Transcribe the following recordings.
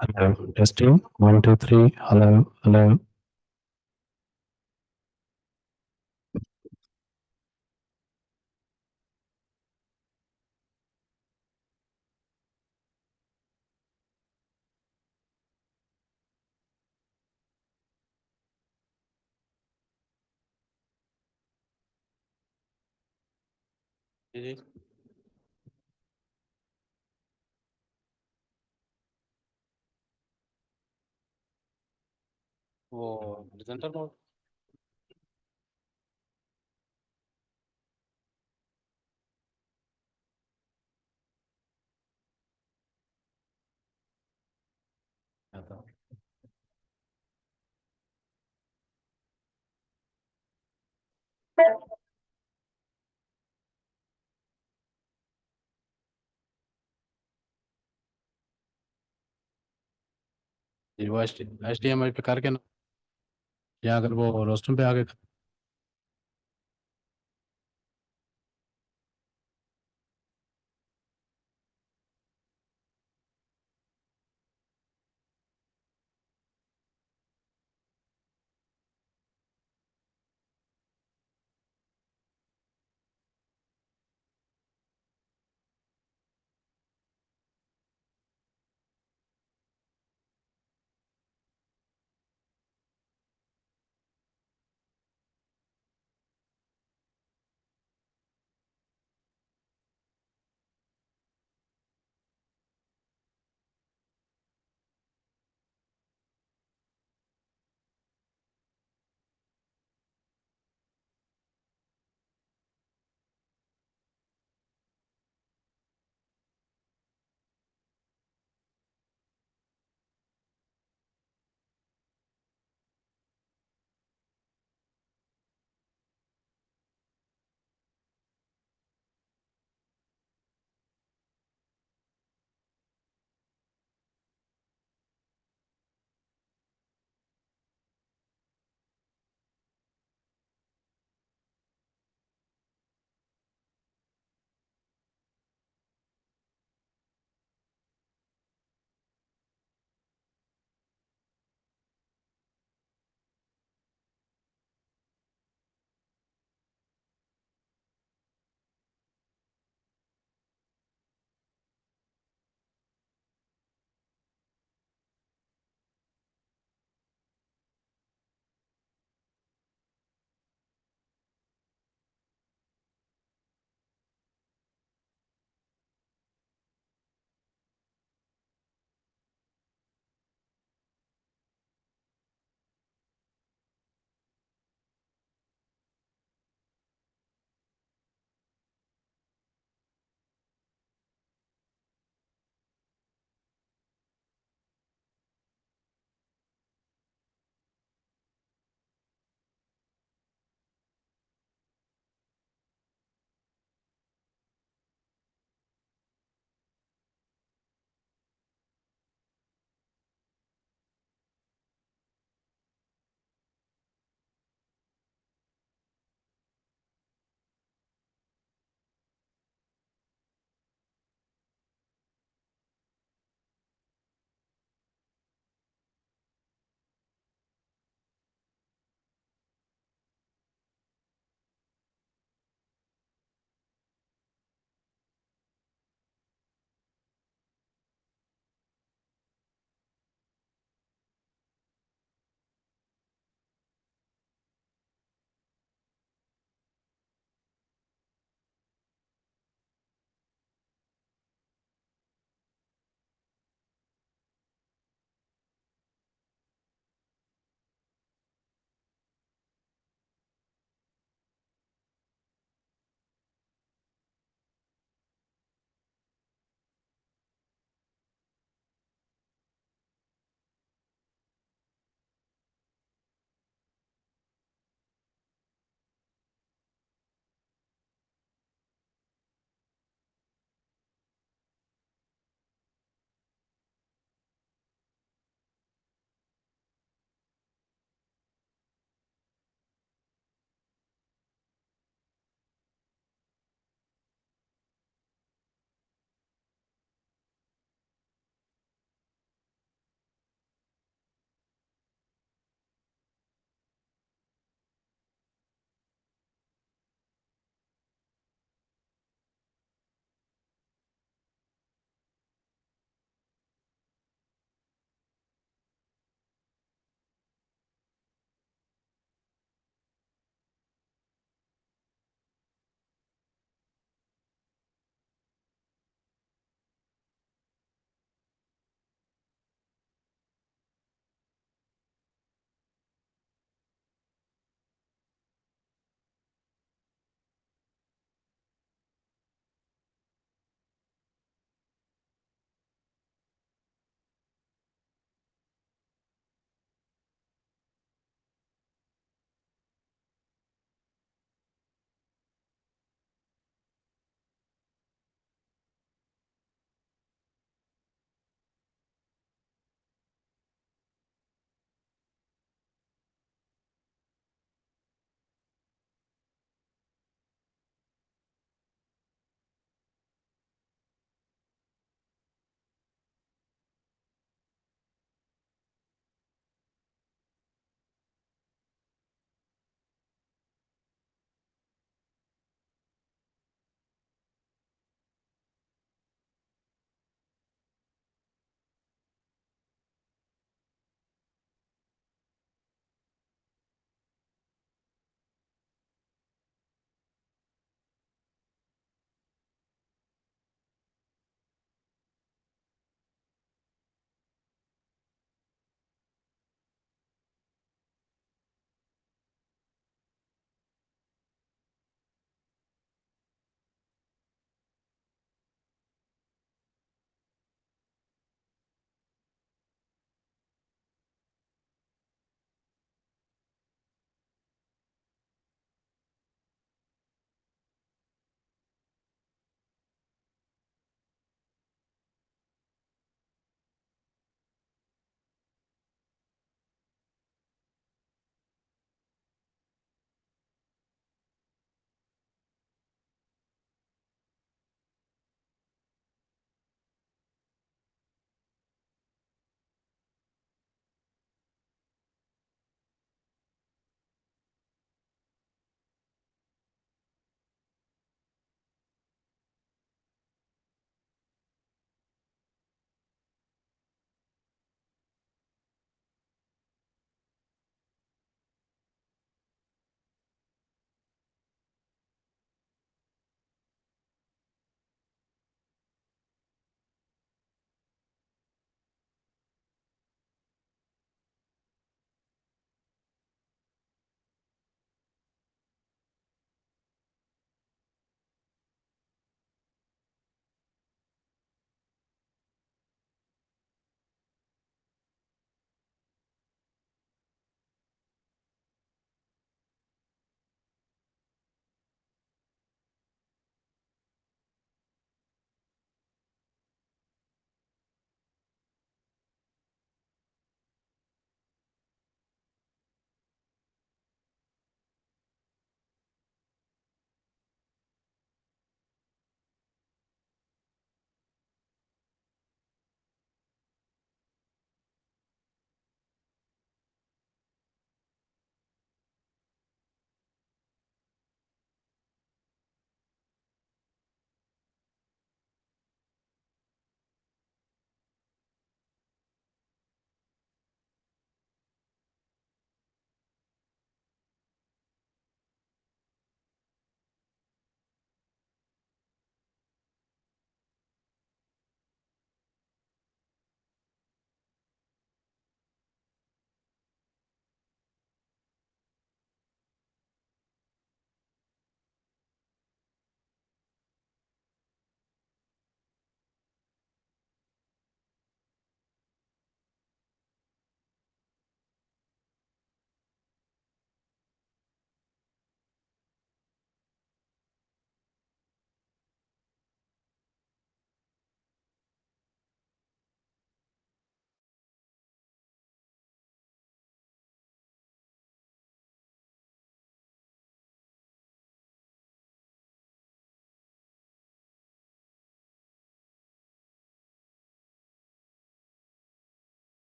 Hello, testing. 1, 2, 3. Hello, hello. जी वो presenter mode आता जी वो HTML पे करके ना, या अगर वो रोस्टम पे आगे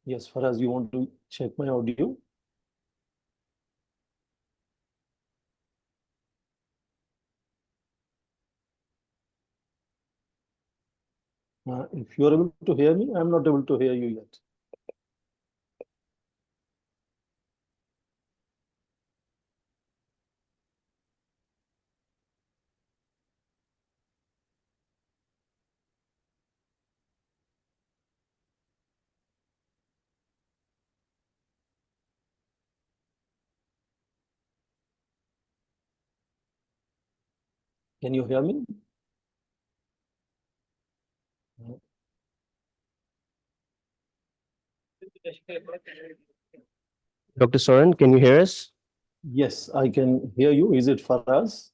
Yes, Faraz, you want to check my audio? If you are able to hear me, I'm not able to hear you yet. Can you hear me? Dr. Soren, can you hear us? Yes, I can hear you. Is it Faraz?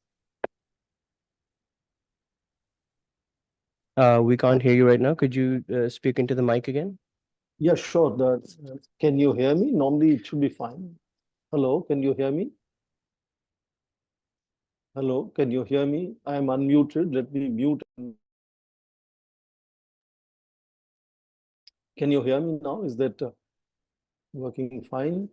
We can't hear you right now. Could you speak into the mic again? Yeah, sure. Can you hear me? Normally it should be fine. Hello, can you hear me? Hello, can you hear me? I am unmuted. Let me mute. Can you hear me now? Is that working fine?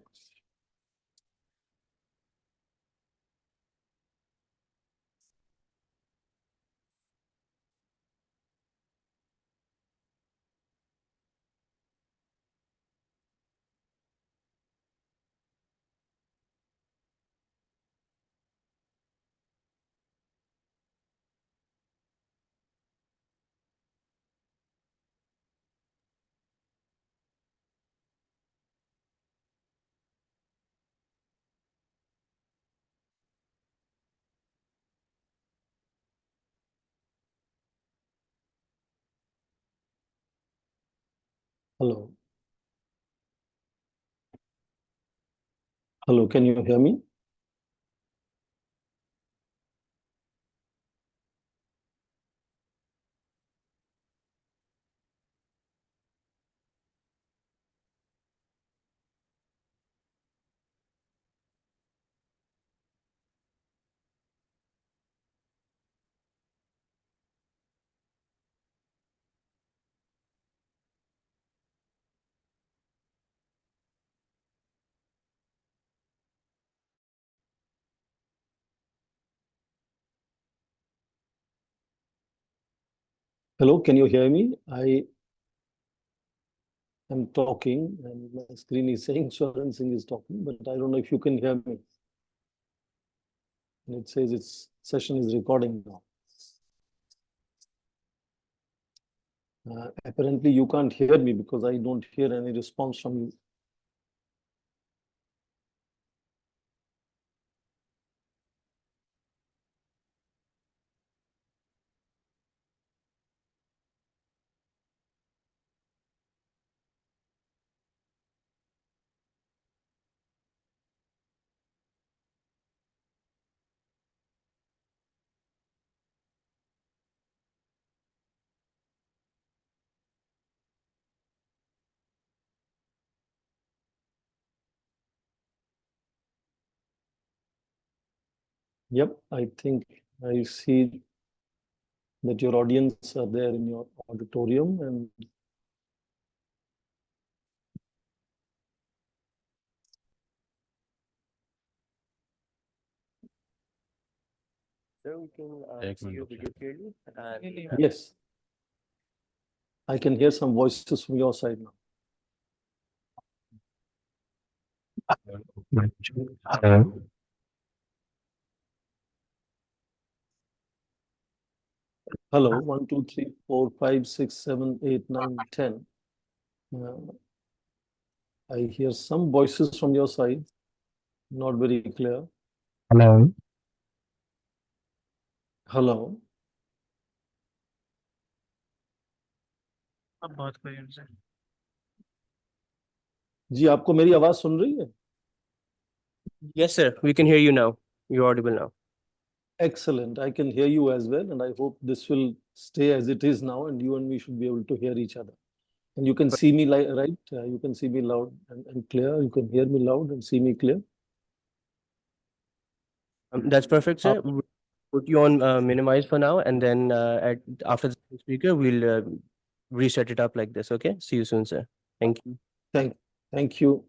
Hello. Hello, can you hear me? Hello, can you hear me? I am talking and my screen is saying Sharan Singh is talking, but I don't know if you can hear me. And it says its session is recording now. Apparently you can't hear me because I don't hear any response from you. Yep, I think I see that your audience are there in your auditorium, and So we can see your video clearly. yes, I can hear some voices from your side now. Hello, 1, 2, 3, 4, 5, 6, 7, 8, 9, 10. I hear some voices from your side, not very clear. Hello. Hello. जी आपको मेरी आवाज सुन रही है? Yes, sir. We can hear you now. You're audible now. Excellent. I can hear you as well, and I hope this will stay as it is now, and you and me should be able to hear each other. And you can see me right? You can see me loud and clear. You can hear me loud and see me clear. That's perfect, sir. We'll put you on minimize for now, and then after the speaker, we'll reset it up like this. Okay. See you soon, sir. Thank you. Thank you.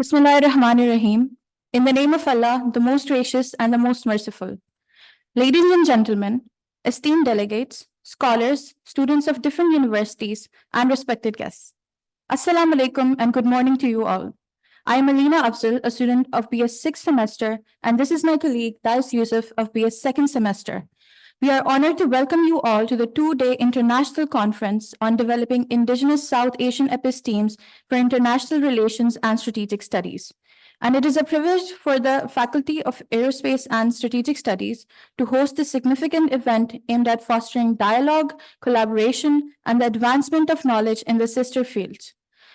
Bismillahirrahmanirrahim. In the name of Allah, the most gracious and the most merciful. Ladies and gentlemen, esteemed delegates, scholars, students of different universities, and respected guests. Assalamu alaikum and good morning to you all. I am Alina Afzal, a student of BS 6th semester, and this is my colleague Dais Yusuf of BS 2nd semester. We are honored to welcome you all to the two-day international conference on developing Indigenous South Asian Epistemes for international relations and strategic studies. And it is a privilege for the Faculty of Aerospace and Strategic Studies to host this significant event aimed at fostering dialogue, collaboration, and the advancement of knowledge in the sister fields.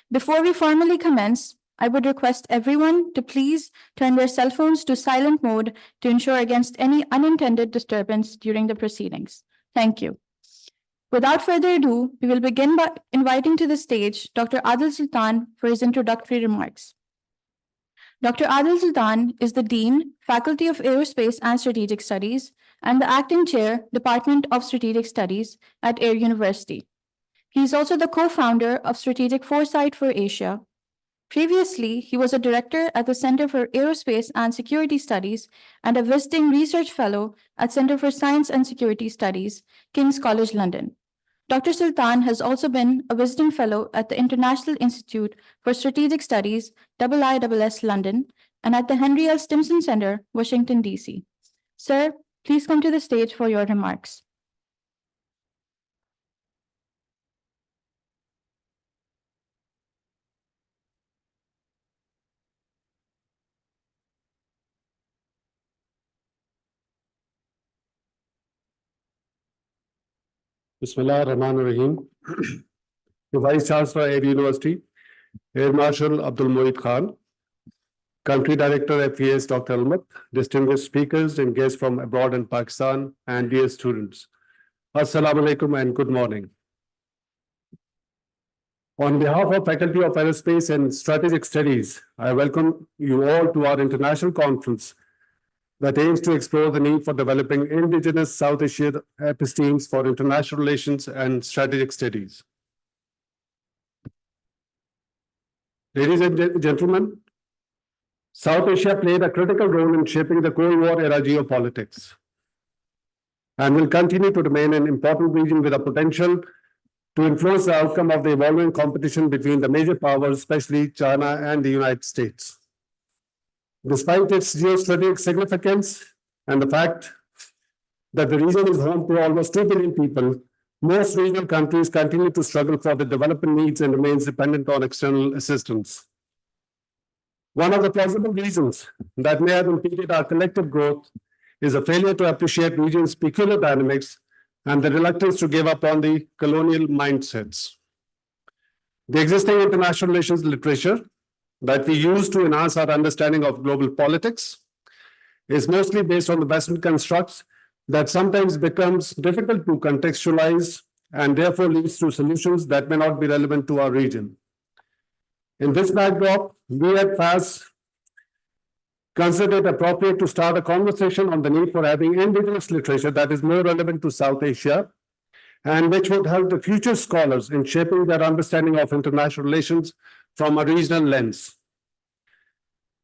Before we formally commence, I would request everyone to please turn their cell phones to silent mode to ensure against any unintended disturbance during the proceedings. Thank you. Without further ado, we will begin by inviting to the stage Dr. Adil Sultan for his introductory remarks. Dr. Adil Sultan is the Dean, Faculty of Aerospace and Strategic Studies, and the Acting Chair, Department of Strategic Studies at Air University. He is also the co-founder of Strategic Foresight for Asia. Previously, he was a director at the Center for Aerospace and Security Studies and a visiting research fellow at Center for Science and Security Studies, King's College London. Dr. Sultan has also been a visiting fellow at the International Institute for Strategic Studies, IISS London, and at the Henry L. Stimson Center, Washington, D.C. Sir, please come to the stage for your remarks. Bismillah ar-Rahman ar-Rahim. The Vice Chancellor, Air University, Air Marshal Abdul Moeed Khan, Country Director, FASS, Dr. Almat, distinguished speakers and guests from abroad in Pakistan, and dear students. Assalamu alaikum and good morning. On behalf of Faculty of Aerospace and Strategic Studies, I welcome you all to our international conference that aims to explore the need for developing indigenous South Asian epistemes for international relations and strategic studies. Ladies and gentlemen, South Asia played a critical role in shaping the Cold War era geopolitics and will continue to remain an important region with a potential to influence the outcome of the evolving competition between the major powers, especially China and the United States. Despite its geostrategic significance and the fact that the region is home to almost 2 billion people, most regional countries continue to struggle for the development needs and remains dependent on external assistance. One of the plausible reasons that may have impeded our collective growth is a failure to appreciate region's peculiar dynamics and the reluctance to give up on the colonial mindsets. The existing international relations literature that we use to enhance our understanding of global politics is mostly based on the Western constructs that sometimes becomes difficult to contextualize and therefore leads to solutions that may not be relevant to our region. In this backdrop, we at FASS consider it appropriate to start a conversation on the need for having indigenous literature that is more relevant to South Asia and which would help the future scholars in shaping their understanding of international relations from a regional lens.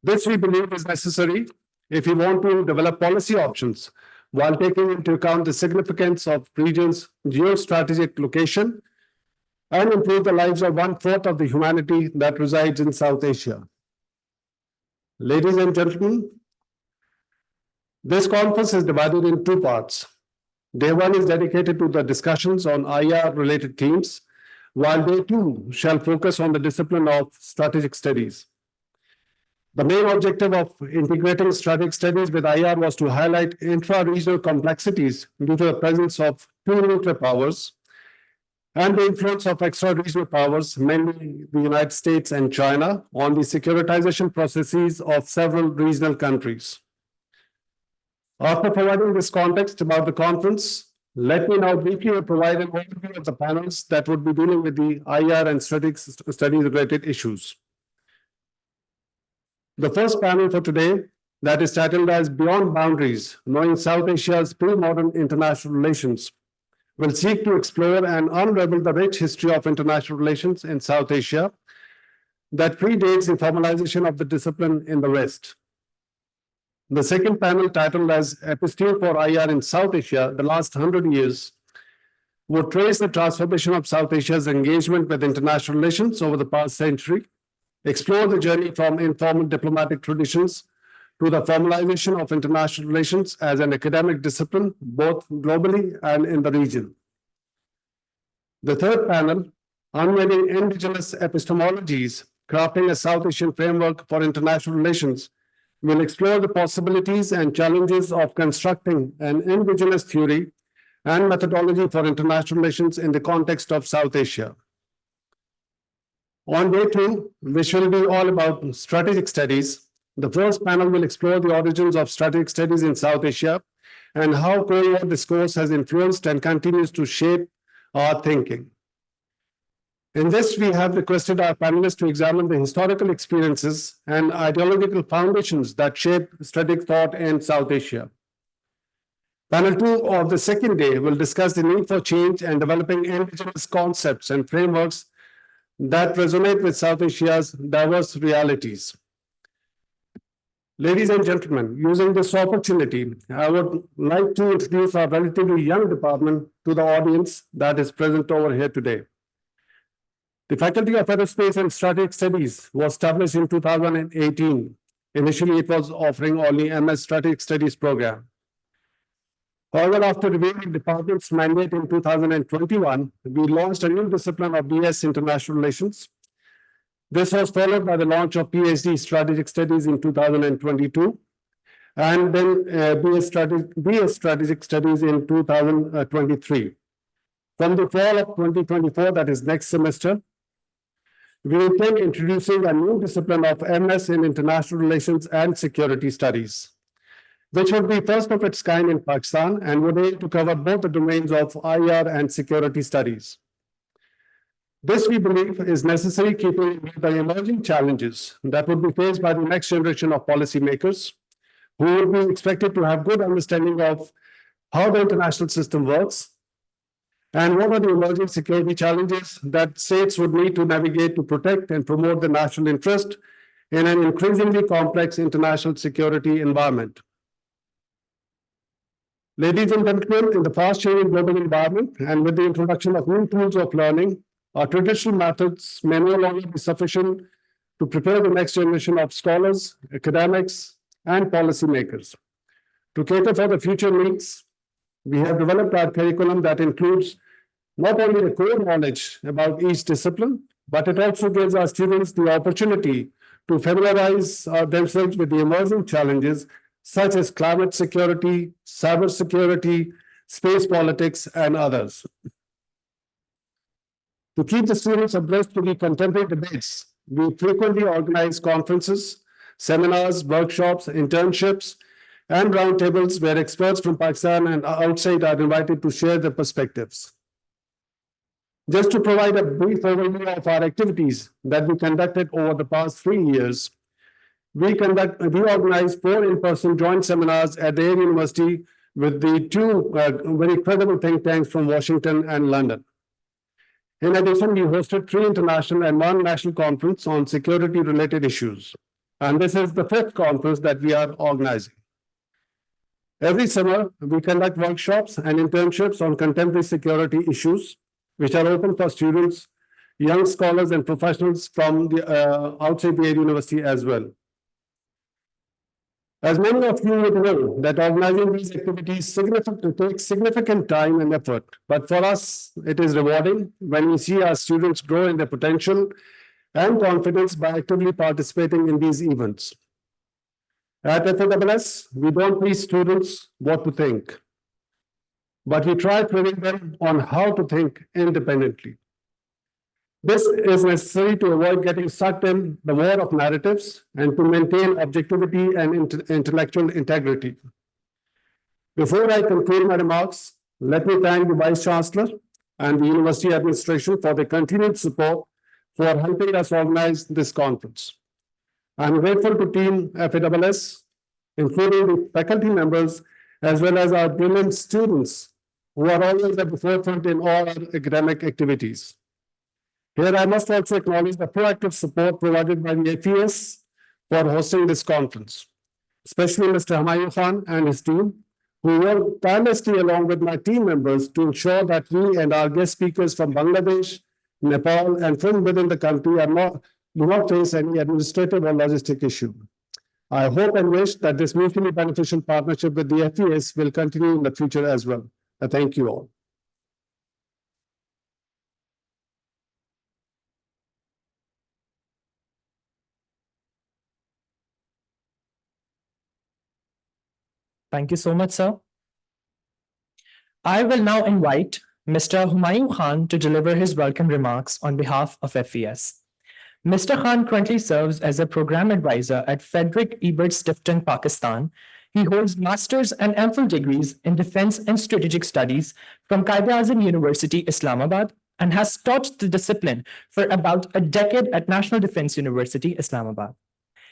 This, we believe, is necessary if we want to develop policy options while taking into account the significance of region's geostrategic location and improve the lives of 1/4 of the humanity that resides in South Asia. Ladies and gentlemen, this conference is divided in 2 parts. Day 1 is dedicated to the discussions on IR-related themes, while Day 2 shall focus on the discipline of strategic studies. The main objective of integrating strategic studies with IR was to highlight intra-regional complexities due to the presence of 2 nuclear powers and the influence of extra-regional powers, mainly the United States and China, on the securitization processes of several regional countries. After providing this context about the conference, let me now briefly provide an overview of the panels that would be dealing with the IR and strategic studies-related issues. The first panel for today, that is titled as Beyond Boundaries, Knowing South Asia's Pre-Modern International Relations, will seek to explore and unravel the rich history of international relations in South Asia that predates the formalization of the discipline in the West. The second panel, titled as Epistemes for IR in South Asia, the last 100 years, would trace the transformation of South Asia's engagement with international relations over the past century, explore the journey from informal diplomatic traditions to the formalization of international relations as an academic discipline, both globally and in the region. The third panel, Unveiling Indigenous Epistemologies, Crafting a South Asian Framework for International Relations, will explore the possibilities and challenges of constructing an indigenous theory and methodology for international relations in the context of South Asia. On day 2, which will be all about strategic studies, the first panel will explore the origins of strategic studies in South Asia and how Cold War discourse has influenced and continues to shape our thinking. In this, we have requested our panelists to examine the historical experiences and ideological foundations that shape strategic thought in South Asia. Panel 2 of the second day will discuss the need for change and developing indigenous concepts and frameworks that resonate with South Asia's diverse realities. Ladies and gentlemen, using this opportunity, I would like to introduce our relatively young department to the audience that is present over here today. The Faculty of Aerospace and Strategic Studies was established in 2018. Initially, it was offering only MS Strategic Studies program. However, after reviewing the department's mandate in 2021, we launched a new discipline of BS International Relations. This was followed by the launch of PhD Strategic Studies in 2022, and then BS Strategic Studies in 2023. From the fall of 2024, that is next semester, we intend introducing a new discipline of MS in International Relations and Security Studies, which would be first of its kind in Pakistan and would aim to cover both the domains of IR and security studies. This, we believe, is necessary keeping with the emerging challenges that would be faced by the next generation of policymakers, who would be expected to have good understanding of how the international system works and what are the emerging security challenges that states would need to navigate to protect and promote the national interest in an increasingly complex international security environment. Ladies and gentlemen, in the fast-changing global environment and with the introduction of new tools of learning, our traditional methods may no longer be sufficient to prepare the next generation of scholars, academics, and policymakers. To cater for the future needs, we have developed our curriculum that includes not only the core knowledge about each discipline, but it also gives our students the opportunity to familiarize themselves with the emerging challenges such as climate security, cyber security, space politics, and others. To keep the students abreast to the contemporary debates, we frequently organize conferences, seminars, workshops, internships, and roundtables where experts from Pakistan and outside are invited to share their perspectives. Just to provide a brief overview of our activities that we conducted over the past 3 years, we organized 4 in-person joint seminars at Yale University with the 2 very credible think tanks from Washington and London. In addition, we hosted 3 international and 1 national conference on security-related issues. And this is the 5th conference that we are organizing. Every summer, we conduct workshops and internships on contemporary security issues, which are open for students, young scholars, and professionals from outside the university as well. As many of you would know, that organizing these activities takes significant time and effort, but for us, it is rewarding when we see our students grow in their potential and confidence by actively participating in these events. At FASS, we don't teach students what to think, but we try training them on how to think independently. This is necessary to avoid getting sucked in the war of narratives and to maintain objectivity and intellectual integrity. Before I conclude my remarks, let me thank the Vice Chancellor and the University Administration for their continued support for helping us organize this conference. I'm grateful to Team FASS, including the faculty members, as well as our brilliant students who are always at the forefront in all our academic activities. Here, I must also acknowledge the proactive support provided by the FES for hosting this conference, especially Mr. Humayun Khan and his team, who worked tirelessly along with my team members to ensure that we and our guest speakers from Bangladesh, Nepal, and from within the country do not face any administrative or logistic issue. I hope and wish that this mutually beneficial partnership with the FES will continue in the future as well. Thank you all. Thank you so much, sir. I will now invite Mr. Humayun Khan to deliver his welcome remarks on behalf of FES. Mr. Khan currently serves as a program advisor at Friedrich Ebert Stiftung, Pakistan. He holds master's and MPhil degrees in defense and strategic studies from Quaid-e-Azam University, Islamabad, and has taught the discipline for about a decade at National Defense University, Islamabad.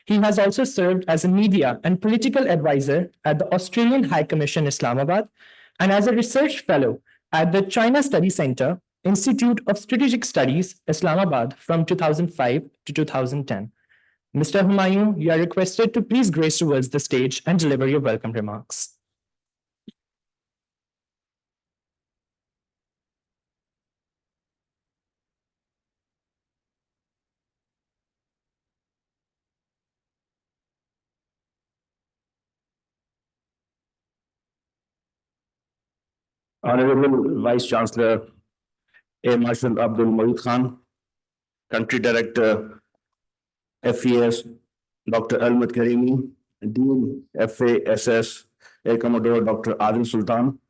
He has also served as a media and political advisor at the Australian High Commission, Islamabad, and as a research fellow at the China Study Center, Institute of Strategic Studies, Islamabad from 2005 to 2010. Mr. Humayun, you are requested to please grace towards the stage and deliver your welcome remarks. Honorable Vice Chancellor Air Marshal Abdul Moeed Khan, Country Director FES Dr. Almat Karimi, Dean FASS Air Commodore Dr. Adil Sultan,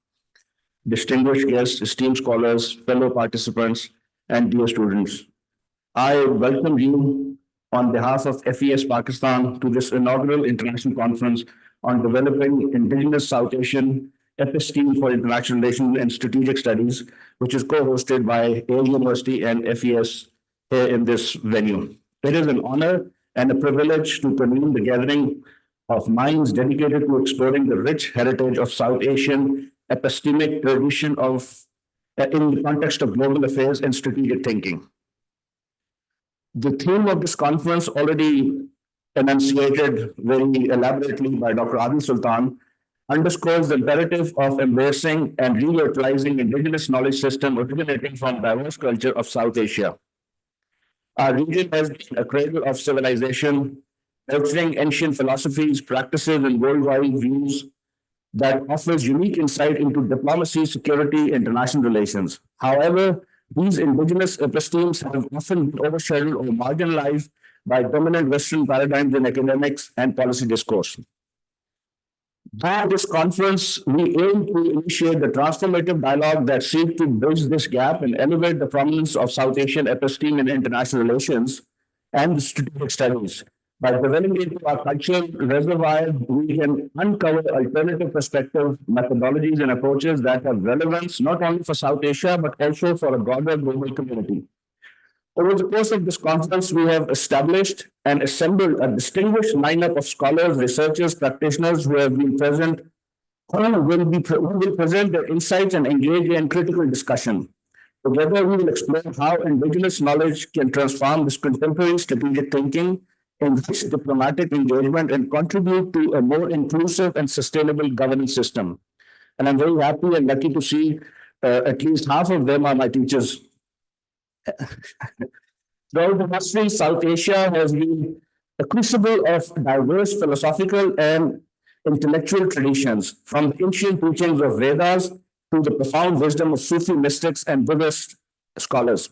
distinguished guests, esteemed scholars, fellow participants, and dear students. I welcome you on behalf of FES Pakistan to this inaugural international conference on developing Indigenous South Asian Epistemes for International Relations and Strategic Studies, which is co-hosted by Air University and FES here in this venue. It is an honor and a privilege to convene the gathering of minds dedicated to exploring the rich heritage of South Asian epistemic tradition in the context of global affairs and strategic thinking. The theme of this conference, already enunciated very elaborately by Dr. Adil Sultan, underscores the imperative of embracing and reutilizing indigenous knowledge system originating from diverse culture of South Asia. Our region has been a cradle of civilization, nurturing ancient philosophies, practices, and worldwide views that offers unique insight into diplomacy, security, and international relations. However, these indigenous epistemes have often been overshadowed or marginalized by dominant Western paradigms in academics and policy discourse. At this conference, we aim to initiate the transformative dialogue that seeks to bridge this gap and elevate the prominence of South Asian episteme in international relations and strategic studies. By delving into our cultural reservoir, we can uncover alternative perspectives, methodologies, and approaches that have relevance not only for South Asia, but also for a broader global community. Over the course of this conference, we have established and assembled a distinguished lineup of scholars, researchers, practitioners who have been present, who will present their insights and engage in critical discussion. Together, we will explore how indigenous knowledge can transform this contemporary strategic thinking, enrich diplomatic engagement, and contribute to a more inclusive and sustainable governance system. And I'm very happy and lucky to see at least half of them are my teachers. Throughout the history, South Asia has been a crucible of diverse philosophical and intellectual traditions, from the ancient teachings of Vedas to the profound wisdom of Sufi mystics and Buddhist scholars.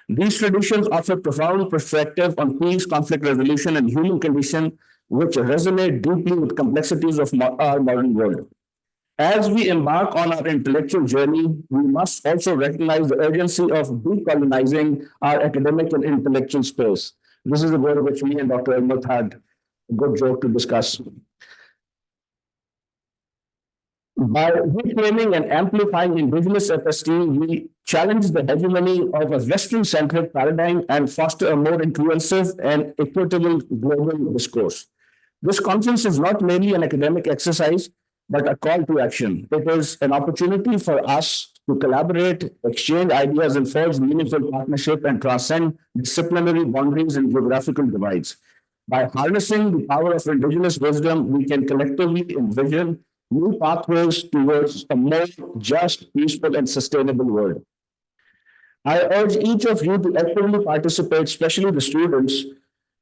These traditions offer profound perspective on peace, conflict resolution, and human condition, which resonate deeply with complexities of our modern world. As we embark on our intellectual journey, we must also recognize the urgency of decolonizing our academic and intellectual space. This is a word which me and Dr. Elmut had a good joke to discuss. By reclaiming and amplifying indigenous episteme, we challenge the hegemony of a Western-centric paradigm and foster a more inclusive and equitable global discourse. This conference is not merely an academic exercise, but a call to action. It is an opportunity for us to collaborate, exchange ideas, and forge meaningful partnership and transcend disciplinary boundaries and geographical divides. By harnessing the power of indigenous wisdom, we can collectively envision new pathways towards a more just, peaceful, and sustainable world. I urge each of you to actively participate, especially the students,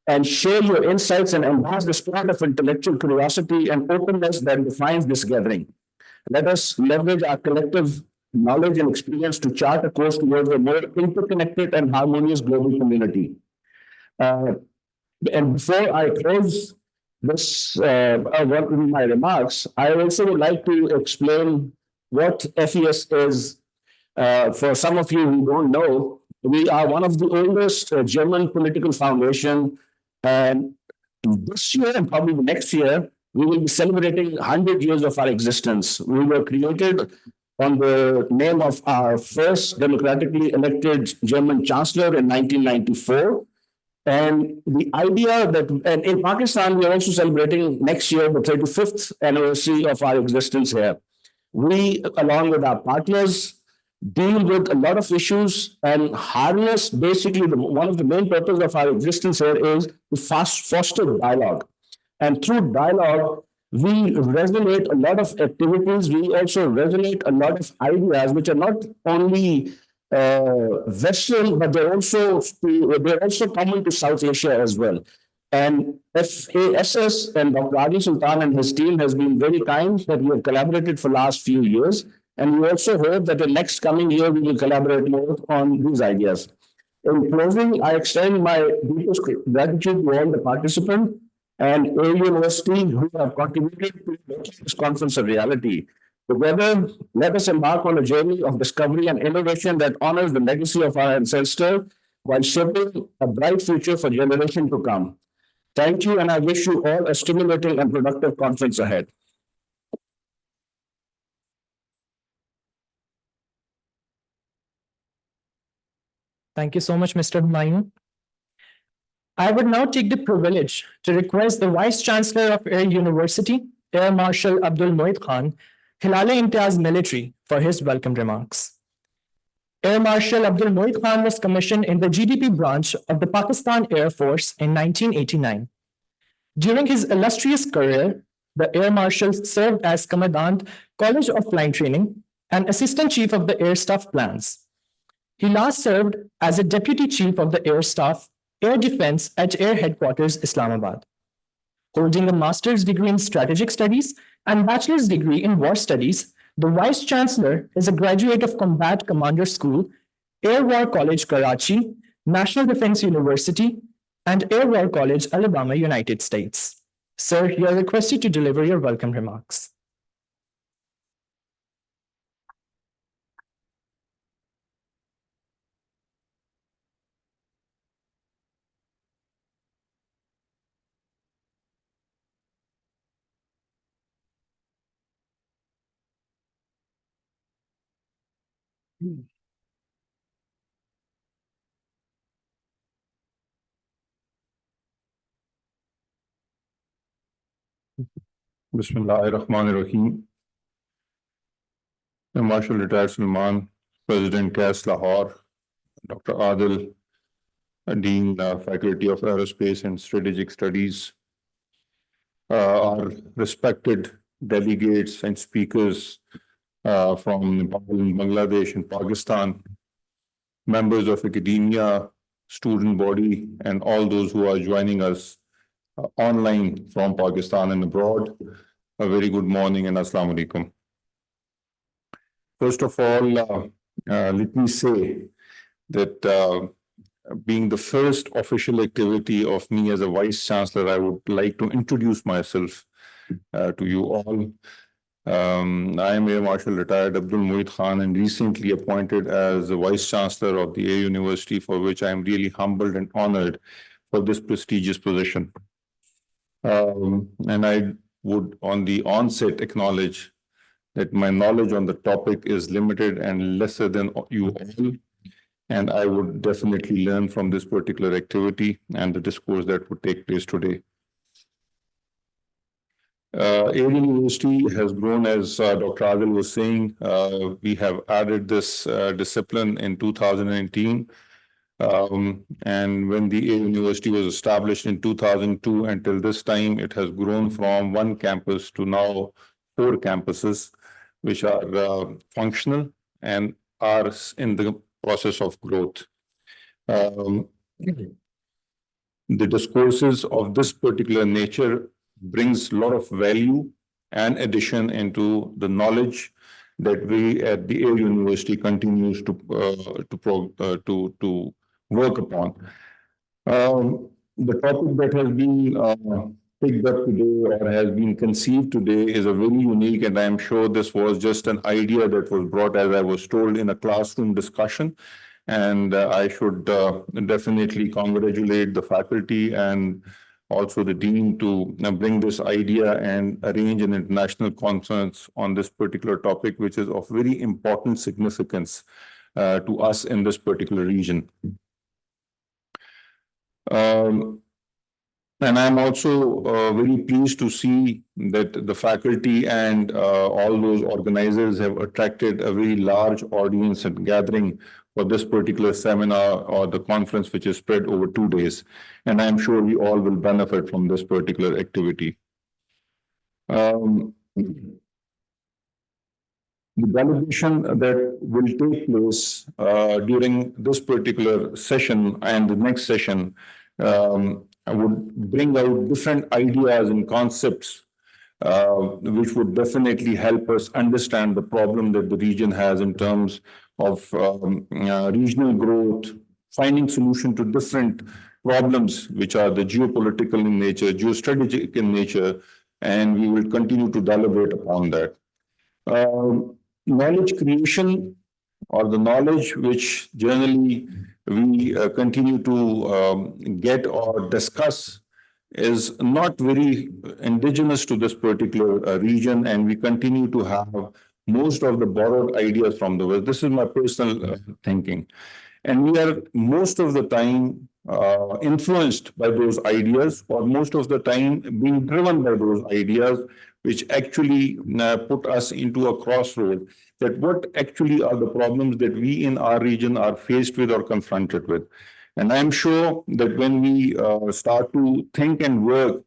and share your insights and embrace the spirit of intellectual curiosity and openness that defines this gathering. Let us leverage our collective knowledge and experience to chart a course towards a more interconnected and harmonious global community. And before I close this my remarks, I also would like to explain what FES is. For some of you who don't know, we are one of the oldest German political foundation, and this year and probably next year, we will be celebrating 100 years of our existence. We were created on the name of our first democratically elected German chancellor in 1994. And the idea that, and in Pakistan, we are also celebrating next year the 35th anniversary of our existence here. We, along with our partners, deal with a lot of issues and harness basically one of the main purposes of our existence here is to foster dialogue. And through dialogue, we resonate a lot of activities. We also resonate a lot of ideas, which are not only Western, but they're also common to South Asia as well. And FASS and Dr. Adi Sultan and his team has been very kind that we have collaborated for the last few years. And we also hope that the next coming year, we will collaborate more on these ideas. In closing, I extend my deepest gratitude to all the participants and A University who have contributed to making this conference a reality. Together, let us embark on a journey of discovery and innovation that honors the legacy of our ancestors while shaping a bright future for generations to come. Thank you, and I wish you all a stimulating and productive conference ahead. Thank you so much, Mr. Humayun. I would now take the privilege to request the Vice Chancellor of Air University, Air Marshal Abdul Moeed Khan, Hilale Imtiaz Military, for his welcome remarks. Air Marshal Abdul Moeed Khan was commissioned in the GDP branch of the Pakistan Air Force in 1989. During his illustrious career, the Air Marshal served as Commandant, College of Flying Training, and Assistant Chief of the Air Staff Plans. He last served as a Deputy Chief of the Air Staff, Air Defense at Air Headquarters, Islamabad. Holding a master's degree in strategic studies and bachelor's degree in war studies, the Vice Chancellor is a graduate of Combat Commander School, Air War College, Karachi, National Defense University, and Air War College, Alabama, United States. Sir, you are requested to deliver your welcome remarks. Bismillahirrahmanirrahim. Marshal Retired Sulman, President CAS Lahore, Dr. Adil, Dean, Faculty of Aerospace and Strategic Studies, our respected delegates and speakers from Nepal, Bangladesh, and Pakistan, members of academia, student body, and all those who are joining us online from Pakistan and abroad. A very good morning and Assalamu Alaikum. First of all, let me say that being the first official activity of me as a Vice Chancellor, I would like to introduce myself to you all. I am Air Marshal Retired Abdul Moeed Khan and recently appointed as the Vice Chancellor of the Air University, for which I am really humbled and honored for this prestigious position. And I would on the onset acknowledge that my knowledge on the topic is limited and lesser than you all, and I would definitely learn from this particular activity and the discourse that would take place today. Air University has grown, as Dr. Adil was saying. We have added this discipline in 2018. And when the Air University was established in 2002 until this time, it has grown from one campus to now 4 campuses, which are functional and are in the process of growth. The discourses of this particular nature brings a lot of value and addition into the knowledge that we at the Air University continues to work upon. The topic that has been picked up today or has been conceived today is a very unique, and I am sure this was just an idea that was brought, as I was told, in a classroom discussion. And I should definitely congratulate the faculty and also the dean to bring this idea and arrange an international conference on this particular topic, which is of very important significance to us in this particular region. And I'm also very pleased to see that the faculty and all those organizers have attracted a very large audience and gathering for this particular seminar or the conference, which is spread over 2 days. And I'm sure we all will benefit from this particular activity. The delegation that will take place during this particular session and the next session would bring out different ideas and concepts which would definitely help us understand the problem that the region has in terms of regional growth, finding solution to different problems which are the geopolitical in nature, geostrategic in nature, and we will continue to deliberate upon that. Knowledge creation, or the knowledge which generally we continue to get or discuss, is not very indigenous to this particular region, and we continue to have most of the borrowed ideas from the West. This is my personal thinking. And we are most of the time influenced by those ideas, or most of the time being driven by those ideas, which actually put us into a crossroad, that what actually are the problems that we in our region are faced with or confronted with. And I'm sure that when we start to think and work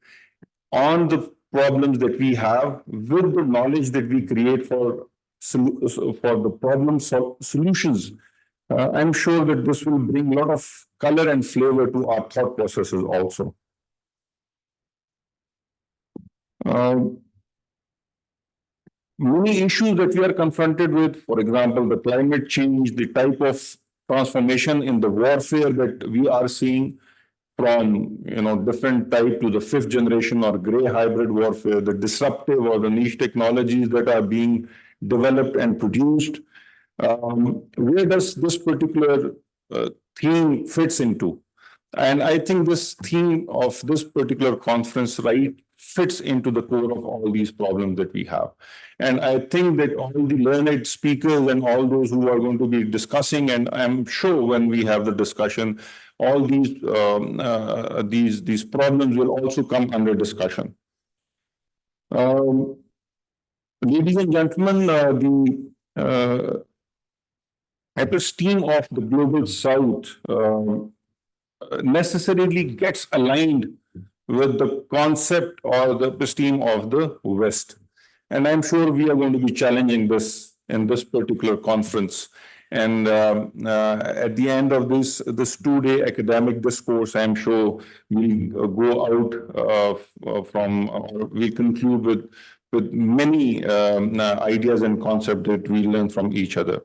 on the problems that we have with the knowledge that we create for the problem solutions, I'm sure that this will bring a lot of color and flavor to our thought processes also. Many issues that we are confronted with, for example, the climate change, the type of transformation in the warfare that we are seeing from different type to the 5th generation or gray hybrid warfare, the disruptive or the niche technologies that are being developed and produced. Where does this particular theme fits into? And I think this theme of this particular conference fits into the core of all these problems that we have. And I think that all the learned speakers and all those who are going to be discussing, and I'm sure when we have the discussion, all these problems will also come under discussion. Ladies and gentlemen, the episteme of the global South necessarily gets aligned with the concept or the episteme of the West. And I'm sure we are going to be challenging this in this particular conference. And at the end of this 2-day academic discourse, I'm sure we'll go out we'll conclude with many ideas and concepts that we learn from each other.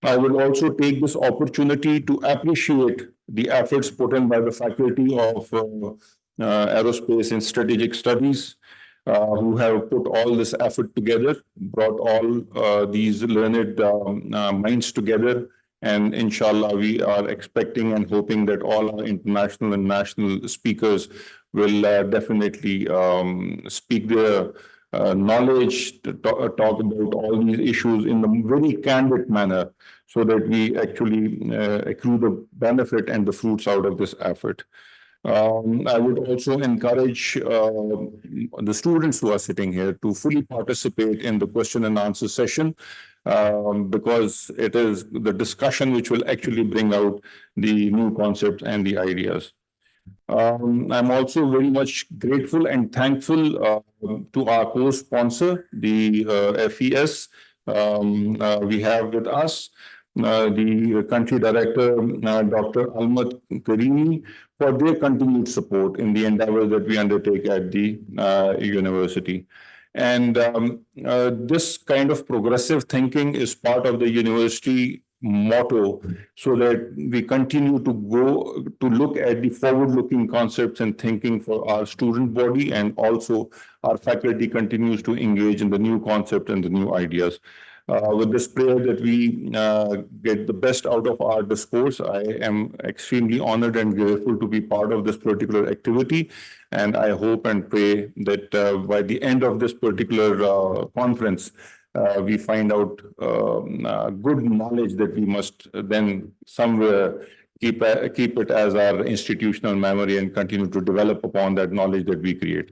I will also take this opportunity to appreciate the efforts put in by the faculty of Aerospace and Strategic Studies, who have put all this effort together, brought all these learned minds together. And inshallah, we are expecting and hoping that all our international and national speakers will definitely speak their knowledge, to talk about all these issues in a very candid manner, so that we actually accrue the benefit and the fruits out of this effort. I would also encourage the students who are sitting here to fully participate in the question and answer session, because it is the discussion which will actually bring out the new concepts and the ideas. I'm also very much grateful and thankful to our co-sponsor, the FES. We have with us the country director, Dr. Almat Karimi, for their continued support in the endeavors that we undertake at the university. And this kind of progressive thinking is part of the university motto, so that we continue to go to look at the forward-looking concepts and thinking for our student body, and also our faculty continues to engage in the new concept and the new ideas. With this prayer that we get the best out of our discourse, I am extremely honored and grateful to be part of this particular activity. And I hope and pray that by the end of this particular conference, we find out good knowledge that we must then somewhere keep it as our institutional memory and continue to develop upon that knowledge that we create.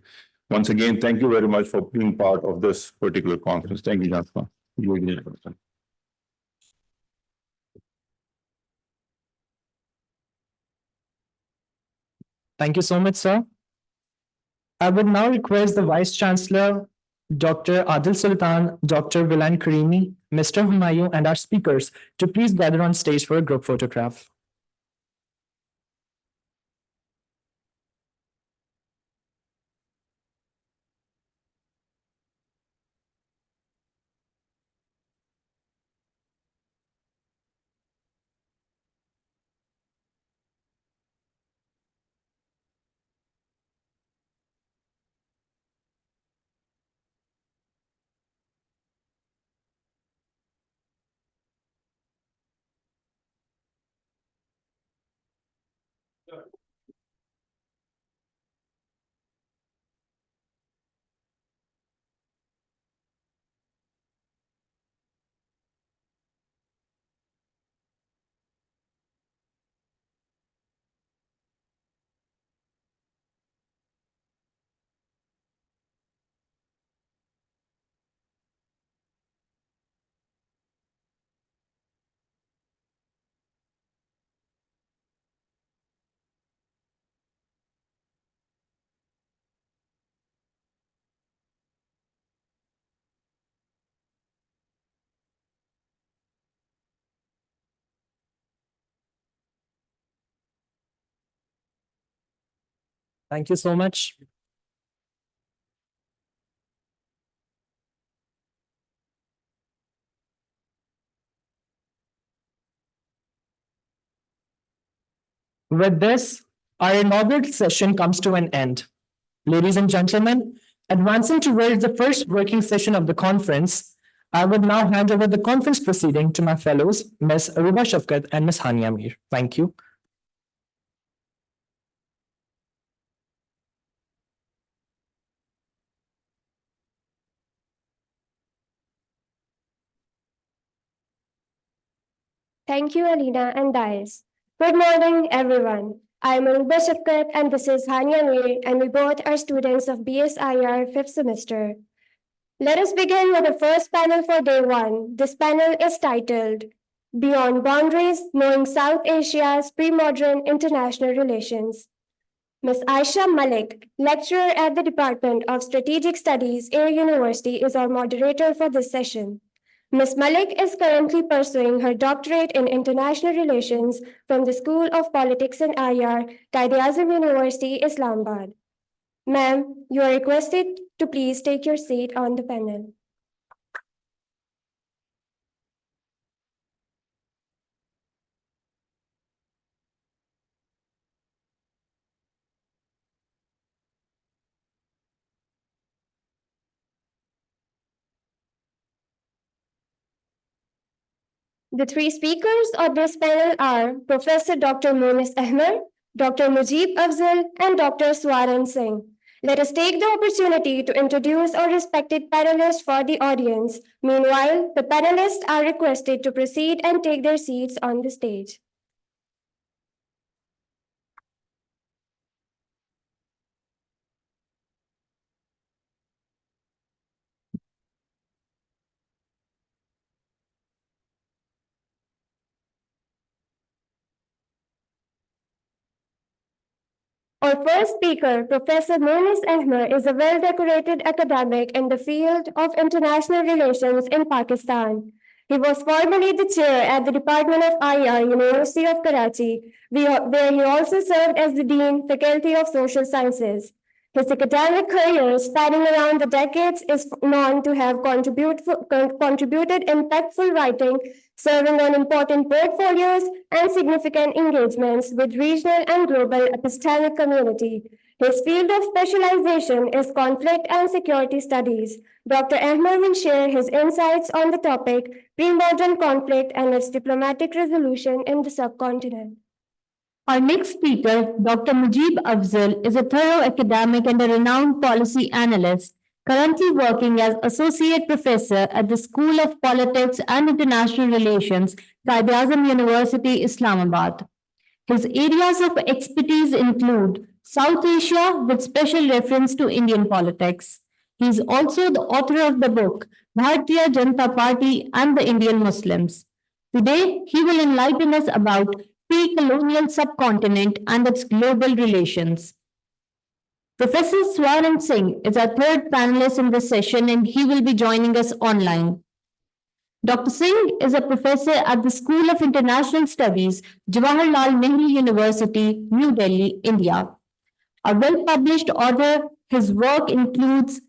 Once again, thank you very much for being part of this particular conference. Thank you, Jasper. Thank you so much, sir. I would now request the Vice Chancellor, Dr. Adil Sultan, Dr. Vilan Karimi, Mr. Humayun, and our speakers to please gather on stage for a group photograph. Thank you so much. With this, our inaugural session comes to an end. Ladies and gentlemen, advancing towards the first working session of the conference, I would now hand over the conference proceeding to my fellows, Ms. Aruba Shafkat and Ms. Hania Mir. Thank you. Thank you, Alina and Dias. Good morning, everyone. I'm Aruba Shafkat and this is Hania Mir, and we both are students of BSIR 5th semester. Let us begin with the first panel for day one. This panel is titled Beyond Boundaries, Knowing South Asia's Pre-Modern International Relations. Ms. Aisha Malik, lecturer at the Department of Strategic Studies, Air University, is our moderator for this session. Ms. Malik is currently pursuing her doctorate in international relations from the School of Politics and IR, Quaid-e-Azam University, Islamabad. Ma'am, you are requested to please take your seat on the panel. The three speakers of this panel are Professor Dr. Monis Ahmed, Dr. Mujib Afzal, and Dr. Swaran Singh. Let us take the opportunity to introduce our respected panelists for the audience. Meanwhile, the panelists are requested to proceed and take their seats on the stage. Our first speaker, Professor Monis Ahmed, is a well-decorated academic in the field of international relations in Pakistan. He was formerly the chair at the Department of IR, University of Karachi, where he also served as the Dean, Faculty of Social Sciences. His academic career, spanning around the decades, is known to have contributed impactful writing, serving on important portfolios and significant engagements with regional and global epistemic community. His field of specialization is conflict and security studies. Dr. Ahmed will share his insights on the topic, pre-modern conflict and its diplomatic resolution in the subcontinent. Our next speaker, Dr. Mujib Afzal, is a thorough academic and a renowned policy analyst, currently working as Associate Professor at the School of Politics and International Relations, Quaid-e-Azam University, Islamabad. His areas of expertise include South Asia with special reference to Indian politics. He is also the author of the book Bharatiya Janata Party and the Indian Muslims. Today, he will enlighten us about pre-colonial subcontinent and its global relations. Professor Swaran Singh is our third panelist in this session and he will be joining us online. Dr. Singh is a professor at the School of International Studies, Jawaharlal Nehru University, New Delhi, India. A well-published author, his work includes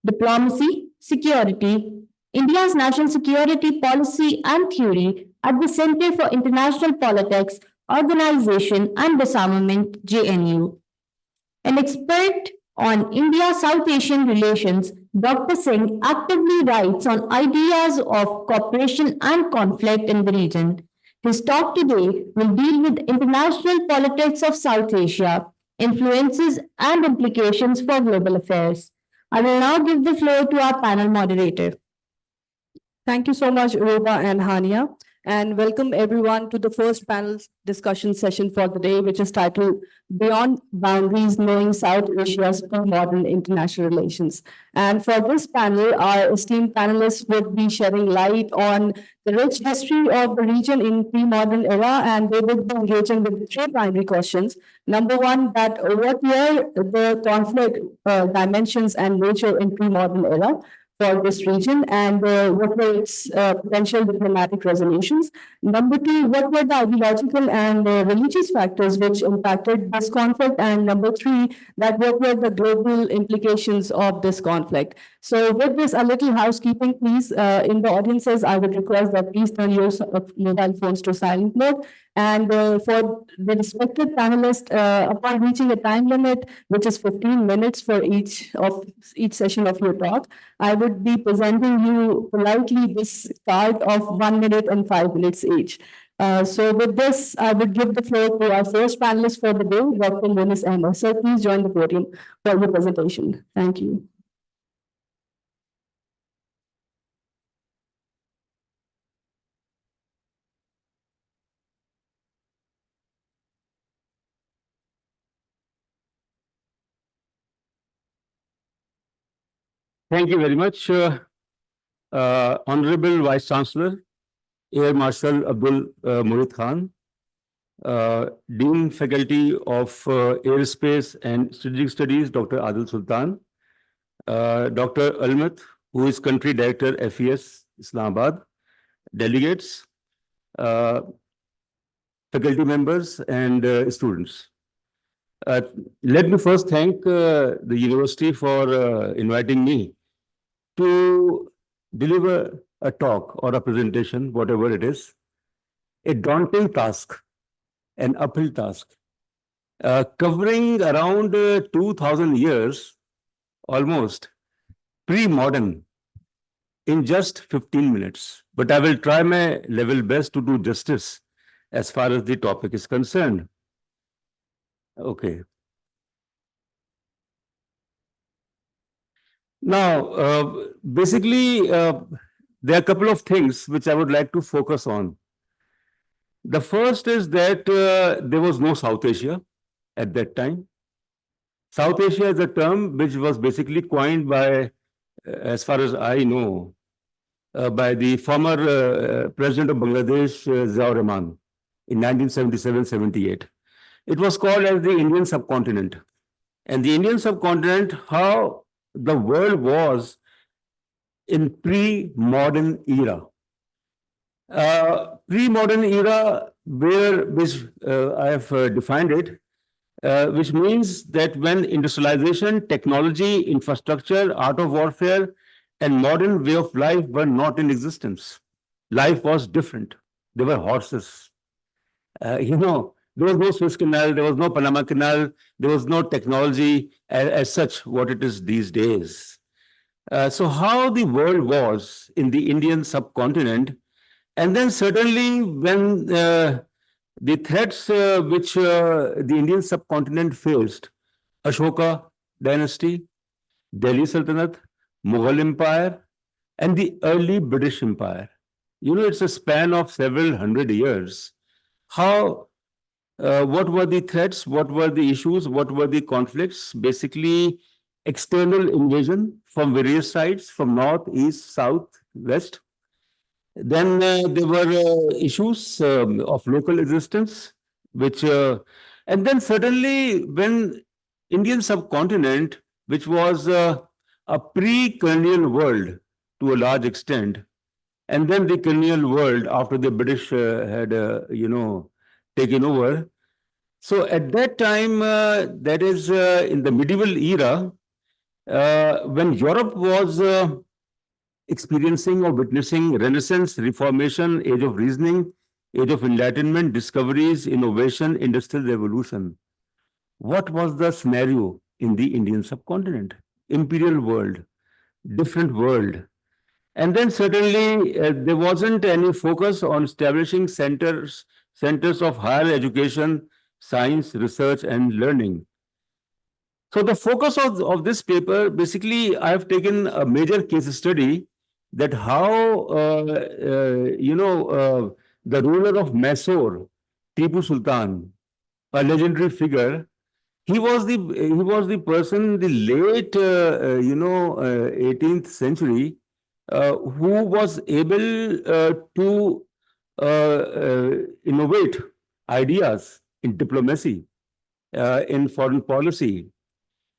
Diplomacy, Security, India's National Security Policy and Theory at the Center for International Politics, Organization and Disarmament, JNU. An expert on India-South Asian relations, Dr. Singh actively writes on ideas of cooperation and conflict in the region. His talk today will deal with international politics of South Asia, influences and implications for global affairs. I will now give the floor to our panel moderator. Thank you so much, Roba and Hania, and welcome everyone to the first panel discussion session for the day, which is titled Beyond Boundaries, Knowing South Asia's Pre-Modern International Relations. And for this panel, our esteemed panelists would be shedding light on the rich history of the region in pre-modern era, and they would be engaging with three primary questions. Number one, that what were the conflict dimensions and nature in pre-modern era for this region, and what were its potential diplomatic resolutions. Number two, what were the ideological and religious factors which impacted this conflict? And number three, that what were the global implications of this conflict? So with this, a little housekeeping, please, in the audiences, I would request that please turn your mobile phones to silent mode. And for the respective panelists, upon reaching a time limit, which is 15 minutes for each session of your talk, I would be presenting you politely this card of 1 minute and 5 minutes each. So with this, I would give the floor to our first panelist for the day, Dr. Monis Ahmed. So please join the podium for your presentation. Thank you. Thank you very much, Honorable Vice Chancellor, Air Marshal Abdul Murid Khan, Dean Faculty of Aerospace and Strategic Studies, Dr. Adil Sultan, Dr. Almat, who is Country Director, FASS, Islamabad, delegates, faculty members, and students. Let me first thank the university for inviting me to deliver a talk or a presentation, whatever it is, a daunting task, an uphill task, covering around 2000 years, almost, pre-modern, in just 15 minutes. But I will try my level best to do justice as far as the topic is concerned. Okay. Now, basically, there are a couple of things which I would like to focus on. The first is that there was no South Asia at that time. South Asia is a term which was basically coined by, as far as I know, by the former president of Bangladesh, Ziaur Rahman, in 1977-78. It was called as the Indian subcontinent. And the Indian subcontinent, how the world was in pre-modern era. Pre-modern era, which I have defined it, which means that when industrialization, technology, infrastructure, art of warfare, and modern way of life were not in existence. Life was different. There were horses. There was no Suez Canal, there was no Panama Canal, there was no technology as such, what it is these days. So how the world was in the Indian subcontinent, and then certainly when the threats which the Indian subcontinent faced, Ashoka dynasty, Delhi Sultanate, Mughal Empire, and the early British Empire. It's a span of several hundred years. What were the threats? What were the issues? What were the conflicts? Basically, external invasion from various sides, from north, east, south, west. Then there were issues of local existence, and then certainly when Indian subcontinent, which was a pre-colonial world to a large extent, and then the colonial world after the British had, taken over. So at that time, that is in the medieval era, when Europe was experiencing or witnessing Renaissance, Reformation, Age of Reasoning, Age of Enlightenment, discoveries, innovation, Industrial Revolution. What was the scenario in the Indian subcontinent? Imperial world, different world. And then certainly there wasn't any focus on establishing centers of higher education, science, research, and learning. So the focus of this paper, basically, I have taken a major case study that how, the ruler of Mysore, Tipu Sultan, a legendary figure, he was the person, the late, 18th century, who was able to innovate ideas in diplomacy, in foreign policy.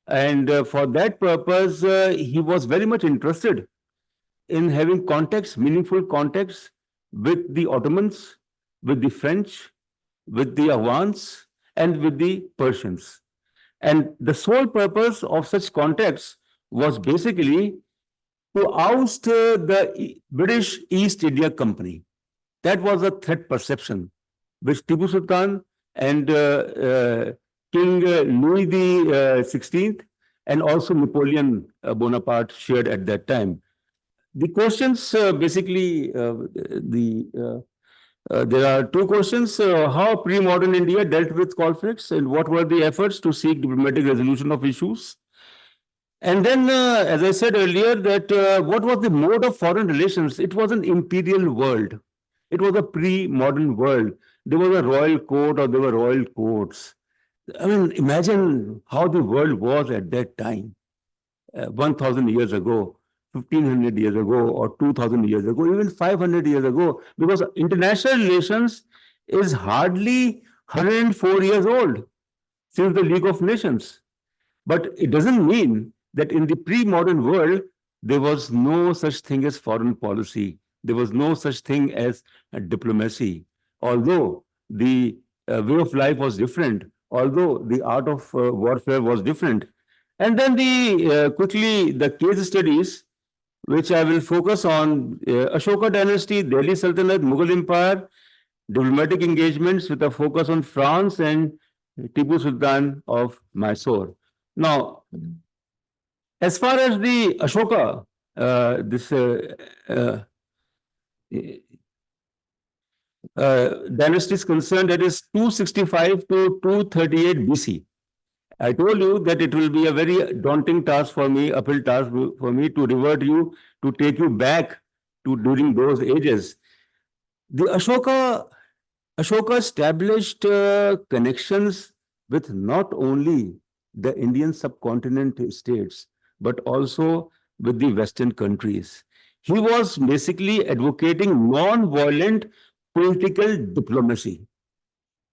And for that purpose, he was very much interested in having contacts, meaningful contacts with the Ottomans, with the French, with the Afghans, and with the Persians. And the sole purpose of such contacts was basically to oust the British East India Company. That was a threat perception, which Tipu Sultan and King Louis the 16th and also Napoleon Bonaparte shared at that time. The questions basically, there are two questions. How pre-modern India dealt with conflicts and what were the efforts to seek diplomatic resolution of issues? And then, as I said earlier, that what was the mode of foreign relations? It was an imperial world. It was a pre-modern world. There was a royal court or there were royal courts. I mean, imagine how the world was at that time, 1,000 years ago, 1,500 years ago, or 2,000 years ago, even 500 years ago, because international relations is hardly 104 years old since the League of Nations. But it doesn't mean that in the pre-modern world, there was no such thing as foreign policy. There was no such thing as diplomacy. Although the way of life was different, although the art of warfare was different. And then quickly, the case studies, which I will focus on, Ashoka dynasty, Delhi Sultanate, Mughal Empire, diplomatic engagements with a focus on France and Tipu Sultan of Mysore. Now, as far as the Ashoka, dynasty is concerned, that is 265 to 238 BC. I told you that it will be a very daunting task for me, uphill task for me to revert you, to take you back to during those ages. The Ashoka established connections with not only the Indian subcontinent states, but also with the Western countries. He was basically advocating non-violent political diplomacy.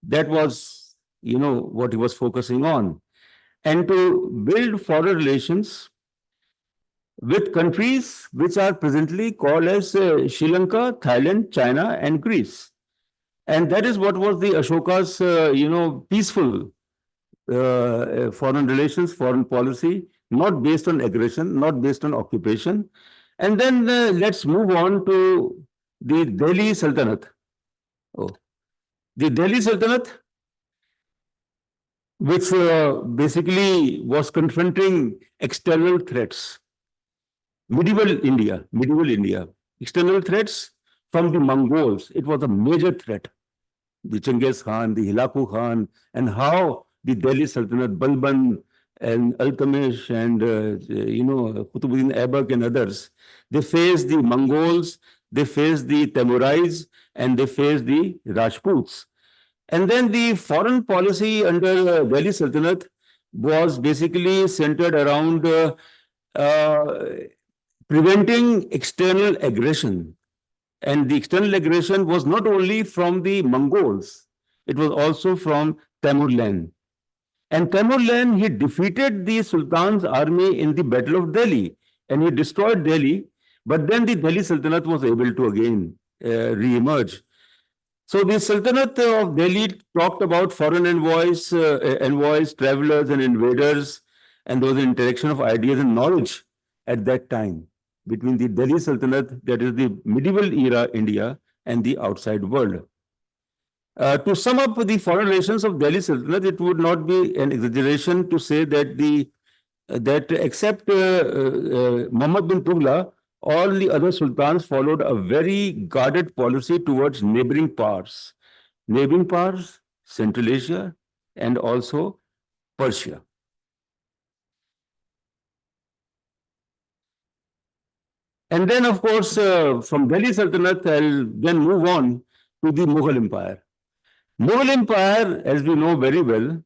That was what he was focusing on, and to build foreign relations with countries which are presently called as Sri Lanka, Thailand, China, and Greece. And that is what was the Ashoka's, peaceful foreign relations, foreign policy, not based on aggression, not based on occupation. And then let's move on to the Delhi Sultanate. Oh, the Delhi Sultanate, which basically was confronting external threats. Medieval India, external threats from the Mongols. It was a major threat. The Genghis Khan, the Hilaku Khan, and how the Delhi Sultanate, Balban and Iltutmish and, Qutbuddin Aibak and others, they faced the Mongols, they faced the Temurids, and they faced the Rajputs. And then the foreign policy under Delhi Sultanate was basically centered around preventing external aggression. And the external aggression was not only from the Mongols, it was also from Tamerlane. And Tamerlane, he defeated the Sultan's army in the Battle of Delhi, and he destroyed Delhi, but then the Delhi Sultanate was able to again re-emerge. So the Sultanate of Delhi talked about foreign envoys, travelers and invaders, and there was an interaction of ideas and knowledge at that time between the Delhi Sultanate, that is the medieval era India, and the outside world. To sum up the foreign relations of Delhi Sultanate, it would not be an exaggeration to say that except Muhammad bin Tughlaq, all the other sultans followed a very guarded policy towards neighboring powers, Central Asia, and also Persia. And then, of course, from Delhi Sultanate, I'll then move on to the Mughal Empire. Mughal Empire, as we know very well,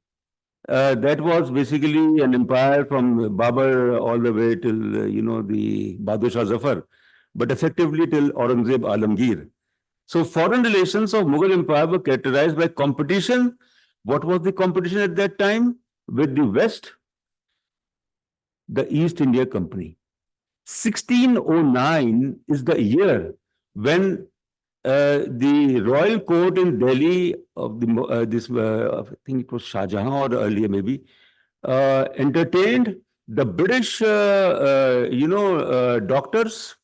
that was basically an empire from Babur all the way till, the Bahadur Shah Zafar, but effectively till Aurangzeb Alamgir. So foreign relations of Mughal Empire were characterized by competition. What was the competition at that time? With the West, the East India Company. 1609 is the year when the royal court in Delhi of I think it was Shah Jahan or earlier maybe, entertained the British, doctors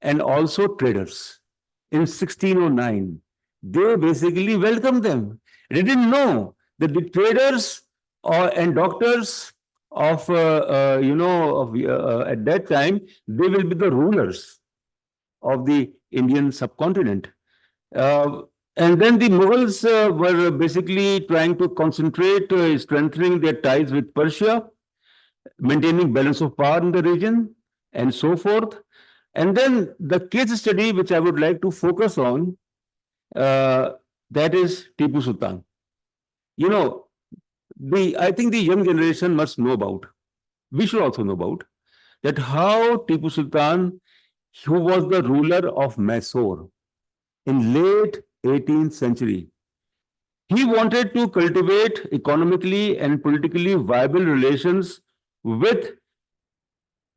and also traders in 1609. They basically welcomed them. They didn't know that the traders and doctors of, at that time, they will be the rulers of the Indian subcontinent. And then the Mughals were basically trying to concentrate, strengthening their ties with Persia, maintaining balance of power in the region, and so forth. And then the case study which I would like to focus on, that is Tipu Sultan. I think the young generation must know about, we should also know about, that how Tipu Sultan, who was the ruler of Mysore in late 18th century, he wanted to cultivate economically and politically viable relations with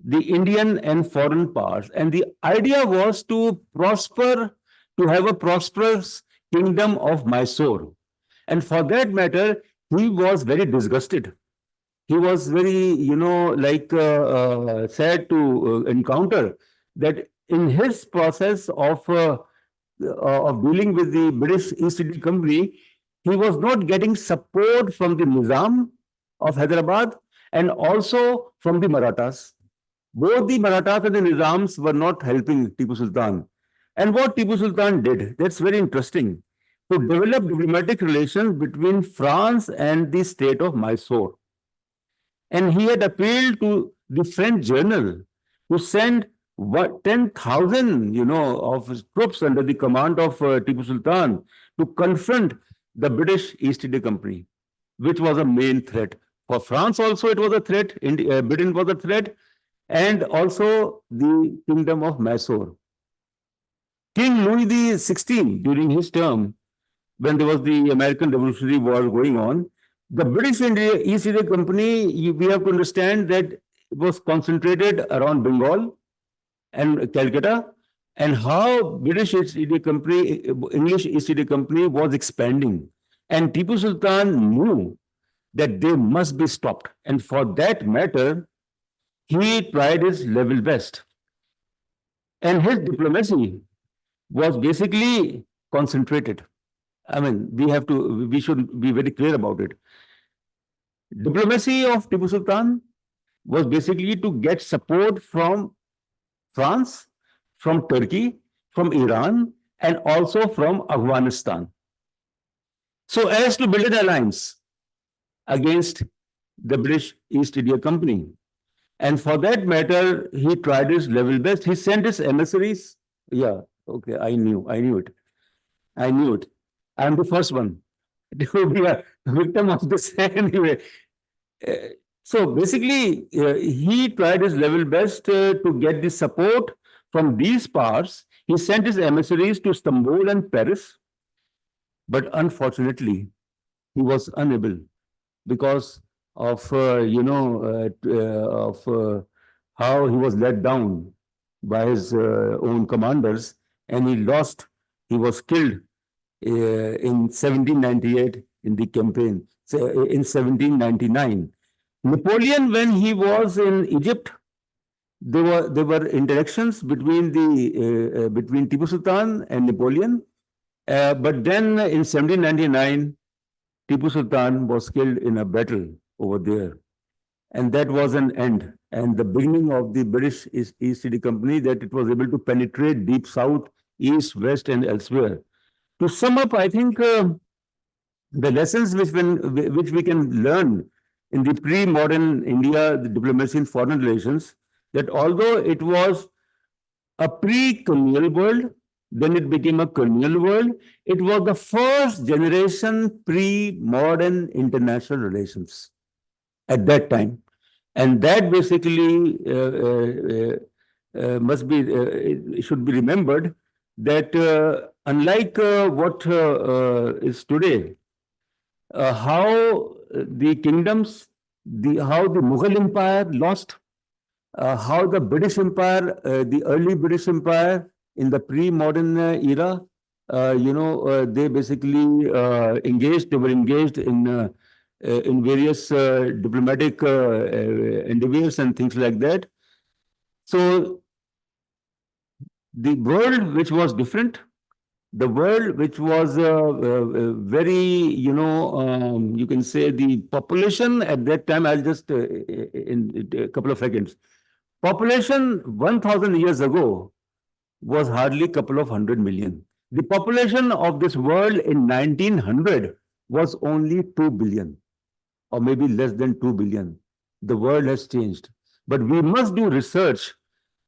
the Indian and foreign powers. And the idea was to have a prosperous kingdom of Mysore. And for that matter, he was very disgusted. He was very, sad to encounter that in his process of dealing with the British East India Company, he was not getting support from the Nizam of Hyderabad and also from the Marathas. Both the Marathas and the Nizams were not helping Tipu Sultan. And what Tipu Sultan did, that's very interesting, to develop diplomatic relations between France and the state of Mysore. And he had appealed to the French general to send 10,000, of troops under the command of Tipu Sultan to confront the British East India Company, which was a main threat. For France also it was a threat, Britain was a threat, and also the Kingdom of Mysore. King Louis XVI, during his term, when there was the American Revolutionary War going on, The British East India Company, we have to understand that it was concentrated around Bengal and Calcutta, and how British East India Company, English East India Company was expanding. And Tipu Sultan knew that they must be stopped. And for that matter, he tried his level best. And his diplomacy was basically concentrated. I mean, we should be very clear about it. Diplomacy of Tipu Sultan was basically to get support from France, from Turkey, from Iran, and also from Afghanistan. So as to build an alliance against the British East India Company. And for that matter, he tried his level best. He sent his emissaries. Yeah, okay, I knew it. I'm the first one to be a victim of this anyway. So basically, he tried his level best to get the support from these parts. He sent his emissaries to Istanbul and Paris, but unfortunately, he was unable because of how he was let down by his own commanders, and he lost. He was killed in 1798 in the campaign. So in 1799, Napoleon, when he was in Egypt, there were interactions between between Tipu Sultan and Napoleon. But then in 1799, Tipu Sultan was killed in a battle over there. And that was an end and the beginning of the British East India Company, that it was able to penetrate deep south, east, west, and elsewhere. To sum up, I think the lessons which we can learn in the pre-modern India, the diplomacy and foreign relations, that although it was a pre-colonial world, then it became a colonial world, it was the first generation pre-modern international relations at that time. And that basically it should be remembered that unlike what is today, how the kingdoms, how the Mughal Empire lost, how the British Empire, the early British Empire in the pre-modern era, they basically were engaged in various diplomatic endeavors and things like that. So the world which was different, the world which was very, you can say the population at that time, I'll just in a couple of seconds. Population 1,000 years ago was hardly a couple of 100 million. The population of this world in 1900 was only 2 billion, or maybe less than 2 billion. The world has changed. But we must do research,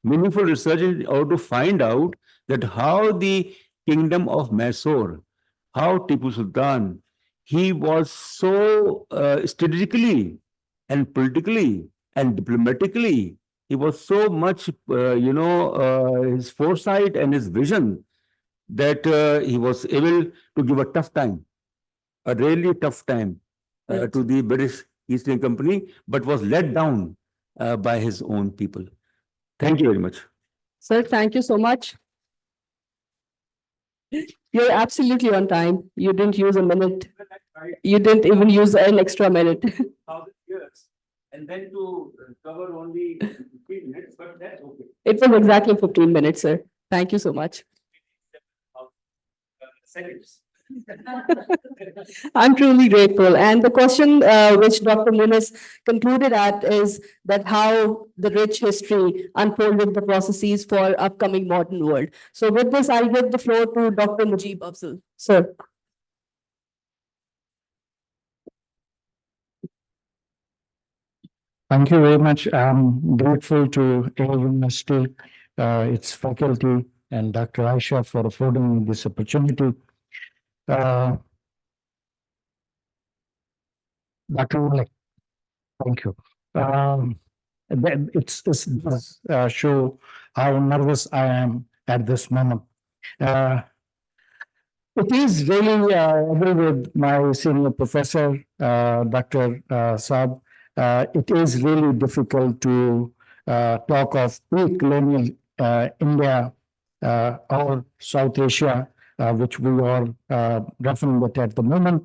meaningful research, in order to find out that how the kingdom of Mysore, how Tipu Sultan, he was so strategically and politically and diplomatically, he was so much, his foresight and his vision, that he was able to give a tough time, a really tough time to the British East India Company, but was let down by his own people. Thank you very much. Sir, thank you so much. You're absolutely on time. You didn't use a minute. You didn't even use an extra minute. 1,000 years. And then to cover only 15 minutes, but that's okay. It was exactly 15 minutes, sir. Thank you so much. Seconds. I'm truly grateful. And the question which Dr. Muniz concluded at is that how the rich history unfolded the processes for upcoming modern world. So with this, I'll give the floor to Dr. Mujib Afzal. Sir. Thank you very much. I'm grateful to Yale University, its faculty, and Dr. Aisha for affording me this opportunity. Dr. Ulek, thank you. It does show how nervous I am at this moment. It is really, I agree with my senior professor, Dr. Saab. It is really difficult to talk of pre-colonial India or South Asia, which we are referring it at the moment.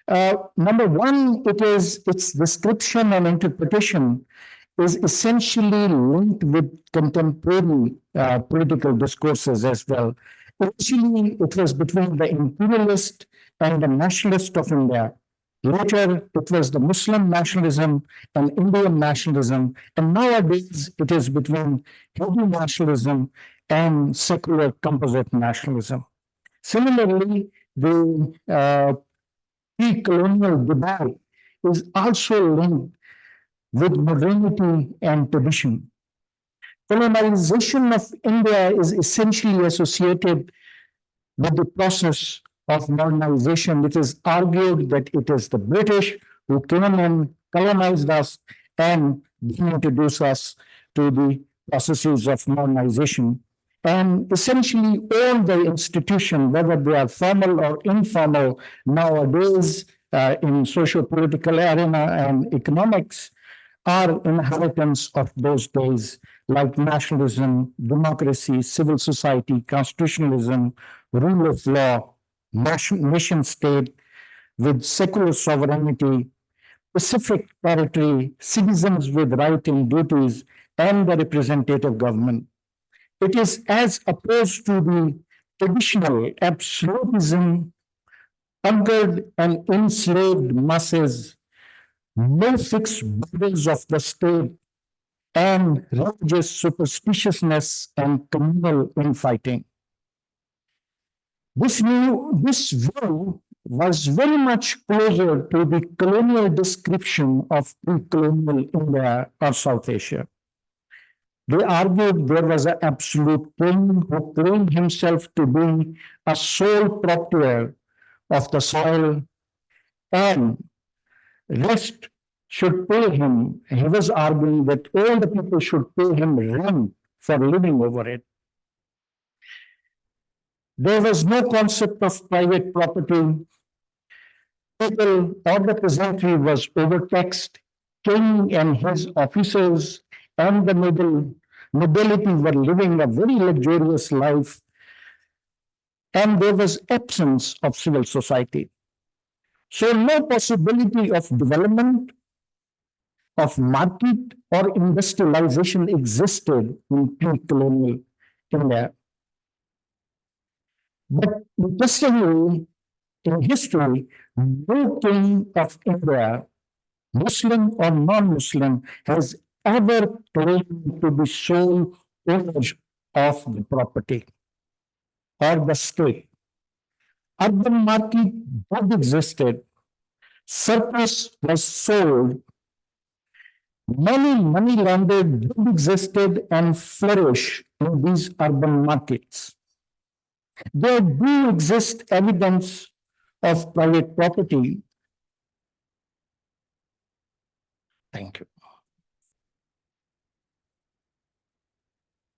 Number one, its description and interpretation is essentially linked with contemporary political discourses as well. Initially, it was between the imperialist and the nationalist of India. Later, it was the Muslim nationalism and Indian nationalism. And nowadays, it is between Hindu nationalism and secular composite nationalism. Similarly, the pre-colonial debate is also linked with modernity and tradition. Colonization of India is essentially associated with the process of modernization. It is argued that it is the British who came and colonized us and introduced us to the processes of modernization. And essentially all the institutions, whether they are formal or informal nowadays in socio-political arena and economics, are inheritance of those days, like nationalism, democracy, civil society, constitutionalism, rule of law, nation state with secular sovereignty, specific territory, citizens with rights and duties, and the representative government. It is as opposed to the traditional absolutism, conquered and enslaved masses, no fixed borders of the state, and religious superstitiousness and communal infighting. This view was very much closer to the colonial description of pre-colonial India or South Asia. They argued there was an absolute king who claimed himself to be a sole proprietor of the soil, and rest should pay him. He was arguing that all the people should pay him rent for living over it. There was no concept of private property. People or the peasantry was overtaxed. King and his officers and the nobility were living a very luxurious life, and there was absence of civil society. So no possibility of development, of market or industrialization existed in pre-colonial India. But interestingly, in history, no king of India, Muslim or non-Muslim, has ever claimed to be sole owner of the property or the state. Urban market did existed, surplus was sold, many money laundered did existed and flourish in these urban markets. There do exist evidence of private property. Thank you.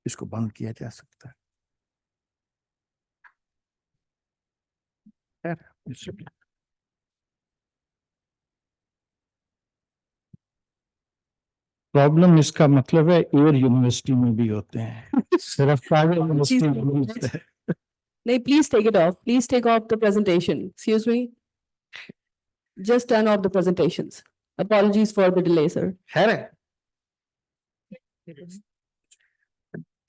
इसको बंद किया जा सकता है। Problem इसका मतलब है air university में भी होते हैं, सिर्फ प्राइवेट यूनिवर्सिटी में नहीं होते हैं। Nay, please take it off. Please take off the presentation. Excuse me. Just turn off the presentations. Apologies for the delay, sir. है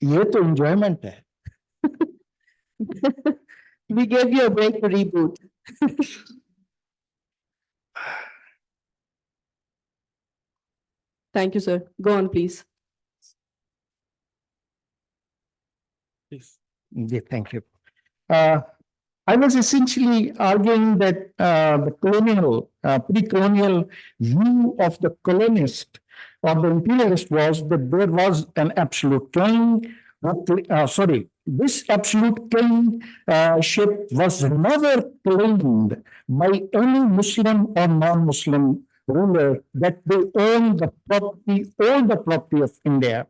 ये तो enjoyment है। We gave you a break to reboot. Thank you, sir. Go on, please. Yeah, thank you. I was essentially arguing that the colonial, pre-colonial view of the colonist or the imperialist was that there was an absolute king. This absolute kingship was never claimed by any Muslim or non-Muslim ruler that they own the property, all the property of India.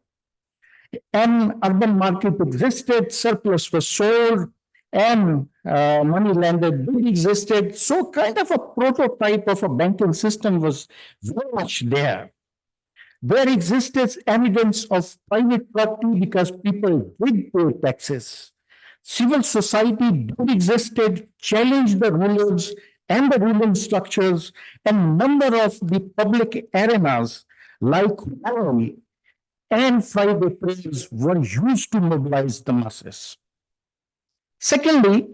An urban market existed, surplus was sold, and money lender did existed. So kind of a prototype of a banking system was very much there. There existed evidence of private property because people did pay taxes. Civil society did existed, challenged the rulers and the ruling structures, and number of the public arenas like war and Friday prayers were used to mobilize the masses. Secondly,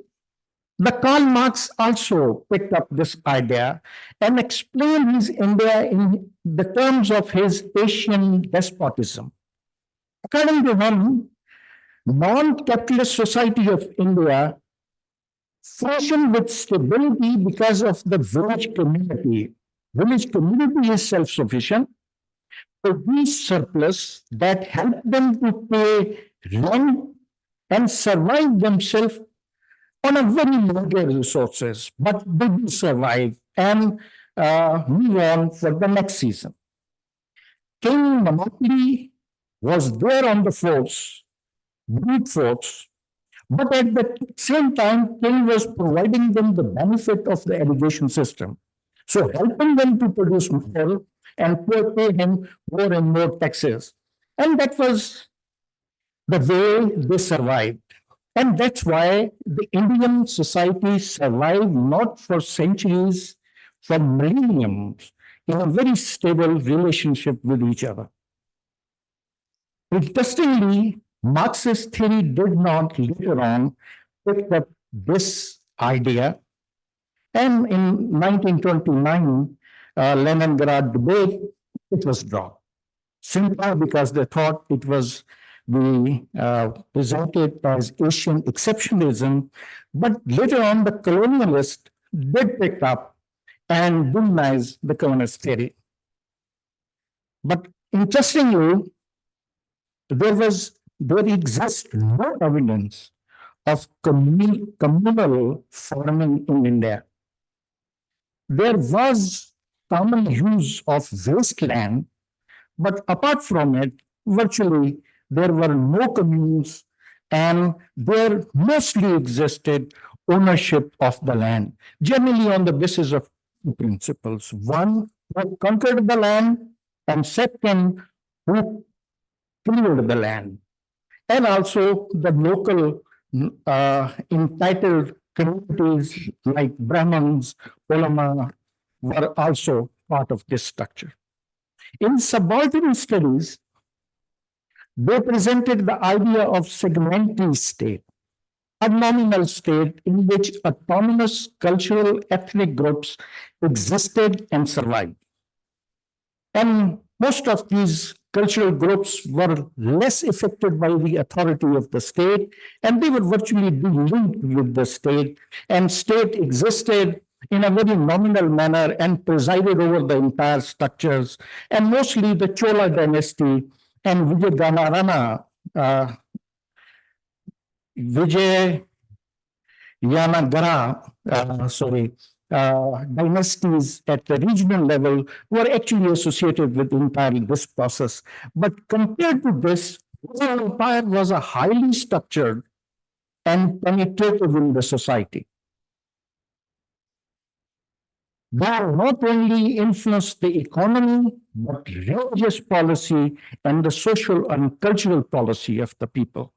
the Karl Marx also picked up this idea and explained his India in the terms of his Asian despotism. According to him, non-capitalist society of India functioned with stability because of the village community. Village community is self-sufficient, produce surplus that help them to pay rent and survive themselves on a very limited resources, but they do survive and move on for the next season. King monopoly was there on the force, brute force, but at the same time, King was providing them the benefit of the irrigation system. So helping them to produce more and pay him more and more taxes. And that was the way they survived. And that's why the Indian society survived not for centuries, for millenniums, in a very stable relationship with each other. Interestingly, Marxist theory did not later on pick up this idea. And in 1929, Leningrad debate, it was dropped. Simply because they thought it was presented as Asian exceptionalism, but later on the colonialists did pick up and demonize the communist theory. But interestingly, there exists no evidence of communal farming in India. There was common use of wasteland, but apart from it, virtually there were no communes and there mostly existed ownership of the land, generally on the basis of two principles. One, who conquered the land, and second, who cleared the land. And also the local entitled communities like Brahmins, Ulama were also part of this structure. In subaltern studies, they presented the idea of segmentary state, a nominal state in which autonomous cultural ethnic groups existed and survived. And most of these cultural groups were less affected by the authority of the state, and they were virtually linked with the state, and state existed in a very nominal manner and presided over the entire structures. And mostly the Chola dynasty and Vijayanagara, dynasties at the regional level were actually associated with entirely this process. But compared to this, the empire was a highly structured and penetrative in the society. They not only influenced the economy, but religious policy and the social and cultural policy of the people.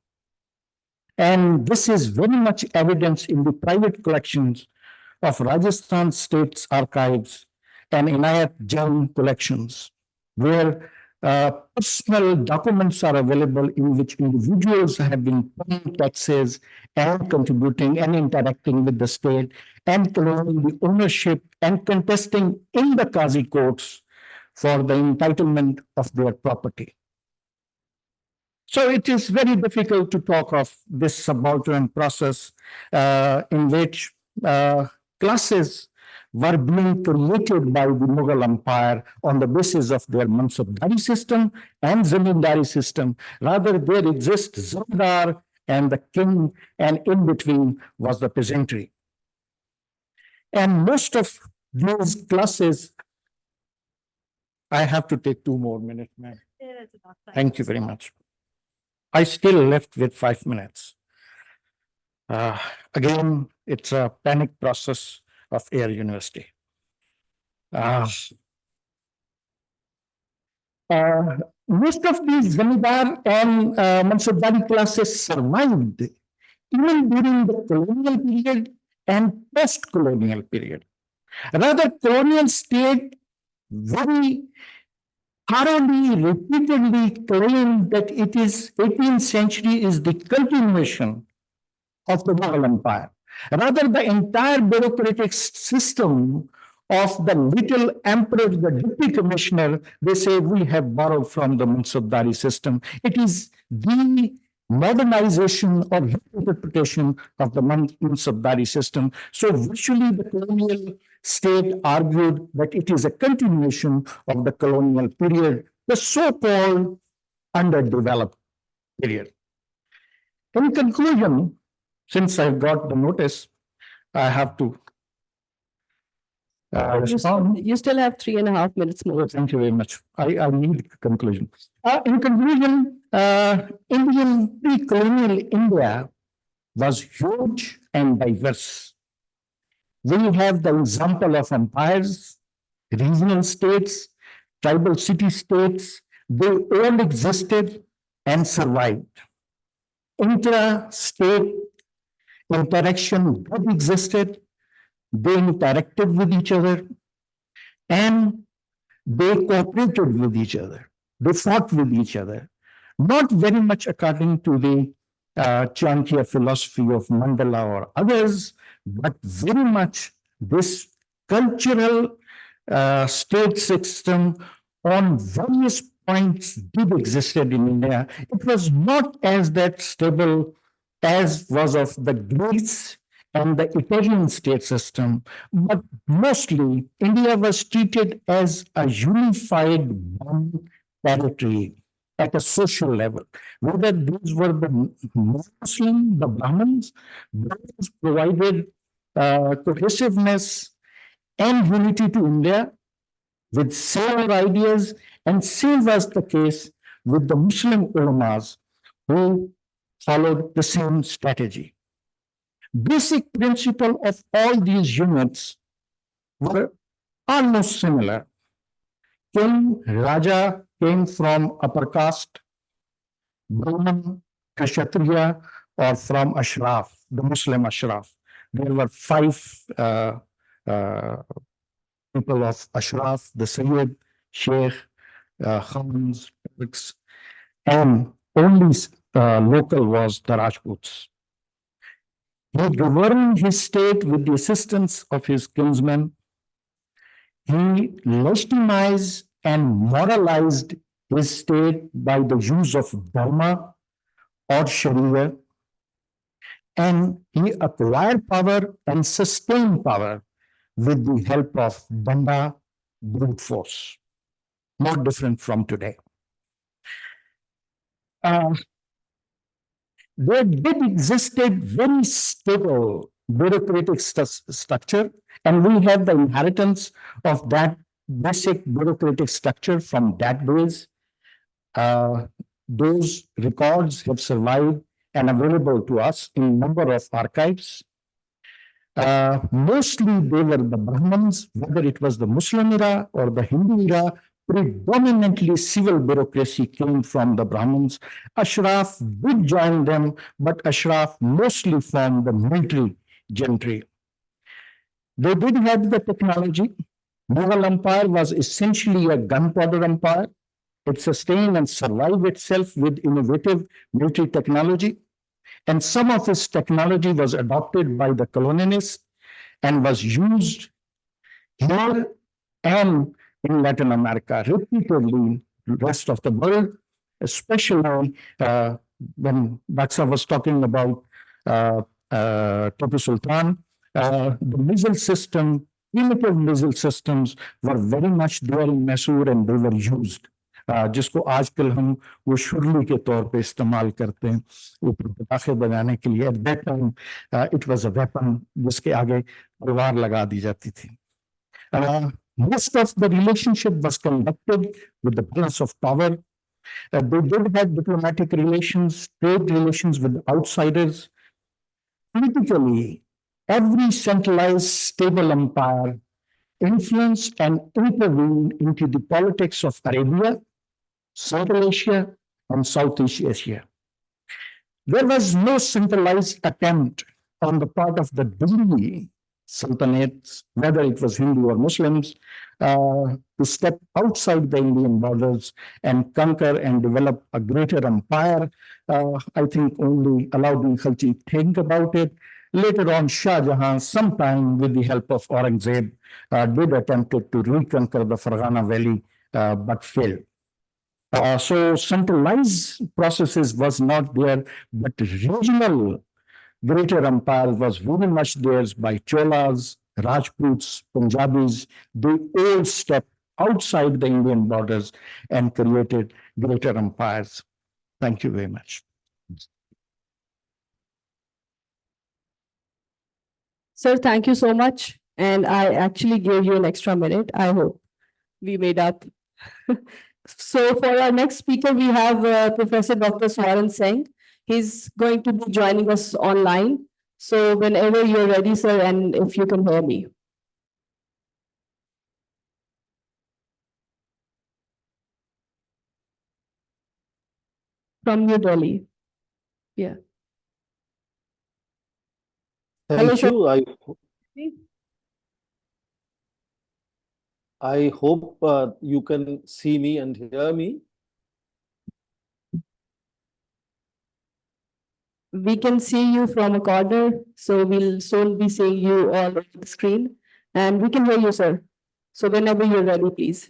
And this is very much evident in the private collections of Rajasthan State's archives and Inayat Jain collections, where personal documents are available in which individuals have been paying taxes and contributing and interacting with the state and claiming the ownership and contesting in the Qazi courts for the entitlement of their property. So it is very difficult to talk of this subaltern process in which classes were being created by the Mughal Empire on the basis of their mansabdari system and zamindari system. Rather, there exists zamindar and the king, and in between was the peasantry. And most of these classes, I have to take 2 more minutes, ma'am. Thank you very much. I still left with 5 minutes. Again, it's a panic process of Air University. Most of these Zamindar and Mansabdari classes survived even during the colonial period and post-colonial period. Rather, colonial state very thoroughly, repeatedly claimed that it is 18th century is the continuation of the Mughal Empire. Rather, the entire bureaucratic system of the little emperor, the deputy commissioner, they say we have borrowed from the Mansabdari system. It is the modernization or interpretation of the Mansabdari system. So virtually the colonial state argued that it is a continuation of the colonial period, the so-called underdeveloped period. In conclusion, since I've got the notice, I have to respond. You still have 3.5 minutes more. Thank you very much. I need conclusion. In conclusion, Indian pre-colonial India was huge and diverse. We have the example of empires, regional states, tribal city-states. They all existed and survived. Intra-state interaction that existed. They interacted with each other and they cooperated with each other. They fought with each other. Not very much according to the Chanakya philosophy of Mandela or others, but very much this cultural state system on various points did existed in India. It was not as that stable as was of the Greece and the Italian state system, but mostly India was treated as a unified one territory at a social level. Whether these were the Muslim, the Brahmins, those provided cohesiveness and unity to India with similar ideas, and same was the case with the Muslim ulamas who followed the same strategy. Basic principle of all these units were almost similar. King, Raja came from upper caste, Brahman, Kshatriya, or from Ashraf, the Muslim Ashraf. There were 5 people of Ashraf, the Sayyid, Sheikh, Khans, Turks, and only local was the Rajputs. He governed his state with the assistance of his kinsmen. He legitimized and moralized his state by the use of Dharma or Sharia, and he acquired power and sustained power with the help of Danda, brute force. Not different from today. There did existed very stable bureaucratic structure, and we have the inheritance of that basic bureaucratic structure from that days. Those records have survived and available to us in number of archives. Mostly they were the Brahmins, whether it was the Muslim era or the Hindu era, predominantly civil bureaucracy came from the Brahmins. Ashraf did join them, but Ashraf mostly from the military gentry. They did have the technology. Mughal Empire was essentially a gunpowder empire. It sustained and survived itself with innovative military technology. And some of its technology was adopted by the colonialists and was used here and in Latin America, repeatedly in the rest of the world, especially when Daksa was talking about Tipu Sultan. The missile system, primitive missile systems were very much there in Mysore and they were used. जिसको आजकल हम वो surely के तौर पे इस्तेमाल करते हैं ऊपर पटाखे बनाने के लिए. At that time, it was a weapon जिसके आगे तलवार लगा दी जाती थी. Most of the relationship was conducted with the balance of power. They did have diplomatic relations, trade relations with outsiders. politically, every centralized stable empire influenced and intervened into the politics of Arabia, Central Asia, and Southeast Asia. There was no centralized attempt on the part of the Delhi sultanates, whether it was Hindu or Muslims, to step outside the Indian borders and conquer and develop a greater empire. I think only Alauddin Khalji think about it. Later on, Shah Jahan, sometime with the help of Aurangzeb, did attempt to reconquer the Fargana Valley, but failed. So centralized processes was not there, but regional greater empire was very much theirs by Cholas, Rajputs, Punjabis. They all stepped outside the Indian borders and created greater empires. Thank you very much. Sir, thank you so much. And I actually gave you an extra minute. I hope we made up. So for our next speaker, we have Professor Dr. Swaran Singh. He's going to be joining us online. So whenever you're ready, sir, and if you can hear me. From New Delhi. Yeah. Thank you. I hope you can see me and hear me. We can see you from a corner, so we'll soon be seeing you all on the screen. And we can hear you, sir. So whenever you're ready, please.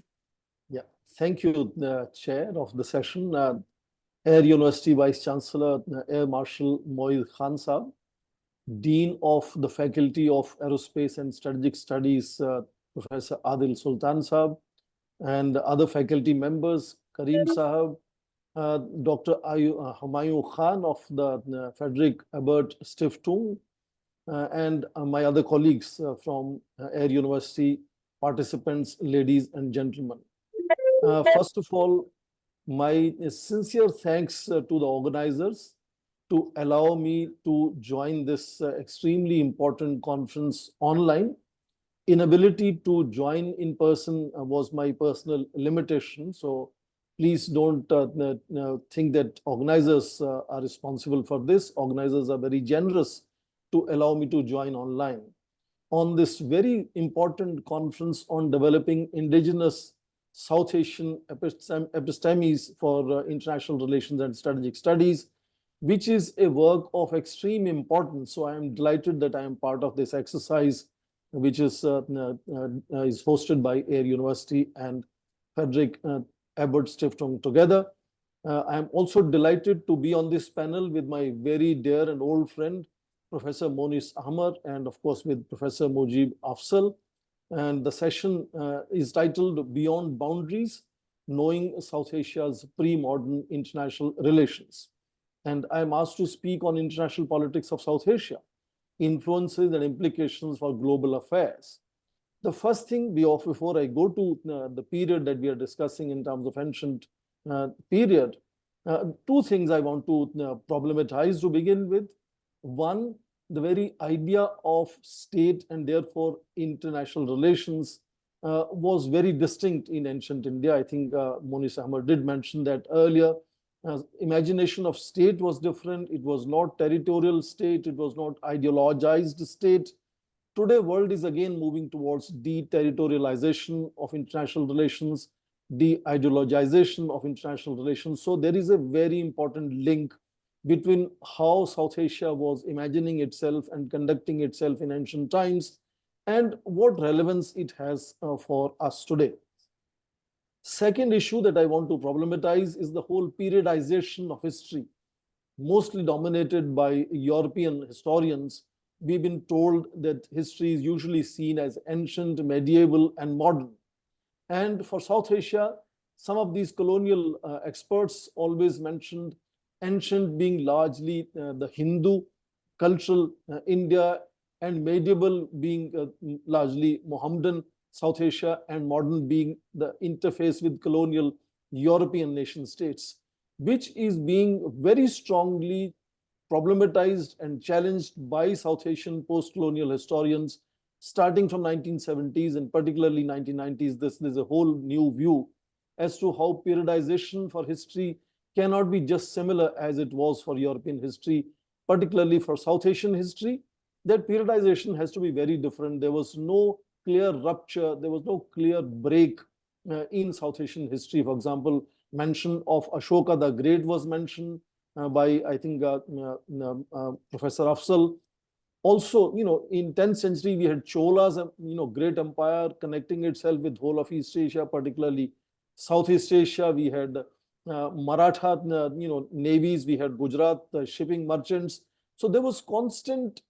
Yeah, thank you, Chair of the session, Air University Vice Chancellor, Air Marshal Moeed Khan Saab, Dean of the Faculty of Aerospace and Strategic Studies, Professor Adil Sultan Saab, and other faculty members, Karim Sahab, Dr. Humayun Khan of the Friedrich Ebert Stiftung, and my other colleagues from Air University, participants, ladies and gentlemen. First of all, my sincere thanks to the organizers to allow me to join this extremely important conference online. Inability to join in person was my personal limitation. So please don't think that organizers are responsible for this. Organizers are very generous to allow me to join online on this very important conference on developing indigenous South Asian epistemes for international relations and strategic studies, which is a work of extreme importance. So I am delighted that I am part of this exercise, which is hosted by Air University and Friedrich Ebert Stiftung together. I am also delighted to be on this panel with my very dear and old friend, Professor Monis Ahmad, and of course with Professor Mujib Afzal. And the session is titled Beyond Boundaries, Knowing South Asia's Pre-Modern International Relations. And I am asked to speak on international politics of South Asia, influences and implications for global affairs. The first thing, before I go to the period that we are discussing in terms of ancient period, two things I want to problematize to begin with. One, the very idea of state and therefore international relations was very distinct in ancient India. I think Monis Ahmad did mention that earlier. Imagination of state was different. It was not territorial state. It was not ideologized state. Today, world is again moving towards deterritorialization of international relations, de-ideologization of international relations. So there is a very important link between how South Asia was imagining itself and conducting itself in ancient times and what relevance it has for us today. Second issue that I want to problematize is the whole periodization of history, mostly dominated by European historians. We've been told that history is usually seen as ancient, medieval, and modern. And for South Asia, some of these colonial experts always mentioned ancient being largely the Hindu cultural India, and medieval being largely Mohammedan South Asia, and modern being the interface with colonial European nation states, which is being very strongly problematized and challenged by South Asian post-colonial historians starting from 1970s and particularly 1990s. There's a whole new view as to how periodization for history cannot be just similar as it was for European history, particularly for South Asian history. That periodization has to be very different. There was no clear rupture, there was no clear break in South Asian history. For example, mention of Ashoka the Great was mentioned by, I think, Professor Afzal. Also, in 10th century, we had Cholas, great empire connecting itself with whole of East Asia, particularly Southeast Asia. We had Maratha, navies. We had Gujarat shipping merchants. So there was constant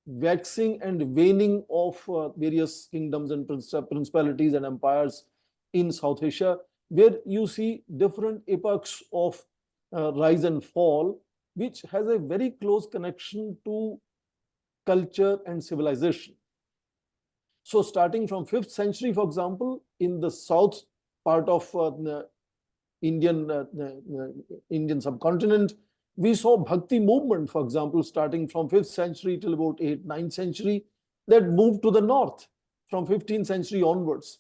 waxing and waning of various kingdoms and principalities and empires in South Asia, where you see different epochs of rise and fall, which has a very close connection to culture and civilization. So starting from 5th century, for example, in the south part of Indian subcontinent, we saw Bhakti movement, for example, starting from 5th century till about 8th, 9th century, that moved to the north from 15th century onwards.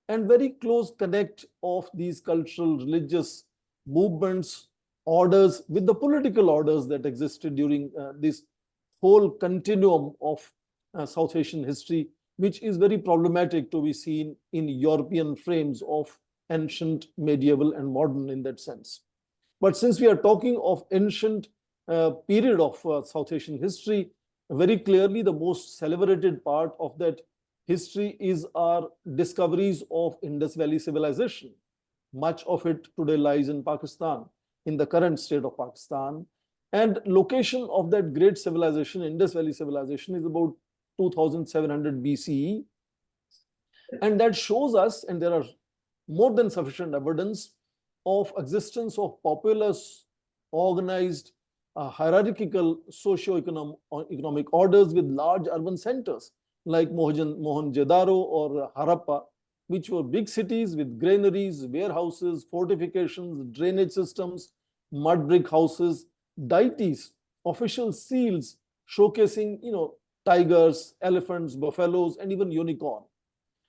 And very close connect of these cultural, religious movements, orders with the political orders that existed during this whole continuum of South Asian history, which is very problematic to be seen in European frames of ancient, medieval, and modern in that sense. But since we are talking of ancient period of South Asian history, very clearly the most celebrated part of that history is our discoveries of Indus Valley civilization. Much of it today lies in Pakistan, in the current state of Pakistan. And location of that great civilization, Indus Valley civilization, is about 2700 BCE. And that shows us, and there are more than sufficient evidence of existence of populous, organized, hierarchical socio-economic orders with large urban centers like Mohenjo-daro or Harappa, which were big cities with granaries, warehouses, fortifications, drainage systems, mud brick houses, deities, official seals showcasing, tigers, elephants, buffaloes, and even unicorn.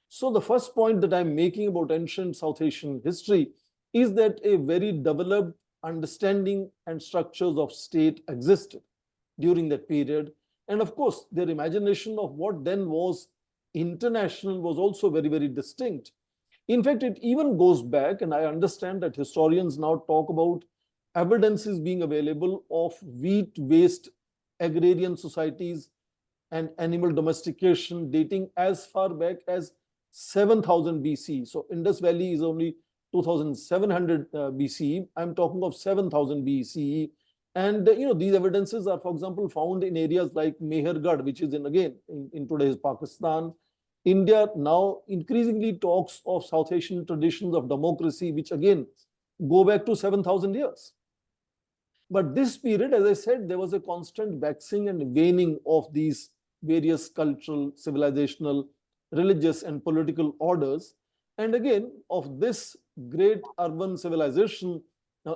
So the first point that I'm making about ancient South Asian history is that a very developed understanding and structures of state existed during that period. And of course, their imagination of what then was international was also very, very distinct. In fact, it even goes back, and I understand that historians now talk about evidences being available of wheat-based agrarian societies and animal domestication dating as far back as 7000 BC. So Indus Valley is only 2700 BCE. I'm talking of 7000 BCE. And these evidences are, for example, found in areas like Mehergarh, which is in today's Pakistan. India now increasingly talks of South Asian traditions of democracy, which again go back to 7000 years. But this period, as I said, there was a constant waxing and waning of these various cultural, civilizational, religious, and political orders. And again, of this great urban civilization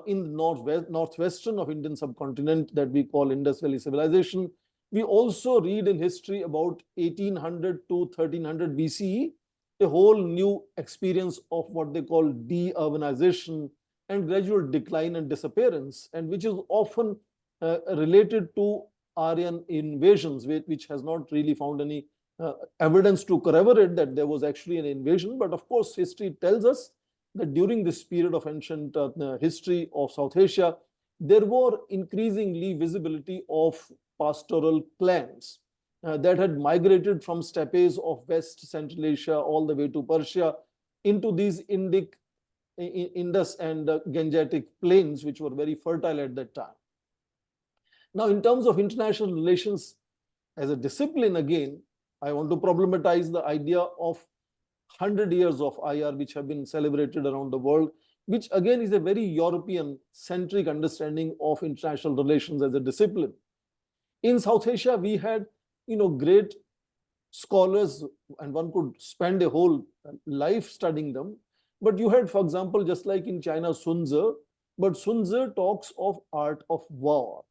in the northwestern of Indian subcontinent that we call Indus Valley civilization, we also read in history about 1800 to 1300 BCE, a whole new experience of what they call de-urbanization and gradual decline and disappearance, and which is often related to Aryan invasions, which has not really found any evidence to corroborate that there was actually an invasion. But of course, history tells us that during this period of ancient history of South Asia, there were increasingly visibility of pastoral clans that had migrated from steppes of West Central Asia all the way to Persia into these Indus and Gangetic plains, which were very fertile at that time. Now, in terms of international relations as a discipline, again, I want to problematize the idea of 100 years of IR, which have been celebrated around the world, which again is a very European-centric understanding of international relations as a discipline. In South Asia, we had, great scholars, and one could spend a whole life studying them. But you had, for example, just like in China, Sun Tzu, but Sun Tzu talks of art of war.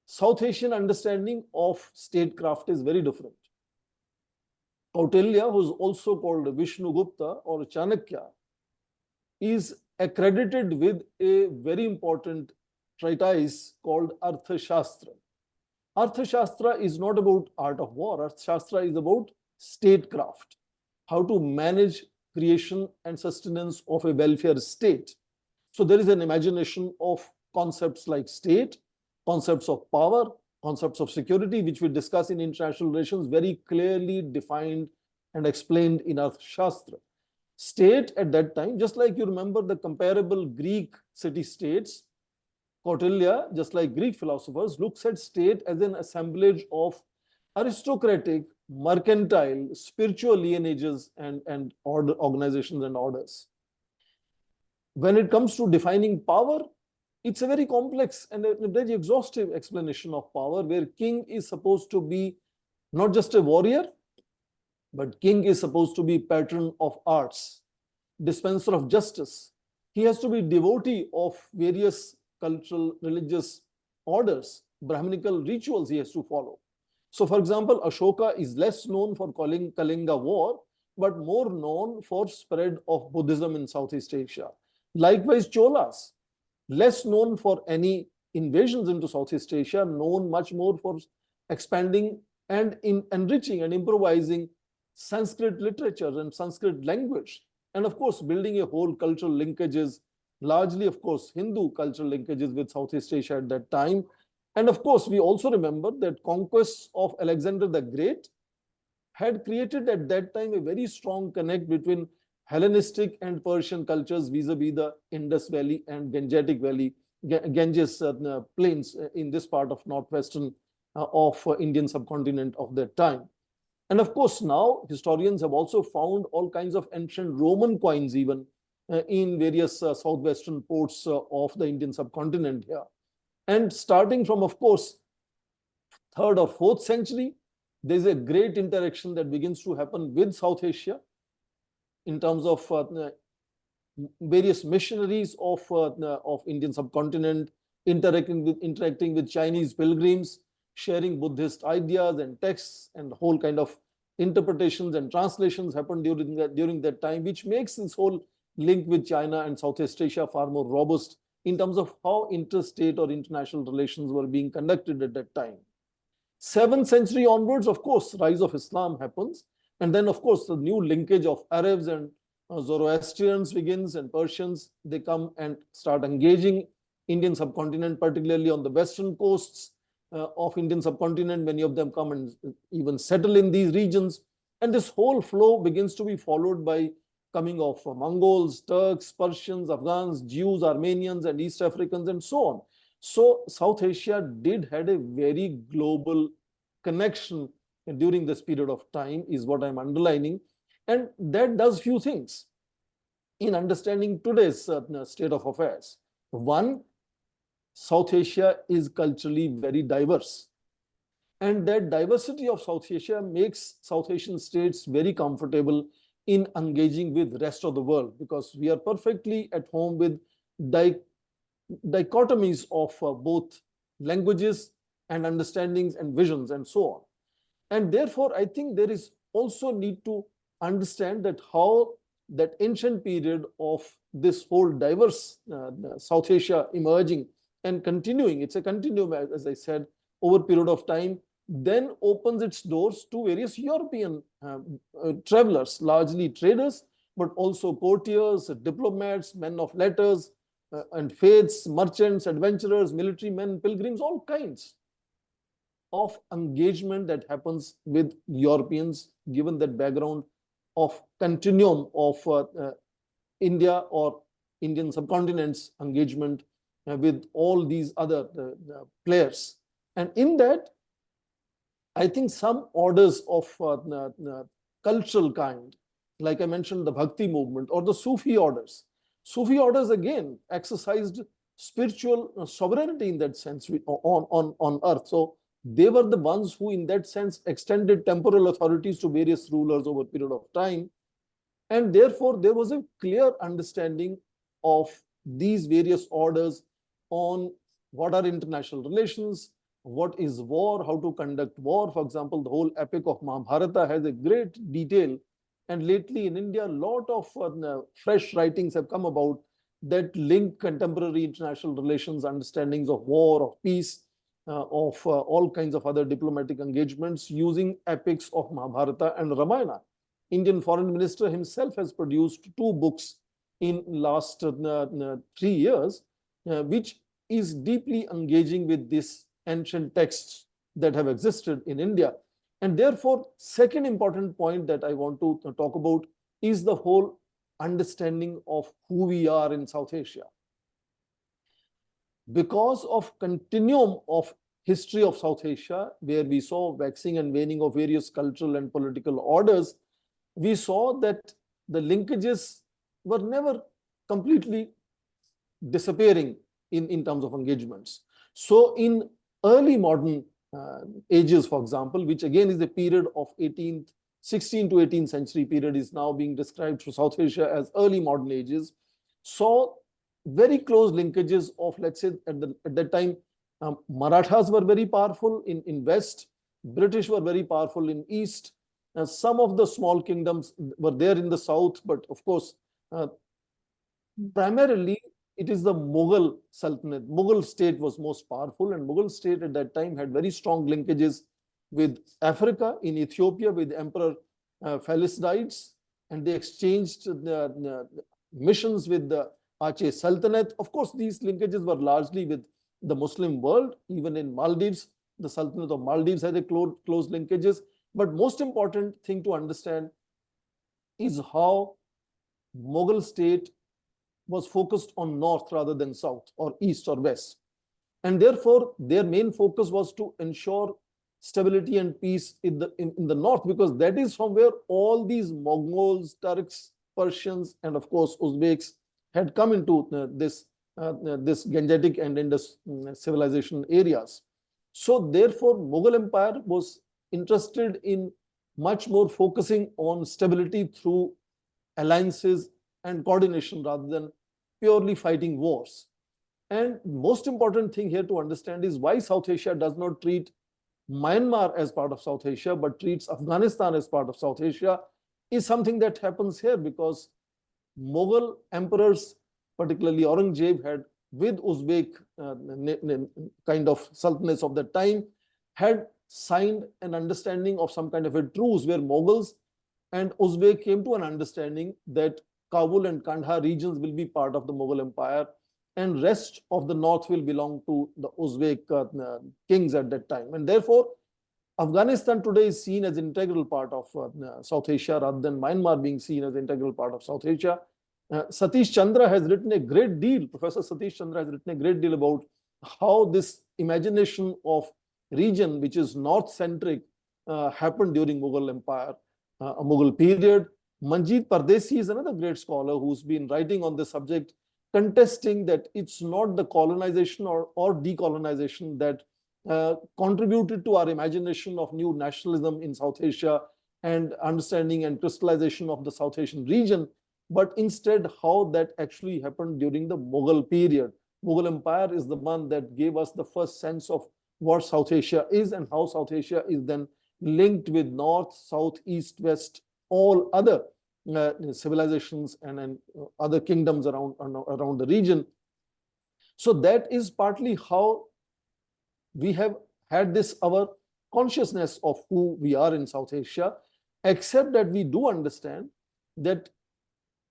South Asian understanding of statecraft is very different. Kautilya, who is also called Vishnugupta or Chanakya, is accredited with a very important treatise called Arthashastra. Arthashastra is not about art of war. Arthashastra is about statecraft, how to manage creation and sustenance of a welfare state. So there is an imagination of concepts like state, concepts of power, concepts of security, which we discuss in international relations, very clearly defined and explained in Arthashastra. State at that time, just like you remember the comparable Greek city-states, Kautilya, just like Greek philosophers, looks at state as an assemblage of aristocratic, mercantile, spiritual lineages and organizations and orders. When it comes to defining power, it's a very complex and a very exhaustive explanation of power, where king is supposed to be not just a warrior, but king is supposed to be patron of arts, dispenser of justice. He has to be devotee of various cultural, religious orders, Brahminical rituals he has to follow. So, for example, Ashoka is less known for Kalinga War, but more known for spread of Buddhism in Southeast Asia. Likewise, Cholas, less known for any invasions into Southeast Asia, known much more for expanding and enriching and improvising Sanskrit literature and Sanskrit language. And of course, building a whole cultural linkages, largely, of course, Hindu cultural linkages with Southeast Asia at that time. And of course, we also remember that conquests of Alexander the Great had created at that time a very strong connect between Hellenistic and Persian cultures vis-a-vis the Indus Valley and Ganges plains in this part of northwestern of Indian subcontinent of that time. And of course, now historians have also found all kinds of ancient Roman coins even in various southwestern ports of the Indian subcontinent here. And starting from, of course, 3rd or 4th century, there's a great interaction that begins to happen with South Asia in terms of various missionaries of Indian subcontinent interacting with Chinese pilgrims, sharing Buddhist ideas and texts, and the whole kind of interpretations and translations happened during that time, which makes this whole link with China and Southeast Asia far more robust in terms of how interstate or international relations were being conducted at that time. 7th century onwards, of course, rise of Islam happens. And then, of course, the new linkage of Arabs and Zoroastrians begins, and Persians, they come and start engaging Indian subcontinent, particularly on the western coasts of Indian subcontinent. Many of them come and even settle in these regions. And this whole flow begins to be followed by coming of Mongols, Turks, Persians, Afghans, Jews, Armenians, and East Africans, and so on. So South Asia did had a very global connection during this period of time, is what I'm underlining. And that does few things in understanding today's state of affairs. One, South Asia is culturally very diverse. And that diversity of South Asia makes South Asian states very comfortable in engaging with rest of the world, because we are perfectly at home with dichotomies of both languages and understandings and visions and so on. And therefore, I think there is also need to understand that how that ancient period of this whole diverse South Asia emerging and continuing, it's a continuum, as I said, over a period of time, then opens its doors to various European travelers, largely traders, but also courtiers, diplomats, men of letters, and faiths, merchants, adventurers, military men, pilgrims, all kinds of engagement that happens with Europeans, given that background of continuum of India or Indian subcontinent's engagement with all these other players. And in that, I think some orders of cultural kind, like I mentioned, the Bhakti movement or the Sufi orders. Sufi orders again exercised spiritual sovereignty in that sense on earth. So they were the ones who, in that sense, extended temporal authorities to various rulers over a period of time. And therefore, there was a clear understanding of these various orders on what are international relations, what is war, how to conduct war. For example, the whole epic of Mahabharata has a great detail. And lately in India, a lot of fresh writings have come about that link contemporary international relations, understandings of war, of peace, of all kinds of other diplomatic engagements using epics of Mahabharata and Ramayana. Indian Foreign Minister himself has produced 2 books in last 3 years, which is deeply engaging with these ancient texts that have existed in India. And therefore, second important point that I want to talk about is the whole understanding of who we are in South Asia. Because of continuum of history of South Asia, where we saw waxing and waning of various cultural and political orders, we saw that the linkages were never completely disappearing in terms of engagements. So in early modern ages, for example, which again is the period of 16th to 18th century period, is now being described for South Asia as early modern ages, saw very close linkages of, let's say, at that time, Marathas were very powerful in West, British were very powerful in East, some of the small kingdoms were there in the South, but of course, primarily it is the Mughal Sultanate. Mughal state was most powerful, and Mughal state at that time had very strong linkages with Africa, in Ethiopia with Emperor Philistides, and they exchanged missions with the Aceh Sultanate. Of course, these linkages were largely with the Muslim world. Even in Maldives, the Sultanate of Maldives had a close linkages. But most important thing to understand is how Mughal state was focused on north rather than south or east or west. And therefore, their main focus was to ensure stability and peace in the north, because that is from where all these Mongols, Turks, Persians, and of course Uzbeks had come into this Gangetic and Indus civilization areas. So therefore, Mughal Empire was interested in much more focusing on stability through alliances and coordination rather than purely fighting wars. And most important thing here to understand is why South Asia does not treat Myanmar as part of South Asia, but treats Afghanistan as part of South Asia, is something that happens here because Mughal emperors, particularly Aurangzeb, had with Uzbek kind of sultanates of that time, had signed an understanding of some kind of a truce where Mughals and Uzbek came to an understanding that Kabul and Kandahar regions will be part of the Mughal Empire and rest of the north will belong to the Uzbek kings at that time. And therefore, Afghanistan today is seen as an integral part of South Asia rather than Myanmar being seen as an integral part of South Asia. Satish Chandra has written a great deal, Professor Satish Chandra has written a great deal about how this imagination of region, which is north-centric, happened during Mughal Empire, a Mughal period. Manjeet Pardesi is another great scholar who's been writing on this subject, contesting that it's not the colonization or decolonization that contributed to our imagination of new nationalism in South Asia and understanding and crystallization of the South Asian region, but instead how that actually happened during the Mughal period. Mughal Empire is the one that gave us the first sense of what South Asia is and how South Asia is then linked with North, South, East, West, all other civilizations and other kingdoms around the region. So that is partly how we have had this our consciousness of who we are in South Asia, except that we do understand that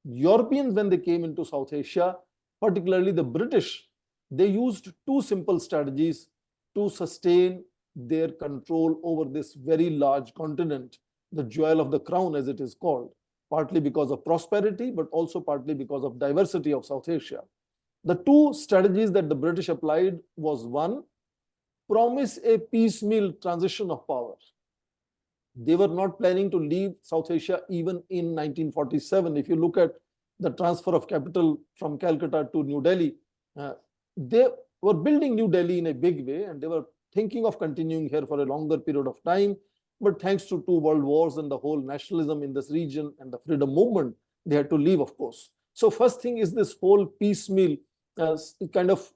Europeans, when they came into South Asia, particularly the British, they used 2 simple strategies to sustain their control over this very large continent, the jewel of the crown as it is called, partly because of prosperity, but also partly because of diversity of South Asia. The 2 strategies that the British applied was, one, promise a piecemeal transition of power. They were not planning to leave South Asia even in 1947. If you look at the transfer of capital from Calcutta to New Delhi, they were building New Delhi in a big way and they were thinking of continuing here for a longer period of time. But thanks to 2 world wars and the whole nationalism in this region and the freedom movement, they had to leave, of course. So first thing is this whole piecemeal kind of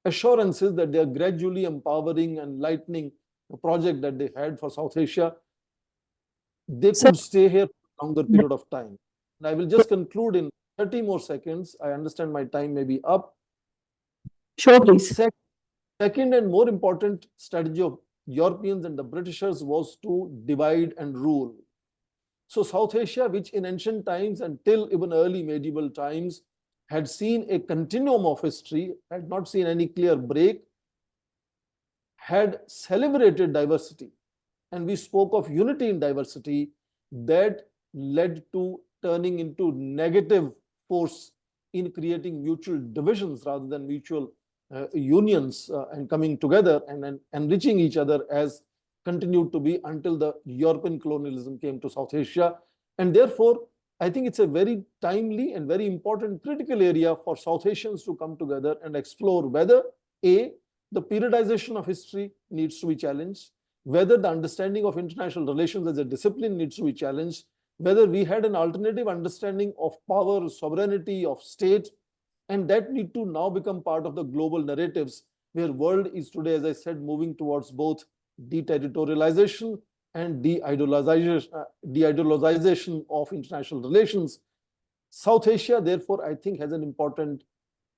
assurances that they are gradually empowering and lightening the project that they had for South Asia, they could stay here for a longer period of time. And I will just conclude in 30 more seconds. I understand my time may be up. Sure, please. Second and more important strategy of Europeans and the Britishers was to divide and rule. So South Asia, which in ancient times until even early medieval times had seen a continuum of history, had not seen any clear break, had celebrated diversity. And we spoke of unity in diversity that led to turning into negative force in creating mutual divisions rather than mutual unions and coming together and enriching each other as continued to be until the European colonialism came to South Asia. And therefore, I think it's a very timely and very important critical area for South Asians to come together and explore whether A, the periodization of history needs to be challenged, whether the understanding of international relations as a discipline needs to be challenged, whether we had an alternative understanding of power, sovereignty, of state, and that need to now become part of the global narratives where world is today, as I said, moving towards both deterritorialization and de-ideologization of international relations. South Asia, therefore, I think has an important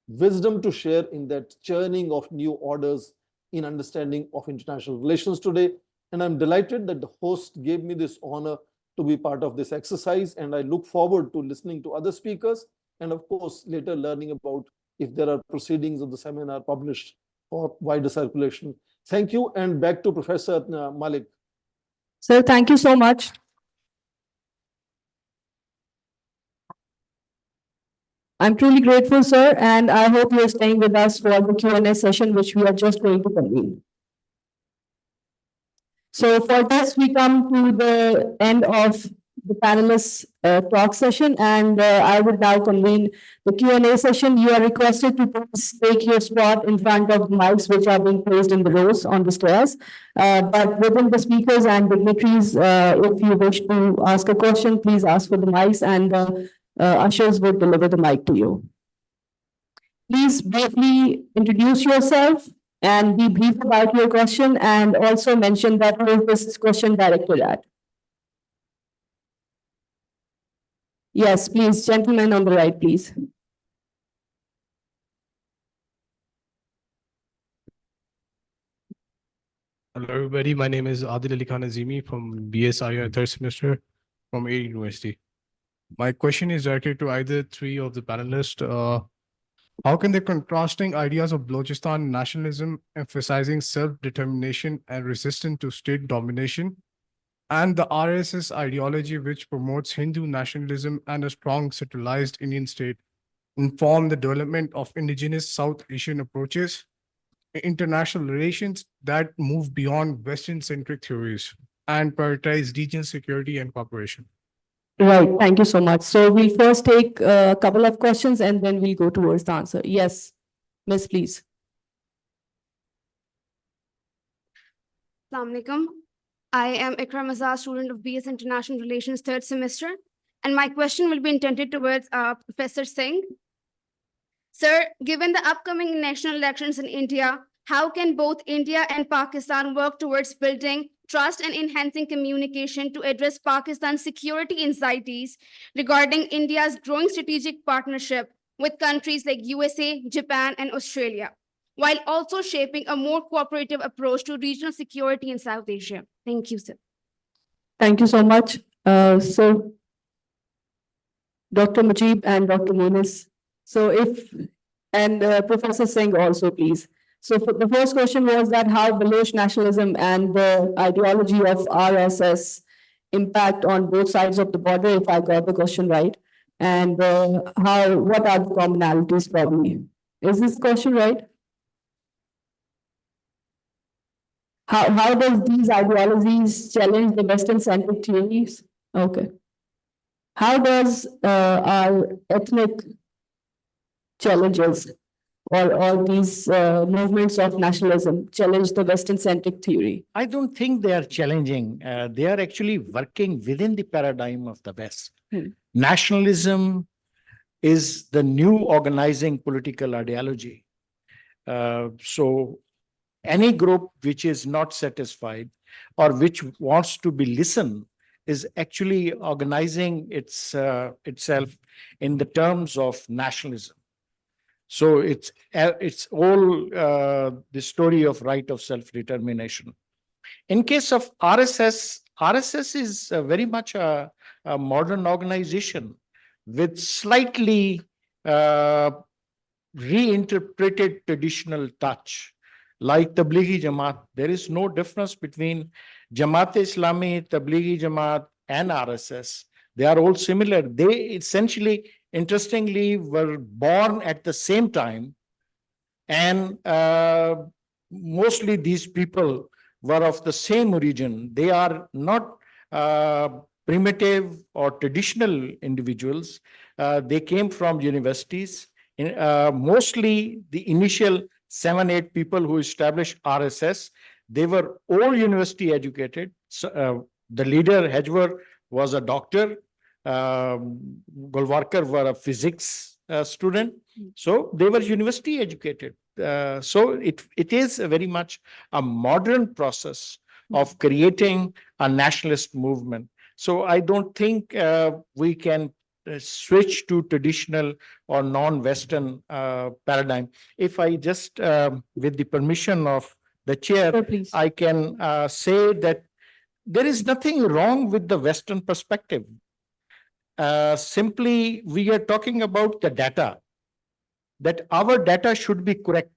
wisdom to share in that churning of new orders in understanding of international relations today. And I'm delighted that the host gave me this honor to be part of this exercise. And I look forward to listening to other speakers and of course, later learning about if there are proceedings of the seminar published for wider circulation. Thank you, and back to Professor Malik. Sir, thank you so much. I'm truly grateful, sir, and I hope you're staying with us for the Q&A session, which we are just going to convene. So for this, we come to the end of the panelists' talk session, and I would now convene the Q&A session. You are requested to please take your spot in front of the mics, which are being placed in the rows on the stairs. But within the speakers and dignitaries, if you wish to ask a question, please ask for the mics, and ushers will deliver the mic to you. Please briefly introduce yourself and be brief about your question, and also mention that who is this question directed at. Yes, please, gentlemen on the right, please. Hello, everybody. My name is Adil Ali Khan Azimi from BSIR third semester from Air University. My question is directed to either three of the panelists. How can the contrasting ideas of Balochistan nationalism, emphasizing self-determination and resistance to state domination, and the RSS ideology, which promotes Hindu nationalism and a strong centralized Indian state, inform the development of indigenous South Asian approaches in international relations that move beyond Western-centric theories and prioritize regional security and cooperation? Right, thank you so much. So we'll first take a couple of questions and then we'll go towards the answer. Yes, Miss, please. Assalamu alaikum. I am Ikram Azhar, student of BS International Relations third semester, and my question will be intended towards Professor Singh. Sir, given the upcoming national elections in India, how can both India and Pakistan work towards building trust and enhancing communication to address Pakistan's security anxieties regarding India's growing strategic partnership with countries like USA, Japan, and Australia, while also shaping a more cooperative approach to regional security in South Asia? Thank you, sir. Thank you so much. So, Dr. Mujib and Dr. Munis. So and Professor Singh also, please. So the first question was that how Baloch nationalism and the ideology of RSS impact on both sides of the border, if I got the question right, and what are the commonalities probably? Is this question right? How does these ideologies challenge the Western-centric theories? Okay. How does our ethnic challenges or these movements of nationalism challenge the Western-centric theory? I don't think they are challenging. They are actually working within the paradigm of the West. Nationalism is the new organizing political ideology. So any group which is not satisfied or which wants to be listened is actually organizing itself in the terms of nationalism. So it's all the story of right of self-determination. In case of RSS is very much a modern organization with slightly reinterpreted traditional touch. Like Tablighi Jamaat, there is no difference between Jamaat-e-Islami, Tablighi Jamaat, and RSS. They are all similar. They essentially, interestingly, were born at the same time, and mostly these people were of the same origin. They are not primitive or traditional individuals. They came from universities. Mostly the initial 7-8 people who established RSS, they were all university educated. So, the leader, Hedgeworth, was a doctor. Golwarkar were a physics student. So they were university educated. So it is very much a modern process of creating a nationalist movement. So I don't think we can switch to traditional or non-Western paradigm. If I just, with the permission of the chair, I can say that there is nothing wrong with the Western perspective. Simply, we are talking about the data, that our data should be correct.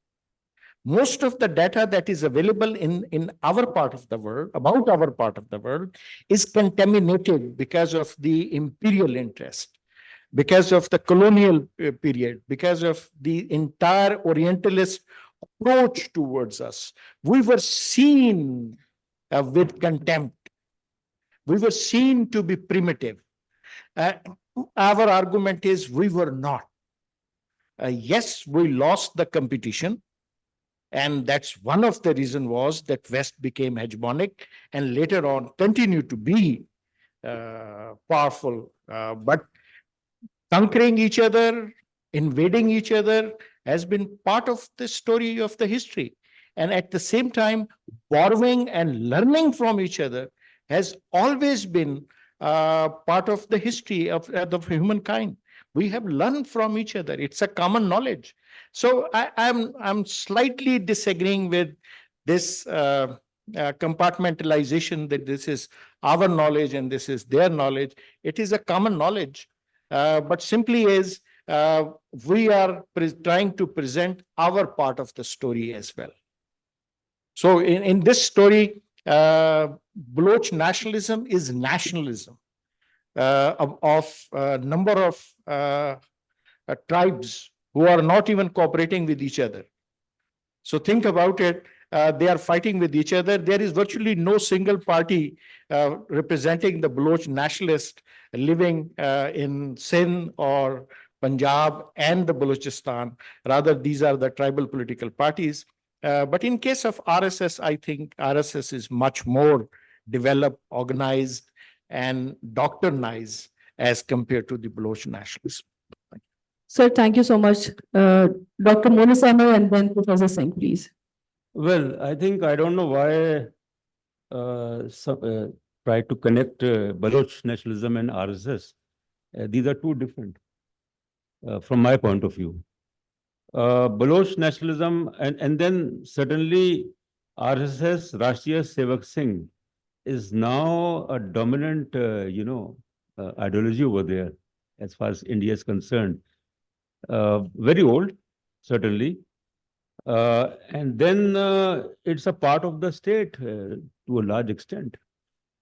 Most of the data that is available in our part of the world, about our part of the world, is contaminated because of the imperial interest, because of the colonial period, because of the entire Orientalist approach towards us. We were seen with contempt. We were seen to be primitive. Our argument is we were not. Yes, we lost the competition. And that's one of the reasons was that West became hegemonic and later on continued to be powerful. But conquering each other, invading each other has been part of the story of the history. And at the same time, borrowing and learning from each other has always been part of the history of humankind. We have learned from each other. It's a common knowledge. So I'm slightly disagreeing with this compartmentalization that this is our knowledge and this is their knowledge. It is a common knowledge, but simply is we are trying to present our part of the story as well. So in this story, Baloch nationalism is nationalism of a number of tribes who are not even cooperating with each other. So think about it. They are fighting with each other. There is virtually no single party representing the Baloch nationalist living in Sindh or Punjab and the Balochistan. Rather, these are the tribal political parties. But in case of RSS, I think RSS is much more developed, organized, and doctrinized as compared to the Baloch nationalism. Sir, thank you so much. Dr. Monisano and then Professor Singh, please. Well, I think I don't know why try to connect Baloch nationalism and RSS. These are two different from my point of view. Baloch nationalism and then certainly RSS, Rashtriya Sevak Singh is now a dominant, ideology over there as far as India is concerned. Very old, certainly. And then it's a part of the state to a large extent.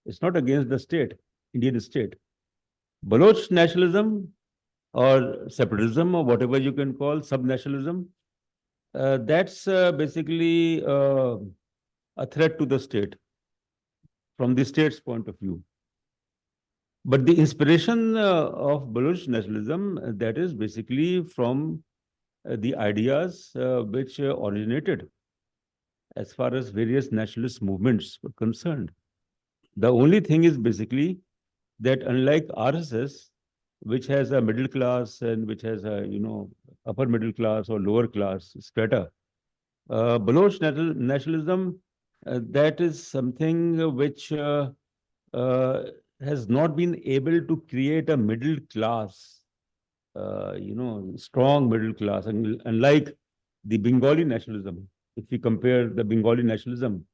It's not against the state, Indian state. Baloch nationalism or separatism or whatever you can call subnationalism, that's basically a threat to the state from the state's point of view. But the inspiration of Baloch nationalism, that is basically from the ideas which originated as far as various nationalist movements were concerned. The only thing is basically that unlike RSS, which has a middle class and which has a, upper middle class or lower class strata, Baloch nationalism, that is something which has not been able to create a middle class, strong middle class. And unlike the Bengali nationalism, if we compare the Bengali nationalism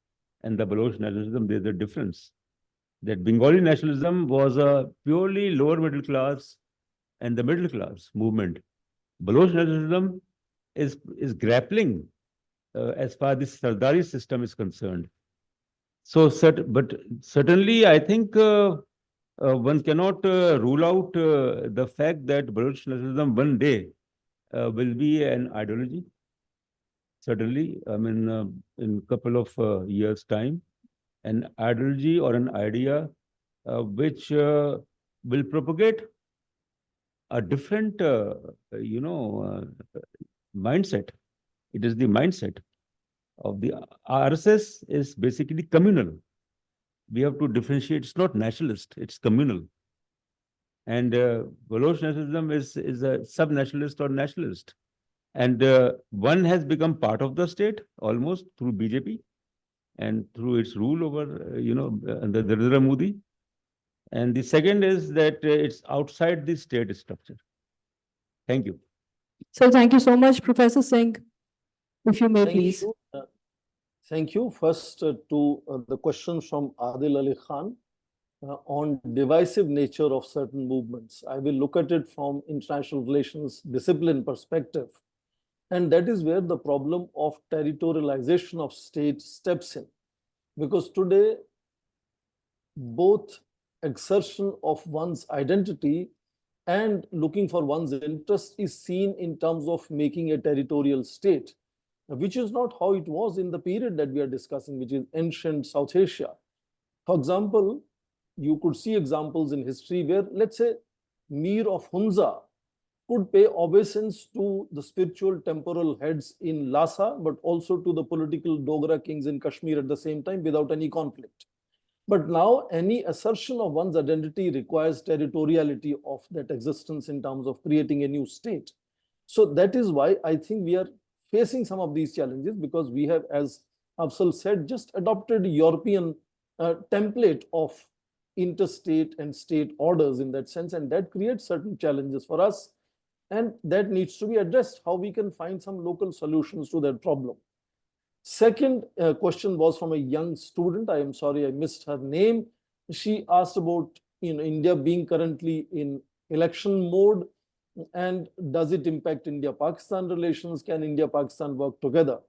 and the Baloch nationalism, there's a difference. That Bengali nationalism was a purely lower middle class and the middle class movement. Baloch nationalism is grappling as far as the Sardari system is concerned. So, but certainly, I think one cannot rule out the fact that Baloch nationalism one day will be an ideology. Certainly, I mean, in a couple of years' time, an ideology or an idea which will propagate a different, mindset. It is the mindset of the RSS is basically communal. We have to differentiate. It's not nationalist, it's communal. And Baloch nationalism is a sub-nationalist or nationalist. And one has become part of the state almost through BJP and through its rule over, under Narendra Modi. And the second is that it's outside the state structure. Thank you. So thank you so much, Professor Singh. If you may, Thank please. you. Thank you. First, to the question from Adil Ali Khan on divisive nature of certain movements. I will look at it from international relations discipline perspective. And that is where the problem of territorialization of states steps in. Because today, both exertion of one's identity and looking for one's interest is seen in terms of making a territorial state, which is not how it was in the period that we are discussing, which is ancient South Asia. For example, you could see examples in history where, let's say, Mir of Hunza could pay obeisance to the spiritual temporal heads in Lhasa, but also to the political Dogra kings in Kashmir at the same time without any conflict. But now any assertion of one's identity requires territoriality of that existence in terms of creating a new state. So that is why I think we are facing some of these challenges, because we have, as Afzal said, just adopted European template of interstate and state orders in that sense, and that creates certain challenges for us, and that needs to be addressed, how we can find some local solutions to that problem. Second question was from a young student. I am sorry, I missed her name. She asked about India being currently in election mode, and does it impact India-Pakistan relations? Can India-Pakistan work together?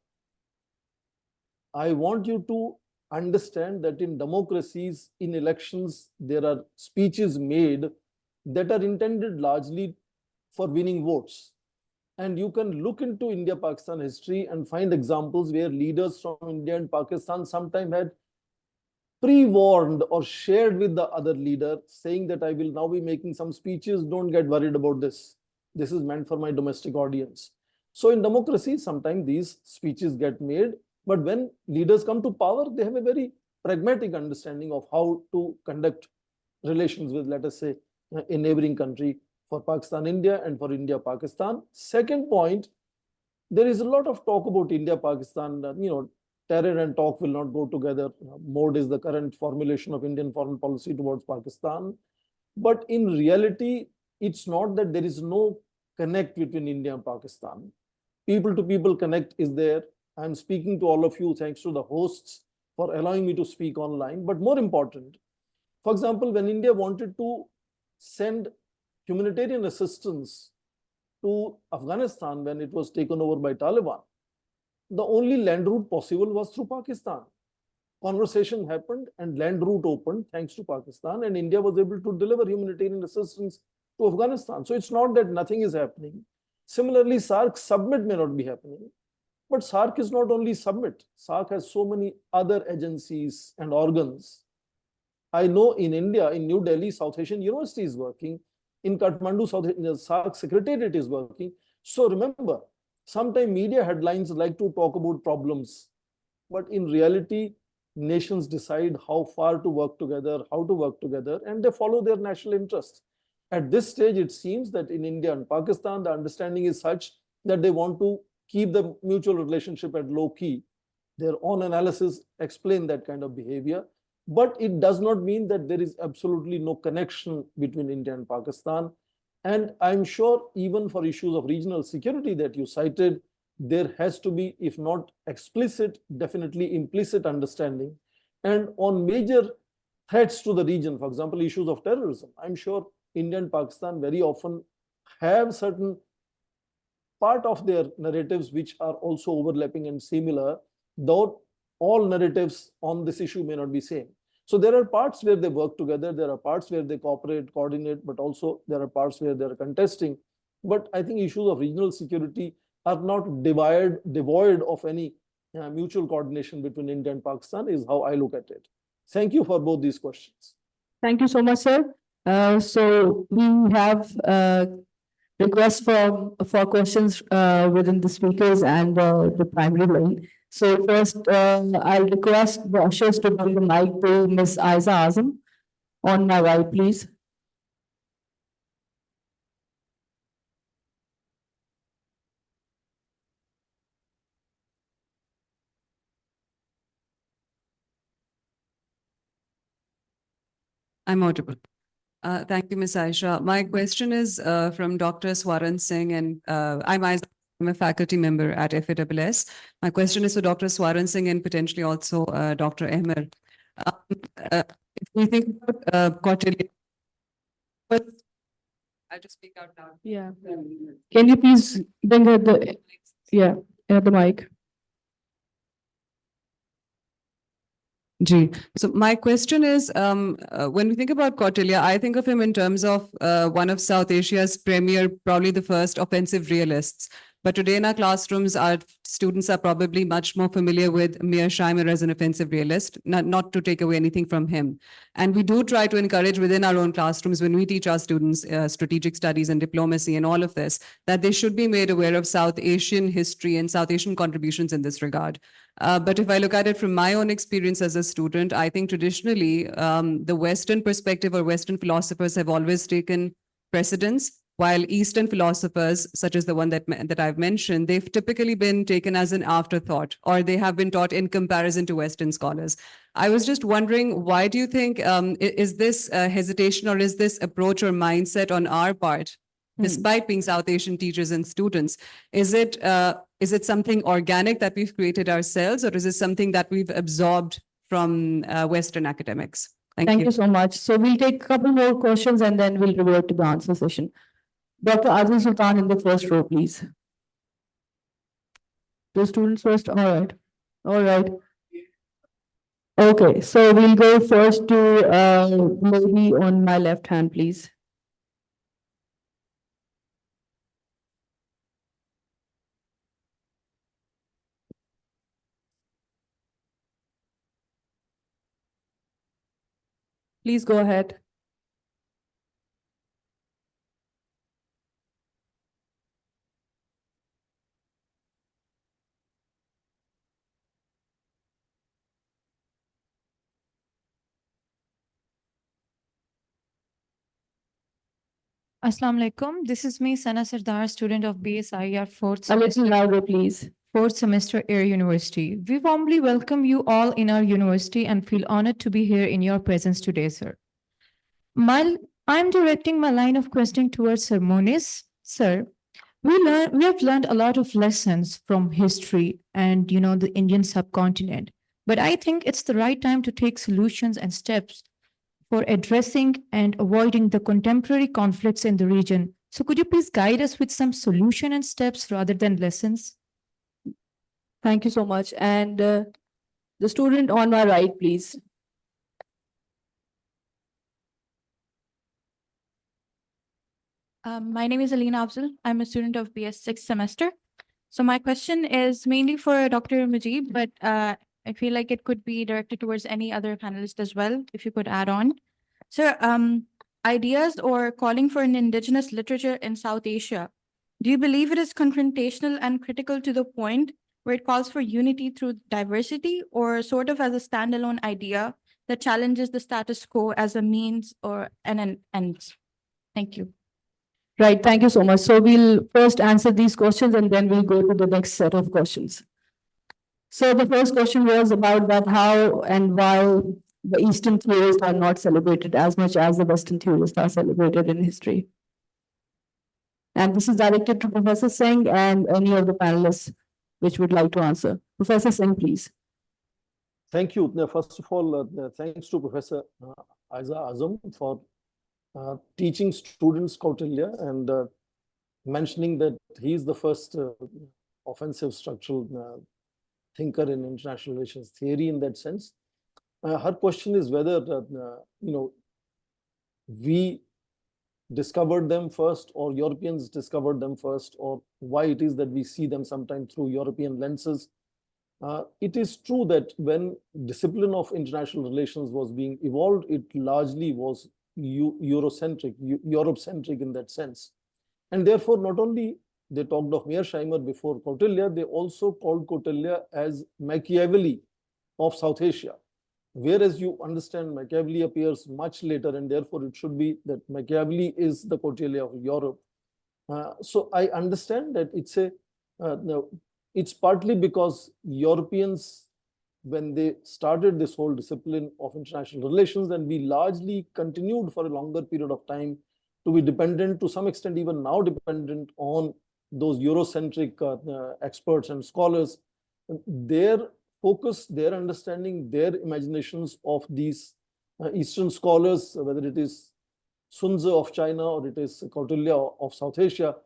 I want you to understand that in democracies, in elections, there are speeches made that are intended largely for winning votes. And you can look into India-Pakistan history and find examples where leaders from India and Pakistan sometimes had pre-warned or shared with the other leader, saying that I will now be making some speeches, don't get worried about this. This is meant for my domestic audience. So in democracy, sometimes these speeches get made, but when leaders come to power, they have a very pragmatic understanding of how to conduct relations with, let us say, a neighboring country, for Pakistan, India, and for India, Pakistan. Second point, there is a lot of talk about India, Pakistan, terror and talk will not go together. Mode is the current formulation of Indian foreign policy towards Pakistan. But in reality, it's not that there is no connect between India and Pakistan. People to people connect is there. I'm speaking to all of you thanks to the hosts for allowing me to speak online. But more important, for example, when India wanted to send humanitarian assistance to Afghanistan when it was taken over by Taliban, the only land route possible was through Pakistan. Conversation happened and land route opened thanks to Pakistan, and India was able to deliver humanitarian assistance to Afghanistan. So it's not that nothing is happening. Similarly, SAARC summit may not be happening, but SAARC is not only summit. SAARC has so many other agencies and organs. I know in India, in New Delhi, South Asian University is working. In Kathmandu, SAARC Secretariat is working. So remember, sometimes media headlines like to talk about problems, but in reality, nations decide how far to work together, how to work together, and they follow their national interests. At this stage, it seems that in India and Pakistan, the understanding is such that they want to keep the mutual relationship at low key. Their own analysis explain that kind of behavior, but it does not mean that there is absolutely no connection between India and Pakistan. And I'm sure even for issues of regional security that you cited, there has to be, if not explicit, definitely implicit understanding. And on major threats to the region, for example, issues of terrorism, I'm sure India and Pakistan very often have certain part of their narratives which are also overlapping and similar, though all narratives on this issue may not be same. So there are parts where they work together, there are parts where they cooperate, coordinate, but also there are parts where they're contesting. But I think issues of regional security are not devoid of any mutual coordination between India and Pakistan, is how I look at it. Thank you for both these questions. Thank you so much, sir. So we have requests for questions within the speakers and the primary line. So first, I'll request the ushers to bring the mic to Ms. Aiza Azam. On my right, please. I'm audible. Thank you, Ms. Aisha. My question is from Dr. Swaran Singh, and I'm a faculty member at FASS. My question is for Dr. Swaran Singh and potentially also Dr. Ehmer. If we think about Kautilya, but I'll just speak out loud. Yeah. Can you please bring her the mic? So my question is, when we think about Kautilya, I think of him in terms of one of South Asia's premier, probably the first offensive realists. But today in our classrooms, our students are probably much more familiar with Mearsheimer as an offensive realist, not to take away anything from him. And we do try to encourage within our own classrooms, when we teach our students strategic studies and diplomacy and all of this, that they should be made aware of South Asian history and South Asian contributions in this regard. But if I look at it from my own experience as a student, I think traditionally the Western perspective or Western philosophers have always taken precedence, while Eastern philosophers, such as the one that I've mentioned, they've typically been taken as an afterthought, or they have been taught in comparison to Western scholars. I was just wondering, why do you think, is this hesitation or is this approach or mindset on our part, despite being South Asian teachers and students, is it something organic that we've created ourselves, or is it something that we've absorbed from Western academics? Thank you so much. So we'll take a couple more questions and then we'll revert to the answer session. Dr. Adil Sultan in the first row, please. The students first, all right. All right. Okay, so we'll go first to lady on my left hand, please. Please go ahead. Assalamu alaikum. This is me, Sana Sardar, student of BSIR fourth A little semester. louder, please. Fourth semester Air University. We warmly welcome you all in our university and feel honored to be here in your presence today, sir. I'm directing my line of questioning towards Sir Moniz. Sir, we have learned a lot of lessons from history and the Indian subcontinent. But I think it's the right time to take solutions and steps for addressing and avoiding the contemporary conflicts in the region. So could you please guide us with some solution and steps rather than lessons? Thank you so much. And the student on my right, please. My name is Alina Afzal. I'm a student of BS sixth semester. So my question is mainly for Dr. Mujib, but I feel like it could be directed towards any other panelist as well, if you could add on. So ideas or calling for an indigenous literature in South Asia, do you believe it is confrontational and critical to the point where it calls for unity through diversity, or sort of as a standalone idea that challenges the status quo as a means or an end? Thank you. Right, thank you so much. So we'll first answer these questions and then we'll go to the next set of questions. So the first question was about that how and why the Eastern theorists are not celebrated as much as the Western theorists are celebrated in history. And this is directed to Professor Singh and any of the panelists which would like to answer. Professor Singh, please. Thank you. First of all, thanks to Professor Aiza Azam for teaching students Kautilya and mentioning that he is the first offensive structural thinker in international relations theory in that sense. Her question is whether we discovered them first or Europeans discovered them first, or why it is that we see them sometimes through European lenses. It is true that when discipline of international relations was being evolved, it largely was Eurocentric, Europe-centric in that sense. And therefore, not only they talked of Mearsheimer before Kautilya, they also called Kautilya as Machiavelli of South Asia. Whereas you understand Machiavelli appears much later, and therefore it should be that Machiavelli is the Kautilya of Europe. So I understand that it's partly because Europeans, when they started this whole discipline of international relations, and we largely continued for a longer period of time to be dependent, to some extent even now dependent on those Eurocentric experts and scholars, their focus, their understanding, their imaginations of these Eastern scholars, whether it is Sun Tzu of China or it is Kautilya of South Asia,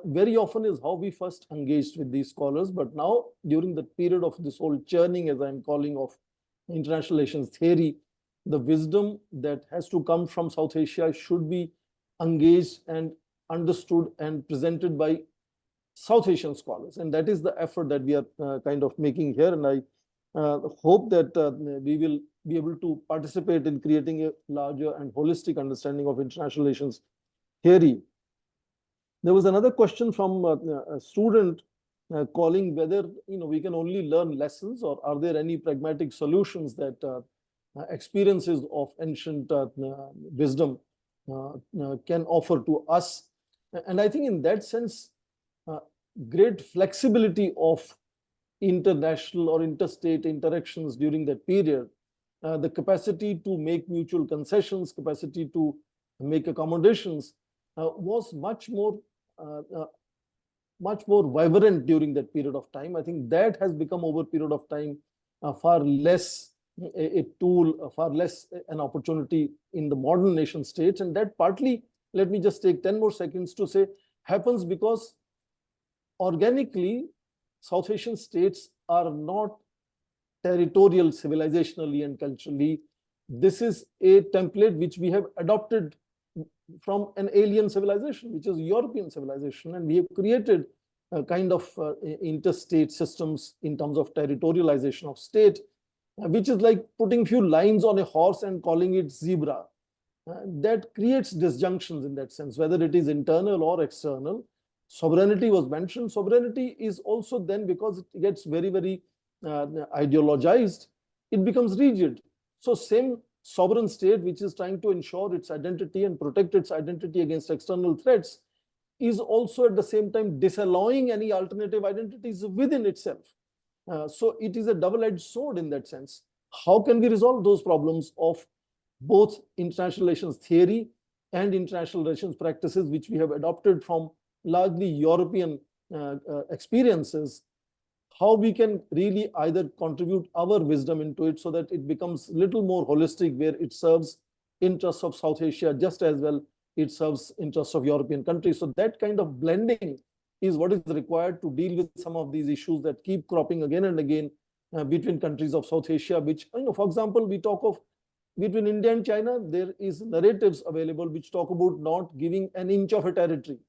very often is how we first engaged with these scholars. But now, during the period of this whole churning, as I'm calling, of international relations theory, the wisdom that has to come from South Asia should be engaged and understood and presented by South Asian scholars. And that is the effort that we are kind of making here. And I hope that we will be able to participate in creating a larger and holistic understanding of international relations theory. There was another question from a student calling whether we can only learn lessons, or are there any pragmatic solutions that experiences of ancient wisdom can offer to us. And I think in that sense, great flexibility of international or interstate interactions during that period, the capacity to make mutual concessions, capacity to make accommodations was much more vibrant during that period of time. I think that has become over a period of time far less a tool, far less an opportunity in the modern nation states. And that partly, let me just take 10 more seconds to say, happens because organically, South Asian states are not territorial civilizationally and culturally. This is a template which we have adopted from an alien civilization, which is European civilization. And we have created a kind of interstate systems in terms of territorialization of state, which is like putting few lines on a horse and calling it zebra. That creates disjunctions in that sense, whether it is internal or external. Sovereignty was mentioned. Sovereignty is also then, because it gets very, very ideologized, it becomes rigid. So same sovereign state, which is trying to ensure its identity and protect its identity against external threats, is also at the same time disallowing any alternative identities within itself. So it is a double-edged sword in that sense. How can we resolve those problems of both international relations theory and international relations practices, which we have adopted from largely European experiences? How we can really either contribute our wisdom into it so that it becomes a little more holistic, where it serves interests of South Asia just as well it serves interests of European countries. So that kind of blending is what is required to deal with some of these issues that keep cropping again and again between countries of South Asia, which, for example, we talk of between India and China, there is narratives available which talk about not giving an inch of a territory.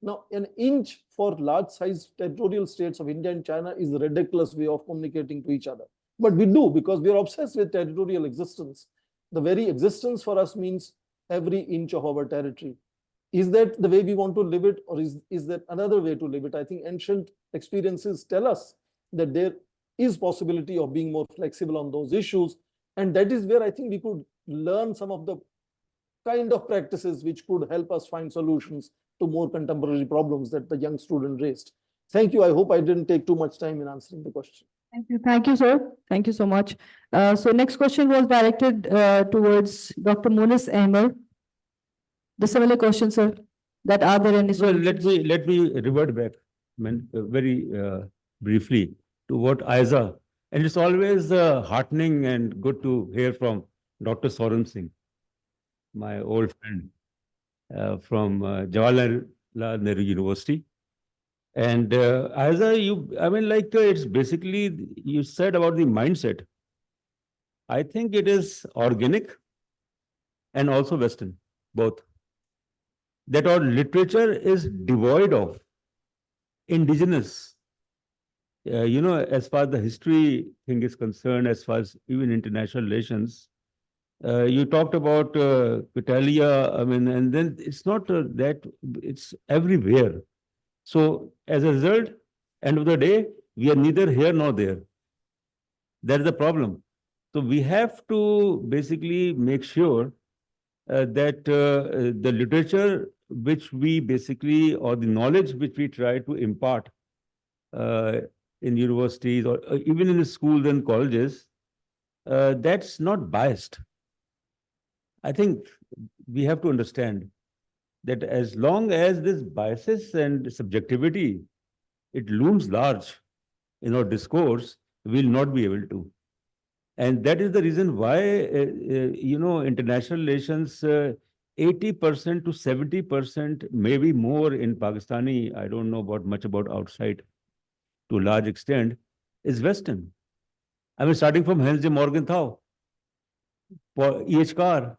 Now, an inch for large-sized territorial states of India and China is a ridiculous way of communicating to each other. But we do, because we are obsessed with territorial existence. The very existence for us means every inch of our territory. Is that the way we want to live it, or is there another way to live it? I think ancient experiences tell us that there is possibility of being more flexible on those issues. And that is where I think we could learn some of the kind of practices which could help us find solutions to more contemporary problems that the young student raised. Thank you. I hope I didn't take too much time in answering the question. Thank you, sir. Thank you so much. So next question was directed towards Dr. Munis Ahmed. The similar question, sir, that are there any Well, solutions? let me revert back, very briefly to what Aiza, and it's always heartening and good to hear from Dr. Soran Singh, my old friend from Jawaharlal Nehru University. And Aiza, it's basically, you said about the mindset. I think it is organic and also Western, both. That our literature is devoid of indigenous. As far as the history thing is concerned, as far as even international relations, you talked about Italia, and then it's not that, it's everywhere. So as a result, end of the day, we are neither here nor there. That's the problem. So we have to basically make sure that the literature which we basically, or the knowledge which we try to impart in universities or even in the schools and colleges, that's not biased. I think we have to understand that as long as this biases and subjectivity, it looms large in our discourse, we'll not be able to. And that is the reason why, international relations, 80% to 70%, maybe more in Pakistani, I don't know much about outside, to a large extent, is Western. Starting from Hans de Morgenthau, E.H. Carr,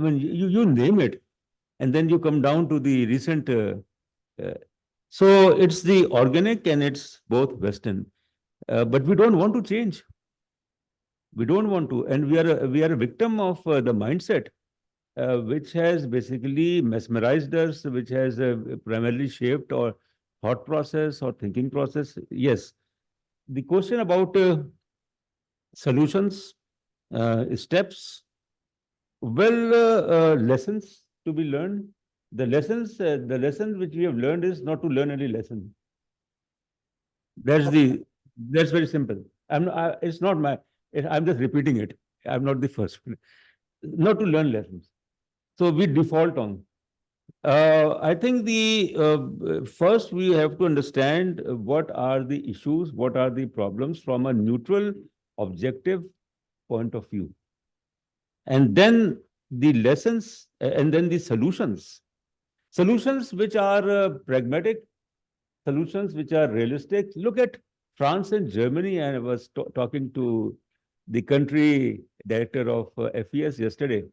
you name it. And then you come down to the recent, so it's the organic and it's both Western. But we don't want to change. We don't want to, and we are a victim of the mindset, which has basically mesmerized us, which has primarily shaped our thought process or thinking process. Yes, the question about solutions, steps, lessons to be learned. The lessons which we have learned is not to learn any lesson. That's very simple. It's not my. I'm just repeating it. I'm not the first. Not to learn lessons. So we default on. I think the first we have to understand what are the issues, what are the problems from a neutral, objective point of view. And then the lessons, and then the solutions. Solutions which are pragmatic, solutions which are realistic. Look at France and Germany, and I was talking to the country director of FASS yesterday,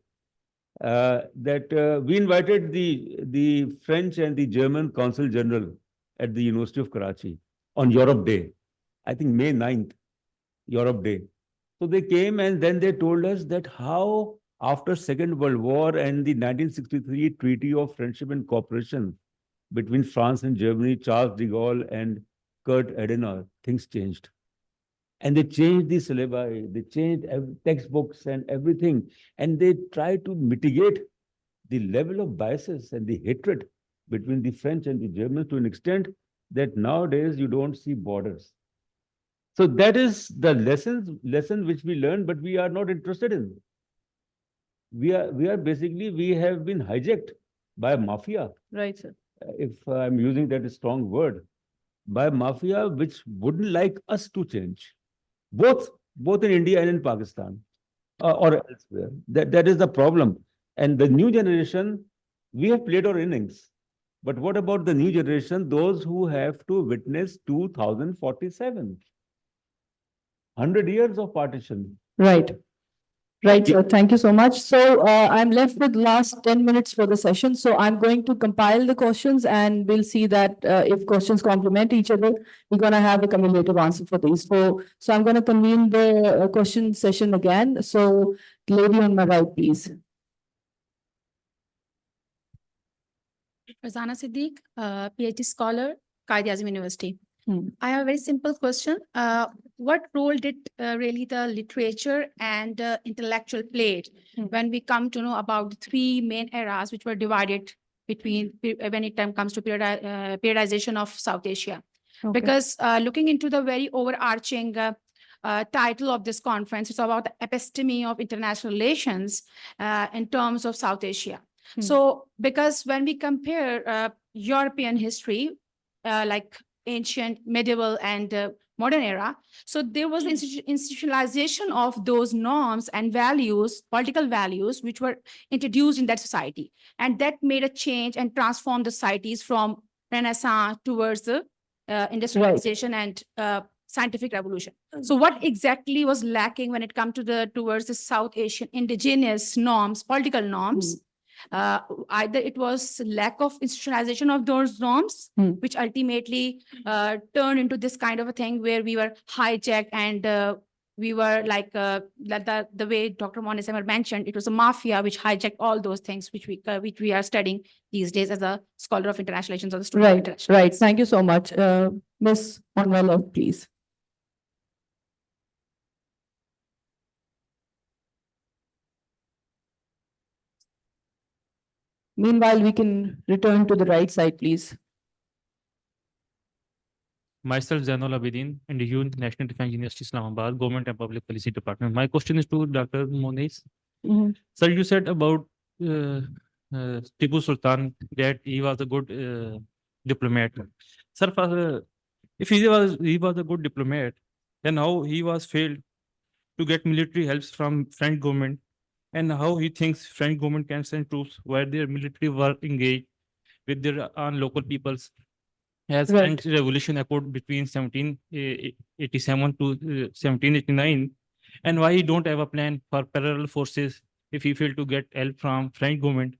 that we invited the French and the German Consul General at the University of Karachi on Europe Day, I think May 9th, Europe Day. So they came and then they told us that how after Second World War and the 1963 Treaty of Friendship and Cooperation between France and Germany, Charles de Gaulle and Kurt Adenauer, things changed. And they changed the syllabi, they changed textbooks and everything. And they tried to mitigate the level of biases and the hatred between the French and the Germans to an extent that nowadays you don't see borders. So that is the lesson which we learned, but we are not interested in. We have been hijacked by a mafia. Right, sir. If I'm using that strong word, by a mafia which wouldn't like us to change, both in India and in Pakistan, or elsewhere. That is the problem. And the new generation, we have played our innings. But what about the new generation, those who have to witness 2047? 100 years of partition. Right. Right, sir. Thank you so much. So I'm left with last 10 minutes for the session. So I'm going to compile the questions and we'll see that if questions complement each other, we're going to have a cumulative answer for these. So I'm going to convene the question session again. So lady on my right, please. Razana Siddiq, PhD scholar, Quaid-e-Azam University. I have a very simple question. What role did really the literature and intellectual played when we come to know about the three main eras which were divided between when it comes to periodization of South Asia. Okay. Because looking into the very overarching title of this conference, it's about the episteme of international relations in terms of South Asia. So because when we compare European history, like ancient, medieval, and modern era, so there was institutionalization of those norms and values, political values, which were introduced in that society. And that made a change and transformed the societies from Renaissance towards the industrialization and scientific revolution. So what exactly was lacking when it comes to towards the South Asian indigenous norms, political norms? Either it was lack of institutionalization of those norms, which ultimately turned into this kind of a thing where we were hijacked and we were like the way Dr. Moniz mentioned, it was a mafia which hijacked all those things which we are studying these days as a scholar of international relations or the student of international Right. Thank you so much. Ms. Onwello, please. Meanwhile, we can return to the right side, please. Myself, Zainul Abidin, Indigenous National Defense University, Islamabad, Government and Public Policy Department. My question is to Dr. Moniz. Sir, you said about Tipu Sultan that he was a good diplomat. Sir, if he was a good diplomat, then how he was failed to get military helps from French government, and how he thinks French government can send troops where their military were engaged with their own local peoples, as French Revolution occurred between 1787 to 1789, and why he don't have a plan for parallel forces if he failed to get help from French government.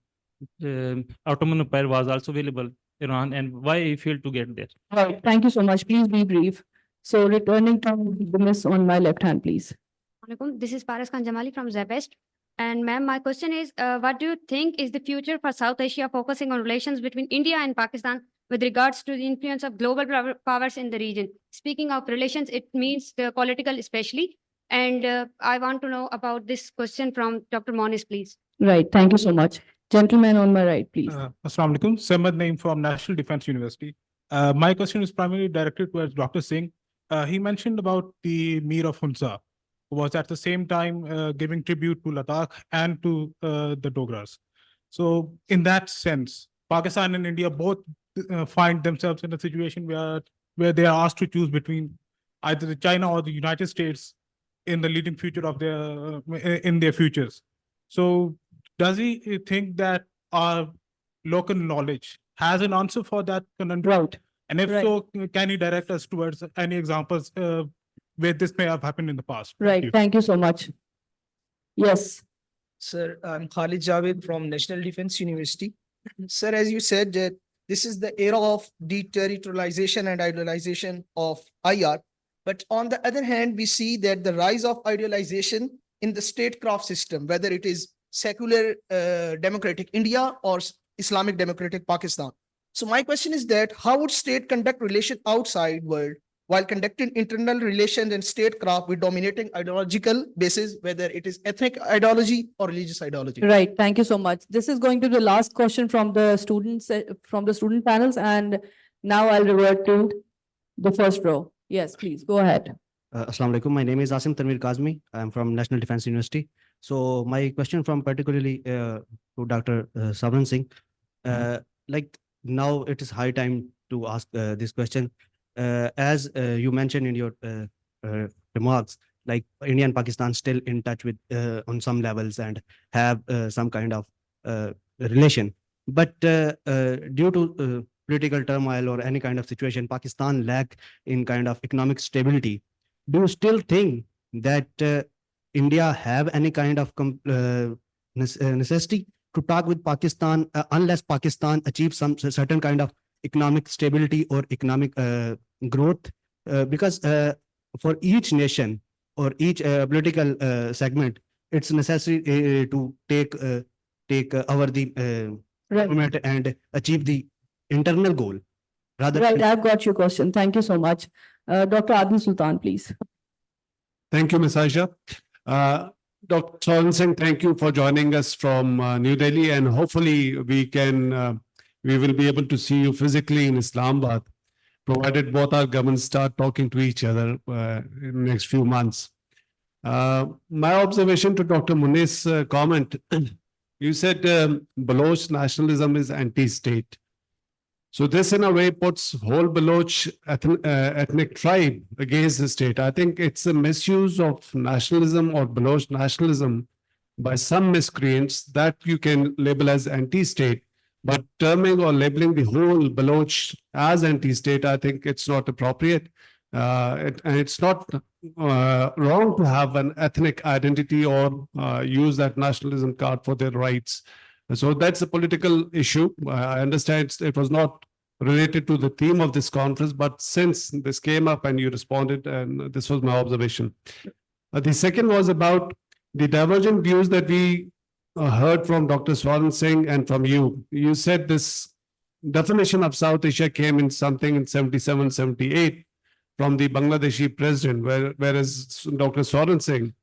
Ottoman Empire was also available, Iran, and why he failed to get there. Right. Thank you so much. Please be brief. So returning to the miss on my left hand, please. This is Paras Khan Jamali from Zebest. And ma'am, my question is, what do you think is the future for South Asia focusing on relations between India and Pakistan with regards to the influence of global powers in the region? Speaking of relations, it means the political especially. And I want to know about this question from Dr. Moniz, please. Right. Thank you so much. Gentleman on my right, please. Assalamu alaikum. Samad Naeem from National Defense University. My question is primarily directed towards Dr. Singh. He mentioned about the Mir of Hunza, who was at the same time giving tribute to Ladakh and to the Dogras. So in that sense, Pakistan and India both find themselves in a situation where they are asked to choose between either China or the United States in the leading future of in their futures. So does he think that our local knowledge has an answer for that conundrum? Right. And if so, can he direct us towards any examples where this may have happened in the past? Right. Thank you so much. Yes. Sir, I'm Khalid Javed from National Defense University. Sir, as you said, that this is the era of deterritorialization and idealization of IR. But on the other hand, we see that the rise of idealization in the statecraft system, whether it is secular democratic India or Islamic democratic Pakistan. So my question is that how would state conduct relation outside world while conducting internal relations and statecraft with dominating ideological basis, whether it is ethnic ideology or religious ideology? Right. Thank you so much. This is going to be the last question from the students, from the student panels. And now I'll revert to the first row. Yes, please go ahead. Assalamu alaikum. My name is Asim Tanvir Kazmi. I'm from National Defense University. So my question from particularly to Dr. Savran Singh, like now it is high time to ask this question. As you mentioned in your remarks, like India and Pakistan still in touch with on some levels and have some kind of relation. But due to political turmoil or any kind of situation, Pakistan lack in kind of economic stability. Do you still think that India have any kind of necessity to talk with Pakistan unless Pakistan achieves some certain kind of economic stability or economic growth? Because for each nation or each political segment, it's necessary to take over the government and achieve the internal goal. Rather right, I've got your question. Thank you so much. Dr. Adil Sultan, please. Thank you, Ms. Aisha. Dr. Savran Singh, thank you for joining us from New Delhi, and hopefully we can we will be able to see you physically in Islamabad, provided both our governments start talking to each other in the next few months. My observation to Dr. Muni's comment, you said Baloch nationalism is anti-state. So this in a way puts whole Baloch ethnic tribe against the state. I think it's a misuse of nationalism or Baloch nationalism by some miscreants that you can label as anti-state. But terming or labeling the whole Baloch as anti-state, I think it's not appropriate. And it's not wrong to have an ethnic identity or use that nationalism card for their rights. So that's a political issue. I understand it was not related to the theme of this conference, but since this came up and you responded, and this was my observation. The second was about the divergent views that we heard from Dr. Swaran Singh and from you. You said this definition of South Asia came in something in 77, 78 from the Bangladeshi president, whereas Dr. Swaran Singh,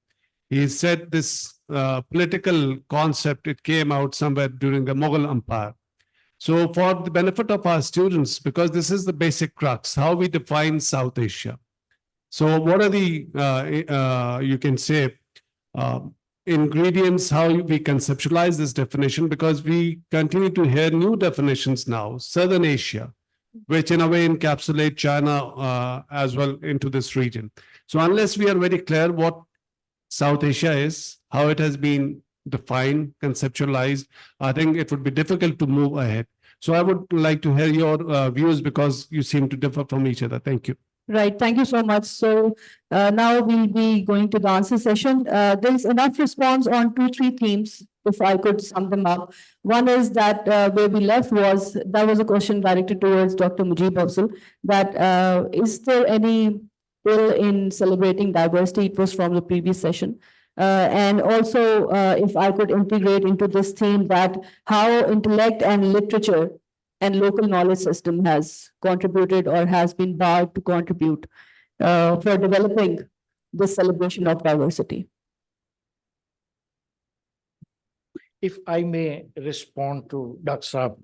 he said this political concept, it came out somewhere during the Mughal Empire. So for the benefit of our students, because this is the basic crux, how we define South Asia. So what are the, you can say, ingredients, how we conceptualize this definition, because we continue to hear new definitions now, Southern Asia, which in a way encapsulate China as well into this region. So unless we are very clear what South Asia is, how it has been defined, conceptualized, I think it would be difficult to move ahead. So I would like to hear your views because you seem to differ from each other. Thank you. Right, thank you so much. So now we'll be going to the answer session. There's enough response on 2-3 themes, if I could sum them up. One is that where we left was, that was a question directed towards Dr. Mujib Afzal, that is there any ill in celebrating diversity? It was from the previous session. And also, if I could integrate into this theme that how intellect and literature and local knowledge system has contributed or has been barred to contribute for developing this celebration of diversity. If I may respond to Dr.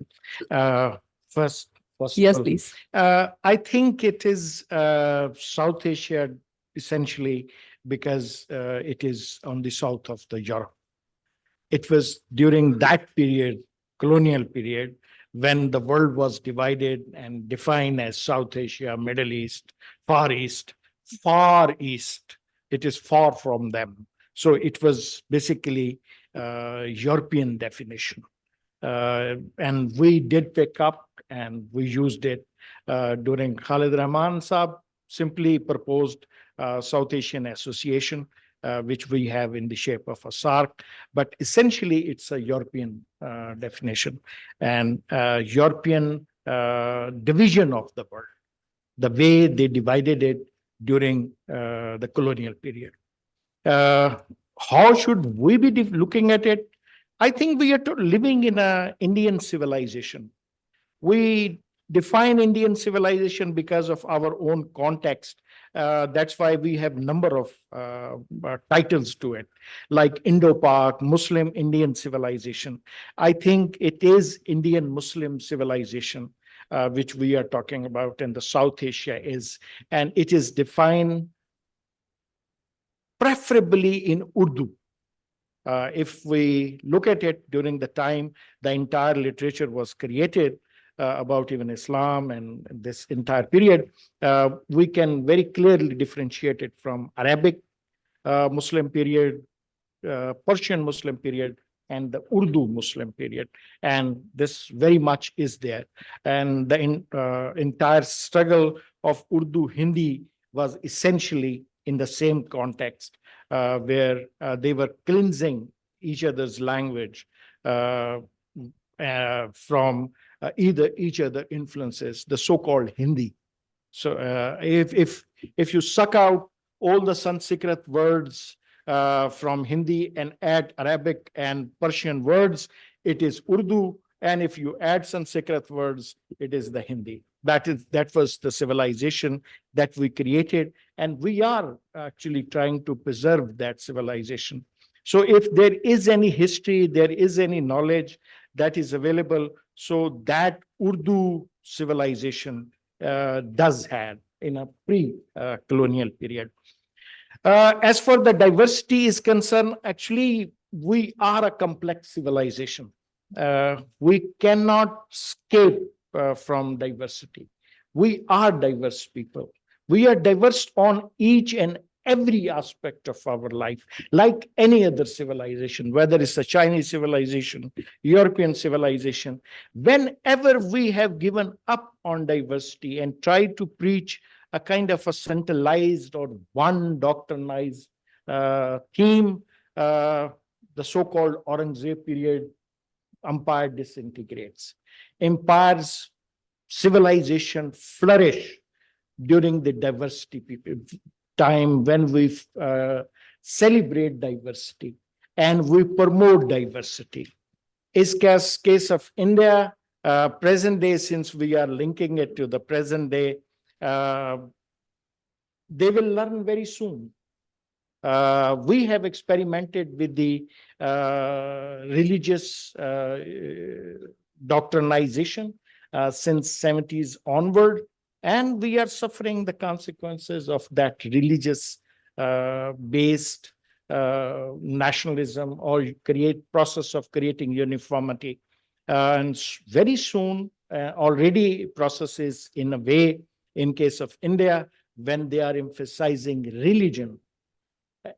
Saab, first Yes, all, please. I think it is South Asia essentially because it is on the south of the Europe. It was during that period, colonial period, when the world was divided and defined as South Asia, Middle East, Far East. Far East, it is far from them. So it was basically European definition. And we did pick up and we used it during Khalid Rahman Saab simply proposed South Asian Association, which we have in the shape of a SARC, but essentially it's a European definition and European division of the world, the way they divided it during the colonial period. How should we be looking at it? I think we are living in an Indian civilization. We define Indian civilization because of our own context. That's why we have number of titles to it, like Indo-Pak, Muslim Indian civilization. I think it is Indian Muslim civilization, which we are talking about, and the South Asia is, and it is defined preferably in Urdu. If we look at it during the time the entire literature was created about even Islam and this entire period, we can very clearly differentiate it from Arabic Muslim period, Persian Muslim period, and the Urdu Muslim period. And this very much is there. And the entire struggle of Urdu Hindi was essentially in the same context, where they were cleansing each other's language from either each other influences, the so-called Hindi. So if you suck out all the Sanskrit words from Hindi and add Arabic and Persian words, it is Urdu. And if you add Sanskrit words, it is the Hindi. That was the civilization that we created, and we are actually trying to preserve that civilization. So if there is any history, there is any knowledge that is available, so that Urdu civilization does have in a pre-colonial period. As for the diversity is concerned, actually, we are a complex civilization. We cannot escape from diversity. We are diverse people. We are diverse on each and every aspect of our life, like any other civilization, whether it's a Chinese civilization, European civilization. Whenever we have given up on diversity and tried to preach a kind of a centralized or one doctrinized theme, the so-called Aurangzeb period, empire disintegrates. Empires, civilization flourish during the diversity time when we celebrate diversity and we promote diversity. Is case of India, present day, since we are linking it to the present day, they will learn very soon. We have experimented with the religious doctrinization since 70s onward, and we are suffering the consequences of that religious based nationalism or process of creating uniformity. And very soon, already processes in a way, in case of India, when they are emphasizing religion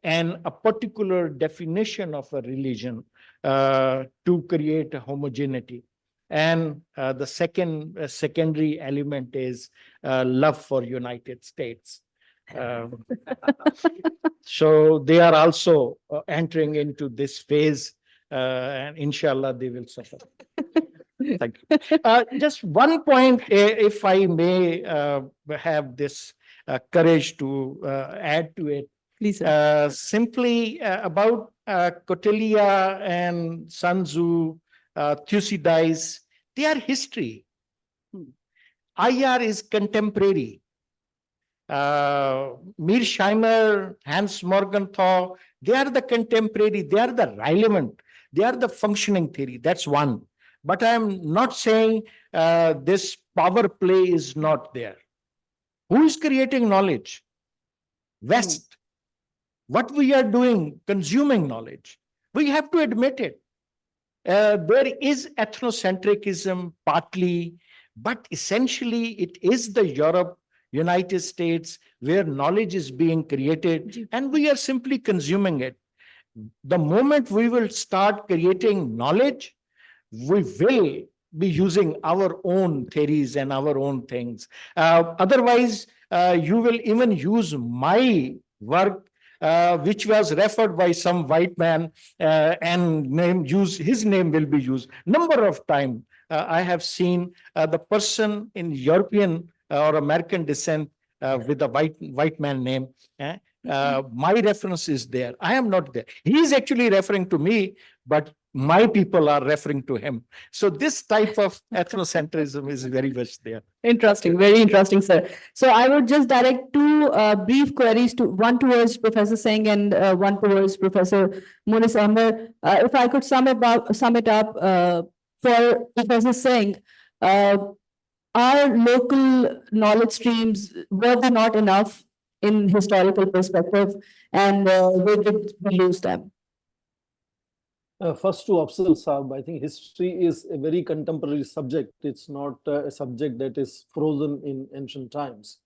and a particular definition of a religion to create a homogeneity. And the secondary element is love for United States. So they are also entering into this phase, and inshallah they will suffer. Thank you. Just one point, if I may have this courage to add to it. Please. Simply about Kautilya and Sun Tzu, Thucydides, they are history. IR is contemporary. Mearsheimer, Hans Morgenthau, they are the contemporary, they are the relevant, they are the functioning theory. That's one. But I'm not saying this power play is not there. Who is creating knowledge? West. What we are doing, consuming knowledge. We have to admit it. There is ethnocentrism partly, but essentially it is the Europe, United States, where knowledge is being created and we are simply consuming it. The moment we will start creating knowledge, we will be using our own theories and our own things. Otherwise, you will even use my work, which was referred by some white man, and his name will be used. Number of times I have seen the person in European or American descent with a white man name. My reference is there. I am not there. He is actually referring to me, but my people are referring to him. So this type of ethnocentrism is very much there. Interesting, very interesting, sir. So I would just direct two brief queries, one towards Professor Singh and one towards Professor Munis Ahmed. If I could sum it up for Professor Singh, our local knowledge streams were they not enough in historical perspective, and where did we lose them? First to Afzal Saab, I think history is a very contemporary subject. It's not a subject that is frozen in ancient times.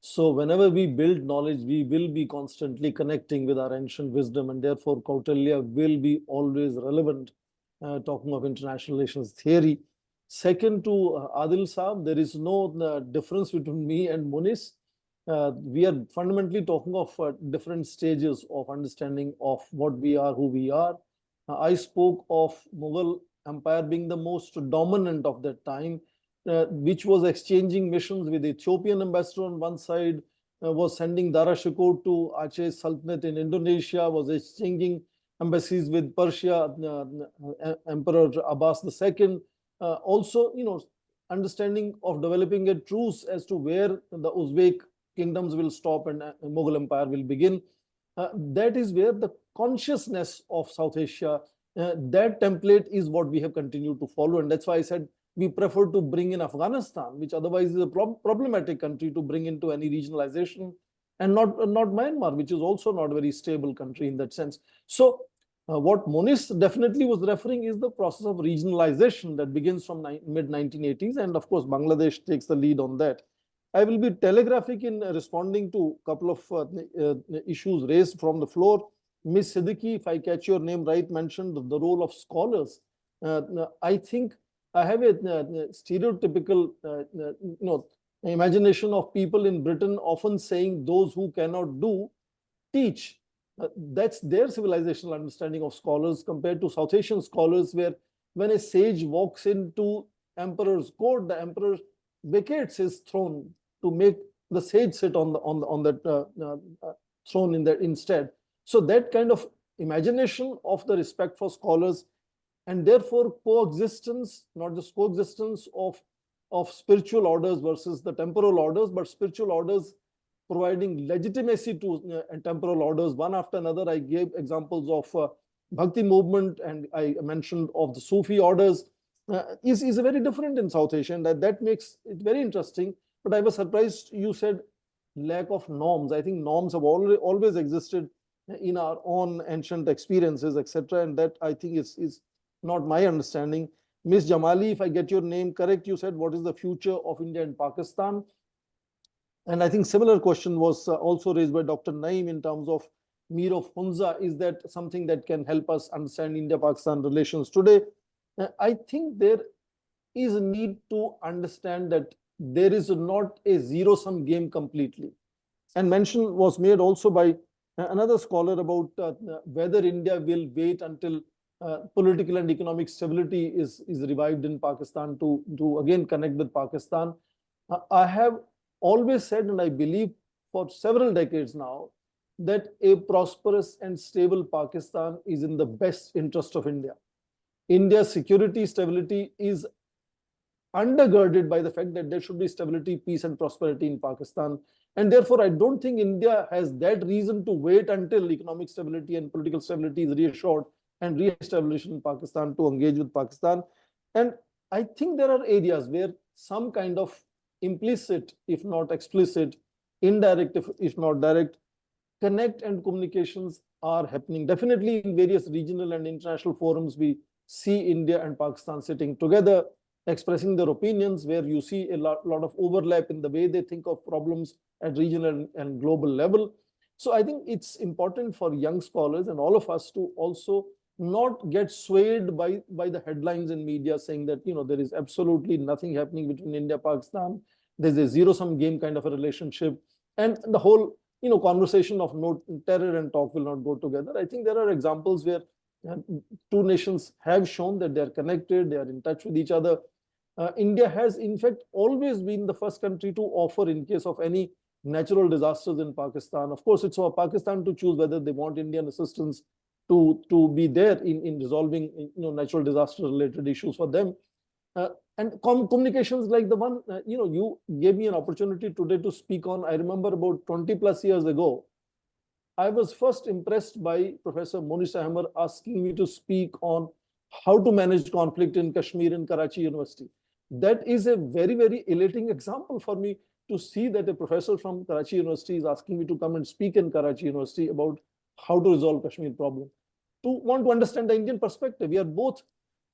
So whenever we build knowledge, we will be constantly connecting with our ancient wisdom, and therefore Kautilya will be always relevant, talking of international relations theory. Second to Adil Saab, there is no difference between me and Munis. We are fundamentally talking of different stages of understanding of what we are, who we are. I spoke of Mughal Empire being the most dominant of that time, which was exchanging missions with the Ethiopian ambassador on one side, was sending Darashikoh to Aceh Sultanate in Indonesia, was exchanging embassies with Persia, Emperor Abbas II. Also, understanding of developing a truce as to where the Uzbek kingdoms will stop and Mughal Empire will begin. That is where the consciousness of South Asia, that template is what we have continued to follow. And that's why I said we prefer to bring in Afghanistan, which otherwise is a problematic country to bring into any regionalization, and not Myanmar, which is also not a very stable country in that sense. So what Moniz definitely was referring is the process of regionalization that begins from mid-1980s, and of course Bangladesh takes the lead on that. I will be telegraphic in responding to a couple of issues raised from the floor. Ms. Siddiqui, if I catch your name right, mentioned the role of scholars. I think I have a stereotypical imagination of people in Britain often saying those who cannot do, teach. That's their civilizational understanding of scholars compared to South Asian scholars, where when a sage walks into emperor's court, the emperor vacates his throne to make the sage sit on that throne in that instead. So that kind of imagination of the respect for scholars, and therefore coexistence, not just coexistence of spiritual orders versus the temporal orders, but spiritual orders providing legitimacy to temporal orders one after another. I gave examples of Bhakti movement, and I mentioned of the Sufi orders, is very different in South Asia, and that makes it very interesting. But I was surprised you said lack of norms. I think norms have always existed in our own ancient experiences, etc. And that, I think, is not my understanding. Ms. Jamali, if I get your name correct, you said, what is the future of India and Pakistan? And I think similar question was also raised by Dr. Naeem in terms of Mir of Hunza. Is that something that can help us understand India-Pakistan relations today? I think there is a need to understand that there is not a zero-sum game completely. And mention was made also by another scholar about whether India will wait until political and economic stability is revived in Pakistan to again connect with Pakistan. I have always said, and I believe for several decades now, that a prosperous and stable Pakistan is in the best interest of India. India's security stability is undergirded by the fact that there should be stability, peace, and prosperity in Pakistan. And therefore, I don't think India has that reason to wait until economic stability and political stability is reassured and re-established in Pakistan to engage with Pakistan. And I think there are areas where some kind of implicit, if not explicit, indirect, if not direct, connect and communications are happening. Definitely in various regional and international forums, we see India and Pakistan sitting together, expressing their opinions, where you see a lot of overlap in the way they think of problems at regional and global level. So I think it's important for young scholars and all of us to also not get swayed by the headlines in media saying that, there is absolutely nothing happening between India and Pakistan. There's a zero-sum game kind of a relationship. And the whole, conversation of no terror and talk will not go together. I think there are examples where two nations have shown that they're connected, they are in touch with each other. India has, in fact, always been the first country to offer in case of any natural disasters in Pakistan. Of course, it's for Pakistan to choose whether they want Indian assistance to be there in resolving natural disaster related issues for them. And communications like the one, you gave me an opportunity today to speak on. I remember about 20 plus years ago, I was first impressed by Professor Moniz Ahmed asking me to speak on how to manage conflict in Kashmir in Karachi University. That is a very, very elating example for me to see that a professor from Karachi University is asking me to come and speak in Karachi University about how to resolve Kashmir problem. To want to understand the Indian perspective, we are both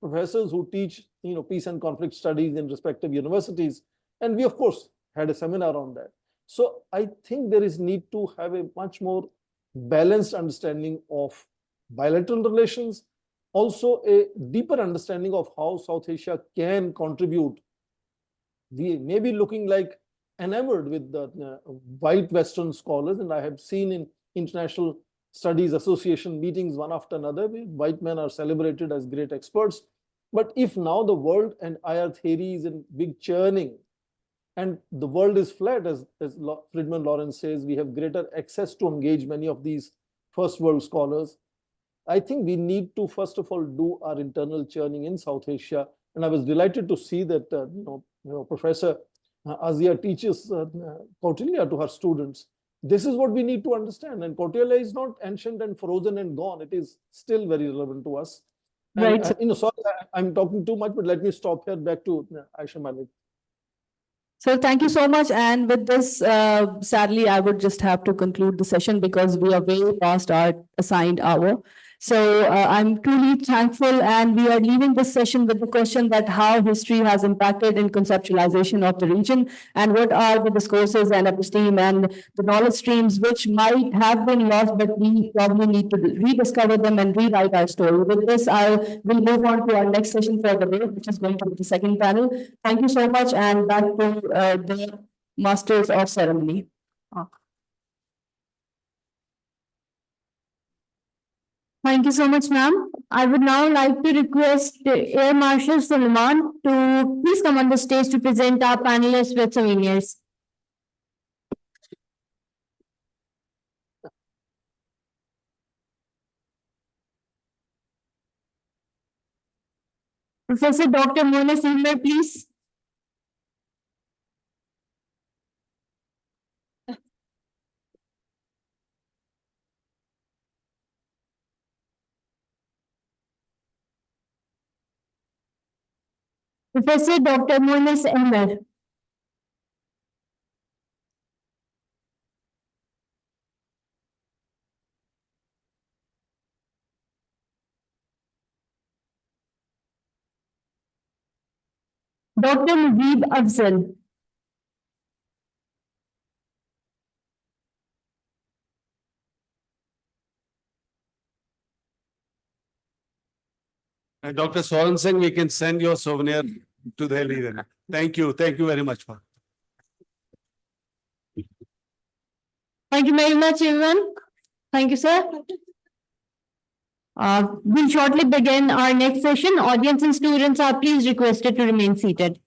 professors who teach, peace and conflict studies in respective universities, and we of course had a seminar on that. So I think there is need to have a much more balanced understanding of bilateral relations, also a deeper understanding of how South Asia can contribute. We may be looking like enamored with the white Western scholars, and I have seen in international studies association meetings one after another, white men are celebrated as great experts. But if now the world and IR theory is in big churning, and the world is flat, as Friedman Lawrence says, we have greater access to engage many of these first world scholars. I think we need to, first of all, do our internal churning in South Asia. And I was delighted to see that, Professor Azia teaches Kautilya to her students. This is what we need to understand. And Kautilya is not ancient and frozen and gone. It is still very relevant to us. And, Right. sorry, I'm talking too much, but let me stop here. Back to Aisha Malik. So thank you so much. And with this, sadly, I would just have to conclude the session because we are way past our assigned hour. So I'm truly thankful, and we are leaving this session with the question that how history has impacted in conceptualization of the region, and what are the discourses and episteme and the knowledge streams which might have been lost, but we probably need to rediscover them and rewrite our story. With this, will move on to our next session for the day, which is going to be the second panel. Thank you so much, and back to the Masters of Ceremony. Thank you so much, ma'am. I would now like to request Air Marshal Suleiman to please come on the stage to present our panelists with souvenirs. Professor Dr. Mona Silver, please. Professor Dr. Munis Ahmed. Dr. Mujib Afzal. And Dr. Soren Singh, we can send your souvenir to Delhi then. Thank you. Thank you very much. Thank you very much, everyone. Thank you, sir. We'll shortly begin our next session. Audience and students are please requested to remain seated.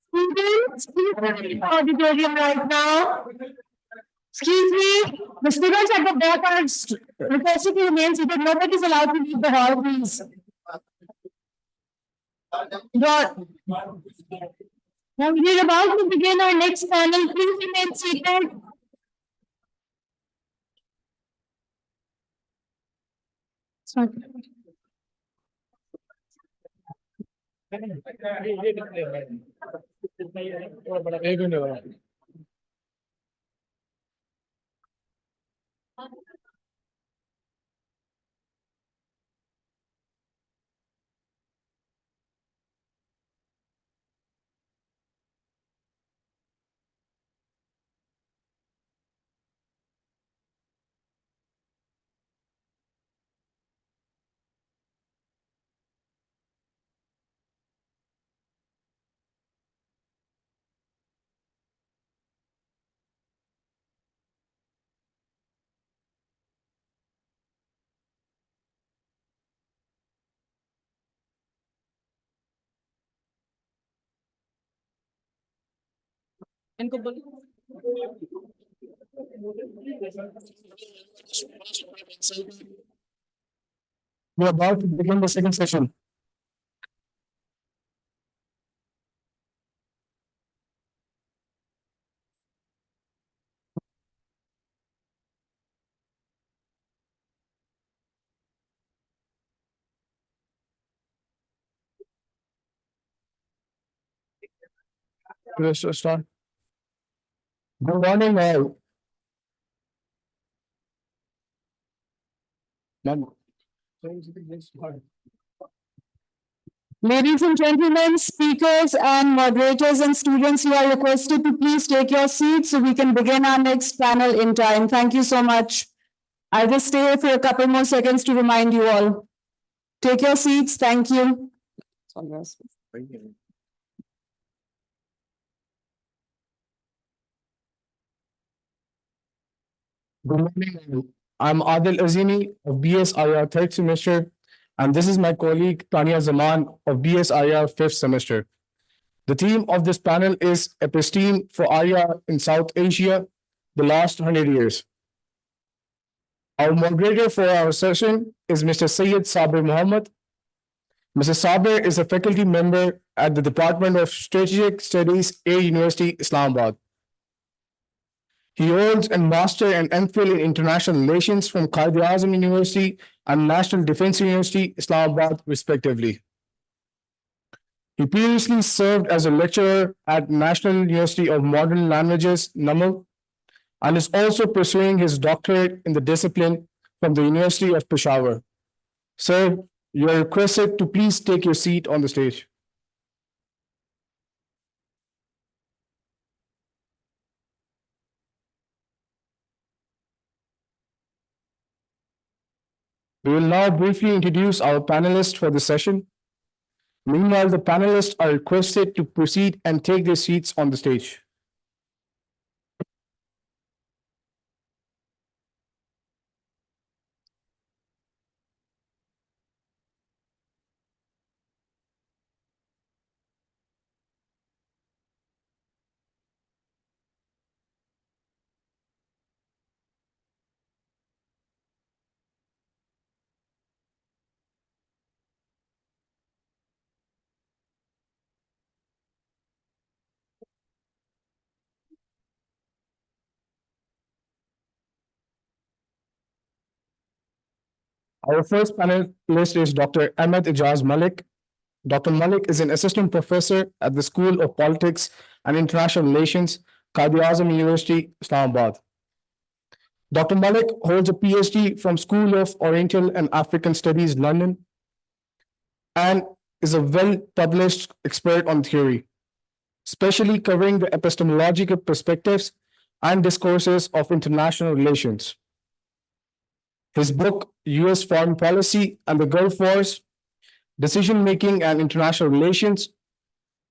Students, please come to the auditorium right now. Excuse me, the students at the back are requested to remain seated. Nobody is allowed to leave the hall, please. Now we are about to begin our next panel. Please remain seated. Sorry. इनको बोलो We're about to begin the second session. Let's start. Good morning, all. Ladies and gentlemen, speakers and moderators and students, you are requested to please take your seats so we can begin our next panel in time. Thank you so much. I'll just stay here for a couple more seconds to remind you all. Take your seats. Thank you. Good morning. I'm Adil Azimi of BSIR third semester, and this is my colleague Tania Zaman of BSIR fifth semester. The theme of this panel is Episteme for IR in South Asia, the last 100 years. Our moderator for our session is Mr. Syed Sabir Mohammed. Mr. Sabir is a faculty member at the Department of Strategic Studies, Air University, Islamabad. He holds a Master and MPhil in International Relations from Quaid-e-Azam University and National Defense University, Islamabad, respectively. He previously served as a lecturer at National University of Modern Languages, NAML, and is also pursuing his doctorate in the discipline from the University of Peshawar. Sir, you are requested to please take your seat on the stage. We will now briefly introduce our panelists for the session. Meanwhile, the panelists are requested to proceed and take their seats on the stage. Our first panelist is Dr. Ahmed Ijaz Malik. Dr. Malik is an assistant professor at the School of Politics and International Relations, Quaid-e-Azam University, Islamabad. Dr. Malik holds a PhD from School of Oriental and African Studies, London, and is a well-published expert on theory, especially covering the epistemological perspectives and discourses of international relations. His book, US Foreign Policy and the Gulf Wars, Decision-Making and International Relations,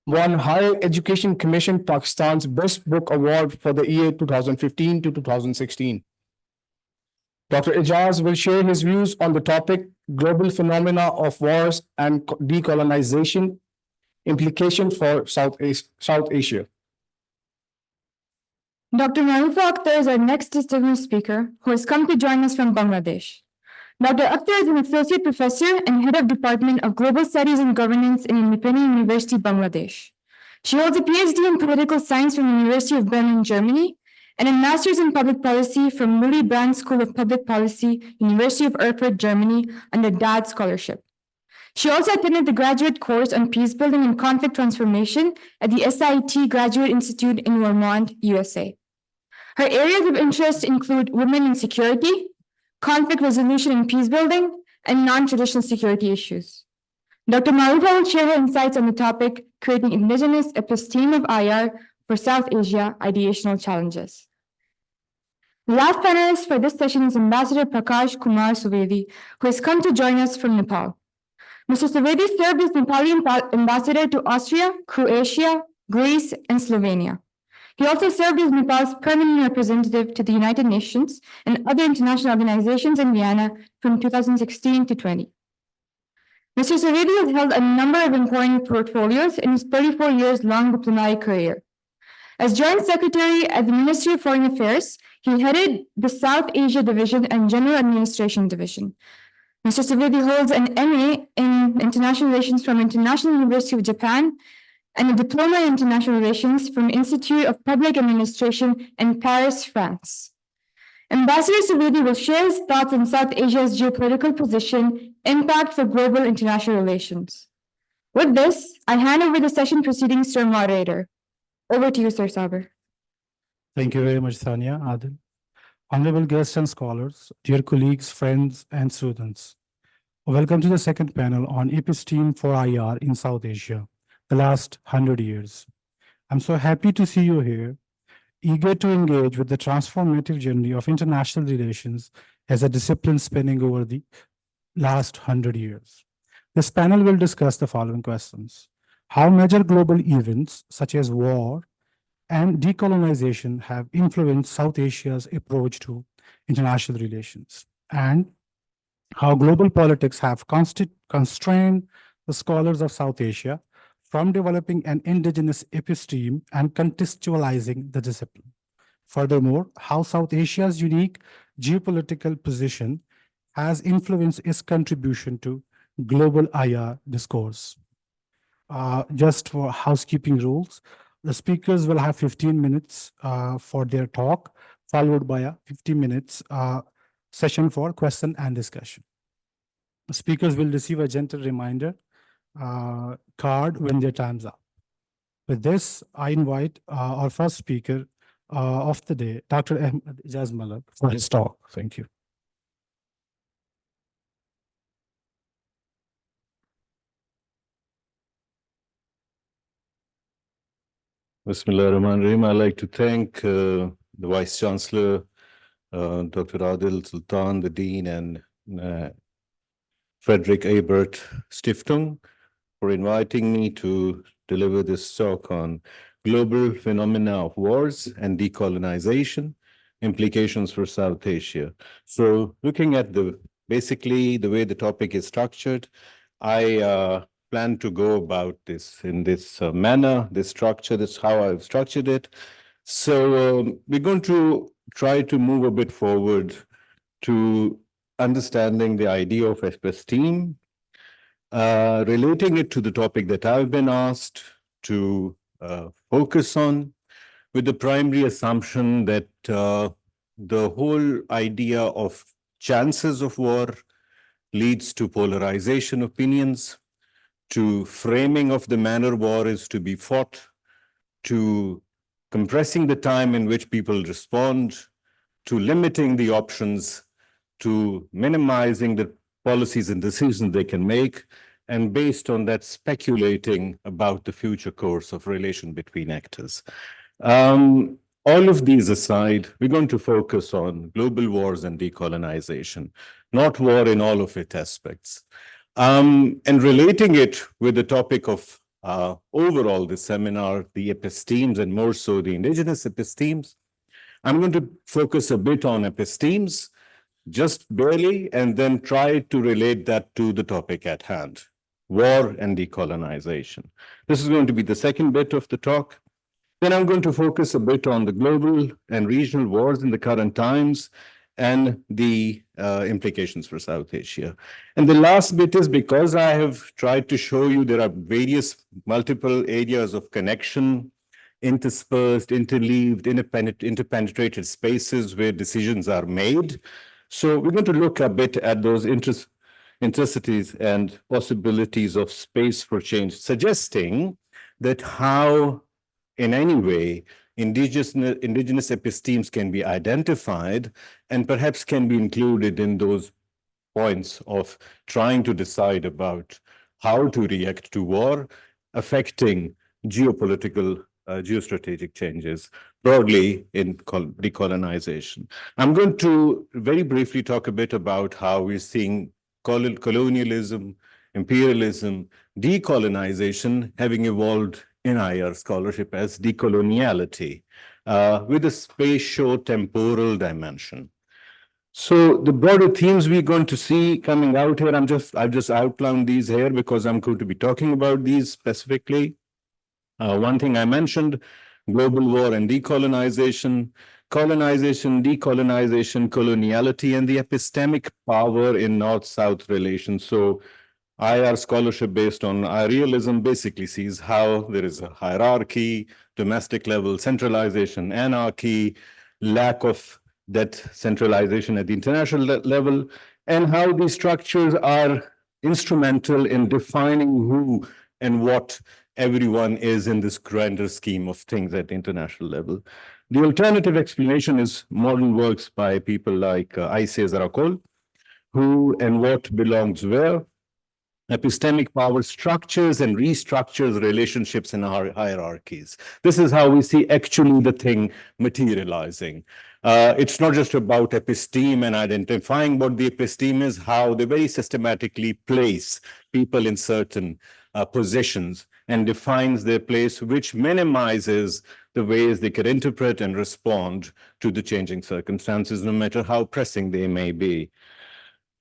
won Higher Education Commission Pakistan's Best Book Award for the year 2015 to 2016. Dr. Ijaz will share his views on the topic, Global Phenomena of Wars and Decolonization, Implications for South Asia. Dr. Marufa Akhtar is our next distinguished speaker who has come to join us from Bangladesh. Dr. Akhtar is an associate professor and head of Department of Global Studies and Governance in Independent University, Bangladesh. She holds a PhD in political science from the University of Berlin, Germany, and a master's in public policy from Louis Brandt School of Public Policy, University of Erfurt, Germany, under DAD scholarship. She also attended the graduate course on peace building and conflict transformation at the SIT Graduate Institute in Vermont, USA. Her areas of interest include women in security, conflict resolution and peace building, and non-traditional security issues. Dr. Marufa will share her insights on the topic, creating indigenous episteme of IR for South Asia ideational challenges. The last panelist for this session is Ambassador Prakash Kumar Suvedi, who has come to join us from Nepal. Mr. Suvedi served as Nepali ambassador to Austria, Croatia, Greece, and Slovenia. He also served as Nepal's permanent representative to the United Nations and other international organizations in Vienna from 2016 to 20. Mr. Suvedi has held a number of important portfolios in his 34 years long diplomatic career. As Joint Secretary at the Ministry of Foreign Affairs, he headed the South Asia Division and General Administration Division. Mr. Suvedi holds an MA in International Relations from International University of Japan and a Diploma in International Relations from Institute of Public Administration in Paris, France. Ambassador Suvedi will share his thoughts on South Asia's geopolitical position, impact for global international relations. With this, I hand over the session proceedings to our moderator. Over to you, Sir Saber. Thank you very much, Thania, Adil. Honorable guests and scholars, dear colleagues, friends, and students. Welcome to the second panel on Episteme for IR in South Asia, the last 100 years. I'm so happy to see you here, eager to engage with the transformative journey of international relations as a discipline spanning over the last 100 years. This panel will discuss the following questions. How major global events such as war and decolonization have influenced South Asia's approach to international relations, and how global politics have constrained the scholars of South Asia from developing an indigenous episteme and contextualizing the discipline. Furthermore, how South Asia's unique geopolitical position has influenced its contribution to global IR discourse. Just for housekeeping rules, the speakers will have 15 minutes for their talk, followed by a 50 minutes session for question and discussion. The speakers will receive a gentle reminder card when their time's up. With this, I invite our first speaker of the day, Dr. Ahmed Ijaz Malak, for his talk. Thank you. Bismillah ar-Rahman ar-Rahim. I'd like to thank the Vice Chancellor, Dr. Adil Sultan, the Dean, and Friedrich Ebert Stiftung for inviting me to deliver this talk on global phenomena of wars and decolonization, implications for South Asia. So looking at basically the way the topic is structured, I plan to go about this in this manner, this structure, this is how I've structured it. So we're going to try to move a bit forward to understanding the idea of episteme, relating it to the topic that I've been asked to focus on, with the primary assumption that the whole idea of chances of war leads to polarization opinions, to framing of the manner war is to be fought, to compressing the time in which people respond, to limiting the options, to minimizing the policies and decisions they can make, and based on that, speculating about the future course of relation between actors. All of these aside, we're going to focus on global wars and decolonization, not war in all of its aspects. And relating it with the topic of overall the seminar, the epistemes, and more so the indigenous epistemes, I'm going to focus a bit on epistemes, just barely, and then try to relate that to the topic at hand, war and decolonization. This is going to be the second bit of the talk. Then I'm going to focus a bit on the global and regional wars in the current times and the implications for South Asia. And the last bit is because I have tried to show you there are various multiple areas of connection, interspersed, interleaved, interpenetrated spaces where decisions are made. So we're going to look a bit at those interstices and possibilities of space for change, suggesting that how, in any way, indigenous epistemes can be identified and perhaps can be included in those points of trying to decide about how to react to war affecting geopolitical, geostrategic changes, broadly in decolonization. I'm going to very briefly talk a bit about how we're seeing colonialism, imperialism, decolonization having evolved in IR scholarship as decoloniality, with a spatio-temporal dimension. So the broader themes we're going to see coming out here, I've just outlined these here because I'm going to be talking about these specifically. One thing I mentioned, global war and decolonization, colonization, decolonization, coloniality, and the epistemic power in North-South relations. So IR scholarship based on realism basically sees how there is a hierarchy, domestic level centralization, anarchy, lack of that centralization at the international level, and how these structures are instrumental in defining who and what everyone is in this grander scheme of things at the international level. The alternative explanation is modern works by people like Aïssé Zarakol, who and what belongs where. Epistemic power structures and restructures relationships in our hierarchies. This is how we see actually the thing materializing. It's not just about episteme and identifying what the episteme is, how they very systematically place people in certain positions and defines their place, which minimizes the ways they can interpret and respond to the changing circumstances, no matter how pressing they may be.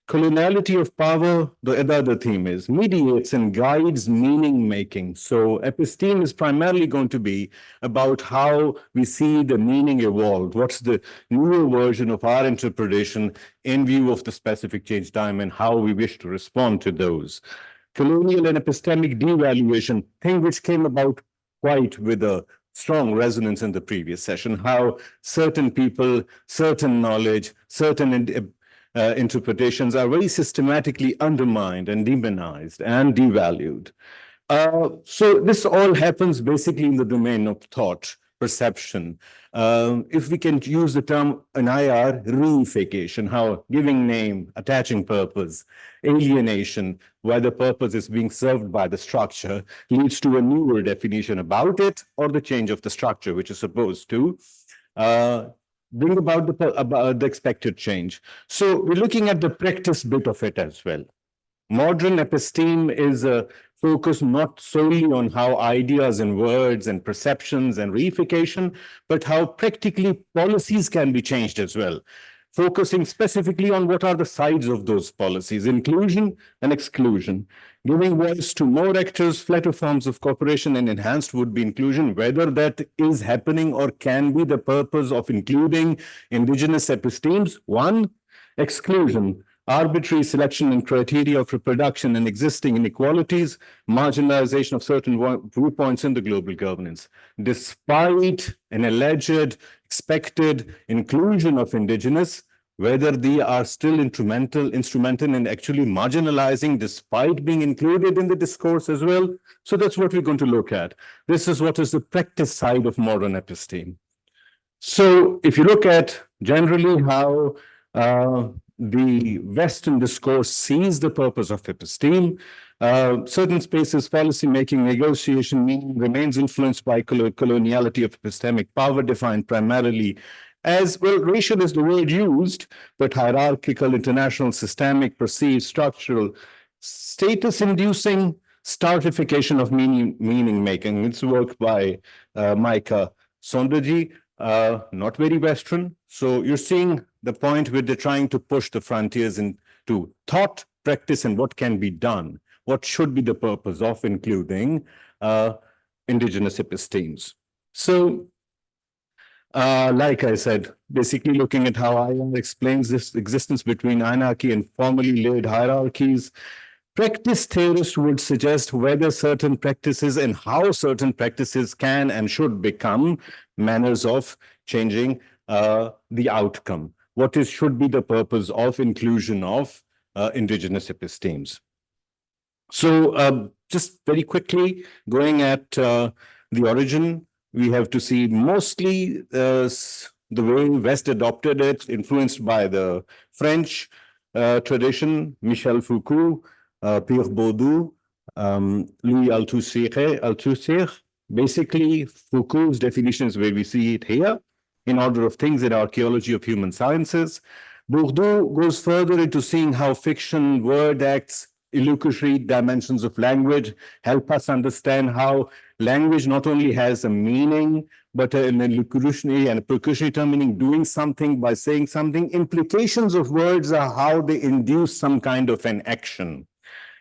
Coloniality of power, the other theme is, mediates and guides meaning making. So episteme is primarily going to be about how we see the meaning evolve. What's the newer version of our interpretation in view of the specific change time and how we wish to respond to those. Colonial and epistemic devaluation, thing which came about quite with a strong resonance in the previous session, how certain people, certain knowledge, certain interpretations are very systematically undermined and demonized and devalued. So this all happens basically in the domain of thought, perception. If we can use the term in IR, reification, how giving name, attaching purpose, alienation, where the purpose is being served by the structure, leads to a newer definition about it or the change of the structure, which is supposed to bring about the expected change. So we're looking at the practice bit of it as well. Modern episteme is focused not solely on how ideas and words and perceptions and reification, but how practically policies can be changed as well, focusing specifically on what are the sides of those policies, inclusion and exclusion, giving voice to more actors, flatter forms of cooperation, and enhanced would-be inclusion, whether that is happening or can be the purpose of including indigenous epistemes. One, exclusion, arbitrary selection and criteria of reproduction and existing inequalities, marginalization of certain viewpoints in the global governance. Despite an alleged expected inclusion of indigenous, whether they are still instrumental in actually marginalizing despite being included in the discourse as well. So that's what we're going to look at. This is what is the practice side of modern episteme. So if you look at generally how the Western discourse sees the purpose of episteme, certain spaces, policy making, negotiation, meaning remains influenced by coloniality of epistemic power, defined primarily as, well, racial is the word used, but hierarchical, international, systemic, perceived, structural, status-inducing stratification of meaning making. It's work by Micah Sonderji, not very Western. So you're seeing the point where they're trying to push the frontiers into thought, practice, and what can be done. What should be the purpose of including indigenous epistemes. So, like I said, basically looking at how IR explains this existence between anarchy and formally laid hierarchies, practice theorists would suggest whether certain practices and how certain practices can and should become manners of changing the outcome. What should be the purpose of inclusion of indigenous epistemes. So just very quickly, going at the origin, we have to see mostly the way West adopted it, influenced by the French tradition, Michel Foucault, Pierre Bourdieu, Louis Althusser. Basically, Foucault's definition is where we see it here, in order of things in archaeology of human sciences. Bourdieu goes further into seeing how fiction, word acts, illusory dimensions of language help us understand how language not only has a meaning, but an illusory and a percussionary term, meaning doing something by saying something. Implications of words are how they induce some kind of an action.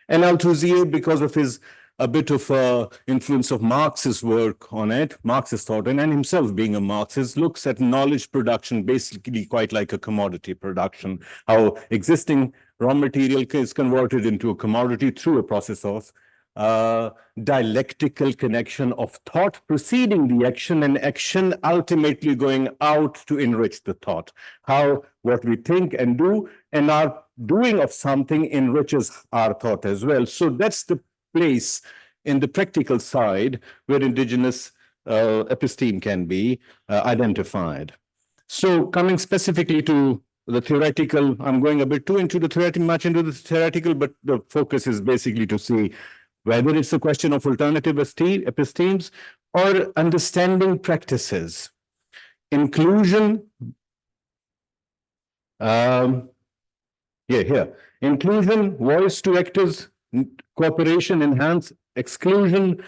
And Althusser, because of his a bit of influence of Marx's work on it, Marxist thought, and himself being a Marxist, looks at knowledge production basically quite like a commodity production, how existing raw material is converted into a commodity through a process of dialectical connection of thought preceding the action, and action ultimately going out to enrich the thought. How what we think and do and our doing of something enriches our thought as well. So that's the place in the practical side where indigenous episteme can be identified. So coming specifically to the theoretical, I'm going a bit too into the theoretical, much into the theoretical, but the focus is basically to see whether it's a question of alternative epistemes or understanding practices. Inclusion, inclusion, voice to actors, cooperation, enhance, exclusion,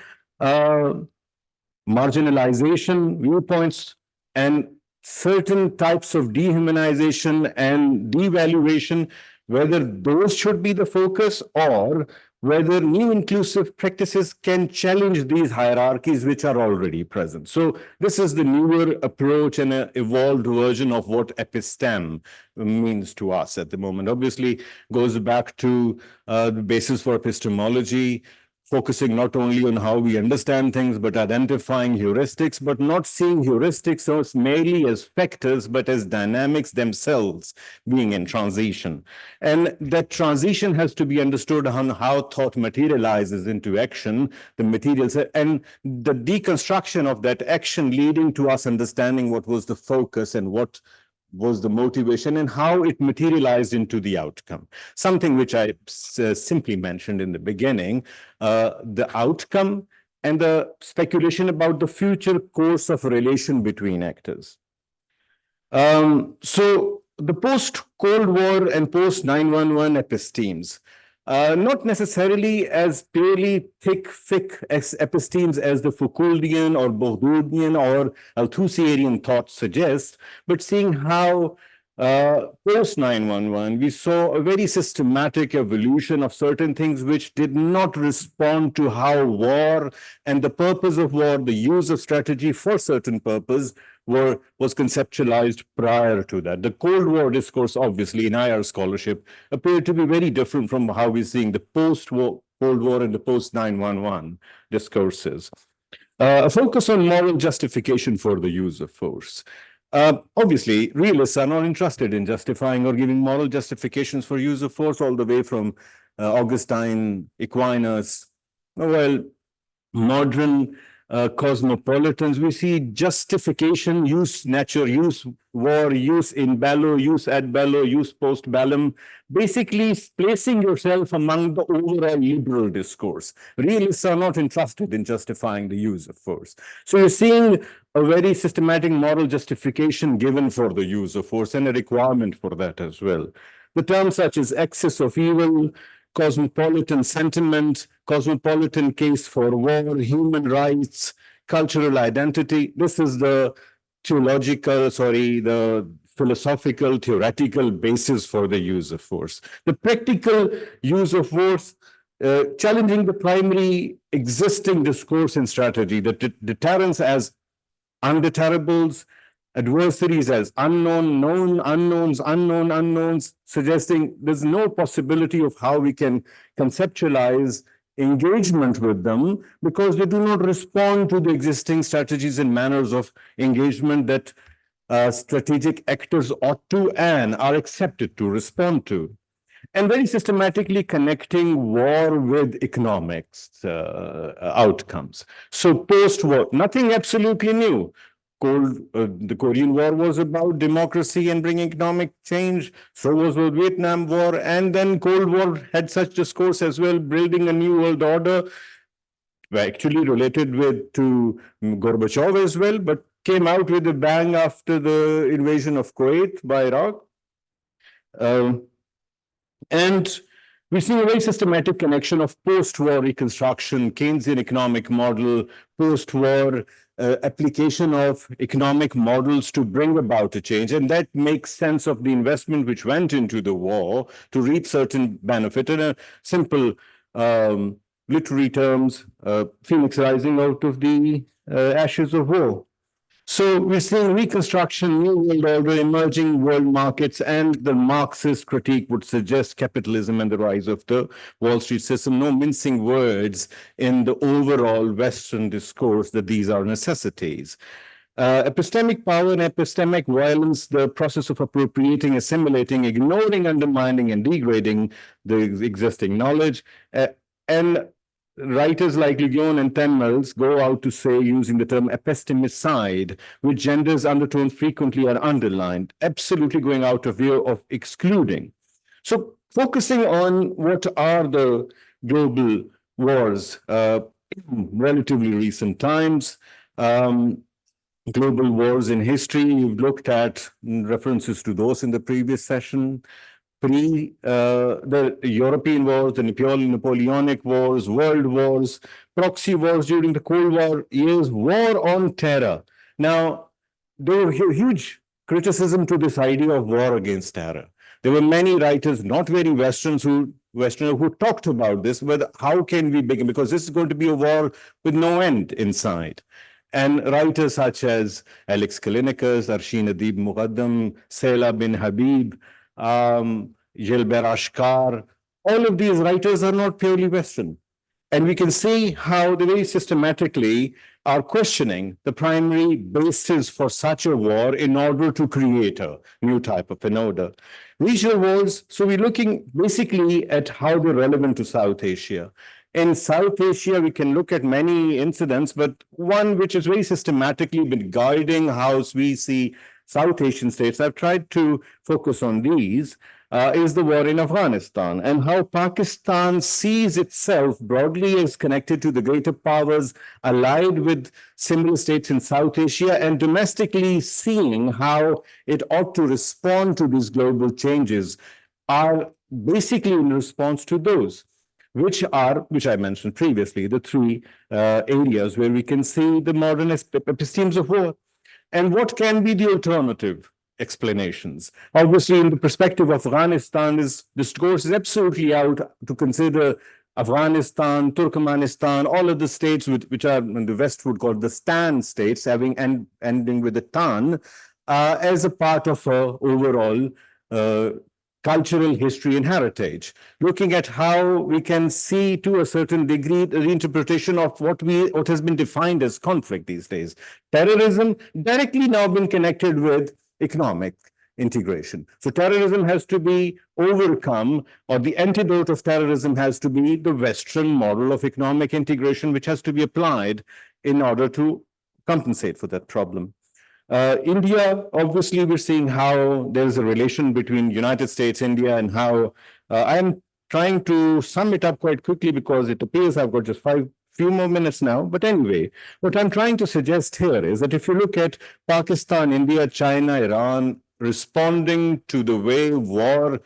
marginalization, viewpoints, and certain types of dehumanization and devaluation, whether those should be the focus or whether new inclusive practices can challenge these hierarchies which are already present. So this is the newer approach and an evolved version of what episteme means to us at the moment. Obviously goes back to the basis for epistemology, focusing not only on how we understand things, but identifying heuristics, but not seeing heuristics as merely as factors, but as dynamics themselves being in transition. And that transition has to be understood on how thought materializes into action, the materials, and the deconstruction of that action leading to us understanding what was the focus and what was the motivation and how it materialized into the outcome. Something which I simply mentioned in the beginning, the outcome and the speculation about the future course of relation between actors. So the post-Cold War and post-911 epistemes, not necessarily as purely thick epistemes as the Foucauldian or Bourdieuian or Althusserian thought suggests, but seeing how post-911, we saw a very systematic evolution of certain things which did not respond to how war and the purpose of war, the use of strategy for certain purpose, was conceptualized prior to that. The Cold War discourse, obviously, in IR scholarship, appeared to be very different from how we're seeing the post-Cold War and the post-911 discourses. A focus on moral justification for the use of force. Obviously, realists are not interested in justifying or giving moral justifications for use of force, all the way from Augustine, Aquinas, well, modern cosmopolitans. We see justification, use nature, use war, use in bello, use ad bello, use post bellum, basically placing yourself among the overall liberal discourse. Realists are not interested in justifying the use of force. So you're seeing a very systematic moral justification given for the use of force and a requirement for that as well. The terms such as excess of evil, cosmopolitan sentiment, cosmopolitan case for war, human rights, cultural identity. This is the the philosophical, theoretical basis for the use of force. The practical use of force, challenging the primary existing discourse and strategy, the deterrence as undeterrables, adversaries as unknown, known unknowns, unknown unknowns, suggesting there's no possibility of how we can conceptualize engagement with them because they do not respond to the existing strategies and manners of engagement that strategic actors ought to and are accepted to respond to. And very systematically connecting war with economics outcomes. So post-war, nothing absolutely new. The Korean War was about democracy and bringing economic change. So was the Vietnam War. And then Cold War had such discourse as well, building a new world order, actually related to Gorbachev as well, but came out with a bang after the invasion of Kuwait by Iraq. And we see a very systematic connection of post-war reconstruction, Keynesian economic model, post-war application of economic models to bring about a change. And that makes sense of the investment which went into the war to reap certain benefit. In a simple literary terms, Phoenix rising out of the ashes of war. So we're seeing reconstruction, new world order, emerging world markets, and the Marxist critique would suggest capitalism and the rise of the Wall Street system. No mincing words in the overall Western discourse that these are necessities. Epistemic power and epistemic violence, the process of appropriating, assimilating, ignoring, undermining, and degrading the existing knowledge. And writers like Lugion and Temmels go out to say, using the term epistemicide, which gender's undertones frequently are underlined, absolutely going out of view of excluding. So focusing on what are the global wars, relatively recent times, global wars in history, we've looked at references to those in the previous session. The European wars, the Napoleonic wars, world wars, proxy wars during the Cold War years, war on terror. Now, there were huge criticism to this idea of war against terror. There were many writers, not very Westerner, who talked about this, but how can we begin? Because this is going to be a war with no end inside. And writers such as Alex Kalinikas, Arshin Adib Muqaddam, Sela bin Habib, Gilbert Ashkar, all of these writers are not purely Western. And we can see how they very systematically are questioning the primary basis for such a war in order to create a new type of an order. Regional wars, so we're looking basically at how they're relevant to South Asia. In South Asia, we can look at many incidents, but one which has very systematically been guiding how we see South Asian states, I've tried to focus on these, is the war in Afghanistan and how Pakistan sees itself broadly as connected to the greater powers allied with similar states in South Asia and domestically seeing how it ought to respond to these global changes are basically in response to those, which I mentioned previously, the three areas where we can see the modern epistemes of war. And what can be the alternative explanations? Obviously, in the perspective of Afghanistan, this discourse is absolutely out to consider Afghanistan, Turkmenistan, all of the states which are in the West would call the Stan states, having ending with a Tan, as a part of overall cultural history and heritage, looking at how we can see to a certain degree the reinterpretation of what has been defined as conflict these days. Terrorism directly now been connected with economic integration. So terrorism has to be overcome, or the antidote of terrorism has to be the Western model of economic integration, which has to be applied in order to compensate for that problem. India, obviously, we're seeing how there's a relation between United States, India, and how I'm trying to sum it up quite quickly because it appears I've got just few more minutes now. But anyway, what I'm trying to suggest here is that if you look at Pakistan, India, China, Iran responding to the way war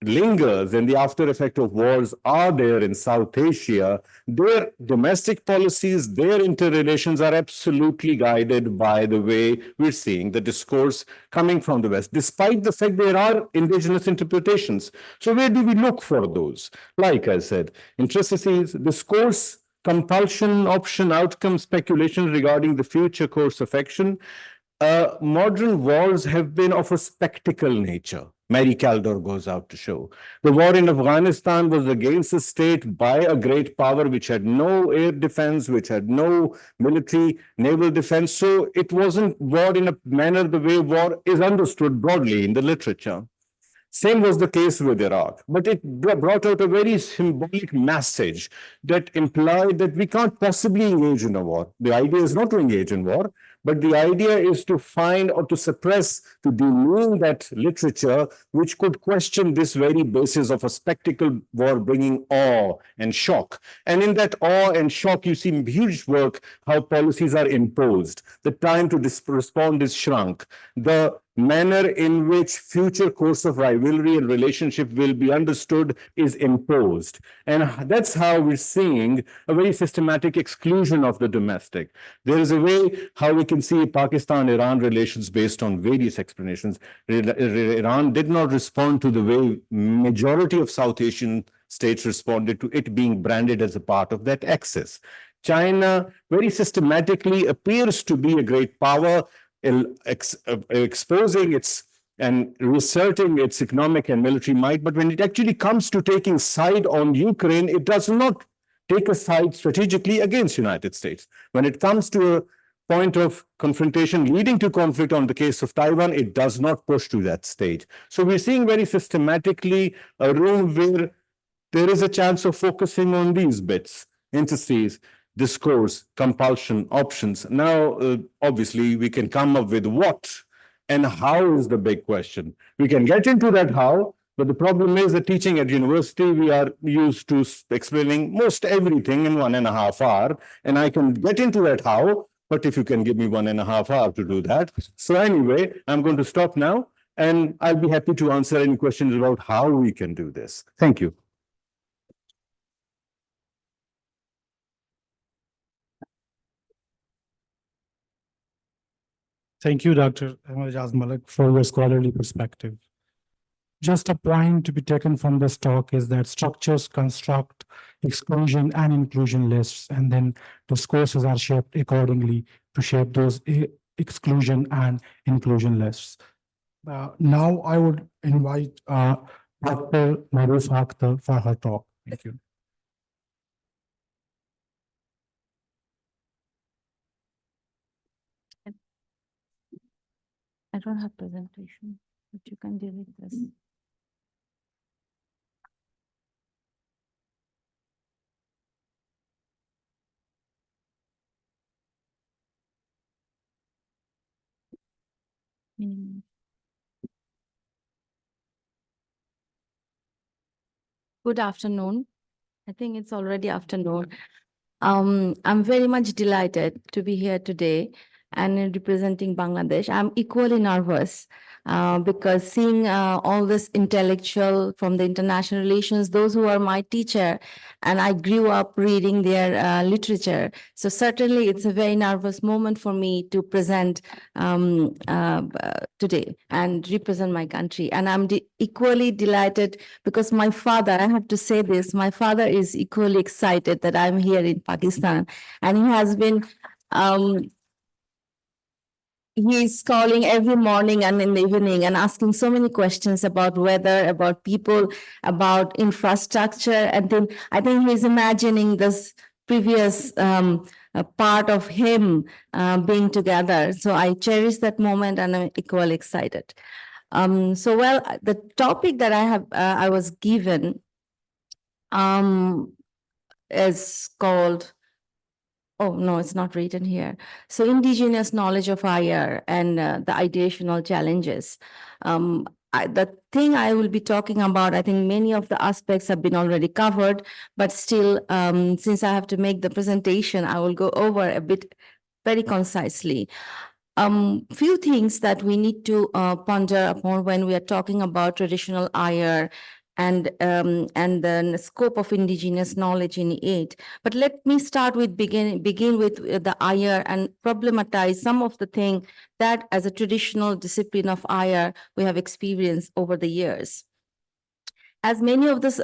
lingers and the after effect of wars are there in South Asia, their domestic policies, their interrelations are absolutely guided by the way we're seeing the discourse coming from the West, despite the fact there are indigenous interpretations. So where do we look for those? Like I said, interstices, discourse, compulsion, option, outcome, speculation regarding the future course of action. Modern wars have been of a spectacle nature. Mary Kaldor goes out to show. The war in Afghanistan was against a state by a great power which had no air defense, which had no military naval defense. So it wasn't war in a manner the way war is understood broadly in the literature. Same was the case with Iraq, but it brought out a very symbolic message that implied that we can't possibly engage in a war. The idea is not to engage in war, but the idea is to find or to suppress, to demean that literature which could question this very basis of a spectacle war bringing awe and shock. And in that awe and shock, you see huge work how policies are imposed. The time to respond is shrunk. The manner in which future course of rivalry and relationship will be understood is imposed. And that's how we're seeing a very systematic exclusion of the domestic. There is a way how we can see Pakistan-Iran relations based on various explanations. Iran did not respond to the way majority of South Asian states responded to it being branded as a part of that axis. China very systematically appears to be a great power, exposing its and reasserting its economic and military might. But when it actually comes to taking side on Ukraine, it does not take a side strategically against United States. When it comes to a point of confrontation leading to conflict on the case of Taiwan, it does not push to that stage. So we're seeing very systematically a room where there is a chance of focusing on these bits. interstices, discourse, compulsion, options. Now, obviously, we can come up with what and how is the big question. We can get into that how, but the problem is that teaching at university, we are used to explaining most everything in 1.5 hours, and I can get into that how, but if you can give me 1.5 hours to do that. So anyway, I'm going to stop now, and I'll be happy to answer any questions about how we can do this. Thank you. Thank you, Dr. Ejaz Malik, for your scholarly perspective. Just a point to be taken from this talk is that structures construct exclusion and inclusion lists, and then discourses are shaped accordingly to shape those exclusion and inclusion lists. Now I would invite Dr. Maruf Akhtar for her talk. Thank you. I don't have presentation, but you can delete this. Good afternoon. I think it's already afternoon. I'm very much delighted to be here today and representing Bangladesh. I'm equally nervous because seeing all this intellectual from the international relations, those who are my teacher, and I grew up reading their literature. So certainly it's a very nervous moment for me to present today and represent my country. And I'm equally delighted because my father, I have to say this, my father is equally excited that I'm here in Pakistan, and he has been he's calling every morning and in the evening and asking so many questions about weather, about people, about infrastructure. And then I think he's imagining this previous part of him being together. So I cherish that moment and I'm equally excited. The topic that I was given is called, oh, no, it's not written here. So indigenous knowledge of IR and the ideational challenges. The thing I will be talking about, I think many of the aspects have been already covered, but still, since I have to make the presentation, I will go over a bit very concisely. Few things that we need to ponder upon when we are talking about traditional IR and the scope of indigenous knowledge in it. But let me start with begin with the IR and problematize some of the things that as a traditional discipline of IR we have experienced over the years. As many of this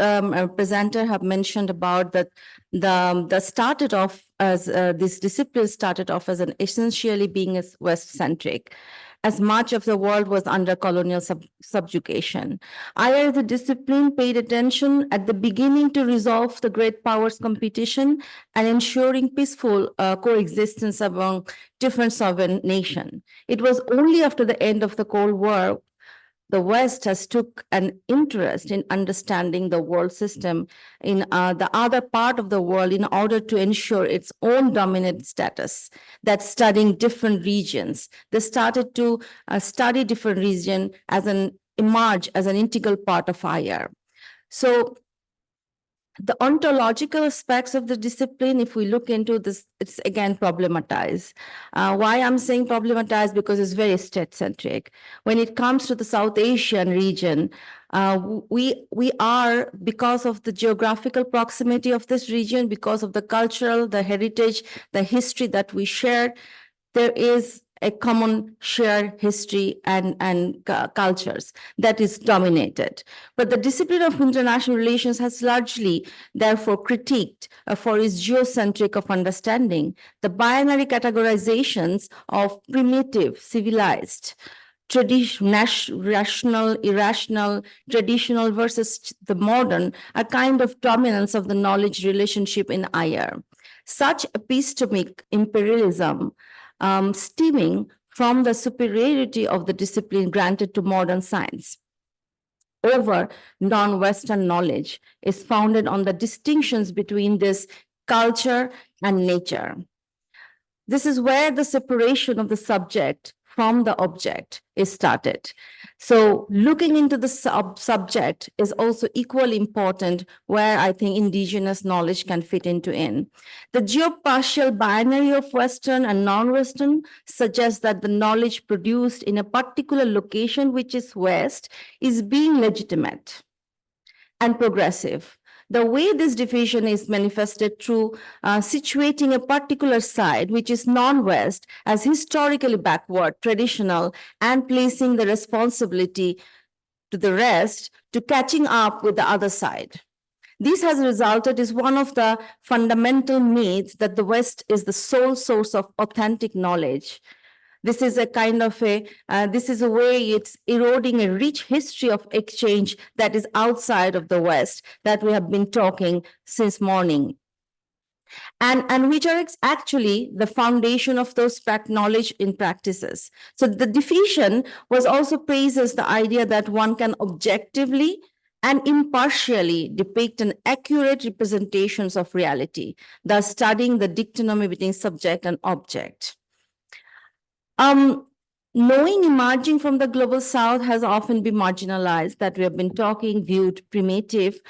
presenter have mentioned about that the started off as this discipline started off as an essentially being West-centric, as much of the world was under colonial subjugation. IR as a discipline paid attention at the beginning to resolve the great powers competition and ensuring peaceful coexistence among different sovereign nations. It was only after the end of the Cold War the West has took an interest in understanding the world system in the other part of the world in order to ensure its own dominant status, that studying different regions. They started to study different regions as emerge as an integral part of IR. So the ontological aspects of the discipline, if we look into this, it's again problematized. Why I'm saying problematized? Because it's very state-centric. When it comes to the South Asian region, we are, because of the geographical proximity of this region, because of the cultural, the heritage, the history that we share, there is a common shared history and cultures that is dominated. But the discipline of international relations has largely, therefore, critiqued for its geocentric of understanding the binary categorizations of primitive, civilized, rational, irrational, traditional versus the modern, a kind of dominance of the knowledge relationship in IR. Such epistemic imperialism stemming from the superiority of the discipline granted to modern science over non-Western knowledge is founded on the distinctions between this culture, and nature. This is where the separation of the subject from the object is started. So looking into the subject is also equally important, where I think indigenous knowledge can fit into in. The geospatial binary of Western and non-Western suggests that the knowledge produced in a particular location, which is West, is being legitimate and progressive. The way this division is manifested through situating a particular site, which is non-West, as historically backward, traditional, and placing the responsibility to the rest to catching up with the other side. This has resulted is one of the fundamental myths that the West is the sole source of authentic knowledge. This is a kind of this is a way it's eroding a rich history of exchange that is outside of the West that we have been talking since morning. And which are actually the foundation of those knowledge in practices. So the division was also praises the idea that one can objectively and impartially depict an accurate representations of reality, thus studying the dichotomy between subject and object. Knowing emerging from the global south has often been marginalized, that we have been talking, viewed primitive.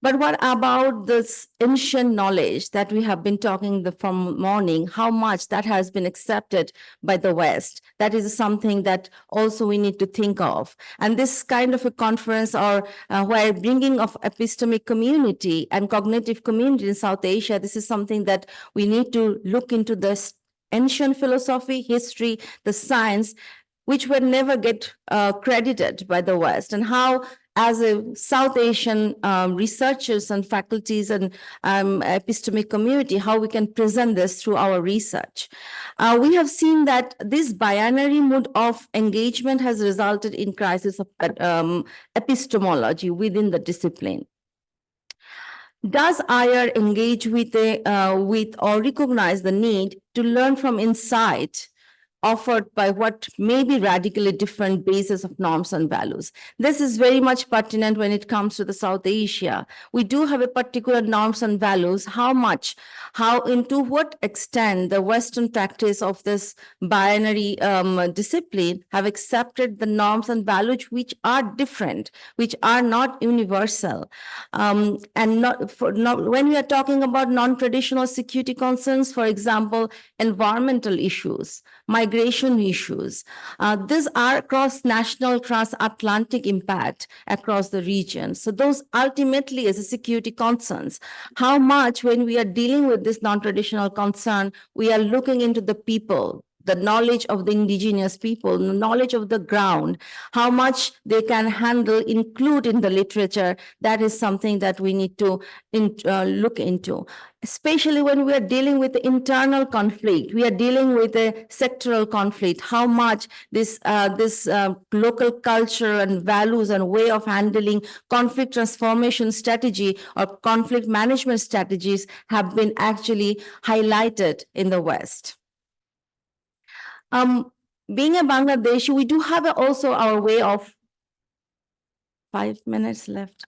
But what about this ancient knowledge that we have been talking from morning, how much that has been accepted by the West? That is something that also we need to think of. And this kind of a conference or where bringing of epistemic community and cognitive community in South Asia, this is something that we need to look into this ancient philosophy, history, the science, which were never get credited by the West, and how as a South Asian researchers and faculties and epistemic community, how we can present this through our research. We have seen that this binary mode of engagement has resulted in crisis of epistemology within the discipline. Does IR engage with or recognize the need to learn from insight offered by what may be radically different bases of norms and values? This is very much pertinent when it comes to the South Asia. We do have a particular norms and values, how into what extent the Western practice of this binary discipline have accepted the norms and values which are different, which are not universal. And when we are talking about non-traditional security concerns, for example, environmental issues, migration issues. These are cross-national, cross-Atlantic impact across the region. So those ultimately is a security concerns. How much when we are dealing with this non-traditional concern, we are looking into the people, the knowledge of the indigenous people, the knowledge of the ground, how much they can handle, include in the literature. That is something that we need to look into. Especially when we are dealing with the internal conflict, we are dealing with a sectoral conflict, how much this local culture and values and way of handling conflict transformation strategy or conflict management strategies have been actually highlighted in the West. Being a Bangladeshi, we do have also our way of 5 minutes left.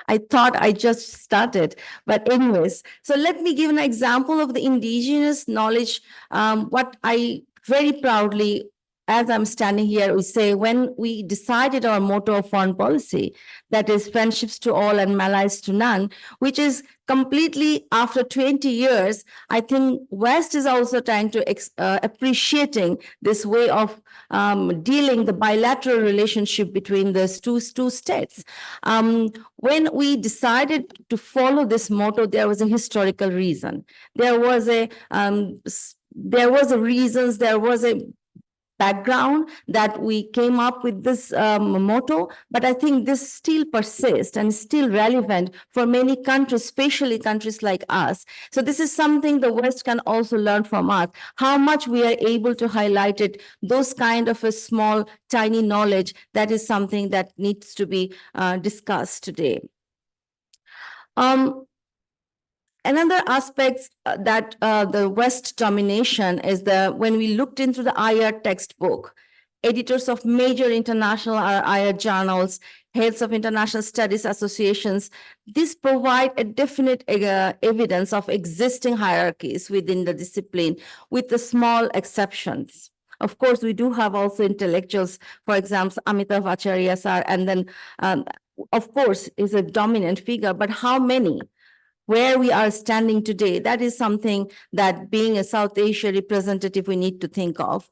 I thought I just started, but anyways, so let me give an example of the indigenous knowledge. What I very proudly, as I'm standing here, we say when we decided our motto of foreign policy, that is friendships to all and malice to none, which is completely after 20 years, I think West is also trying to appreciating this way of dealing the bilateral relationship between these two states. When we decided to follow this motto, there was a historical reason. There was a background that we came up with this motto, but I think this still persists and still relevant for many countries, especially countries like us. So this is something the West can also learn from us, how much we are able to highlight it, those kind of a small, tiny knowledge. That is something that needs to be discussed today. Another aspect that the West domination is when we looked into the IR textbook, editors of major international IR journals, heads of international studies associations. These provide a definite evidence of existing hierarchies within the discipline, with the small exceptions. Of course, we do have also intellectuals, for example, Amitav Acharya sir, and then, of course, is a dominant figure, but how many? Where we are standing today, that is something that, being a South Asia representative, we need to think of.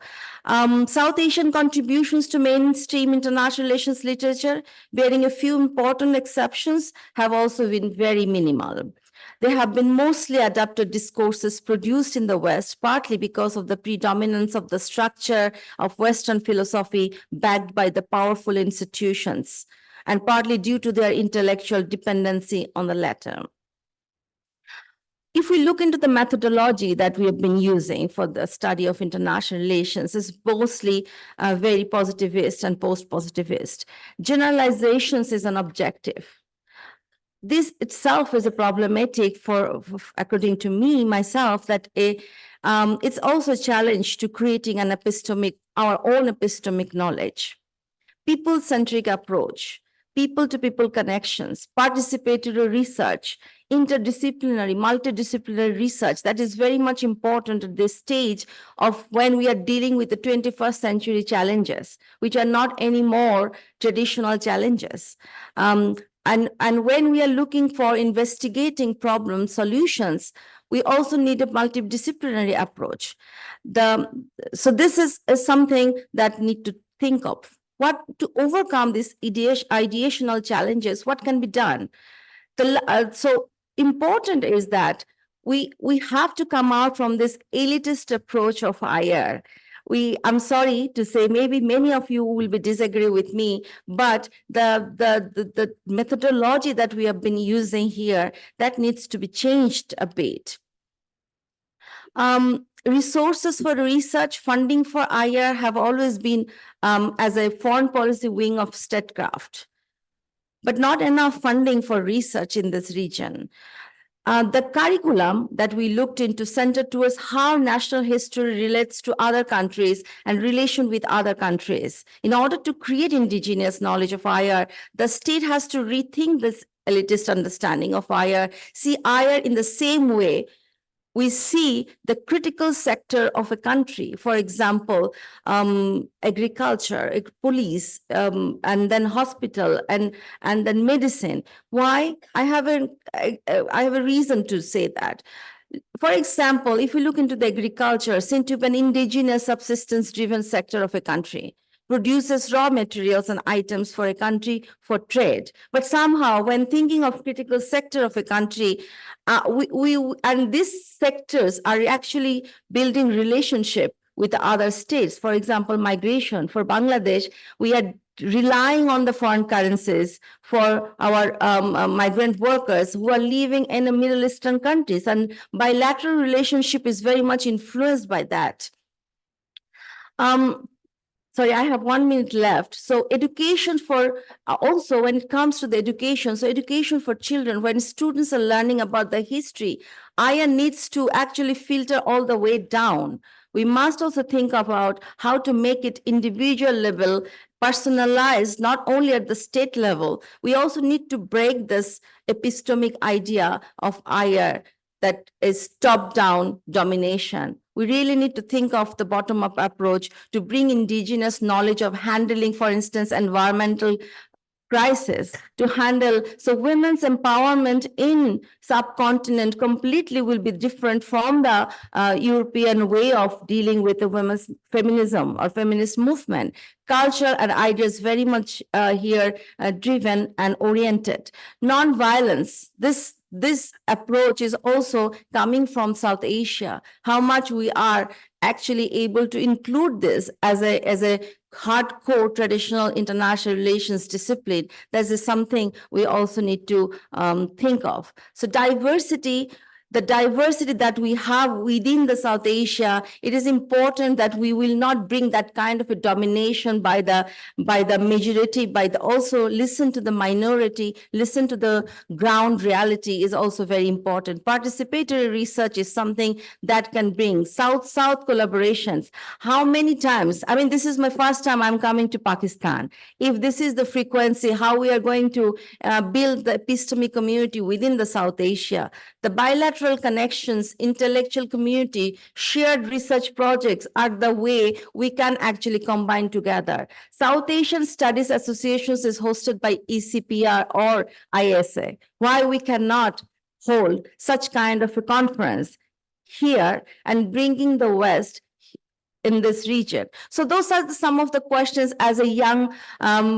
South Asian contributions to mainstream international relations literature, bearing a few important exceptions, have also been very minimal. They have been mostly adapted discourses produced in the West, partly because of the predominance of the structure of Western philosophy backed by the powerful institutions, and partly due to their intellectual dependency on the latter. If we look into the methodology that we have been using for the study of international relations, is mostly very positivist and post-positivist. Generalizations is an objective. This itself is a problematic for according to me, myself, that it's also a challenge to creating an our own epistemic knowledge. People-centric approach, people-to-people connections, participatory research, interdisciplinary, multidisciplinary research, that is very much important at this stage of when we are dealing with the 21st century challenges, which are not anymore traditional challenges. And when we are looking for investigating problem solutions, we also need a multidisciplinary approach. So this is something that need to think of. What to overcome these ideational challenges, what can be done? So important is that we have to come out from this elitist approach of IR. I'm sorry to say, maybe many of you will disagree with me, but the methodology that we have been using here, that needs to be changed a bit. Resources for research, funding for IR have always been as a foreign policy wing of statecraft, but not enough funding for research in this region. The curriculum that we looked into centered towards how national history relates to other countries and relation with other countries. In order to create indigenous knowledge of IR, the state has to rethink this elitist understanding of IR, see IR in the same way we see the critical sector of a country, for example, agriculture, police, and then hospital, and then medicine. Why? I have a reason to say that. For example, if we look into the agriculture, seems to be an indigenous subsistence-driven sector of a country, produces raw materials and items for a country for trade. But somehow, when thinking of critical sector of a country, and these sectors are actually building relationship with the other states. For example, migration. For Bangladesh, we are relying on the foreign currencies for our migrant workers who are living in the Middle Eastern countries, and bilateral relationship is very much influenced by that. Sorry, I have 1 minute left. So education for, also when it comes to the education, so education for children, when students are learning about the history, IR needs to actually filter all the way down. We must also think about how to make it individual level, personalized, not only at the state level. We also need to break this epistemic idea of IR that is top-down domination. We really need to think of the bottom-up approach to bring indigenous knowledge of handling, for instance, environmental crisis, to handle. So women's empowerment in subcontinent completely will be different from the European way of dealing with the women's feminism or feminist movement. Culture and ideas very much here driven and oriented. Non-violence, this approach is also coming from South Asia. How much we are actually able to include this as a hardcore traditional international relations discipline. This is something we also need to think of. So diversity, the diversity that we have within the South Asia, it is important that we will not bring that kind of a domination by the majority, also listen to the minority, listen to the ground reality is also very important. Participatory research is something that can bring South-South collaborations. How many times, I mean, this is my first time I'm coming to Pakistan. If this is the frequency, how we are going to build the episteme community within the South Asia, the bilateral connections, intellectual community, shared research projects are the way we can actually combine together. South Asian Studies Associations is hosted by ECPR or ISA. Why we cannot hold such kind of a conference here and bringing the West in this region? So those are some of the questions as a young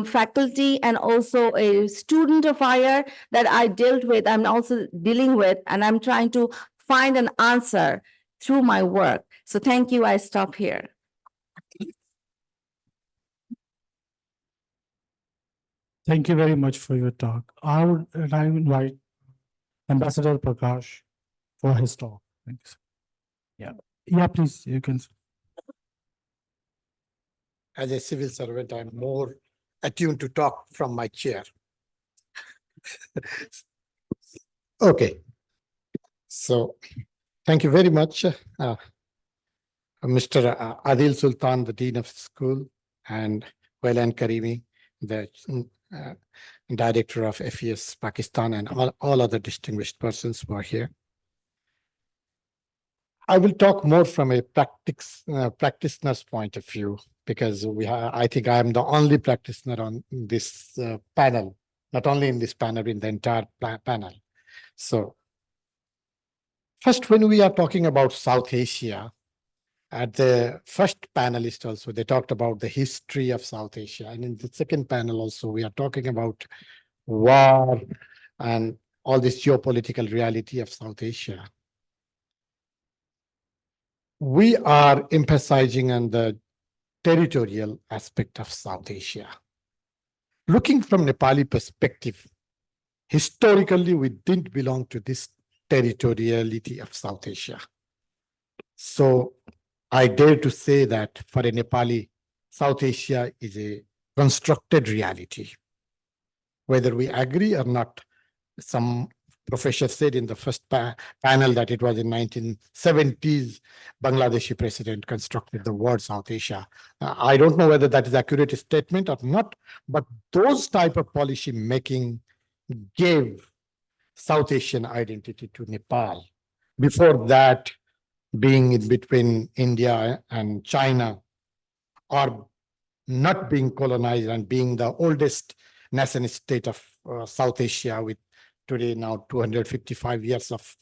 faculty and also a student of IR that I dealt with, I'm also dealing with, and I'm trying to find an answer through my work. So thank you, I stop here. Thank you very much for your talk. I would now invite Ambassador Prakash for his talk. Thanks. Yeah, please, you can. As a civil servant, I'm more attuned to talk from my chair. Okay. So thank you very much, Mr. Adil Sultan, the Dean of School, and Wailan Karimi, the Director of FASS Pakistan, and all other distinguished persons who are here. I will talk more from a practitioner's point of view, because I think I am the only practitioner on this panel, not only in this panel, in the entire panel. So first, when we are talking about South Asia, at the first panelist also, they talked about the history of South Asia. And in the second panel also, we are talking about war and all this geopolitical reality of South Asia. We are emphasizing on the territorial aspect of South Asia. Looking from Nepali perspective, historically, we didn't belong to this territoriality of South Asia. So I dare to say that for a Nepali, South Asia is a constructed reality. Whether we agree or not, some professor said in the first panel that it was in 1970s, Bangladeshi president constructed the word South Asia. I don't know whether that is accurate statement or not, but those type of policy making gave South Asian identity to Nepal. Before that, being in between India and China, or not being colonized and being the oldest nation state of South Asia with today now 255 years of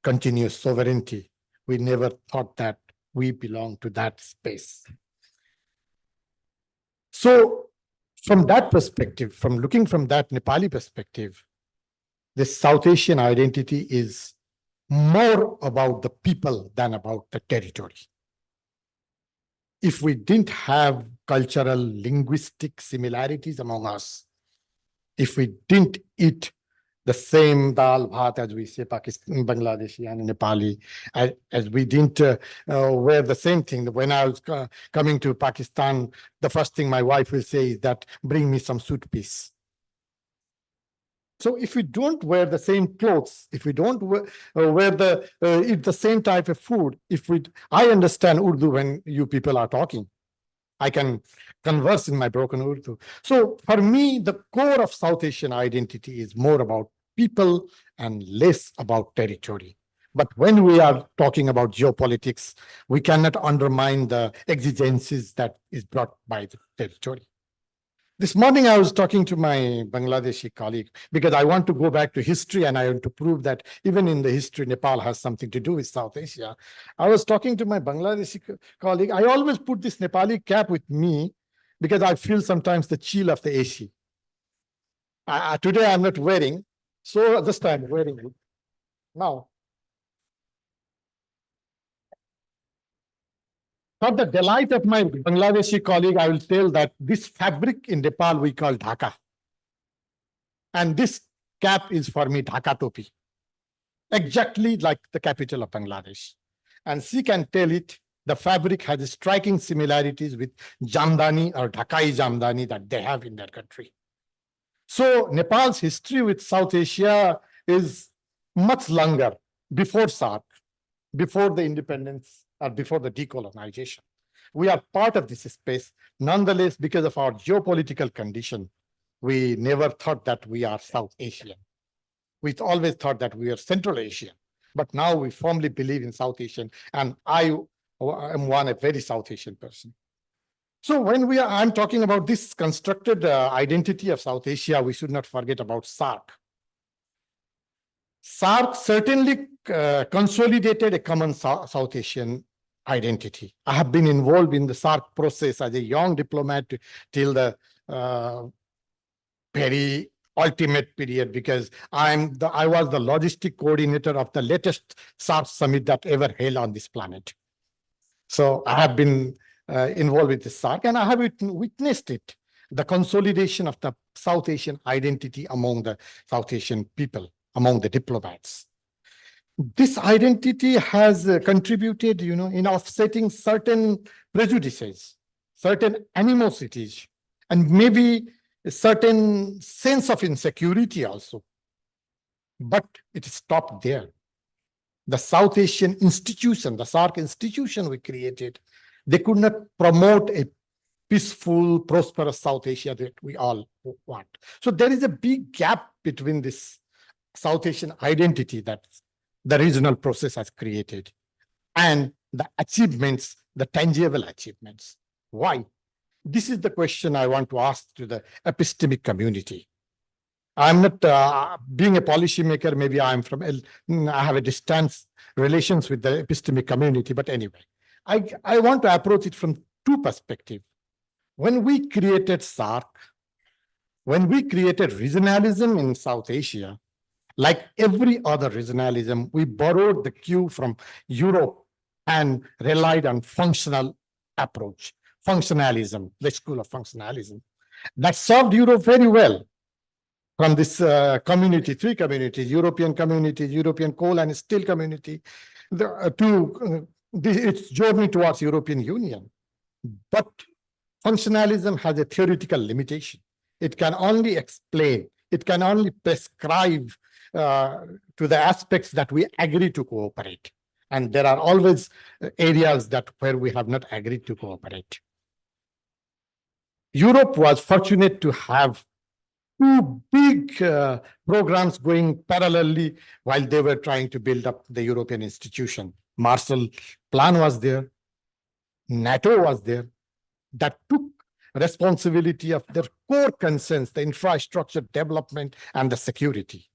continuous sovereignty, we never thought that we belong to that space. So from that perspective, from looking from that Nepali perspective, this South Asian identity is more about the people than about the territory. If we didn't have cultural, linguistic similarities among us, if we didn't eat the same dal bhat as we say Pakistan, Bangladeshi and Nepali, as we didn't wear the same thing. When I was coming to Pakistan, the first thing my wife will say is that, bring me some suit piece. So if we don't wear the same clothes, if we don't eat the same type of food, I understand Urdu when you people are talking. I can converse in my broken Urdu. So for me, the core of South Asian identity is more about people and less about territory. But when we are talking about geopolitics, we cannot undermine the exigencies that is brought by the territory. This morning, I was talking to my Bangladeshi colleague because I want to go back to history and I want to prove that even in the history, Nepal has something to do with South Asia. I was talking to my Bangladeshi colleague. I always put this Nepali cap with me because I feel sometimes the chill of the AC. Today, I'm not wearing, so this time I'm wearing it. Now, for the delight of my Bangladeshi colleague, I will tell that this fabric in Nepal we call Dhaka. And this cap is for me Dhaka topi. exactly like the capital of Bangladesh. And she can tell it, the fabric has striking similarities with Jamdani or Dhakai Jamdani that they have in their country. So Nepal's history with South Asia is much longer before SAARC, before the independence or before the decolonization. We are part of this space. Nonetheless, because of our geopolitical condition, we never thought that we are South Asian. We always thought that we are Central Asian. But now we firmly believe in South Asian, and I am a very South Asian person. So when I'm talking about this constructed identity of South Asia, we should not forget about SAARC. SAARC certainly consolidated a common South Asian identity. I have been involved in the SAARC process as a young diplomat till the very ultimate period, because I was the logistic coordinator of the latest SAARC summit that ever held on this planet. So I have been involved with the SAARC, and I have witnessed it, the consolidation of the South Asian identity among the South Asian people, among the diplomats. This identity has contributed, in offsetting certain prejudices, certain animosities, and maybe a certain sense of insecurity also. But it stopped there. The South Asian institution, the SAARC institution we created, they could not promote a peaceful, prosperous South Asia that we all want. So there is a big gap between this South Asian identity that the regional process has created and the achievements, the tangible achievements. Why? This is the question I want to ask to the epistemic community. I'm not being a policymaker, maybe I have a distance relations with the epistemic community, but anyway, I want to approach it from two perspectives. When we created SAARC, when we created regionalism in South Asia, like every other regionalism, we borrowed the cue from Europe and relied on functional approach, functionalism, the school of functionalism. That served Europe very well. From this community, three communities, European coal and steel community, to its journey towards European Union. But functionalism has a theoretical limitation. It can only explain, it can only prescribe to the aspects that we agree to cooperate. And there are always areas where we have not agreed to cooperate. Europe was fortunate to have two big programs going parallelly while they were trying to build up the European institution. Marshall Plan was there, NATO was there, that took responsibility of their core concerns, the infrastructure development and the security.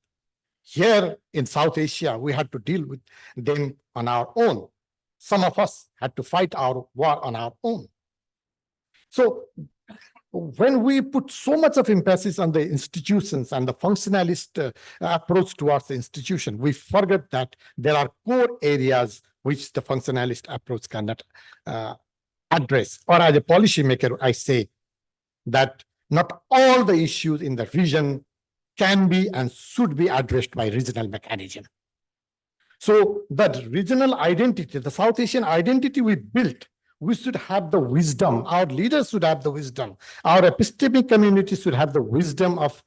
Here in South Asia, we had to deal with them on our own. Some of us had to fight our war on our own. So when we put so much of emphasis on the institutions and the functionalist approach towards the institution, we forget that there are core areas which the functionalist approach cannot address. Or as a policymaker, I say that not all the issues in the region can be and should be addressed by regional mechanism. So that regional identity, the South Asian identity we built, we should have the wisdom, our leaders should have the wisdom, our epistemic community should have the wisdom of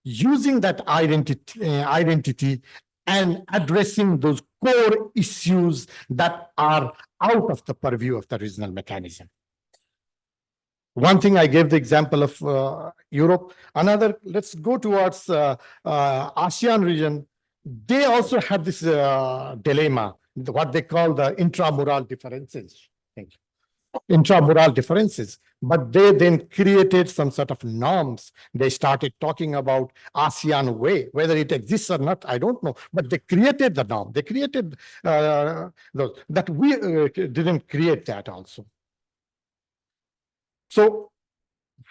using that identity and addressing those core issues that are out of the purview of the regional mechanism. One thing I gave the example of Europe, another, let's go towards ASEAN region. They also have this dilemma, what they call the intramural differences. Thank you. Intramural differences, but they then created some sort of norms. They started talking about ASEAN way, whether it exists or not, I don't know, but they created the norm. They created that we didn't create that also. So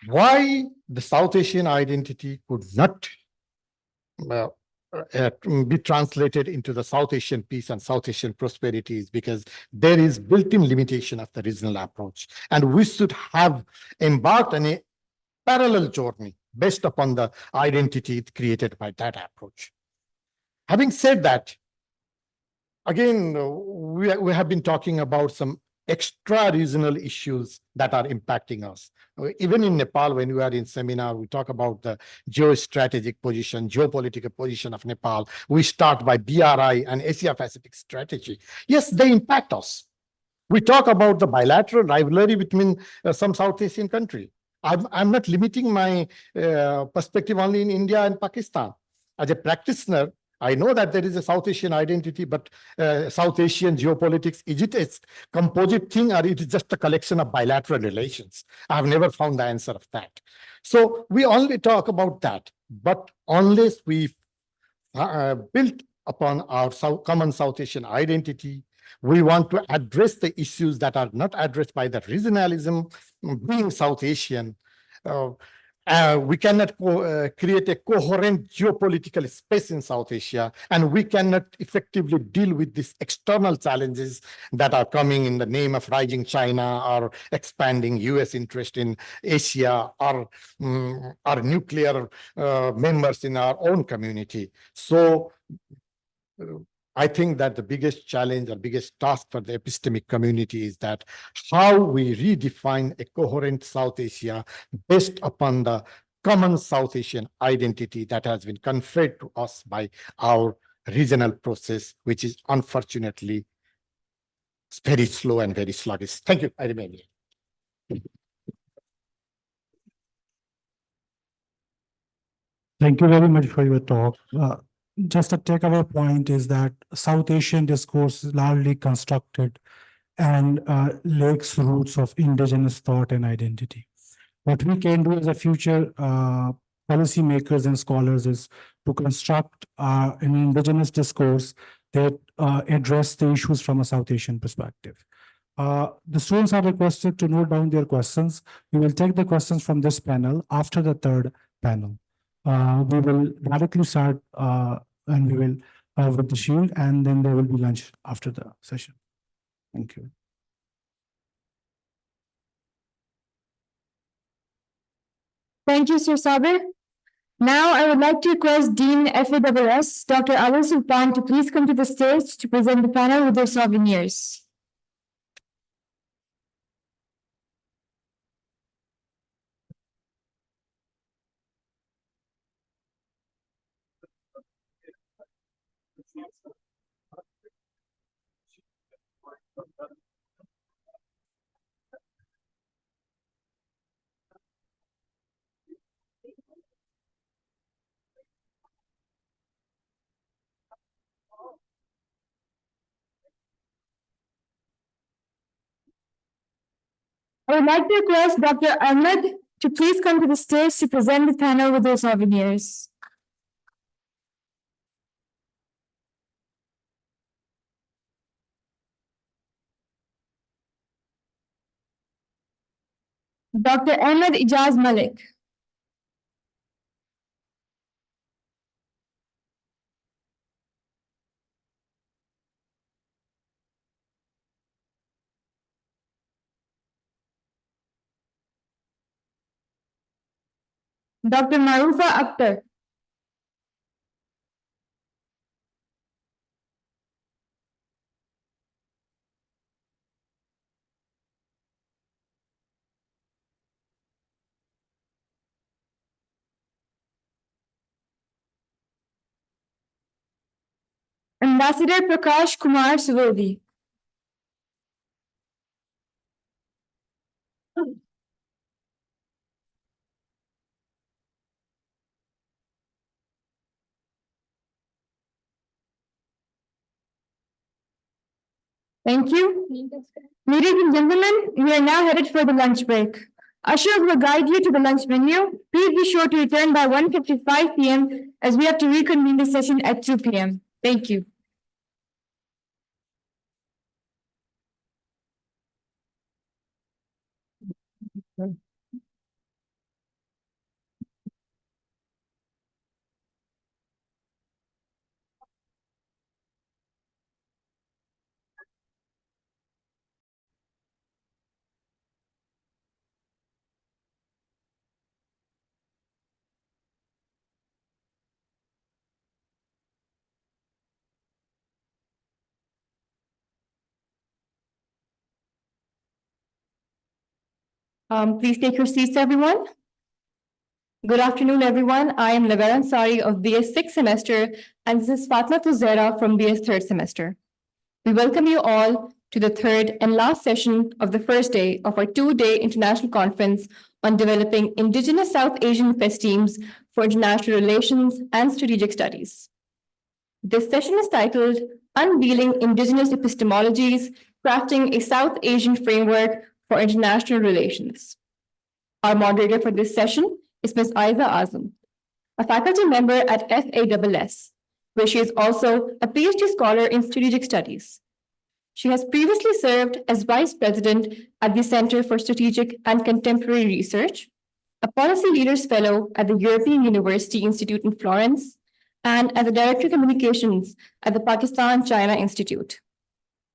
why the South Asian identity could not be translated into the South Asian peace and South Asian prosperity is because there is built-in limitation of the regional approach. And we should have embarked on a parallel journey based upon the identity created by that approach. Having said that, again, we have been talking about some extra-regional issues that are impacting us. Even in Nepal, when we are in seminar, we talk about the geostrategic position, geopolitical position of Nepal. We start by BRI and Asia-Pacific strategy. Yes, they impact us. We talk about the bilateral rivalry between some South Asian country. I'm not limiting my perspective only in India and Pakistan. As a practitioner, I know that there is a South Asian identity, but South Asian geopolitics, is it a composite thing or it is just a collection of bilateral relations? I have never found the answer of that. So we only talk about that, but unless we built upon our common South Asian identity, we want to address the issues that are not addressed by the regionalism, being South Asian. We cannot create a coherent geopolitical space in South Asia, and we cannot effectively deal with these external challenges that are coming in the name of rising China or expanding US interest in Asia or our nuclear members in our own community. So I think that the biggest challenge or biggest task for the epistemic community is that how we redefine a coherent South Asia based upon the common South Asian identity that has been conferred to us by our regional process, which is unfortunately very slow and very sluggish. Thank you. I remain here. Thank you very much for your talk. Just a takeaway point is that South Asian discourse is largely constructed and lacks roots of indigenous thought and identity. What we can do as a future policymakers and scholars is to construct an indigenous discourse that address the issues from a South Asian perspective. The students are requested to note down their questions. We will take the questions from this panel after the third panel. We will directly start and we will with the shield, and then there will be lunch after the session. Thank you. Thank you, Sir Sabir. Now, I would like to request Dean FASS, Dr. Adil Sultan, to please come to the stage to present the panel with their souvenirs. I would like to request Dr. Ahmed to please come to the stage to present the panel with their souvenirs. Dr. Ahmed Ijaz Malik. Dr. Marufa Akhtar. Ambassador Prakash Kumar Suvedi. Thank you. Ladies and gentlemen, we are now headed for the lunch break. Ashok will guide you to the lunch menu. Please be sure to return by 1:55 p.m. as we have to reconvene the session at 2 p.m. Thank you. Please take your seats, everyone. Good afternoon, everyone. I am Lavera Ansari of BS 6th semester, and this is Fatma Tuzera from BS 3rd semester. We welcome you all to the third and last session of the first day of our two-day international conference on developing Indigenous South Asian Epistemes for international relations and strategic studies. This session is titled Unveiling Indigenous Epistemologies, Crafting a South Asian Framework for International Relations. Our moderator for this session is Ms. Aiza Azam, a faculty member at FASS, where she is also a PhD scholar in strategic studies. She has previously served as Vice President at the Center for Strategic and Contemporary Research, a Policy Leaders Fellow at the European University Institute in Florence, and as a Director of Communications at the Pakistan-China Institute.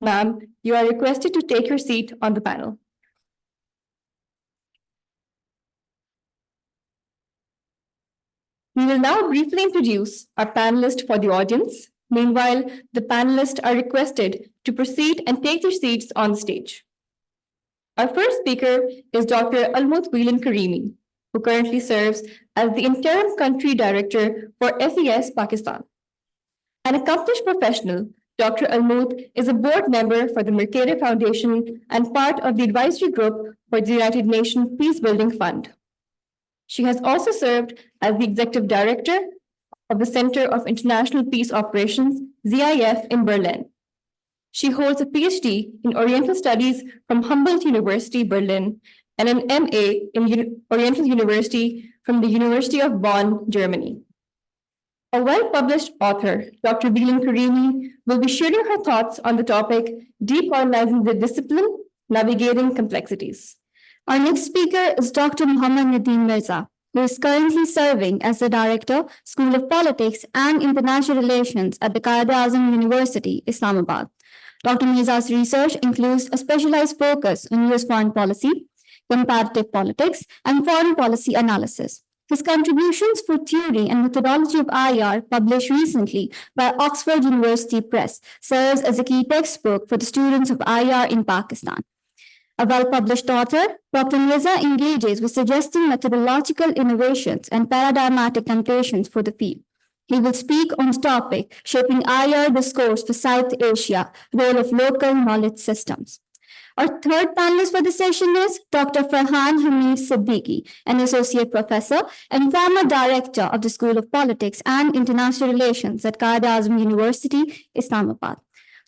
Ma'am, you are requested to take your seat on the panel. We will now briefly introduce our panelists for the audience. Meanwhile, the panelists are requested to proceed and take their seats on the stage. Our first speaker is Dr. Almut Whelan Karimi, who currently serves as the Interim Country Director for FASS Pakistan. An accomplished professional, Dr. Almut is a board member for the Mercator Foundation and part of the advisory group for the United Nations Peacebuilding Fund. She has also served as the Executive Director of the Center of International Peace Operations, ZIF, in Berlin. She holds a PhD in Oriental Studies from Humboldt University, Berlin, and an MA in Oriental University from the University of Bonn, Germany. A well-published author, Dr. Whelan Karimi, will be sharing her thoughts on the topic, Decolonizing the Discipline, Navigating Complexities. Our next speaker is Dr. Muhammad Nadeem Mirza, who is currently serving as the Director, School of Politics and International Relations at the Quaid-e-Azam University, Islamabad. Dr. Mirza's research includes a specialized focus on U.S. foreign policy, comparative politics, and foreign policy analysis. His contributions for theory and methodology of IR, published recently by Oxford University Press, serves as a key textbook for the students of IR in Pakistan. A well-published author, Dr. Mirza engages with suggesting methodological innovations and paradigmatic comparations for the field. He will speak on the topic, Shaping IR Discourse for South Asia, Role of Local Knowledge Systems. Our third panelist for the session is Dr. Farhan Hamid Siddiqui, an associate professor and former director of the School of Politics and International Relations at Quaid-e-Azam University, Islamabad.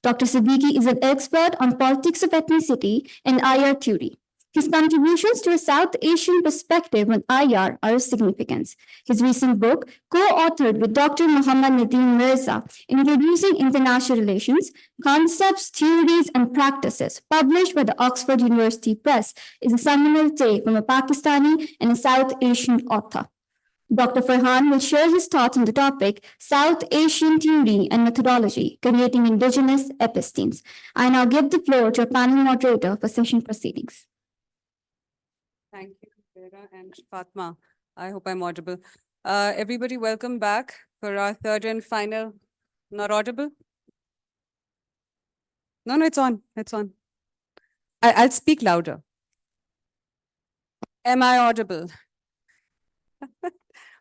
Dr. Siddiqui is an expert on politics of ethnicity and IR theory. His contributions to a South Asian perspective on IR are of significance. His recent book, co-authored with Dr. Muhammad Nadeem Mirza, Introducing International Relations, Concepts, Theories, and Practices, published by the Oxford University Press, is a seminal take from a Pakistani and a South Asian author. Dr. Farhan will share his thoughts on the topic, South Asian Theory and Methodology, Creating Indigenous Epistemes. I now give the floor to our panel moderator for session proceedings. Thank you, Vera and Fatma. I hope I'm audible. Everybody, welcome back for our third and final. Not audible? No, it's on. It's on. I'll speak louder. Am I audible?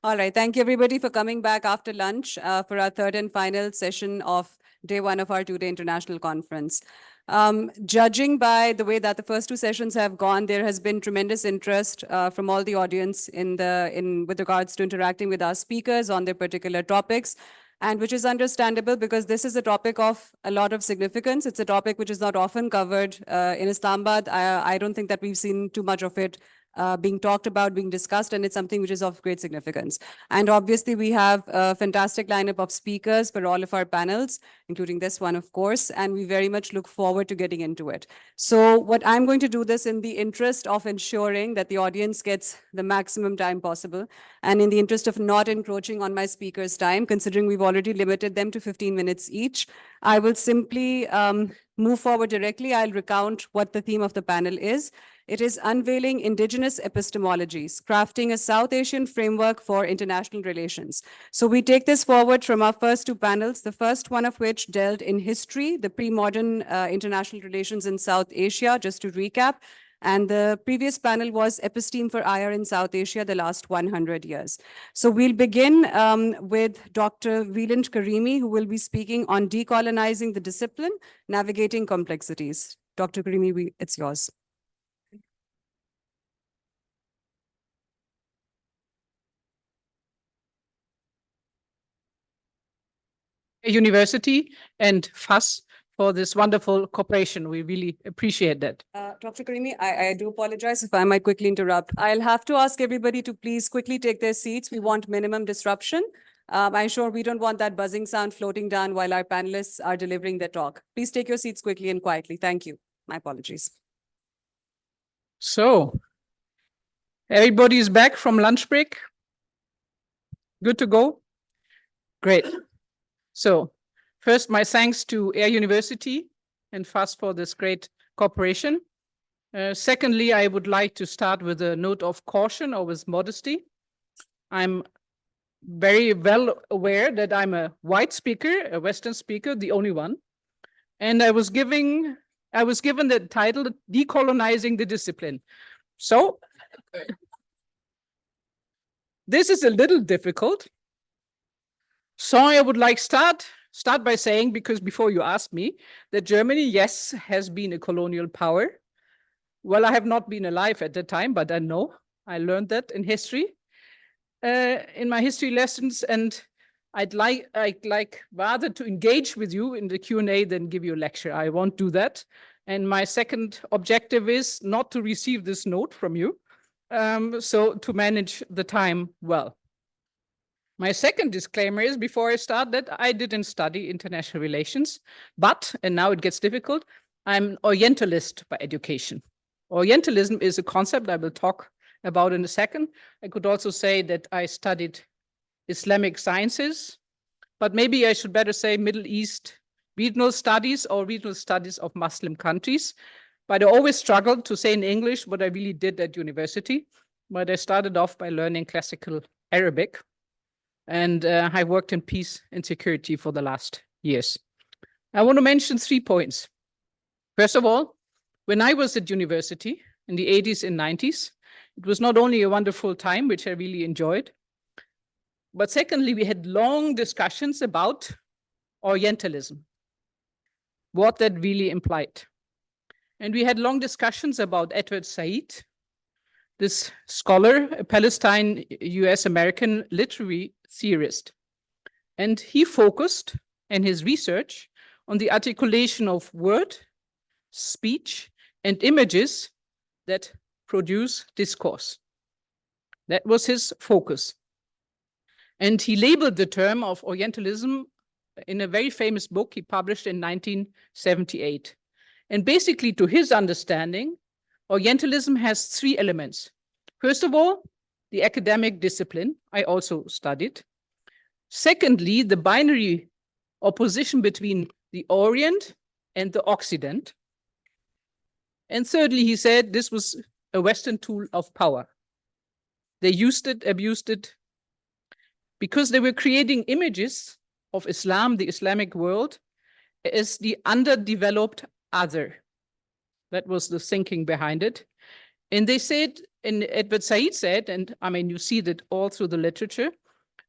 All right. Thank you, everybody, for coming back after lunch for our third and final session of day one of our two-day international conference. Judging by the way that the first two sessions have gone, there has been tremendous interest from all the audience with regards to interacting with our speakers on their particular topics, and which is understandable because this is a topic of a lot of significance. It's a topic which is not often covered in Islamabad. I don't think that we've seen too much of it being talked about, being discussed, and it's something which is of great significance. And obviously, we have a fantastic lineup of speakers for all of our panels, including this one, of course, and we very much look forward to getting into it. So what I'm going to do this in the interest of ensuring that the audience gets the maximum time possible, and in the interest of not encroaching on my speakers' time, considering we've already limited them to 15 minutes each, I will simply move forward directly. I'll recount what the theme of the panel is. It is Unveiling Indigenous Epistemologies, Crafting a South Asian Framework for International Relations. So we take this forward from our first two panels, the first one of which dealt in history, the pre-modern international relations in South Asia, just to recap. And the previous panel was Episteme for IR in South Asia, the last 100 years. So we'll begin with Dr. Wieland Karimi, who will be speaking on decolonizing the discipline, navigating complexities. Dr. Karimi, it's yours. University and FASS for this wonderful cooperation. We really appreciate that. Dr. Karimi, I do apologize if I might quickly interrupt. I'll have to ask everybody to please quickly take their seats. We want minimum disruption. I'm sure we don't want that buzzing sound floating down while our panelists are delivering their talk. Please take your seats quickly and quietly. Thank you. My apologies. So, everybody is back from lunch break? Good to go? Great. So, first, my thanks to Air University and FASS for this great cooperation. Secondly, I would like to start with a note of caution or with modesty. I'm very well aware that I'm a white speaker, a Western speaker, the only one. And I was given the title, Decolonizing the Discipline. So, this is a little difficult. So I would like start by saying, because before you asked me, that Germany, yes, has been a colonial power. Well, I have not been alive at the time, but I know. I learned that in history, in my history lessons, and I'd like rather to engage with you in the Q&A than give you a lecture. I won't do that. And my second objective is not to receive this note from you, so to manage the time well. My second disclaimer is, before I start, that I didn't study international relations, but, and now it gets difficult, I'm an Orientalist by education. Orientalism is a concept I will talk about in a second. I could also say that I studied Islamic sciences, but maybe I should better say Middle East regional studies or regional studies of Muslim countries. But I always struggled to say in English what I really did at university. But I started off by learning classical Arabic. And I worked in peace and security for the last years. I want to mention 3 points. First of all, when I was at university in the 80s and 90s, it was not only a wonderful time, which I really enjoyed, but secondly, we had long discussions about Orientalism, what that really implied. And we had long discussions about Edward Said, this scholar, a Palestine, US-American literary theorist. And he focused in his research on the articulation of word, speech, and images that produce discourse. That was his focus. And he labeled the term of Orientalism in a very famous book he published in 1978. And basically, to his understanding, Orientalism has 3 elements. First of all, the academic discipline, I also studied. Secondly, the binary opposition between the Orient and the Occident. And thirdly, he said this was a Western tool of power. They used it, abused it, because they were creating images of Islam, the Islamic world, as the underdeveloped other. That was the thinking behind it. And they said, and Edward Said said, and I mean, you see that all through the literature,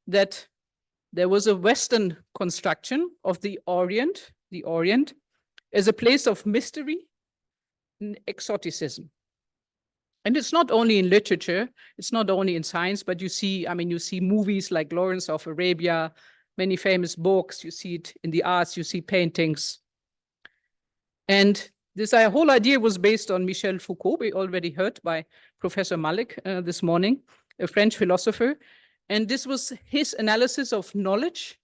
that there was a Western construction of the Orient as a place of mystery and exoticism. And it's not only in literature, it's not only in science, but you see, I mean, you see movies like Lawrence of Arabia, many famous books, you see it in the arts, you see paintings. And this whole idea was based on Michel Foucault, we already heard by Professor Malik this morning, a French philosopher. And this was his analysis of knowledge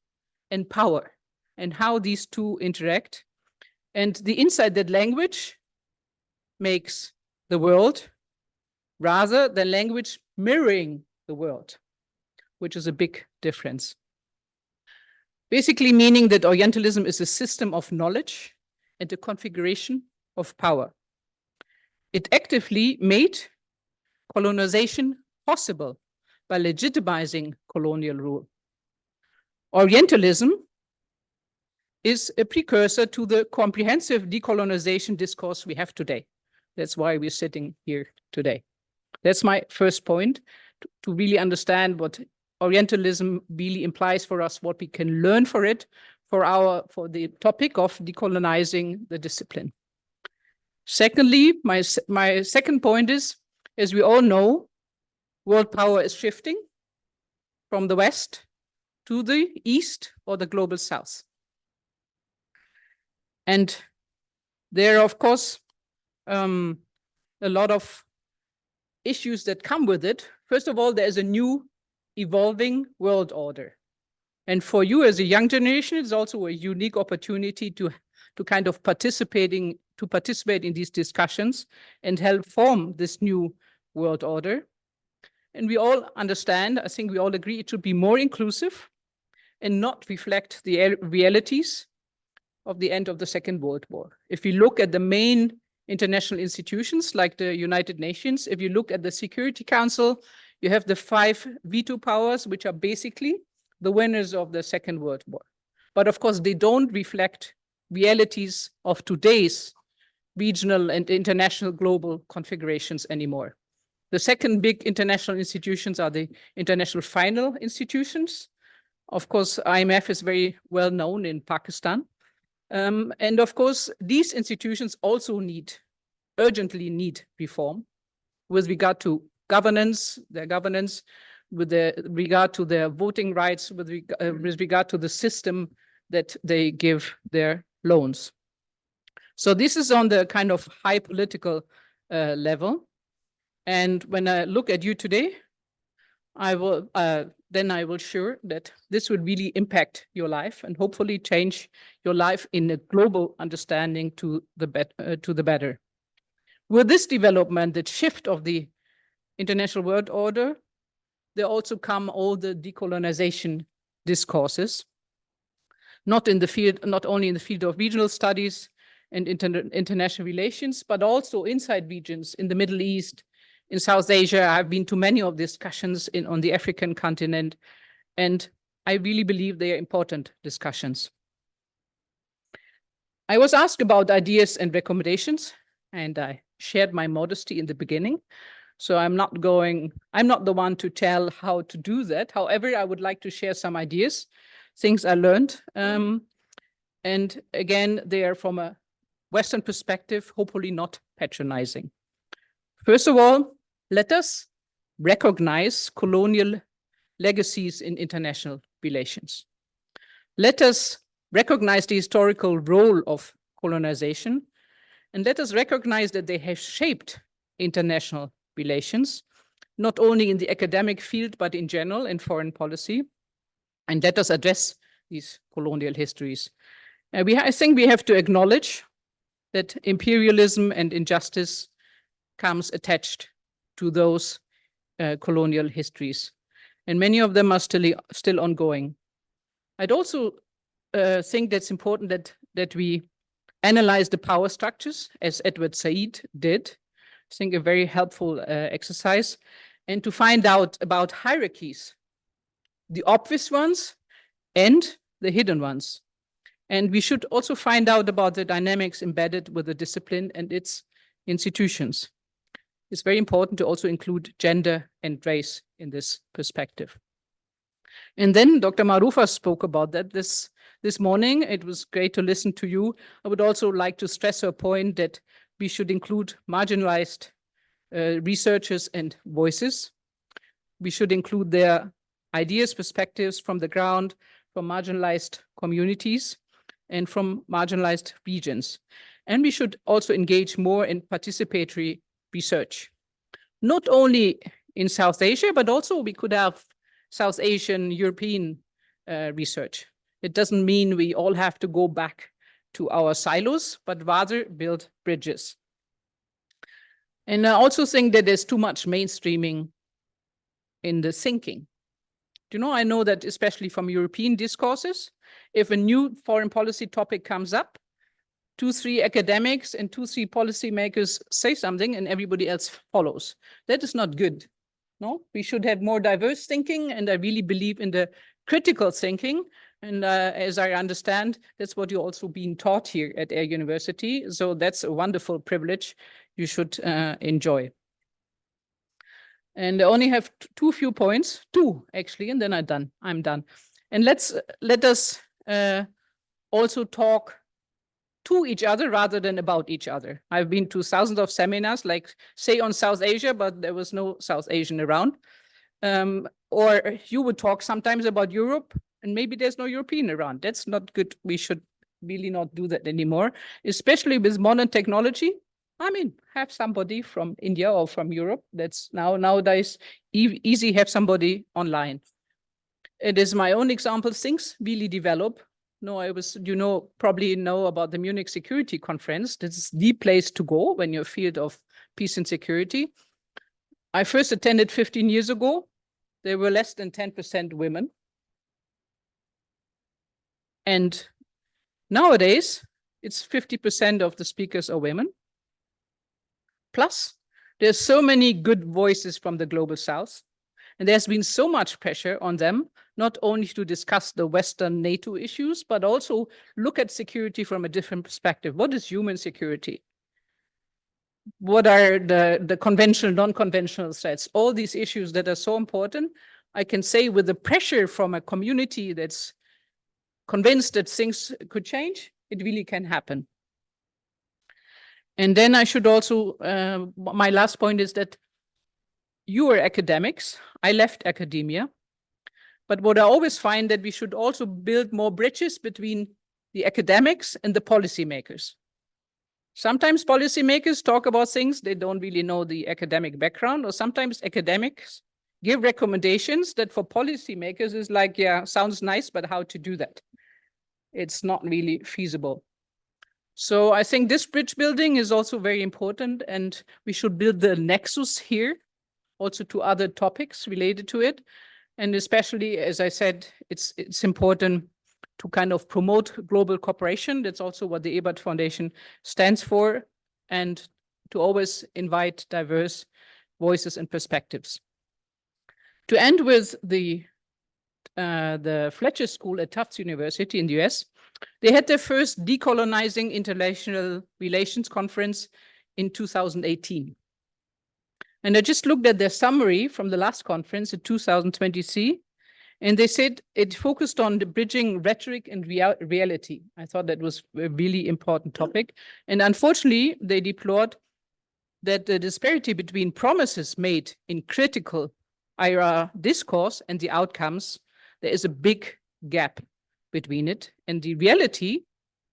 and power and how these two interact. And the insight that language makes the world rather than language mirroring the world, which is a big difference. Basically meaning that Orientalism is a system of knowledge and a configuration of power. It actively made colonization possible by legitimizing colonial rule. Orientalism is a precursor to the comprehensive decolonization discourse we have today. That's why we're sitting here today. That's my first point, to really understand what Orientalism really implies for us, what we can learn for it, for the topic of decolonizing the discipline. Secondly, my second point is, as we all know, world power is shifting from the West to the East or the global South. And there are, of course, a lot of issues that come with it. First of all, there is a new evolving world order. And for you as a young generation, it's also a unique opportunity to kind of participate in these discussions and help form this new world order. And we all understand, I think we all agree, it should be more inclusive and not reflect the realities of the end of the Second World War. If you look at the main international institutions like the United Nations, if you look at the Security Council, you have the 5 veto powers, which are basically the winners of the Second World War. But of course, they don't reflect realities of today's regional and international global configurations anymore. The second big international institutions are the international final institutions. Of course, IMF is very well known in Pakistan. And of course, these institutions also urgently need reform with regard to their governance, with regard to their voting rights, with regard to the system that they give their loans. So this is on the kind of high political level. And when I look at you today, I will sure that this will really impact your life and hopefully change your life in a global understanding to the better. With this development, the shift of the international world order, there also come all the decolonization discourses, not only in the field of regional studies and international relations, but also inside regions in the Middle East, in South Asia. I've been to many of discussions on the African continent, and I really believe they are important discussions. I was asked about ideas and recommendations, and I shared my modesty in the beginning. So I'm not the one to tell how to do that. However, I would like to share some ideas, things I learned. And again, they are from a Western perspective, hopefully not patronizing. First of all, let us recognize colonial legacies in international relations. Let us recognize the historical role of colonization, and let us recognize that they have shaped international relations, not only in the academic field, but in general in foreign policy. And let us address these colonial histories. I think we have to acknowledge that imperialism and injustice comes attached to those colonial histories, and many of them are still ongoing. I'd also think that's important that we analyze the power structures, as Edward Said did. I think a very helpful exercise, and to find out about hierarchies, the obvious ones and the hidden ones. And we should also find out about the dynamics embedded with the discipline and its institutions. It's very important to also include gender and race in this perspective. And then Dr. Marufa spoke about that this morning. It was great to listen to you. I would also like to stress her point that we should include marginalized researchers and voices. We should include their ideas, perspectives from the ground, from marginalized communities and from marginalized regions. And we should also engage more in participatory research, not only in South Asia, but also we could have South Asian, European research. It doesn't mean we all have to go back to our silos, but rather build bridges. And I also think that there's too much mainstreaming in the thinking. I know that especially from European discourses, if a new foreign policy topic comes up, 2-3 academics and 2-3 policymakers say something and everybody else follows. That is not good. No, we should have more diverse thinking, and I really believe in the critical thinking And as I understand, that's what you're also being taught here at Air University. So that's a wonderful privilege you should enjoy. And I only have two few points, two actually, and then I'm done. And let us also talk to each other rather than about each other. I've been to thousands of seminars, like say on South Asia, but there was no South Asian around. Or you would talk sometimes about Europe, and maybe there's no European around. That's not good. We should really not do that anymore, especially with modern technology. I mean, have somebody from India or from Europe. That's nowadays easy, have somebody online. It is my own example, things really develop. No, probably know about the Munich Security Conference. This is the place to go when you're field of peace and security. I first attended 15 years ago. There were less than 10% women. And nowadays, it's 50% of the speakers are women. Plus, there's so many good voices from the Global South. And there's been so much pressure on them, not only to discuss the Western NATO issues, but also look at security from a different perspective. What is human security? What are the conventional, non-conventional threats? All these issues that are so important, I can say with the pressure from a community that's convinced that things could change, it really can happen. And then I should also, my last point is that you are academics. I left academia. But what I always find that we should also build more bridges between the academics and the policymakers. Sometimes policymakers talk about things they don't really know the academic background, or sometimes academics give recommendations that for policymakers is like, yeah, sounds nice, but how to do that? It's not really feasible. So I think this bridge building is also very important, and we should build the nexus here also to other topics related to it. And especially, as I said, it's important to kind of promote global cooperation. That's also what the Ebert Foundation stands for, and to always invite diverse voices and perspectives. To end with the Fletcher School at Tufts University in the US, they had their first Decolonizing International Relations Conference in 2018. And I just looked at their summary from the last conference in 2023, and they said it focused on the bridging rhetoric and reality. I thought that was a really important topic. And unfortunately, they deplored that the disparity between promises made in critical IRA discourse and the outcomes, there is a big gap between it. And the reality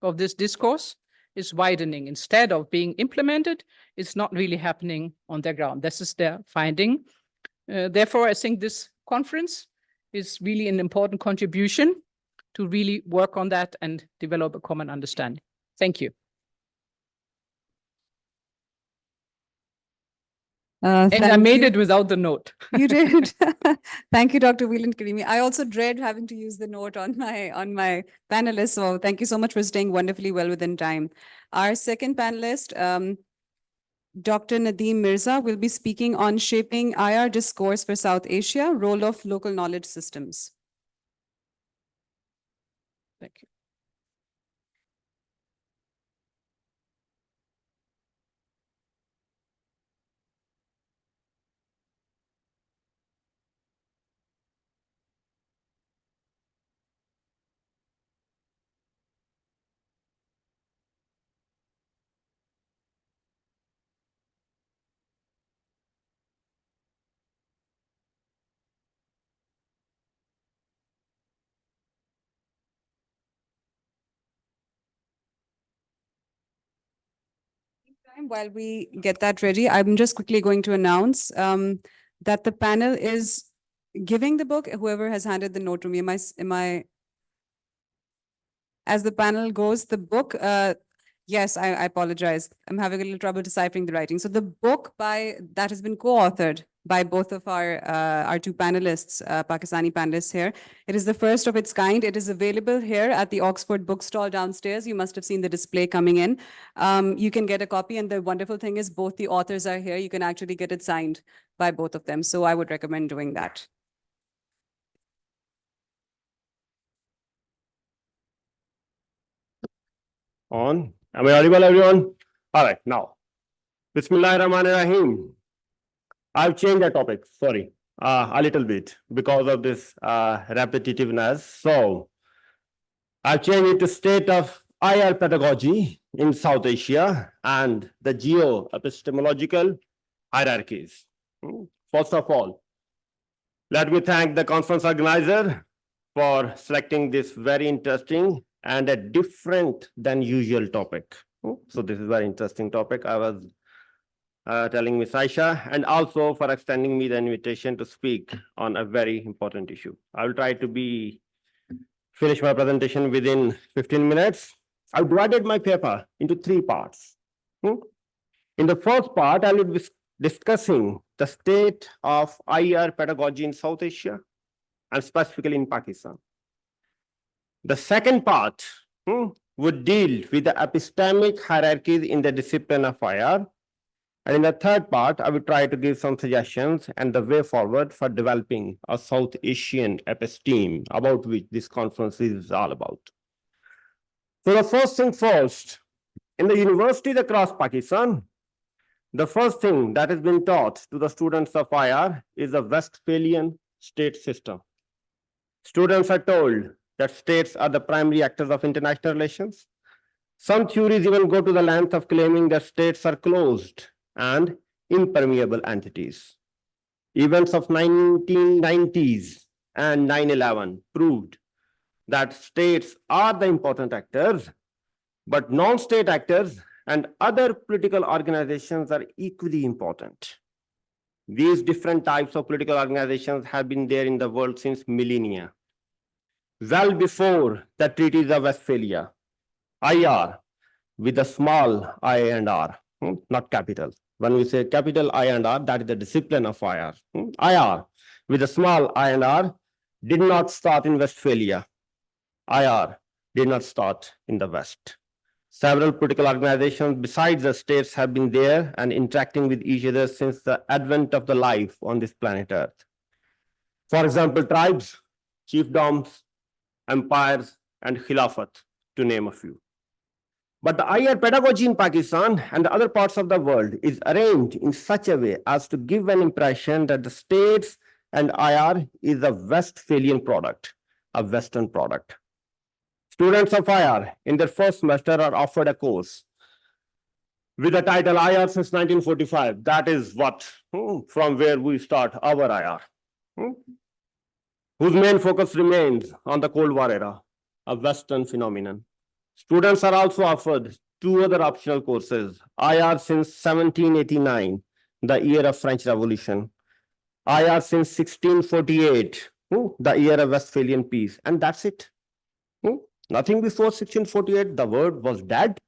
of this discourse is widening. Instead of being implemented, it's not really happening on the ground. This is their finding. Therefore, I think this conference is really an important contribution to really work on that and develop a common understanding. Thank you. And I made it without the note. You did. Thank you, Dr. Whelan Karimi. I also dread having to use the note on my panelists. So thank you so much for staying wonderfully well within time. Our second panelist, Dr. Nadeem Mirza, will be speaking on shaping IR discourse for South Asia, role of local knowledge systems. Thank you. While we get that ready, I'm just quickly going to announce that the panel is giving the book. Whoever has handed the note to me, am I? As the panel goes, the book. Yes, I apologize. I'm having a little trouble deciphering the writing. So the book that has been co-authored by both of our two panelists, Pakistani panelists here. It is the first of its kind. It is available here at the Oxford bookstall downstairs. You must have seen the display coming in. You can get a copy, and the wonderful thing is both the authors are here. You can actually get it signed by both of them. So I would recommend doing that. On. Am I audible, everyone? All right, now. Bismillahirrahmanirrahim. I've changed the topic, sorry, a little bit because of this repetitiveness. So I've changed it to state of IR pedagogy in South Asia and the geo-epistemological hierarchies. First of all, let me thank the conference organizer for selecting this very interesting and a different than usual topic. So this is a very interesting topic. I was telling Ms. Aisha, and also for extending me the invitation to speak on a very important issue. I will try to finish my presentation within 15 minutes. I've divided my paper into 3 parts. In the first part, I will be discussing the state of IR pedagogy in South Asia and specifically in Pakistan. The second part would deal with the epistemic hierarchies in the discipline of IR. And in the third part, I will try to give some suggestions and the way forward for developing a South Asian episteme, about which this conference is all about. So the first thing first, in the universities across Pakistan, the first thing that has been taught to the students of IR is the Westphalian state system. Students are told that states are the primary actors of international relations. Some theories even go to the length of claiming that states are closed and impermeable entities. Events of 1990s and 9/11 proved that states are the important actors, but non-state actors and other political organizations are equally important. These different types of political organizations have been there in the world since millennia. Well before the treaties of Westphalia, IR with a small I and R, not capital. When we say capital I and R, that is the discipline of IR. IR with a small I and R did not start in Westphalia. IR did not start in the West. Several political organizations besides the states have been there and interacting with each other since the advent of the life on this planet Earth. For example, tribes, chiefdoms, empires, and khilafat, to name a few. But the IR pedagogy in Pakistan and other parts of the world is arranged in such a way as to give an impression that the states and IR is a Westphalian product, a Western product. Students of IR in their first semester are offered a course with the title IR since 1945. That is what, from where we start our IR, whose main focus remains on the Cold War era, a Western phenomenon. Students are also offered 2 other optional courses, IR since 1789, the year of French Revolution, IR since 1648, the year of Westphalian peace, and that's it. Nothing before 1648, the word was dead.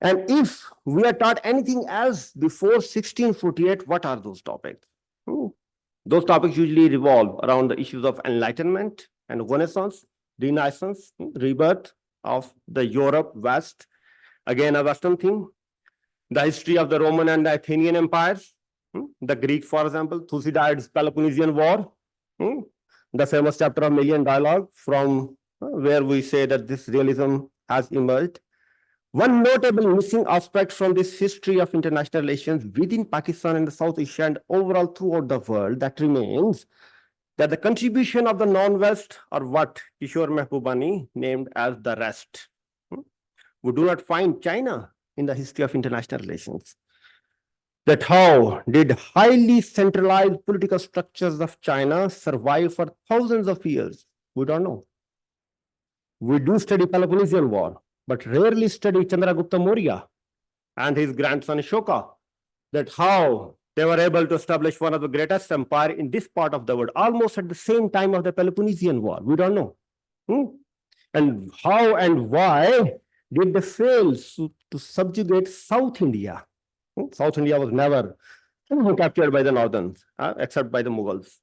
And if we are taught anything else before 1648, what are those topics? Those topics usually revolve around the issues of enlightenment and Renaissance, Renaissance, rebirth of the Europe, West, again a Western thing, the history of the Roman and the Athenian empires, the Greek, for example, Thucydides' Peloponnesian War, the famous chapter of Melian Dialogue, from where we say that this realism has emerged. One notable missing aspect from this history of international relations within Pakistan and the South Asia and overall throughout the world that remains that the contribution of the non-West, or what Kishore Mehbubani named as the rest. We do not find China in the history of international relations. That how did highly centralized political structures of China survive for thousands of years? We don't know. We do study Peloponnesian War, but rarely study Chandragupta Maurya and his grandson Ashoka, that how they were able to establish one of the greatest empire in this part of the world, almost at the same time of the Peloponnesian War. We don't know. And how and why did they fail to subjugate South India? South India was never captured by the Northerns, except by the Mughals.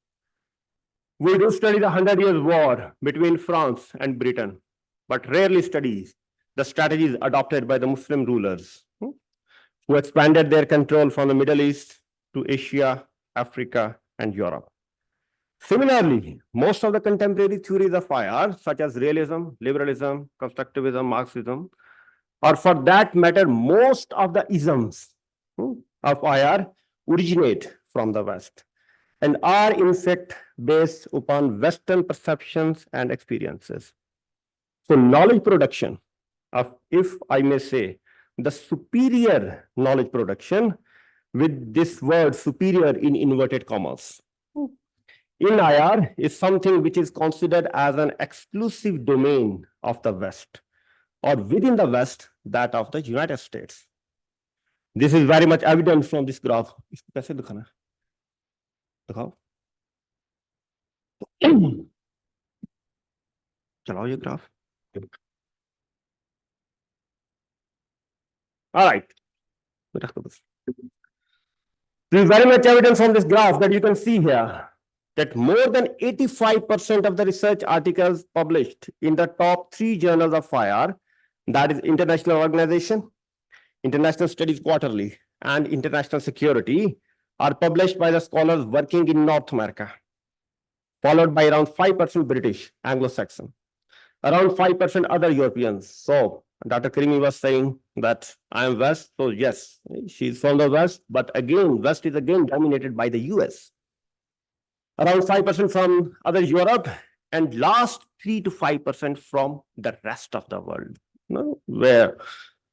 We do study the 100 Years' War between France and Britain, but rarely studies the strategies adopted by the Muslim rulers who expanded their control from the Middle East to Asia, Africa, and Europe. Similarly, most of the contemporary theories of IR, such as realism, liberalism, constructivism, Marxism, or for that matter, most of the isms of IR originate from the West and are in fact based upon Western perceptions and experiences. So knowledge production of, if I may say, the superior knowledge production, with this word superior in inverted commas, in IR is something which is considered as an exclusive domain of the West, or within the West, that of the United States. This is very much evident from this graph. इसको कैसे दिखाना है? दिखाओ। चलाओ ये graph. All right. This is very much evident from this graph that you can see here that more than 85% of the research articles published in the top 3 journals of IR, that is International Organization, International Studies Quarterly, and International Security, are published by the scholars working in North America, followed by around 5% British, Anglo-Saxon, around 5% other Europeans. So Dr. Karimi was saying that I am West, so yes, she's from the West, but again, West is again dominated by the US. Around 5% from other Europe, and last 3 to 5% from the rest of the world, where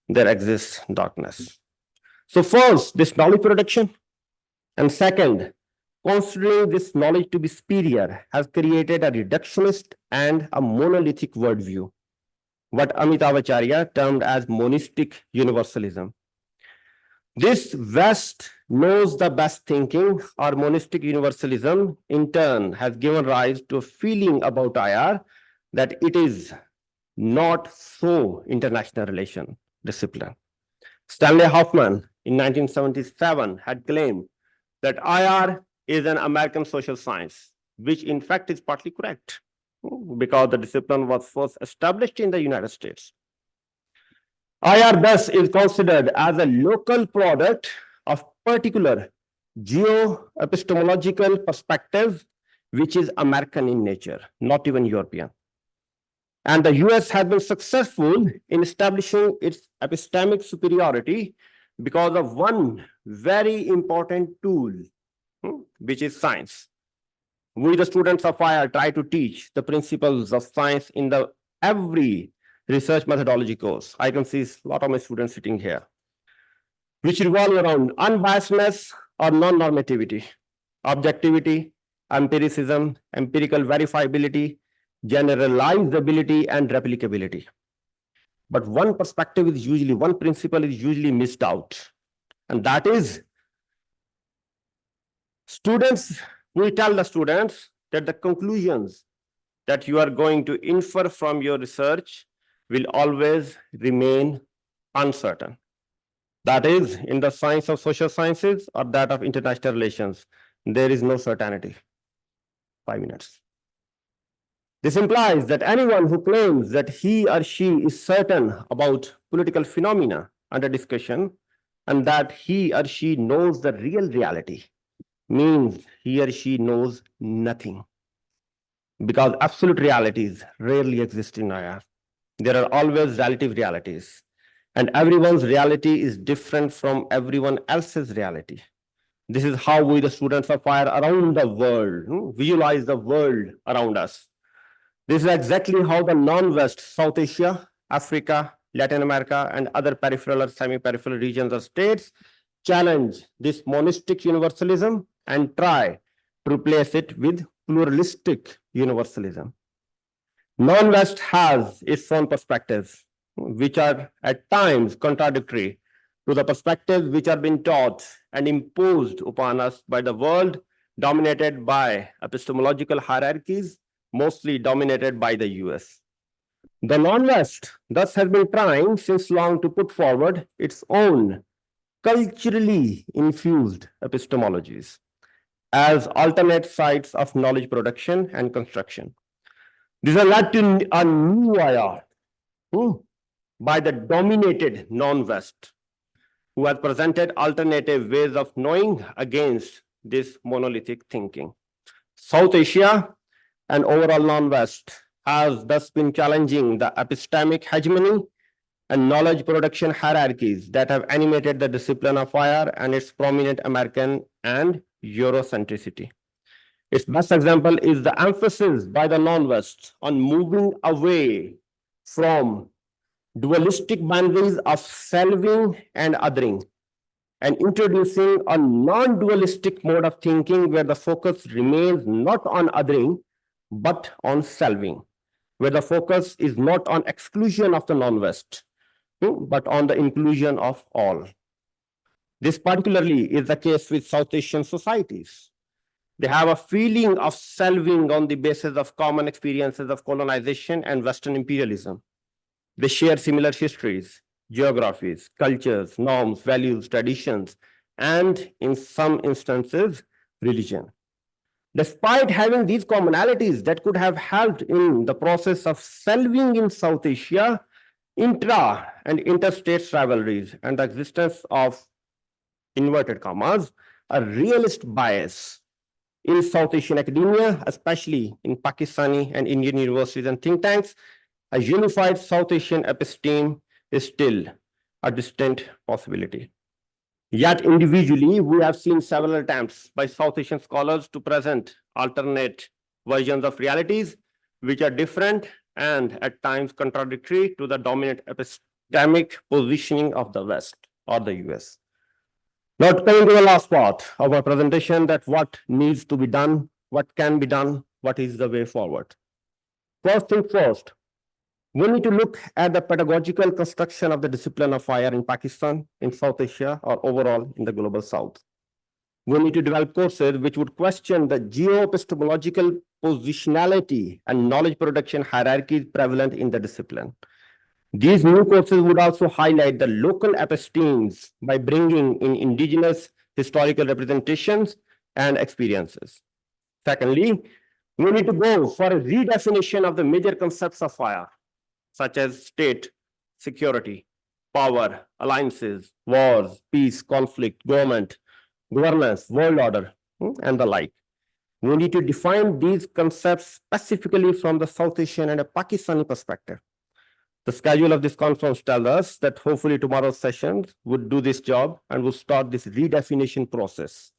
there exists darkness. So first, this knowledge production, and second, considering this knowledge to be superior has created a reductionist and a monolithic worldview, what Amitav Acharya termed as monistic universalism. This West knows the best thinking, or monistic universalism, in turn has given rise to a feeling about IR that it is not so international relation discipline. Stanley Hoffman in 1977 had claimed that IR is an American social science, which in fact is partly correct, because the discipline was first established in the United States. IR thus is considered as a local product of particular geo-epistemological perspective, which is American in nature, not even European. And the US has been successful in establishing its epistemic superiority because of one very important tool, which is science. We, the students of IR, try to teach the principles of science in every research methodology course. I can see a lot of my students sitting here, which revolve around unbiasedness or non-normativity, objectivity, empiricism, empirical verifiability, generalizability, and replicability. But one perspective is usually, one principle is usually missed out, and that is students, we tell the students that the conclusions that you are going to infer from your research will always remain uncertain. That is, in the science of social sciences or that of international relations, there is no certainty. 5 minutes. This implies that anyone who claims that he or she is certain about political phenomena under discussion and that he or she knows the real reality means he or she knows nothing, because absolute realities rarely exist in IR. There are always relative realities, and everyone's reality is different from everyone else's reality. This is how we, the students of IR around the world, visualize the world around us. This is exactly how the non-West, South Asia, Africa, Latin America, and other peripheral or semi-peripheral regions or states challenge this monistic universalism and try to replace it with pluralistic universalism. Non-West has its own perspectives, which are at times contradictory to the perspectives which are being taught and imposed upon us by the world dominated by epistemological hierarchies, mostly dominated by the US. The non-West thus has been trying since long to put forward its own culturally infused epistemologies as alternate sites of knowledge production and construction. These are led to a new IR by the dominated non-West, who has presented alternative ways of knowing against this monolithic thinking. South Asia and overall non-West has thus been challenging the epistemic hegemony and knowledge production hierarchies that have animated the discipline of IR and its prominent American and Eurocentricity. Its best example is the emphasis by the non-West on moving away from dualistic boundaries of selving and othering, and introducing a non-dualistic mode of thinking where the focus remains not on othering, but on selving, where the focus is not on exclusion of the non-West, but on the inclusion of all. This particularly is the case with South Asian societies. They have a feeling of selving on the basis of common experiences of colonization and Western imperialism. They share similar histories, geographies, cultures, norms, values, traditions, and in some instances, religion. Despite having these commonalities that could have helped in the process of selving in South Asia, intra and interstate rivalries and the existence of, inverted commas, a realist bias in South Asian academia, especially in Pakistani and Indian universities and think tanks, a unified South Asian episteme is still a distant possibility. Yet individually, we have seen several attempts by South Asian scholars to present alternate versions of realities which are different and at times contradictory to the dominant epistemic positioning of the West or the US. Now, coming to the last part of our presentation, that what needs to be done, what can be done, what is the way forward. First thing first, we need to look at the pedagogical construction of the discipline of IR in Pakistan, in South Asia, or overall in the global South. We need to develop courses which would question the geo-epistemological positionality and knowledge production hierarchies prevalent in the discipline. These new courses would also highlight the local epistemes by bringing in indigenous historical representations and experiences. Secondly, we need to go for a redefinition of the major concepts of IR, such as state, security, power, alliances, wars, peace, conflict, government, governance, world order, and the like. We need to define these concepts specifically from the South Asian and a Pakistani perspective. The schedule of this conference tells us that hopefully tomorrow's sessions would do this job and will start this redefinition process,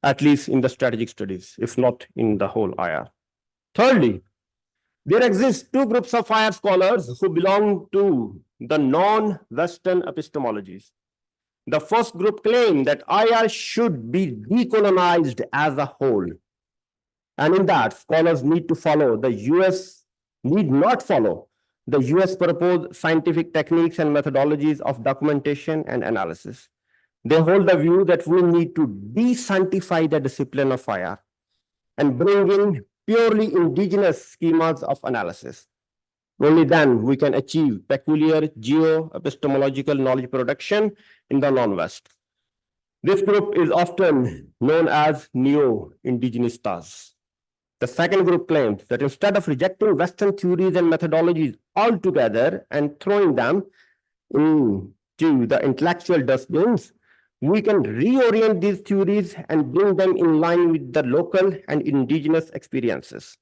at least in the strategic studies, if not in the whole IR. Thirdly, there exist two groups of IR scholars who belong to the non-Western epistemologies. The first group claim that IR should be decolonized as a whole. And in that, scholars need to follow the US, need not follow the US proposed scientific techniques and methodologies of documentation and analysis. They hold the view that we need to de-scientify the discipline of IR and bring in purely indigenous schemas of analysis. Only then we can achieve peculiar geo-epistemological knowledge production in the non-West. This group is often known as neo-indigenistas. The second group claims that instead of rejecting Western theories and methodologies altogether and throwing them into the intellectual dustbins, we can reorient these theories and bring them in line with the local and indigenous experiences.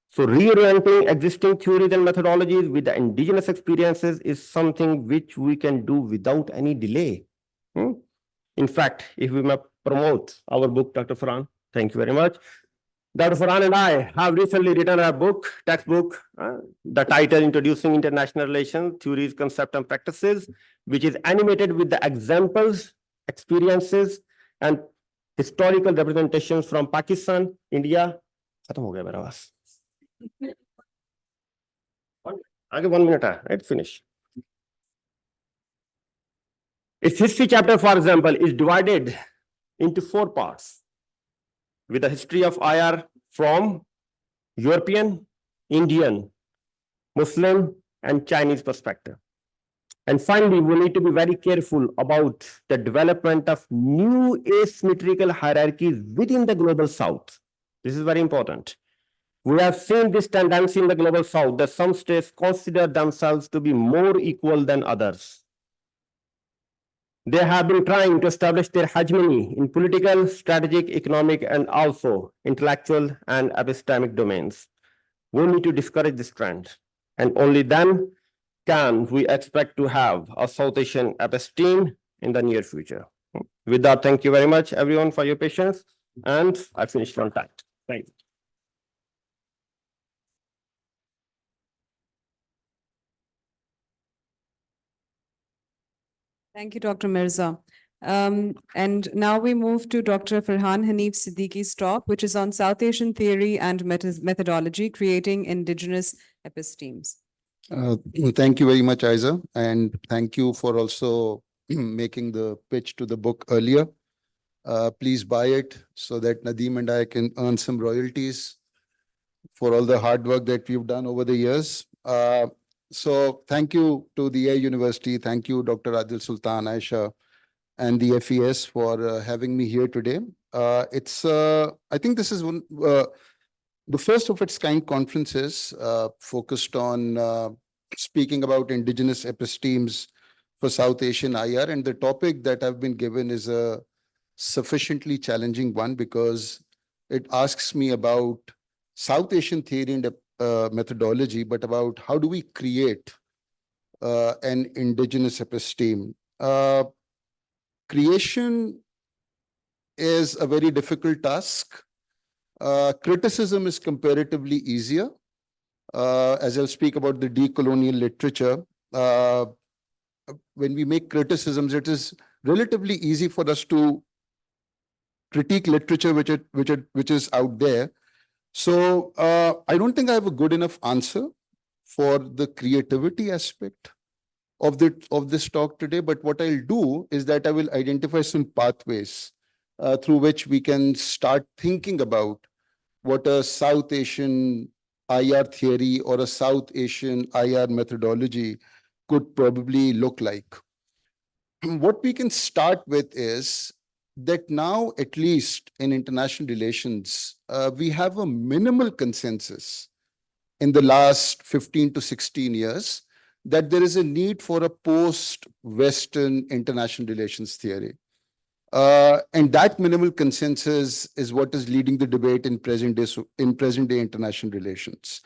So reorienting existing theories and methodologies with the indigenous experiences is something which we can do without any delay. In fact, if we may promote our book, Dr. Farhan, thank you very much. Dr. Farhan and I have recently written a book, textbook, the title Introducing International Relations, Theories, Concepts and Practices, which is animated with the examples, experiences, and historical representations from Pakistan, India. खत्म हो गया मेरा बस. आगे 1 minute है, right? Finish. Its history chapter, for example, is divided into 4 parts, with the history of IR from European, Indian, Muslim, and Chinese perspective. And finally, we need to be very careful about the development of new asymmetrical hierarchies within the global South. This is very important. We have seen this tendency in the global South that some states consider themselves to be more equal than others. They have been trying to establish their hegemony in political, strategic, economic, and also intellectual and epistemic domains. We need to discourage this trend, and only then can we expect to have a South Asian episteme in the near future. With that, thank you very much, everyone, for your patience, and I finished on time. Thank you. Thank you, Dr. Mirza. And now we move to Dr. Farhan Hanif Siddiqui's talk, which is on South Asian theory and methodology, creating indigenous epistemes. Thank you very much, Isa, and thank you for also making the pitch to the book earlier. Please buy it so that Nadeem and I can earn some royalties for all the hard work that we've done over the years. So thank you to the Air University. Thank you, Dr. Adil Sultan, Aisha, and the FASS for having me here today. I think this is the first of its kind conferences focused on speaking about indigenous epistemes for South Asian IR. And the topic that I've been given is a sufficiently challenging one because it asks me about South Asian theory and methodology, but about how do we create an indigenous episteme. Creation is a very difficult task. Criticism is comparatively easier. As I'll speak about the decolonial literature, when we make criticisms, it is relatively easy for us to critique literature which is out there. So I don't think I have a good enough answer for the creativity aspect of this talk today. But what I'll do is that I will identify some pathways through which we can start thinking about what a South Asian IR theory or a South Asian IR methodology could probably look like. What we can start with is that now, at least in international relations, we have a minimal consensus in the last 15 to 16 years that there is a need for a post-Western international relations theory. And that minimal consensus is what is leading the debate in present-day international relations.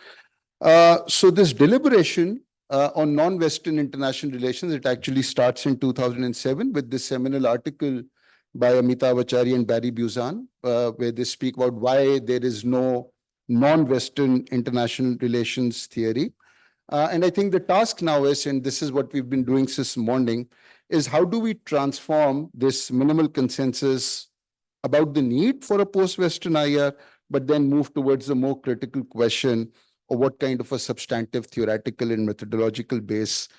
So this deliberation on non-Western international relations, it actually starts in 2007 with this seminal article by Amitav Acharya and Barry Buzan, where they speak about why there is no non-Western international relations theory. And I think the task now is, and this is what we've been doing since morning, is how do we transform this minimal consensus about the need for a post-Western IR, but then move towards the more critical question of what kind of a substantive theoretical and methodological base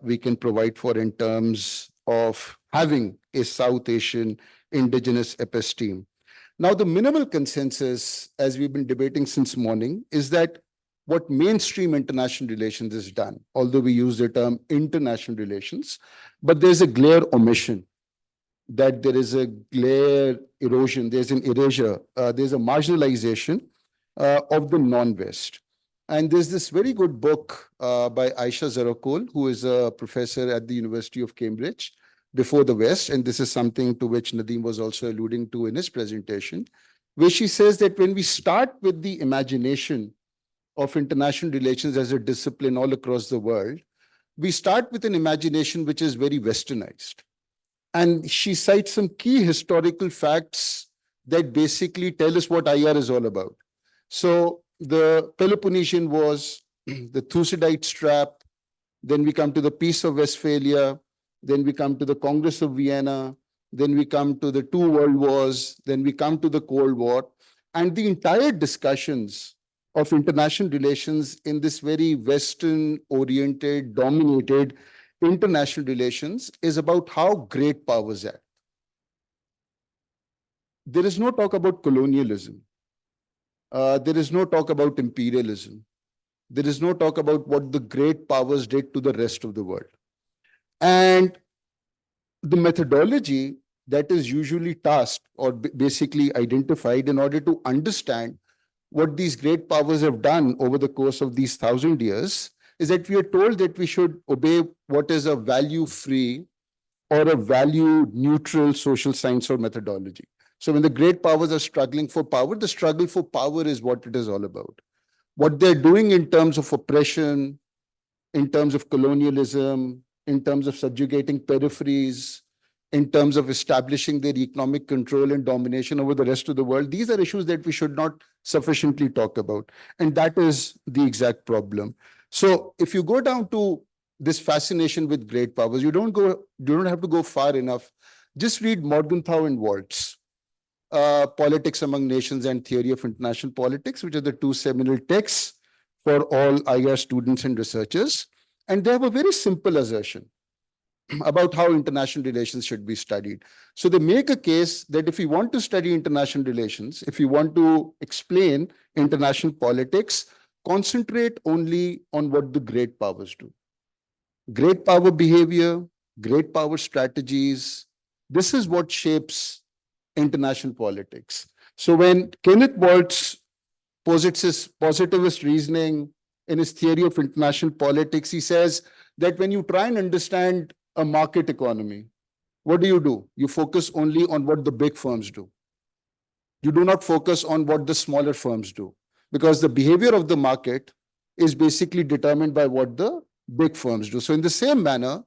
we can provide for in terms of having a South Asian indigenous episteme. Now, the minimal consensus, as we've been debating since morning, is that what mainstream international relations is done, although we use the term international relations, but there's a glaring omission, that there is a glaring erosion, there's an erasure, there's a marginalization of the non-West. And there's this very good book by Aisha Zarakol, who is a professor at the University of Cambridge, Before the West, and this is something to which Nadeem was also alluding to in his presentation, where she says that when we start with the imagination of international relations as a discipline all across the world, we start with an imagination which is very westernized. And she cites some key historical facts that basically tell us what IR is all about. So the Peloponnesian Wars, the Thucydide Trap, then we come to the Peace of Westphalia, then we come to the Congress of Vienna, then we come to the two world wars, then we come to the Cold War, and the entire discussions of international relations in this very Western-oriented, dominated international relations is about how great powers act. There is no talk about colonialism. There is no talk about imperialism. There is no talk about what the great powers did to the rest of the world. And the methodology that is usually tasked or basically identified in order to understand what these great powers have done over the course of these 1,000 years is that we are told that we should obey what is a value-free or a value neutral social science or methodology. So when the great powers are struggling for power, the struggle for power is what it is all about. What they're doing in terms of oppression, in terms of colonialism, in terms of subjugating peripheries, in terms of establishing their economic control and domination over the rest of the world, these are issues that we should not sufficiently talk about. And that is the exact problem. So if you go down to this fascination with great powers, you don't have to go far enough. Just read Morgenthau and Waltz, Politics Among Nations and Theory of International Politics, which are the two seminal texts for all IR students and researchers. And they have a very simple assertion about how international relations should be studied. So they make a case that if you want to study international relations, if you want to explain international politics, concentrate only on what the great powers do. Great power behavior, great power strategies, this is what shapes international politics. So when Kenneth Waltz posits his positivist reasoning in his theory of international politics, he says that when you try and understand a market economy, what do? You focus only on what the big firms do. You do not focus on what the smaller firms do, because the behavior of the market is basically determined by what the big firms do. So in the same manner,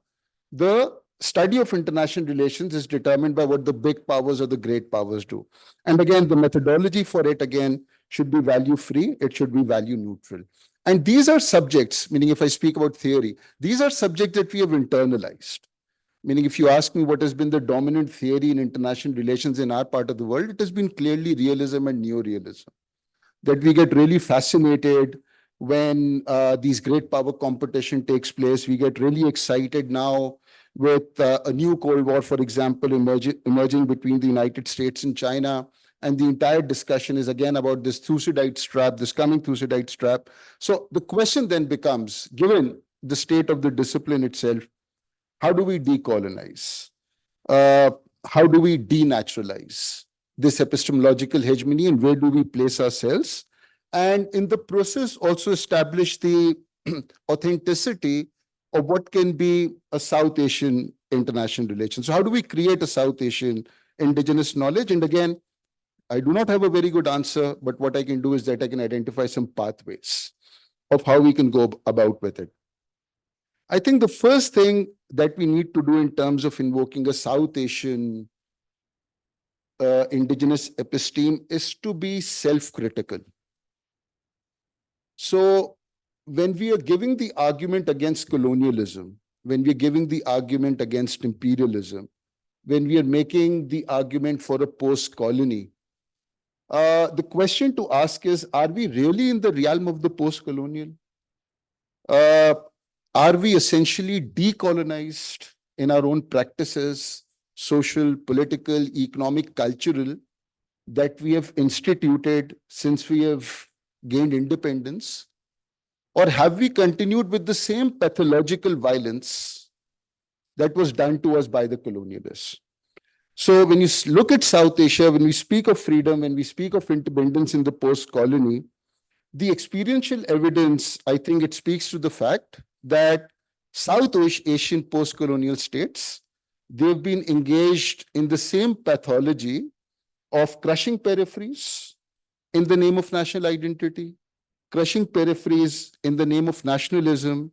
the study of international relations is determined by what the big powers or the great powers do. And again, the methodology for it, again, should be value free. It should be value neutral. And these are subjects, meaning if I speak about theory, these are subjects that we have internalized. Meaning if you ask me what has been the dominant theory in international relations in our part of the world, it has been clearly realism and neorealism. That we get really fascinated when these great power competition takes place. We get really excited now with a new Cold War, for example, emerging between the United States and China. And the entire discussion is again about this Thucydide trap, this coming Thucydide trap. So the question then becomes, given the state of the discipline itself, how do we decolonize? How do we denaturalize this epistemological hegemony, and where do we place ourselves? And in the process, also establish the authenticity of what can be a South Asian international relation. So how do we create a South Asian indigenous knowledge? And again, I do not have a very good answer, but what I can do is that I can identify some pathways of how we can go about with it. I think the first thing that we need to do in terms of invoking a South Asian indigenous episteme is to be self-critical. So when we are giving the argument against colonialism, when we are giving the argument against imperialism, when we are making the argument for a post-colony, the question to ask is, are we really in the realm of the post-colonial? Are we essentially decolonized in our own practices, social, political, economic, cultural, that we have instituted since we have gained independence? Or have we continued with the same pathological violence that was done to us by the colonialists? So when you look at South Asia, when we speak of freedom, when we speak of independence in the post-colony, the experiential evidence, I think it speaks to the fact that South Asian post-colonial states, they've been engaged in the same pathology of crushing peripheries in the name of national identity, crushing peripheries in the name of nationalism,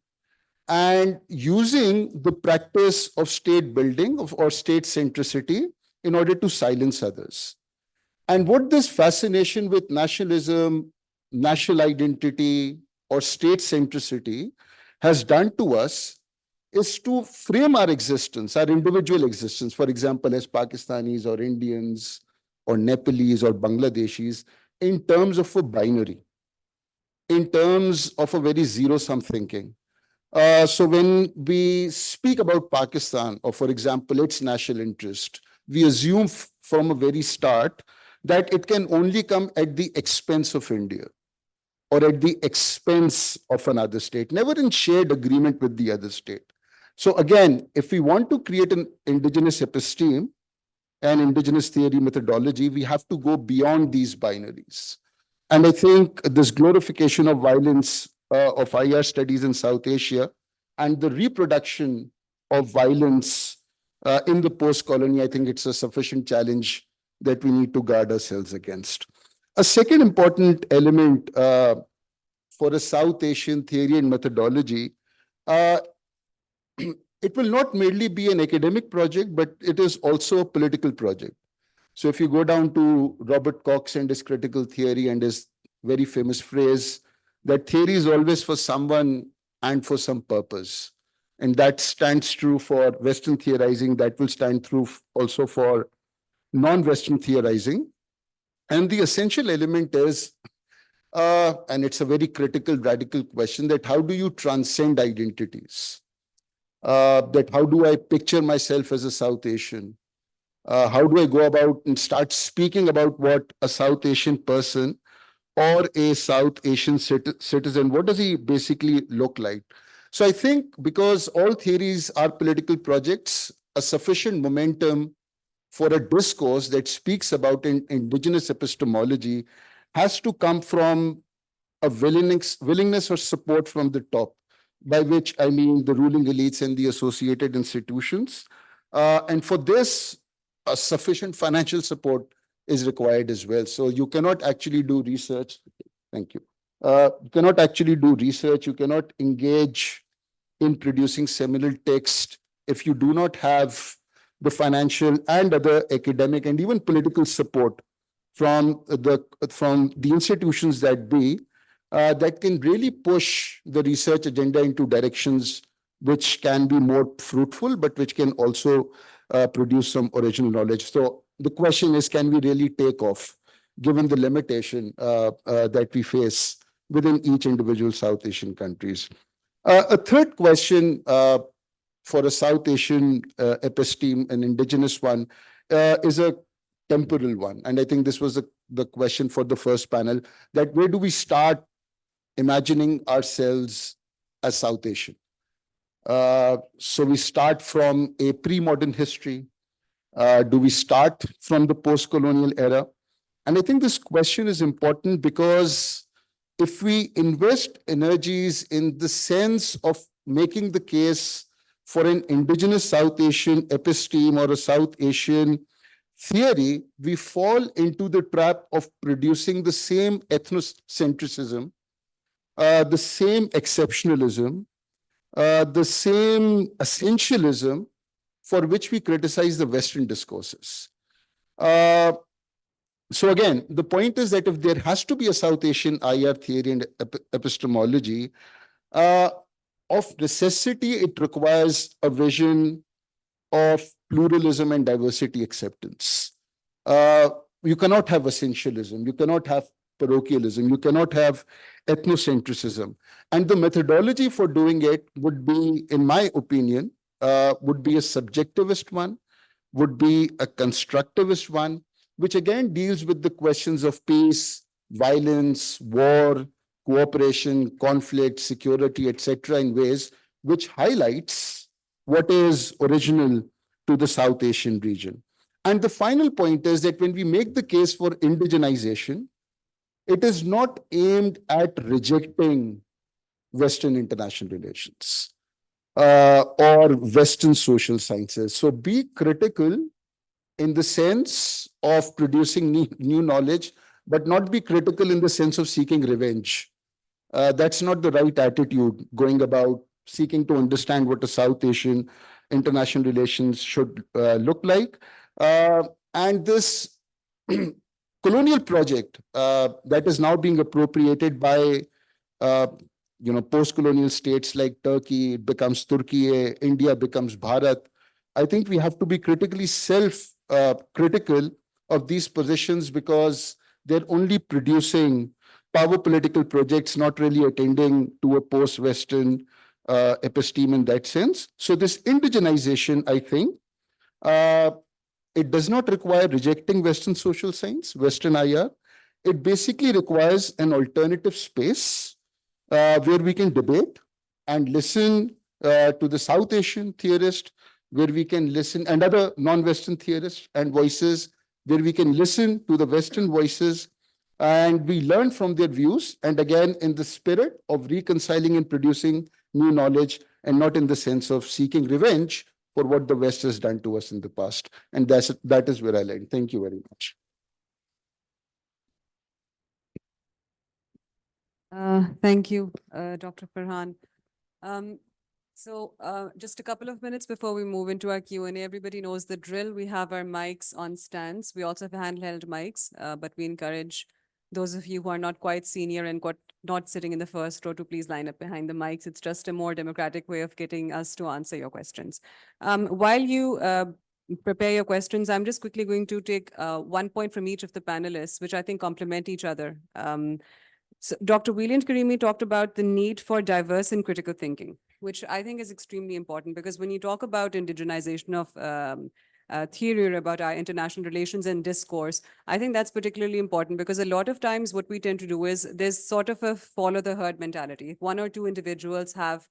and using the practice of state building or state centricity in order to silence others. And what this fascination with nationalism, national identity, or state centricity has done to us is to frame our existence, our individual existence, for example, as Pakistanis or Indians or Nepalese or Bangladeshis, in terms of a binary, in terms of a very zero-sum thinking. So when we speak about Pakistan, or for example, its national interest, we assume from a very start that it can only come at the expense of India or at the expense of another state, never in shared agreement with the other state. So again, if we want to create an indigenous episteme and indigenous theory methodology, we have to go beyond these binaries. And I think this glorification of violence of IR studies in South Asia and the reproduction of violence in the post-colony, I think it's a sufficient challenge that we need to guard ourselves against. A second important element for a South Asian theory and methodology, it will not merely be an academic project, but it is also a political project. So if you go down to Robert Cox and his critical theory and his very famous phrase, that theory is always for someone and for some purpose. And that stands true for Western theorizing, that will stand true also for non-Western theorizing. And the essential element is, and it's a very critical, radical question, that how do you transcend identities? That how do I picture myself as a South Asian? How do I go about and start speaking about what a South Asian person or a South Asian citizen, what does he basically look like? So I think because all theories are political projects, a sufficient momentum for a discourse that speaks about indigenous epistemology has to come from a willingness or support from the top, by which I mean the ruling elites and the associated institutions. And for this, a sufficient financial support is required as well. So you cannot actually do research. Thank you. You cannot actually do research. You cannot engage in producing seminal text if you do not have the financial and other academic and even political support from the institutions that can really push the research agenda into directions which can be more fruitful, but which can also produce some original knowledge. So the question is, can we really take off, given the limitation that we face within each individual South Asian countries? A third question for a South Asian episteme, an indigenous one, is a temporal one. And I think this was the question for the first panel, that where do we start imagining ourselves as South Asian? So we start from a pre-modern history. Do we start from the post-colonial era? And I think this question is important because if we invest energies in the sense of making the case for an indigenous South Asian episteme or a South Asian theory, we fall into the trap of producing the same ethnocentrism, the same exceptionalism, the same essentialism for which we criticize the Western discourses. So again, the point is that if there has to be a South Asian IR theory and epistemology, of necessity, it requires a vision of pluralism and diversity acceptance. You cannot have essentialism, you cannot have parochialism, you cannot have ethnocentrism. And the methodology for doing it would be, in my opinion, would be a subjectivist one, would be a constructivist one, which again deals with the questions of peace, violence, war, cooperation, conflict, security, etc., in ways which highlights what is original to the South Asian region. And the final point is that when we make the case for indigenization, it is not aimed at rejecting Western international relations or Western social sciences. So be critical in the sense of producing new knowledge, but not be critical in the sense of seeking revenge. That's not the right attitude going about seeking to understand what a South Asian international relations should look like. And this colonial project that is now being appropriated by post-colonial states like Turkey, it becomes Turkey, India becomes Bharat. I think we have to be critically self-critical of these positions because they're only producing power political projects, not really attending to a post-Western episteme in that sense. So this indigenization, I think, it does not require rejecting Western social science, Western IR. It basically requires an alternative space where we can debate and listen to the South Asian theorist, where we can listen, and other non-Western theorists and voices, where we can listen to the Western voices, and we learn from their views, and again, in the spirit of reconciling and producing new knowledge, and not in the sense of seeking revenge for what the West has done to us in the past. And that is where I land. Thank you very much. Thank you, Dr. Farhan. Just a couple of minutes before we move into our Q&A, everybody knows the drill. We have our mics on stands. We also have handheld mics, but we encourage those of you who are not quite senior and not sitting in the first row to please line up behind the mics. It's just a more democratic way of getting us to answer your questions. While you prepare your questions, I'm just quickly going to take 1 point from each of the panelists, which I think complement each other. So Dr. William Karimi talked about the need for diverse and critical thinking, which I think is extremely important, because when you talk about indigenization of theory about our international relations and discourse, I think that's particularly important, because a lot of times what we tend to do is there's sort of a follow the herd mentality. If one or two individuals have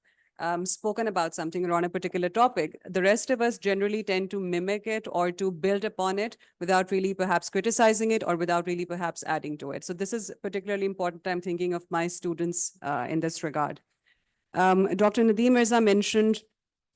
spoken about something or on a particular topic, the rest of us generally tend to mimic it or to build upon it without really perhaps criticizing it or without really perhaps adding to it. So this is particularly important. I'm thinking of my students in this regard. Dr. Nadeem Mirza mentioned,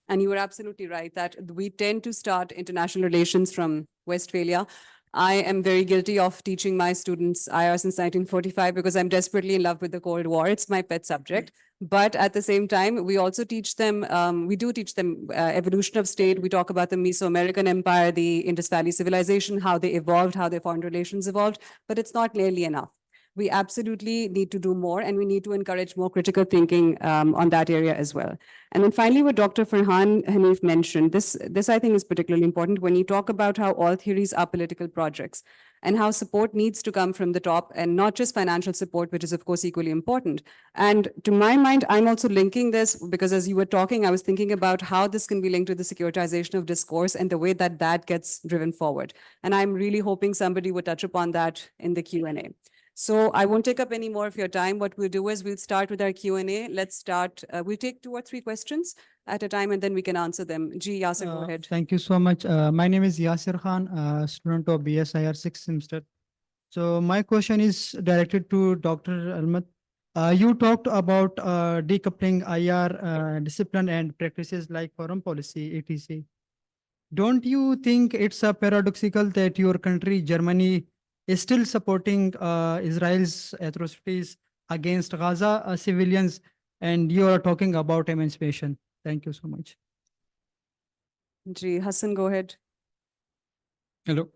and you were absolutely right, that we tend to start international relations from Westphalia. I am very guilty of teaching my students IR since 1945 because I'm desperately in love with the Cold War. It's my pet subject. But at the same time, we also teach them, evolution of state. We talk about the Mesoamerican Empire, the Indus Valley Civilization, how they evolved, how their foreign relations evolved, but it's not nearly enough. We absolutely need to do more, and we need to encourage more critical thinking on that area as well. And then finally, what Dr. Farhan Hanif mentioned, this I think is particularly important when you talk about how all theories are political projects and how support needs to come from the top and not just financial support, which is of course equally important. And to my mind, I'm also linking this because as you were talking, I was thinking about how this can be linked to the securitization of discourse and the way that that gets driven forward. And I'm really hoping somebody would touch upon that in the Q&A. So I won't take up any more of your time. What we'll do is we'll start with our Q&A. Let's start. We'll take 2 or 3 questions at a time and then we can answer them. Ji, Yasir, go ahead. Thank you so much. My name is Yasir Khan, student of BSIR 6th semester. So my question is directed to Dr. Almat. You talked about decoupling IR discipline and practices like foreign policy, etc. Don't you think it's paradoxical that your country, Germany, is still supporting Israel's atrocities against Gaza civilians, and you are talking about emancipation? Thank you so much. Ji, Hassan, go ahead. Hello,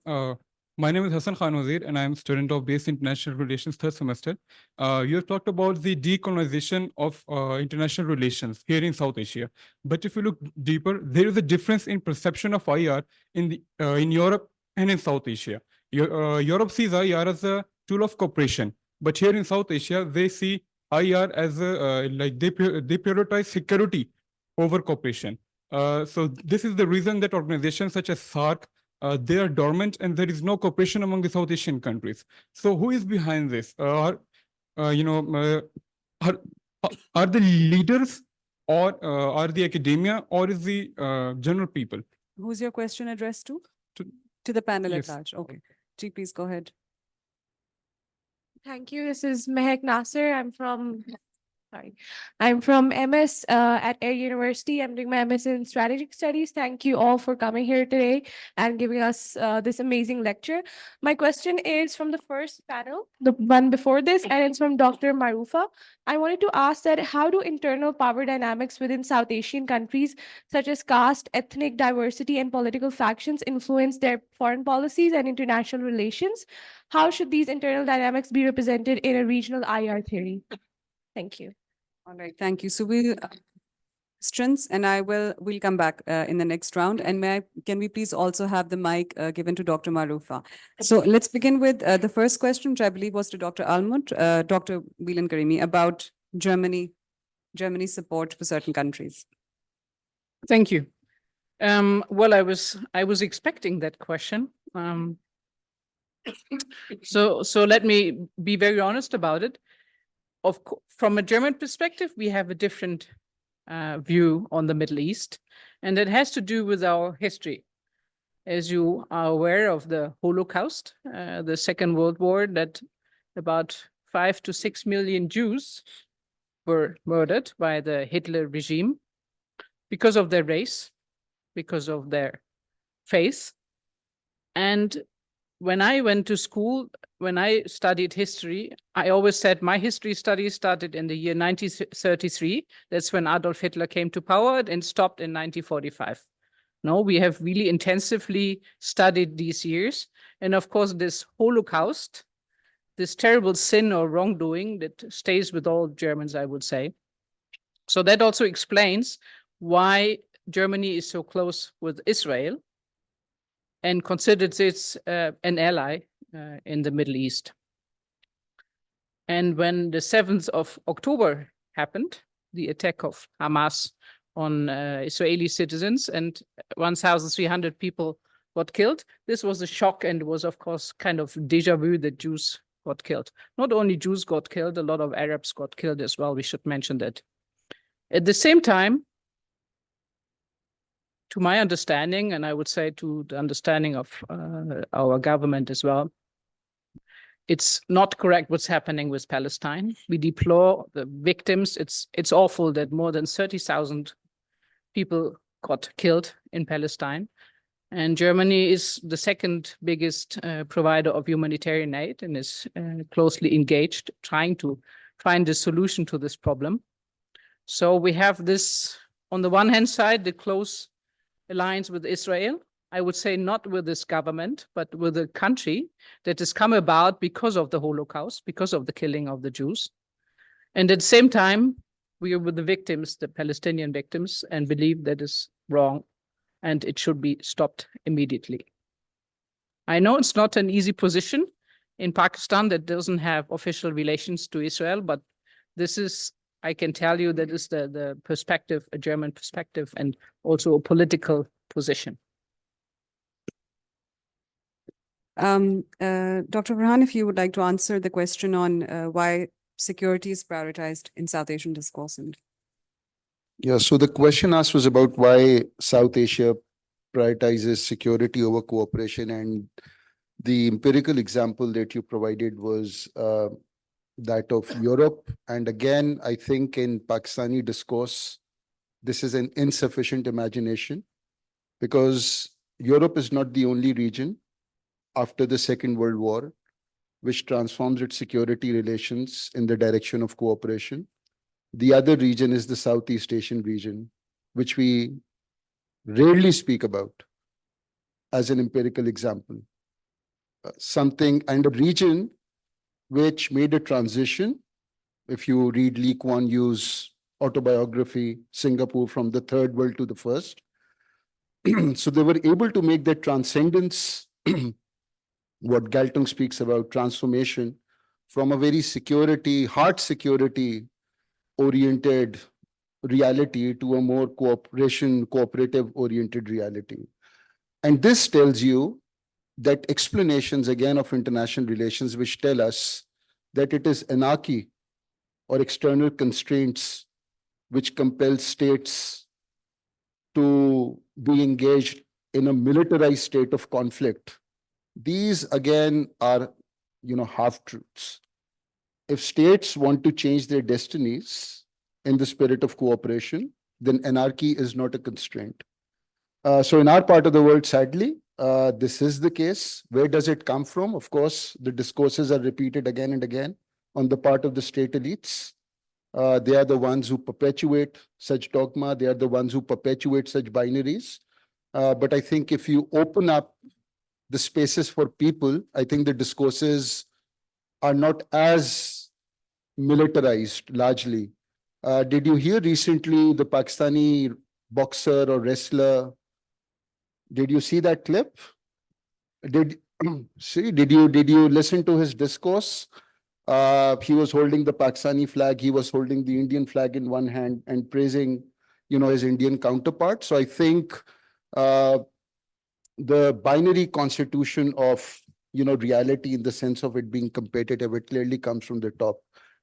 my name is Hassan Khan Wazir, and I am a student of BS International Relations 3rd semester. You have talked about the decolonization of international relations here in South Asia. But if you look deeper, there is a difference in perception of IR in Europe and in South Asia. Europe sees IR as a tool of cooperation, but here in South Asia, they see IR as they prioritize security over cooperation. So this is the reason that organizations such as SAARC, they are dormant and there is no cooperation among the South Asian countries. So who is behind this? Are the leaders or are the academia or is the general people? Who's your question addressed to? To the panel Yes. at large. Okay. Ji, please go ahead. Thank you. This is Mehak Nasser. I'm from MS at Air University. I'm doing my MS in Strategic Studies. Thank you all for coming here today and giving us this amazing lecture. My question is from the first panel, the one before this, and it's from Dr. Marufa. I wanted to ask that how do internal power dynamics within South Asian countries, such as caste, ethnic diversity, and political factions influence their foreign policies and international relations? How should these internal dynamics be represented in a regional IR theory? Thank you. All right, thank you. So we'll questions, and we'll come back in the next round. And can we please also have the mic given to Dr. Marufa? So let's begin with the first question, which I believe was to Dr. Almut, Dr. William Karimi, about Germany's support for certain countries. Thank you. Well, I was expecting that question. So let me be very honest about it. From a German perspective, we have a different view on the Middle East, and that has to do with our history. As you are aware of the Holocaust, the Second World War, that about 5 to 6 million Jews were murdered by the Hitler regime because of their race, because of their faith. And when I went to school, when I studied history, I always said my history studies started in the year 1933. That's when Adolf Hitler came to power, and stopped in 1945. No, we have really intensively studied these years. And of course, this Holocaust, this terrible sin or wrongdoing that stays with all Germans, I would say. So that also explains why Germany is so close with Israel and considers it an ally in the Middle East. And when the 7th of October happened, the attack of Hamas on Israeli citizens, and 1,300 people got killed, this was a shock, and was, of course, kind of déjà vu that Jews got killed. Not only Jews got killed, a lot of Arabs got killed as well. We should mention that. At the same time, to my understanding, and I would say to the understanding of our government as well, it's not correct what's happening with Palestine. We deplore the victims. It's awful that more than 30,000 people got killed in Palestine. And Germany is the second biggest provider of humanitarian aid, and is closely engaged trying to find a solution to this problem. So we have this, on the one hand side, the close alliance with Israel. I would say not with this government, but with a country that has come about because of the Holocaust, because of the killing of the Jews. And at the same time, we are with the victims, the Palestinian victims, and believe that is wrong and it should be stopped immediately. I know it's not an easy position in Pakistan that doesn't have official relations to Israel, but this is, I can tell you, that is the perspective, a German perspective, and also a political position. Dr. Farhan, if you would like to answer the question on why security is prioritized in South Asian discourse. Yeah, so the question asked was about why South Asia prioritizes security over cooperation, and the empirical example that you provided was that of Europe. And again, I think in Pakistani discourse, this is an insufficient imagination, because Europe is not the only region after the Second World War which transforms its security relations in the direction of cooperation. The other region is the Southeast Asian region, which we rarely speak about as an empirical example. Something and a region which made a transition. If you read Lee Kuan Yew's autobiography, Singapore from the Third World to the First. So they were able to make that transcendence, what Galtung speaks about, transformation from a very hard security oriented reality to a more cooperative oriented reality. And this tells you that explanations again of international relations which tell us that it is anarchy or external constraints which compel states to be engaged in a militarized state of conflict. These again are, half-truths. If states want to change their destinies in the spirit of cooperation, then anarchy is not a constraint. So in our part of the world, sadly, this is the case. Where does it come from? Of course, the discourses are repeated again and again on the part of the state elites. They are the ones who perpetuate such dogma. They are the ones who perpetuate such binaries. But I think if you open up the spaces for people, I think the discourses are not as militarized largely. Did you hear recently the Pakistani boxer or wrestler? Did you see that clip? Did you listen to his discourse? He was holding the Pakistani flag. He was holding the Indian flag in one hand and praising, his Indian counterpart. So I think the binary constitution of, reality in the sense of it being competitive, it clearly comes from the top.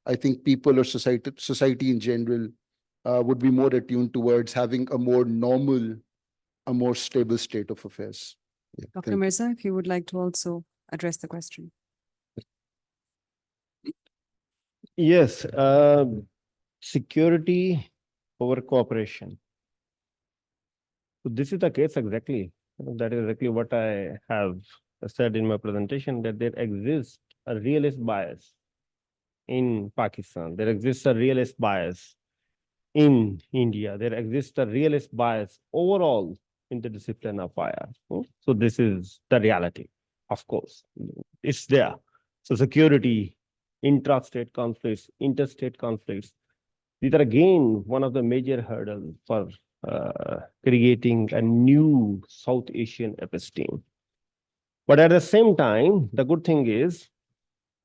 I think people or society in general would be more attuned towards having a more normal, a more stable state of affairs. Yeah, Dr. Mirza, if you would like to also address the question. Yes, security over cooperation. So this is the case exactly. That is exactly what I have said in my presentation, that there exists a realist bias in Pakistan. There exists a realist bias in India. There exists a realist bias overall in the discipline of IR. So this is the reality, of course. It's there. So security, intrastate conflicts, interstate conflicts, these are again one of the major hurdles for creating a new South Asian episteme. But at the same time, the good thing is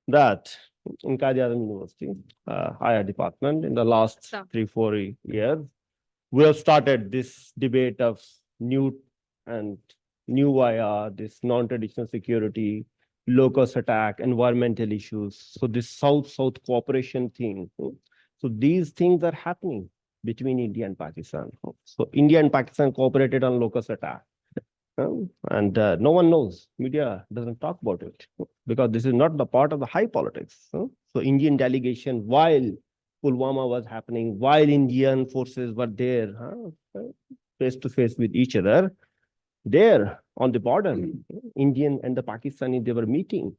that in Qadir University, IR department, in the last 3-4 years, we have started this debate of new and new IR, this non-traditional security, locus attack, environmental issues. So this South-South cooperation thing. So these things are happening between India and Pakistan. So India and Pakistan cooperated on locus attack. And no one knows. Media doesn't talk about it because this is not the part of the high politics. So Indian delegation, while Pulwama was happening, while Indian forces were there, face to face with each other, there on the border, Indian and the Pakistani, they were meeting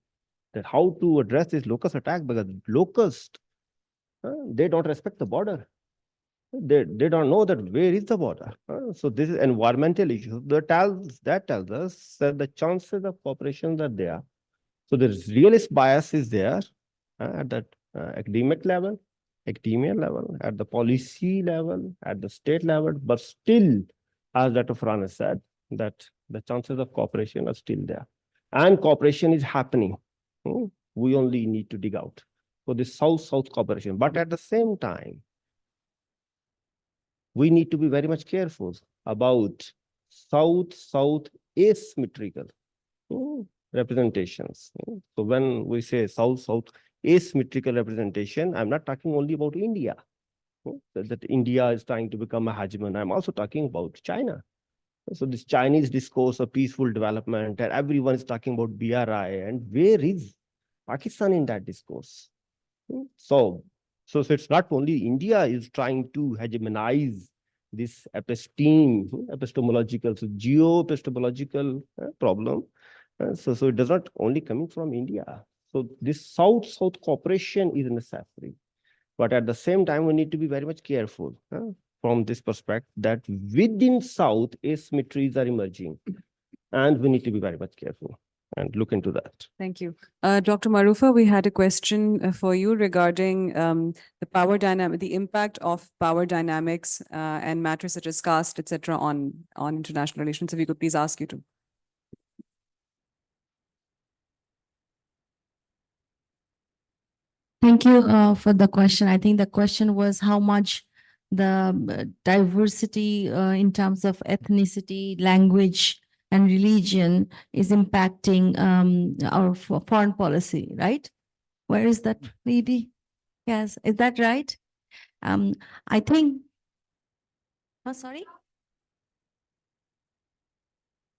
that how to address this locust attack, because locust, they don't respect the border. They don't know that where is the border. So this is environmental issue that tells us that the chances of cooperation are there. So the realist bias is there at that academic level, academia level, at the policy level, at the state level, but still, as Dr. Farhan has said, that the chances of cooperation are still there. And cooperation is happening. We only need to dig out for this South-South cooperation. But at the same time, we need to be very much careful about South-South asymmetrical representations. So when we say South-South asymmetrical representation, I'm not talking only about India, that India is trying to become a hegemon. I'm also talking about China. So this Chinese discourse of peaceful development, and everyone is talking about BRI, and where is Pakistan in that discourse? So it's not only India is trying to hegemonize this epistemological, so geo-epistemological problem. So it does not only coming from India. So this South-South cooperation is necessary. But at the same time, we need to be very much careful from this perspective that within South, asymmetries are emerging. And we need to be very much careful and look into that. Thank you. Dr. Marufa, we had a question for you regarding the power dynamic, the impact of power dynamics and matters such as caste, etc., on international relations. If we could please ask you to. Thank you for the question. I think the question was how much the diversity in terms of ethnicity, language, and religion is impacting our foreign policy, right? Where is that lady? Yes, is that right? I think, oh, sorry?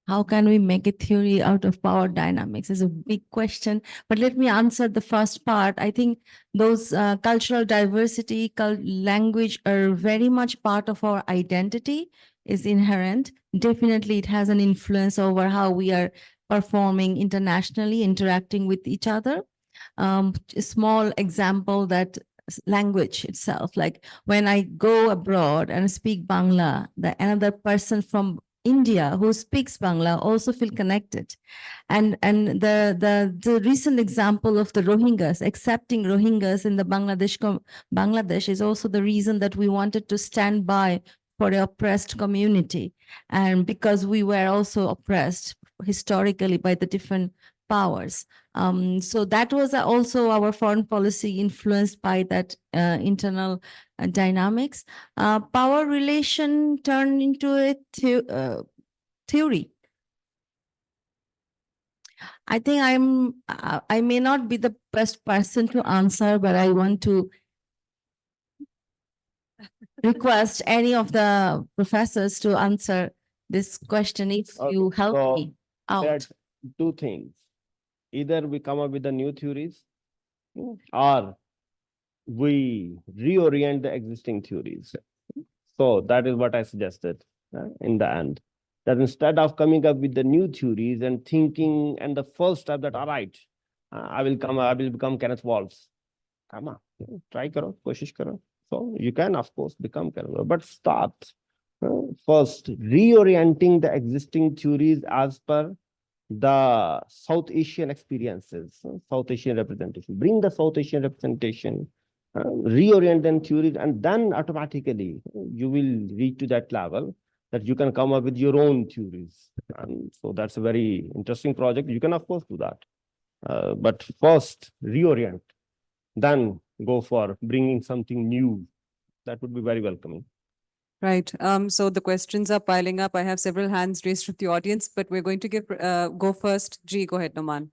How can we make a theory out of power dynamics is a big question, but let me answer the first part. I think those cultural diversity, language are very much part of our identity, is inherent. Definitely it has an influence over how we are performing internationally, interacting with each other. A small example that language itself, like when I go abroad and speak Bangla, another person from India who speaks Bangla also feel connected. And the recent example of the Rohingyas, accepting Rohingyas in the Bangladesh is also the reason that we wanted to stand by for the oppressed community. And because we were also oppressed historically by the different powers. So that was also our foreign policy influenced by that internal dynamics. Power relation turned into a theory. I think I may not be the best person to answer, but I want to request any of the professors to answer this question if you help me out. There are two things. Either we come up with the new theories or we reorient the existing theories. So that is what I suggested in the end. that instead of coming up with the new theories and thinking, and the first step that, all right, I will become Kenneth Waltz. Come on, try karo, koshish karo. So you can, of course, become Kenneth Waltz, but start first reorienting the existing theories as per the South Asian experiences, South Asian representation. Bring the South Asian representation, reorient them theories, and then automatically you will reach to that level that you can come up with your own theories. And so that's a very interesting project. You can, of course, do that. But first, reorient, then go for bringing something new. That would be very welcoming. Right. So the questions are piling up. I have several hands raised from the audience, but we're going to go first. G, go ahead, Noman.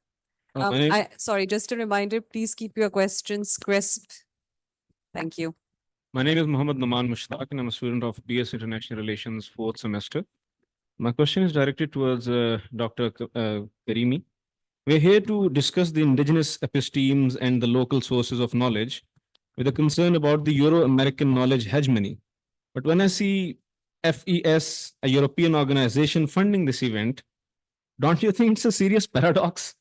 Sorry, just a reminder, please keep your questions crisp. Thank you. My name is Mohammad Naman Mushtaq, and I'm a student of BS International Relations, 4th semester. My question is directed towards Dr. Karimi. We're here to discuss the indigenous epistemes and the local sources of knowledge with a concern about the Euro-American knowledge hegemony. But when I see FES, a European organization, funding this event, don't you think it's a serious paradox?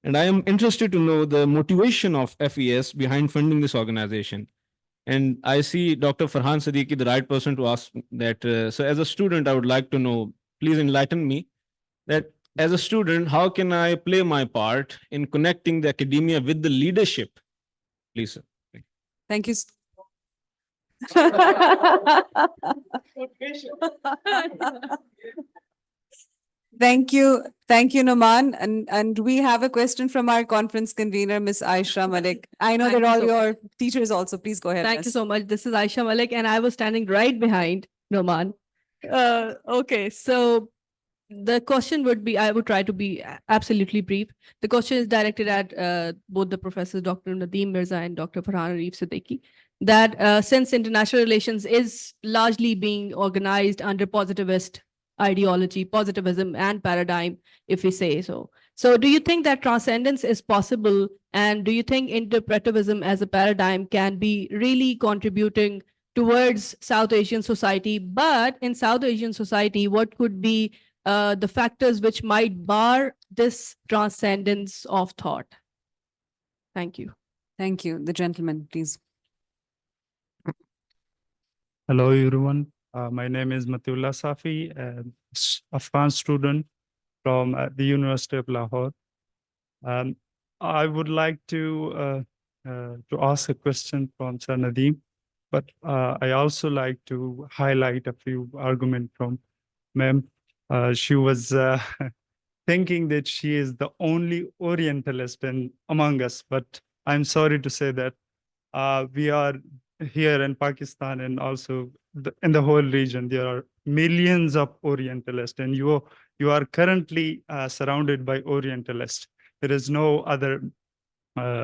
And I am interested to know the motivation of FES behind funding this organization. And I see Dr. Farhan Siddiqui, the right person to ask that. So as a student, I would like to know, please enlighten me, that as a student, how can I play my part in connecting the academia with the leadership? Please, sir. Thank you. Thank you. Thank you, Noman. And we have a question from our conference convener, Ms. Aisha Malik. I know they're all your teachers also. Please go ahead. Thank you so much. This is Aisha Malik, and I was standing right behind Noman. Okay, so the question would be, I would try to be absolutely brief. The question is directed at both the professors, Dr. Nadeem Mirza and Dr. Farhan Arif Siddiqui, that since international relations is largely being organized under positivist ideology, positivism and paradigm, if we say so. So do you think that transcendence is possible? And do you think interpretivism as a paradigm can be really contributing towards South Asian society? But in South Asian society, what could be the factors which might bar this transcendence of thought? Thank you. Thank you. The gentleman, please. Hello, everyone. My name is Matiullah Safi, an Afghan student from the University of Lahore. I would like to ask a question from Sir Nadeem, but I also like to highlight a few arguments from ma'am. She was thinking that she is the only Orientalist among us, but I'm sorry to say that we are here in Pakistan and also in the whole region. There are millions of Orientalists, and you are currently surrounded by Orientalists. There is no other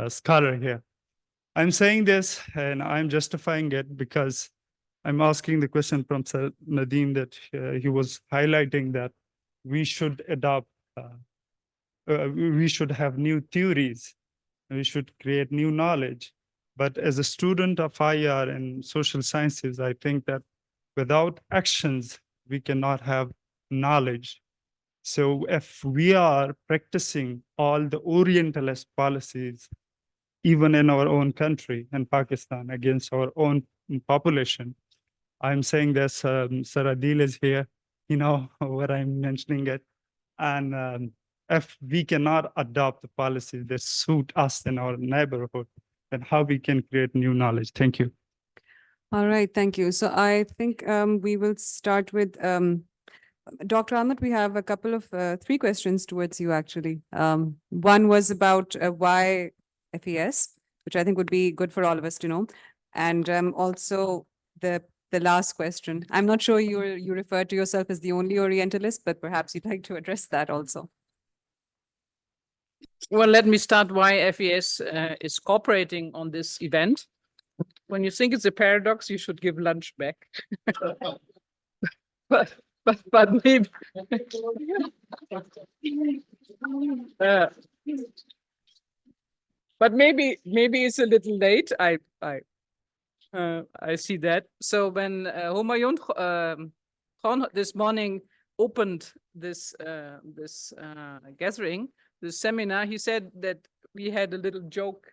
scholar here. I'm saying this and I'm justifying it because I'm asking the question from Sir Nadeem that he was highlighting that we should adopt, we should have new theories, we should create new knowledge. But as a student of IR and social sciences, I think that without actions, we cannot have knowledge. So if we are practicing all the Orientalist policies, even in our own country, in Pakistan, against our own population, I'm saying this, Sir Adil is here, you know what I'm mentioning it. And if we cannot adopt the policies that suit us in our neighborhood, then how we can create new knowledge. Thank you. All right, thank you. So I think we will start with Dr. Ahmed. We have a couple of 3 questions towards you, actually. One was about why FES, which I think would be good for all of us to know. And also the last question. I'm not sure you refer to yourself as the only Orientalist, but perhaps you'd like to address that also. Well, let me start why FES is cooperating on this event. When you think it's a paradox, you should give lunch back. but maybe but maybe it's a little late. I see that. So when Humayun Khan this morning opened this gathering, this seminar, he said that we had a little joke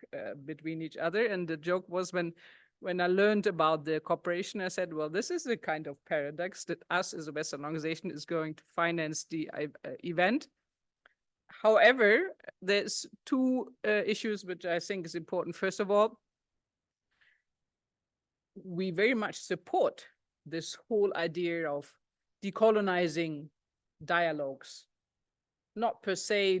between each other, and the joke was when I learned about the cooperation, I said, well, this is a kind of paradox that us as a Western organization is going to finance the event. However, there's two issues which I think is important. First of all, we very much support this whole idea of decolonizing dialogues, not per se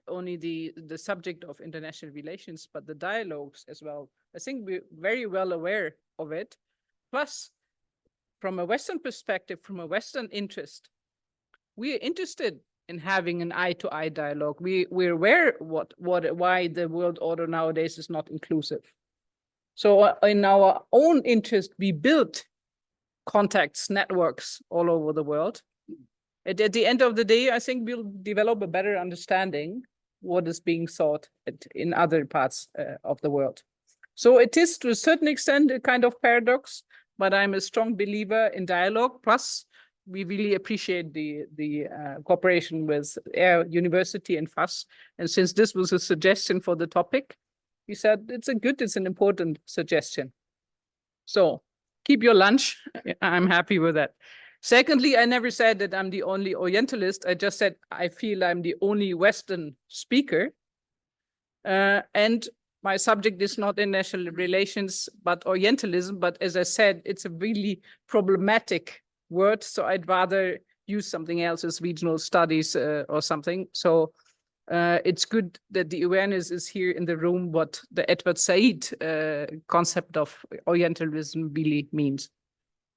only the subject of international relations, but the dialogues as well. I think we're very well aware of it. Plus, from a Western perspective, from a Western interest, we are interested in having an eye-to-eye dialogue. We're aware why the world order nowadays is not inclusive. So in our own interest, we build contacts, networks all over the world. At the end of the day, I think we'll develop a better understanding what is being sought in other parts of the world. So it is to a certain extent a kind of paradox, but I'm a strong believer in dialogue. Plus, we really appreciate the cooperation with Air University and FASS. And since this was a suggestion for the topic, we said it's an important suggestion. So keep your lunch. I'm happy with that. Secondly, I never said that I'm the only Orientalist. I just said I feel I'm the only Western speaker. And my subject is not international relations, but Orientalism. But as I said, it's a really problematic word. So I'd rather use something else as regional studies or something. So it's good that the awareness is here in the room, what the Edward Said concept of Orientalism really means.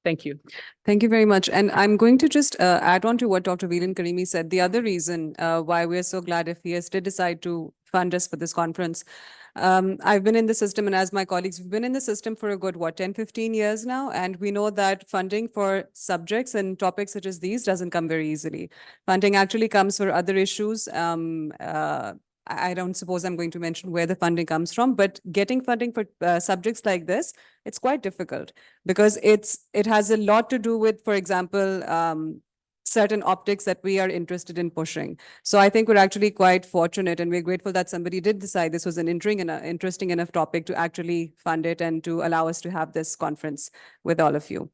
Thank you. Thank you very much. And I'm going to just add on to what Dr. Veelan Karimi said. The other reason why we're so glad if FASS did decide to fund us for this conference. I've been in the system, and as my colleagues, we've been in the system for a good, 10, 15 years now. And we know that funding for subjects and topics such as these doesn't come very easily. Funding actually comes for other issues. I don't suppose I'm going to mention where the funding comes from, but getting funding for subjects like this, it's quite difficult because it has a lot to do with, for example, certain optics that we are interested in pushing. So I think we're actually quite fortunate, and we're grateful that somebody did decide this was an interesting enough topic to actually fund it and to allow us to have this conference with all of you.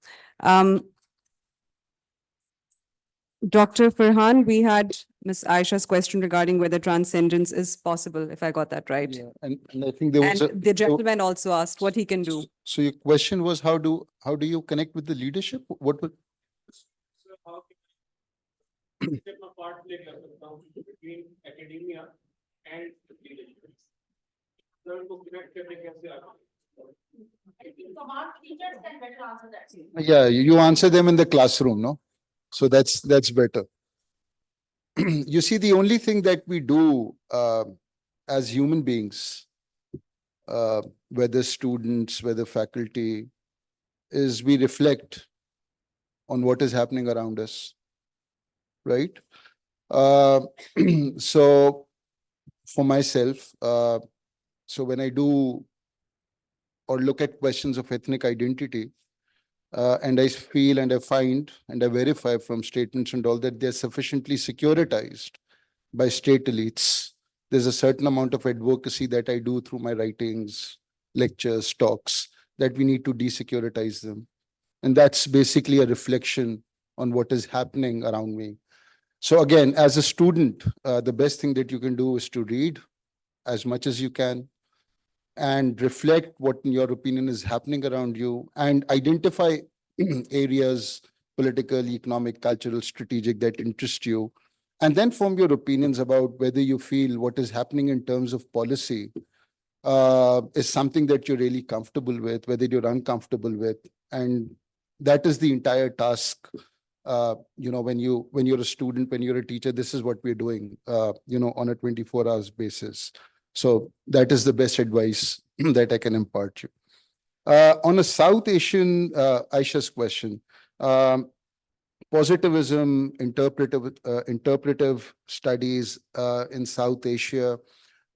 Dr. Farhan, we had Ms. Aisha's question regarding whether transcendence is possible, if I got that right. Yeah, and I think there was And the gentleman also asked what he can do. So your question was how do you connect with the leadership? What would between academia and leadership. Yeah, you answer them in the classroom, no? So that's better. You see, the only thing that we do as human beings, whether students, whether faculty, is we reflect on what is happening around us, right? So for myself, so when I do or look at questions of ethnic identity, and I feel and I find and I verify from statements and all that they're sufficiently securitized by state elites. There's a certain amount of advocacy that I do through my writings, lectures, talks, that we need to desecuritize them. And that's basically a reflection on what is happening around me. So again, as a student, the best thing that you can do is to read as much as you can and reflect what in your opinion is happening around you and identify areas, political, economic, cultural, strategic, that interest you. And then form your opinions about whether you feel what is happening in terms of policy is something that you're really comfortable with, whether you're uncomfortable with. And that is the entire task. When you're a student, when you're a teacher, this is what we're doing, on a 24 hours basis. So that is the best advice that I can impart you. On a South Asian, Aisha's question, positivism, interpretive studies in South Asia,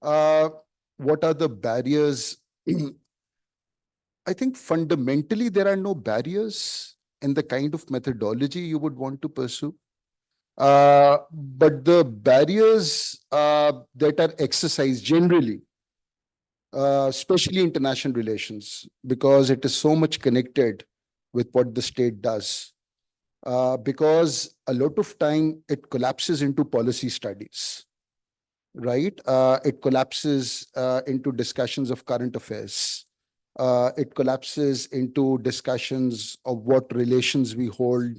what are the barriers? I think fundamentally there are no barriers in the kind of methodology you would want to pursue. But the barriers that are exercised generally, especially international relations, because it is so much connected with what the state does. Because a lot of time it collapses into policy studies, right? It collapses into discussions of current affairs. It collapses into discussions of what relations we hold,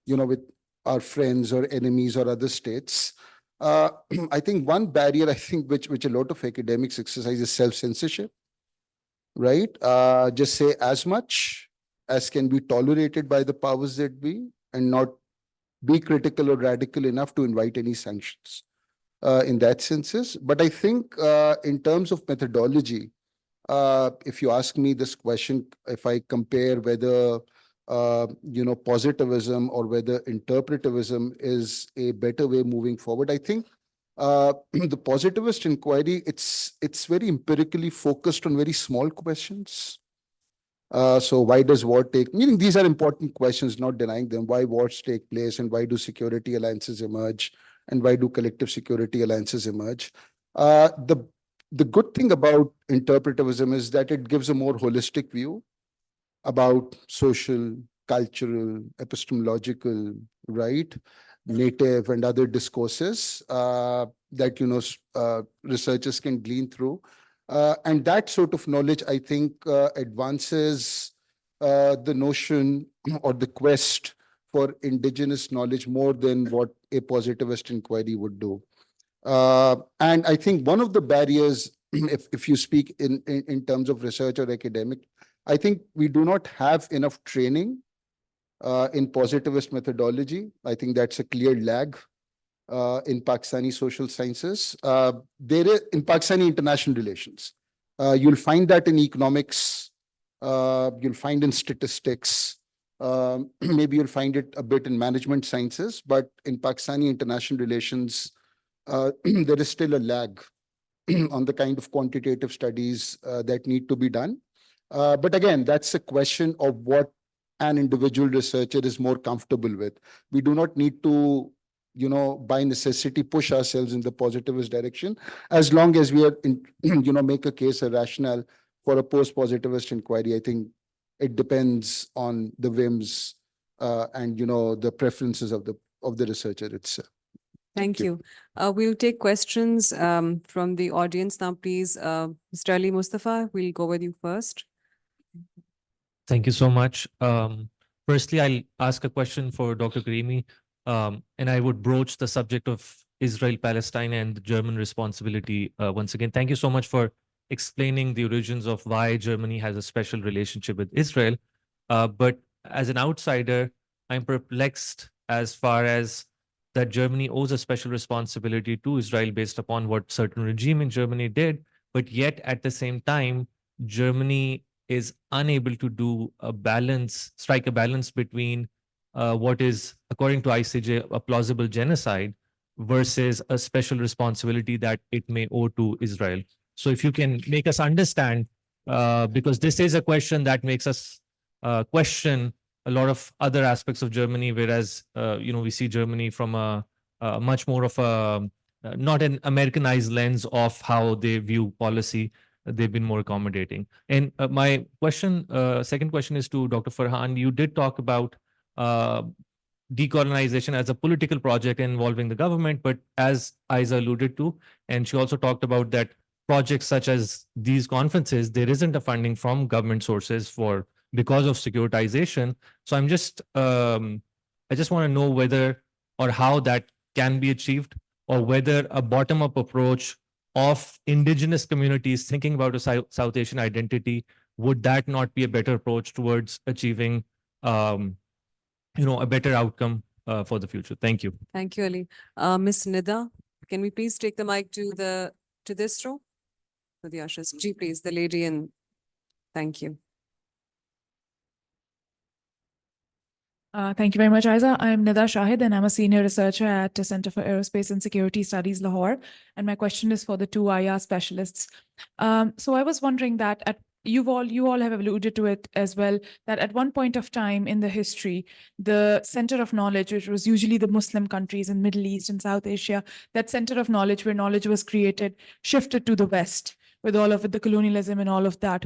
with our friends or enemies or other states. I think one barrier, which a lot of academics exercise is self-censorship, right? Just say as much as can be tolerated by the powers that be and not be critical or radical enough to invite any sanctions in that senses. But I think in terms of methodology, if you ask me this question, if I compare whether positivism or whether interpretivism is a better way moving forward, I think the positivist inquiry, it's very empirically focused on very small questions. So why does war take, meaning these are important questions, not denying them, why wars take place and why do security alliances emerge and why do collective security alliances emerge? The good thing about interpretivism is that it gives a more holistic view about social, cultural, epistemological, right, native and other discourses that researchers can glean through. And that sort of knowledge, I think, advances the notion or the quest for indigenous knowledge more than what a positivist inquiry would do. And I think one of the barriers, if you speak in terms of research or academic, I think we do not have enough training in positivist methodology. I think that's a clear lag in Pakistani social sciences. There is in Pakistani international relations. You'll find that in economics. You'll find in statistics. Maybe you'll find it a bit in management sciences, but in Pakistani international relations, there is still a lag on the kind of quantitative studies that need to be done. But again, that's a question of what an individual researcher is more comfortable with. We do not need to, by necessity, push ourselves in the positivist direction, as long as we are, make a case, a rationale for a post-positivist inquiry. I think it depends on the whims and, the preferences of the researcher itself. Thank you. We'll take questions from the audience now, please. Mr. Ali Mustafa, we'll go with you first. Thank you so much. Firstly, I'll ask a question for Dr. Karimi, and I would broach the subject of Israel-Palestine and German responsibility once again. Thank you so much for explaining the origins of why Germany has a special relationship with Israel. But as an outsider, I'm perplexed as far as that Germany owes a special responsibility to Israel based upon what certain regime in Germany did, but yet at the same time, Germany is unable to do strike a balance between what is, according to ICJ, a plausible genocide versus a special responsibility that it may owe to Israel. So if you can make us understand, because this is a question that makes us question a lot of other aspects of Germany, whereas, we see Germany from a much more of a, not an Americanized lens of how they view policy. They've been more accommodating. And my question, second question is to Dr. Farhan. You did talk about decolonization as a political project involving the government, but as Aiza alluded to, and she also talked about that projects such as these conferences, there isn't a funding from government sources because of securitization. So I'm just, I just want to know whether or how that can be achieved, or whether a bottom-up approach of indigenous communities thinking about a South Asian identity, would that not be a better approach towards achieving, a better outcome for the future? Thank you. Thank you, Ali. Ms. Nida, can we please take the mic to this row? For the ushers. Ji, please, the lady in. Thank you. Thank you very much, Aiza. I'm Nida Shahid, and I'm a senior researcher at the Center for Aerospace and Security Studies, Lahore. And my question is for the two IR specialists. So I was wondering that at you all have alluded to it as well, that at one point of time in the history, the center of knowledge, which was usually the Muslim countries in Middle East and South Asia, that center of knowledge where knowledge was created, shifted to the West with all of it, the colonialism and all of that.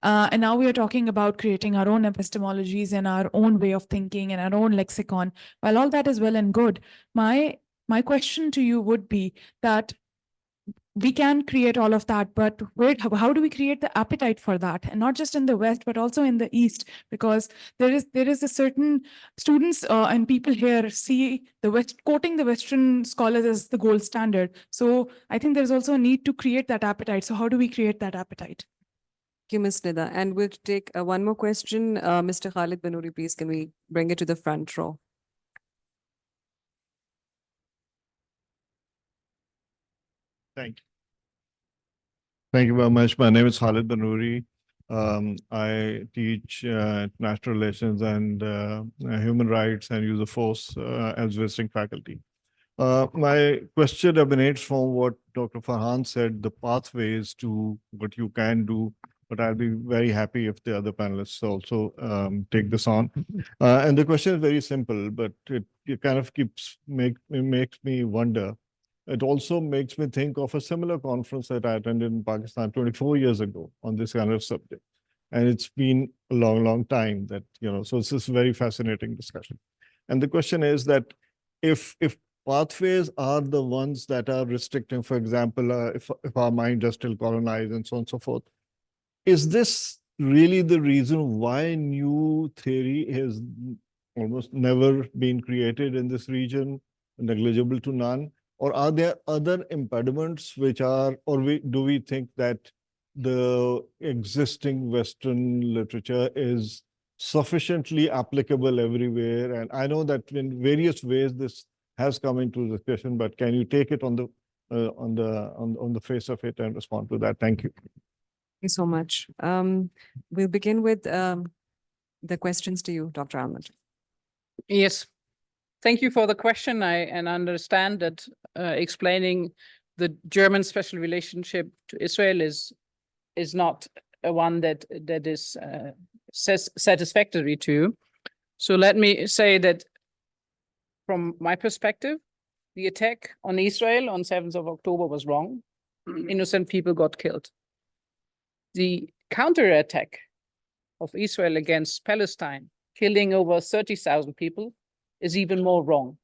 And now we are talking about creating our own epistemologies and our own way of thinking and our own lexicon. While all that is well and good, my question to you would be that we can create all of that, but how do we create the appetite for that? And not just in the West, but also in the East, because there is a certain students and people here see the West, quoting the Western scholars as the gold standard. So I think there's also a need to create that appetite. So how do we create that appetite? Thank you, Ms. Nida. And we'll take one more question. Mr. Khalid Banouri, please, can we bring it to the front row? Thank you. Thank you very much. My name is Khalid Banouri. I teach international relations and human rights and use of force as visiting faculty. My question emanates from what Dr. Farhan said, the pathways to what you can do, but I'll be very happy if the other panelists also take this on. And the question is very simple, but it kind of makes me wonder. It also makes me think of a similar conference that I attended in Pakistan 24 years ago on this kind of subject. And it's been a long, long time that, so it's this very fascinating discussion. And the question is that if pathways are the ones that are restricting, for example, if our mind is still colonized and so on and so forth, is this really the reason why new theory has almost never been created in this region, negligible to none? Or are there other impediments which are, or do we think that the existing Western literature is sufficiently applicable everywhere? And I know that in various ways this has come into discussion, but can you take it on the face of it and respond to that? Thank you. Thank you so much. We'll begin with the questions to you, Dr. Ahmed. Yes. Thank you for the question. I understand that explaining the German special relationship to Israel is not a one that is satisfactory to you. So let me say that from my perspective, the attack on Israel on 7th of October was wrong. Innocent people got killed. The counterattack of Israel against Palestine, killing over 30,000 people, is even more wrong,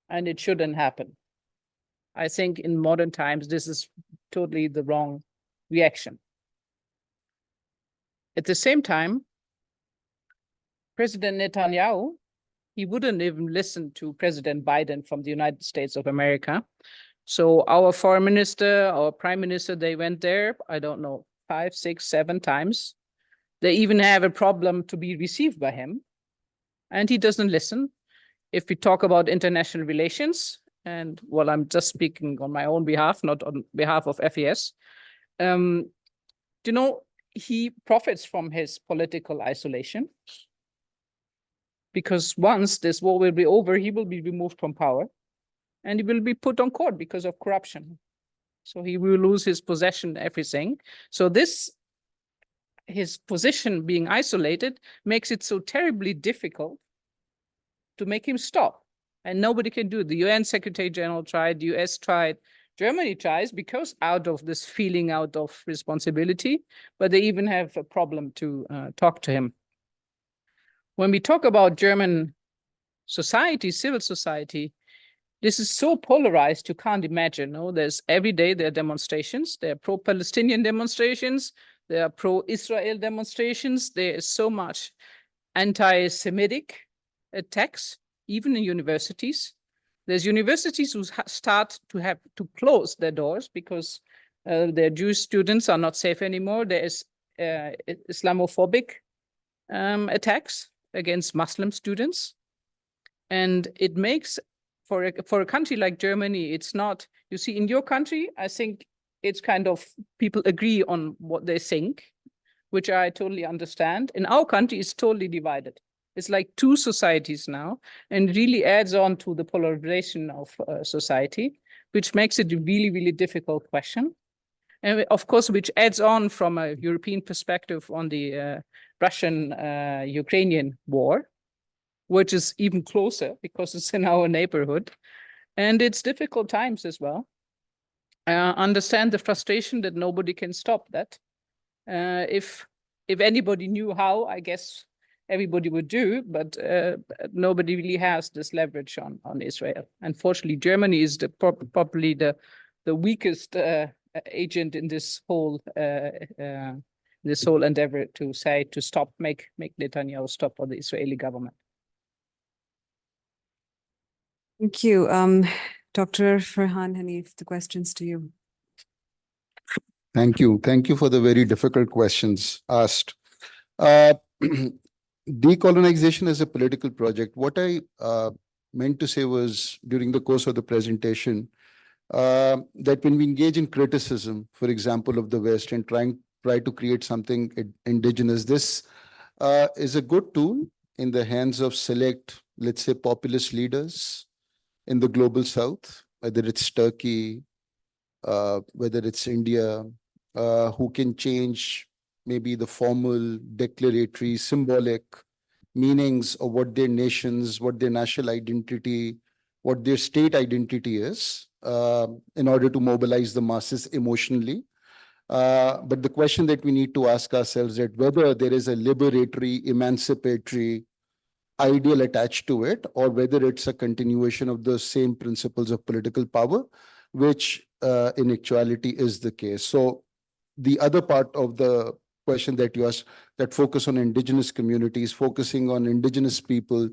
and it shouldn't happen. I think in modern times, this is totally the wrong reaction. At the same time, President Netanyahu, he wouldn't even listen to President Biden from the United States of America. So our foreign minister, our prime minister, they went there, I don't know, 5, 6, 7 times. They even have a problem to be received by him, and he doesn't listen. If we talk about international relations, and well, I'm just speaking on my own behalf, not on behalf of FASS, he profits from his political isolation, because once this war will be over, he will be removed from power and he will be put on court because of corruption. So he will lose his possession, everything. So his position being isolated makes it so terribly difficult to make him stop. And nobody can do it. The UN Secretary General tried, the US tried, Germany tries, because out of this feeling out of responsibility, but they even have a problem to talk to him. When we talk about German society, civil society, this is so polarized, you can't imagine. No? There's every day there are demonstrations. There are pro-Palestinian demonstrations. There are pro-Israel demonstrations. There is so much anti-Semitic attacks, even in universities. There's universities who start to have to close their doors because their Jewish students are not safe anymore. There is Islamophobic attacks against Muslim students. And it makes, for a country like Germany, it's not, you see, in your country, I think it's kind of, people agree on what they think, which I totally understand. In our country, it's totally divided. It's like 2 societies now, and really adds on to the polarization of society, which makes it a really, really difficult question. And of course, which adds on from a European perspective on the Russian-Ukrainian war, which is even closer because it's in our neighborhood. And it's difficult times as well. Understand the frustration that nobody can stop that. If anybody knew how, I guess everybody would do, but nobody really has this leverage on Israel. Unfortunately, Germany is probably the weakest agent in this whole endeavor to say to stop, make Netanyahu stop, or the Israeli government. Thank you. Dr. Farhan Hanif, the questions to you. Thank you. Thank you for the very difficult questions asked. Decolonization is a political project. What I meant to say was during the course of the presentation, that when we engage in criticism, for example, of the West and try to create something indigenous, this is a good tool in the hands of select, let's say, populist leaders in the global South, whether it's Turkey, whether it's India, who can change maybe the formal, declaratory, symbolic meanings of what their nations, what their national identity, what their state identity is, in order to mobilize the masses emotionally. But the question that we need to ask ourselves is whether there is a liberatory, emancipatory ideal attached to it, or whether it's a continuation of the same principles of political power, which in actuality is the case. So the other part of the question that you asked, that focus on indigenous communities, focusing on indigenous people,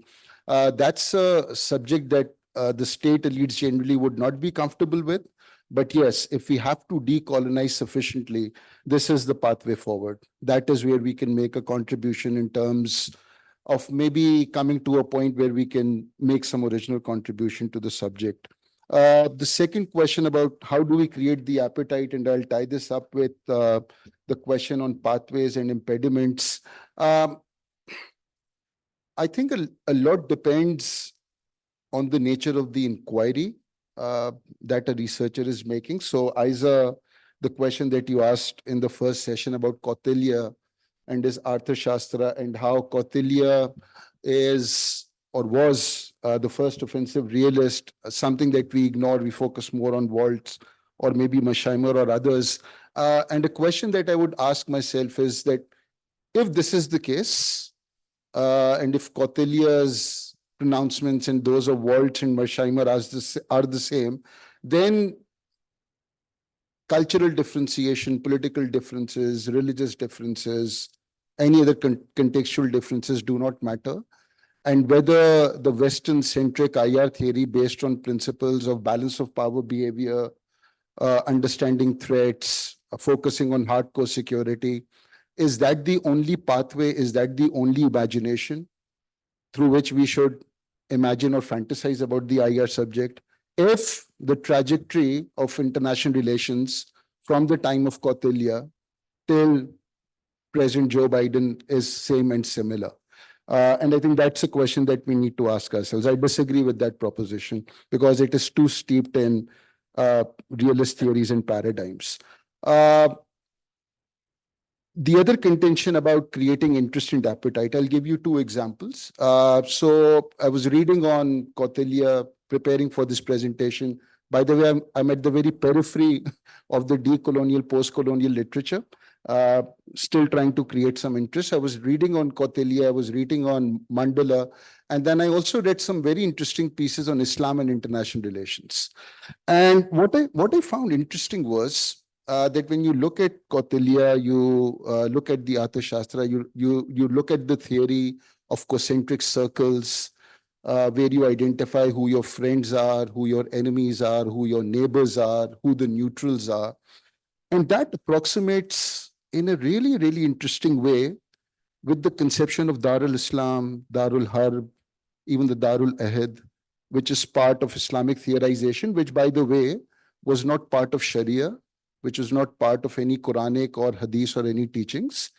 that's a subject that the state elites generally would not be comfortable with. But yes, if we have to decolonize sufficiently, this is the pathway forward. That is where we can make a contribution in terms of maybe coming to a point where we can make some original contribution to the subject. The second question about how do we create the appetite, and I'll tie this up with the question on pathways and impediments. I think a lot depends on the nature of the inquiry that a researcher is making. So Isa, the question that you asked in the first session about Kautilya and his Arthashastra, and how Kautilya is or was the first offensive realist, something that we ignore. We focus more on Waltz or maybe Mashaimer or others. And the question that I would ask myself is that if this is the case, and if Kautilya's pronouncements and those of Waltz and Mashaimer are the same, then cultural differentiation, political differences, religious differences, any other contextual differences do not matter. And whether the Western-centric IR theory based on principles of balance of power behavior, understanding threats, focusing on hardcore security, is that the only pathway, is that the only imagination through which we should imagine or fantasize about the IR subject? If the trajectory of international relations from the time of Kautilya till President Joe Biden is same and similar. And I think that's a question that we need to ask ourselves. I disagree with that proposition because it is too steeped in realist theories and paradigms. The other contention about creating interest and appetite, I'll give you two examples. So I was reading on Kautilya, preparing for this presentation. By the way, I'm at the very periphery of the decolonial, post-colonial literature, still trying to create some interest. I was reading on Kautilya, I was reading on Mandela, and then I also read some very interesting pieces on Islam and international relations. And what I found interesting was that when you look at Kautilya, you look at the Arthashastra, you look at the theory of concentric circles, where you identify who your friends are, who your enemies are, who your neighbors are, who the neutrals are. And that approximates in a really, really interesting way with the conception of Darul Islam, Darul Harb, even the Darul Ahad, which is part of Islamic theorization, which, by the way, was not part of Sharia, which was not part of any Quranic or Hadith or any teachings.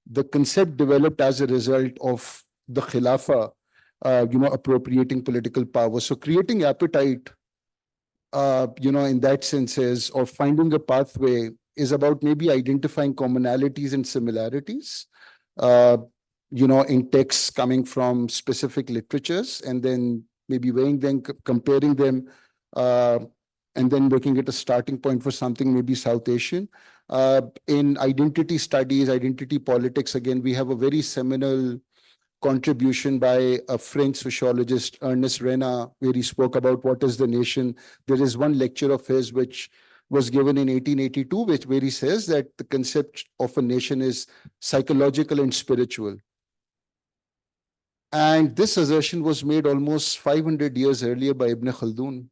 The concept developed as a result of the Khilafah, appropriating political power. So creating appetite, in that sense is, or finding a pathway is about maybe identifying commonalities and similarities, in texts coming from specific literatures, and then maybe weighing them, comparing them, and then making it a starting point for something maybe South Asian. In identity studies, identity politics, again, we have a very seminal contribution by a French sociologist, Ernest Renan, where he spoke about what is the nation. There is one lecture of his which was given in 1882, where he says that the concept of a nation is psychological and spiritual. And this assertion was made almost 500 years earlier by Ibn Khaldun,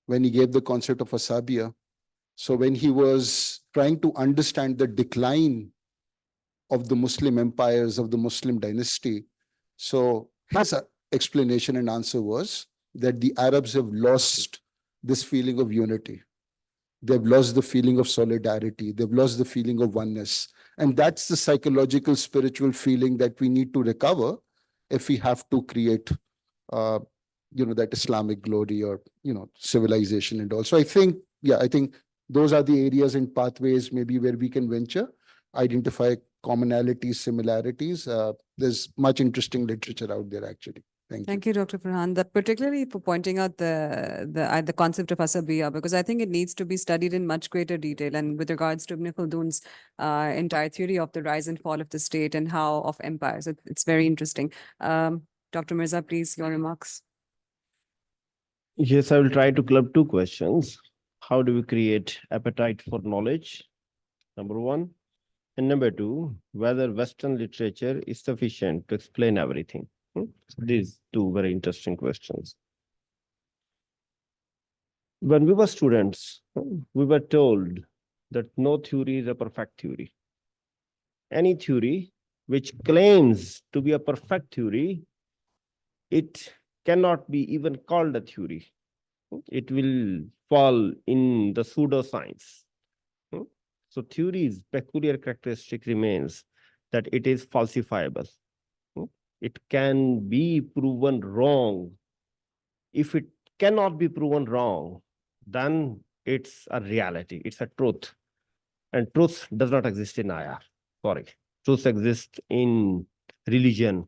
when he gave the concept of Asabiya. So when he was trying to understand the decline of the Muslim empires, of the Muslim dynasty, so his explanation and answer was that the Arabs have lost this feeling of unity. They've lost the feeling of solidarity. They've lost the feeling of oneness. And that's the psychological, spiritual feeling that we need to recover if we have to create, that Islamic glory or, civilization and all. So I think those are the areas and pathways maybe where we can venture, identify commonalities, similarities. There's much interesting literature out there, actually. Thank you, Dr. Farhan. Particularly for pointing out the concept of asabiya, because I think it needs to be studied in much greater detail. And with regards to Ibn Khaldun's entire theory of the rise and fall of the state and how of empires, it's very interesting. Dr. Mirza, please, your remarks. Yes, I will try to club two questions. How do we create appetite for knowledge? Number one. And number two, whether Western literature is sufficient to explain everything. These two very interesting questions. When we were students, we were told that no theory is a perfect theory. Any theory which claims to be a perfect theory, it cannot be even called a theory. It will fall in the pseudoscience. So theory's peculiar characteristic remains that it is falsifiable. It can be proven wrong. If it cannot be proven wrong, then it's a reality, it's a truth. And truth does not exist in IR. Sorry. Truth exists in religion.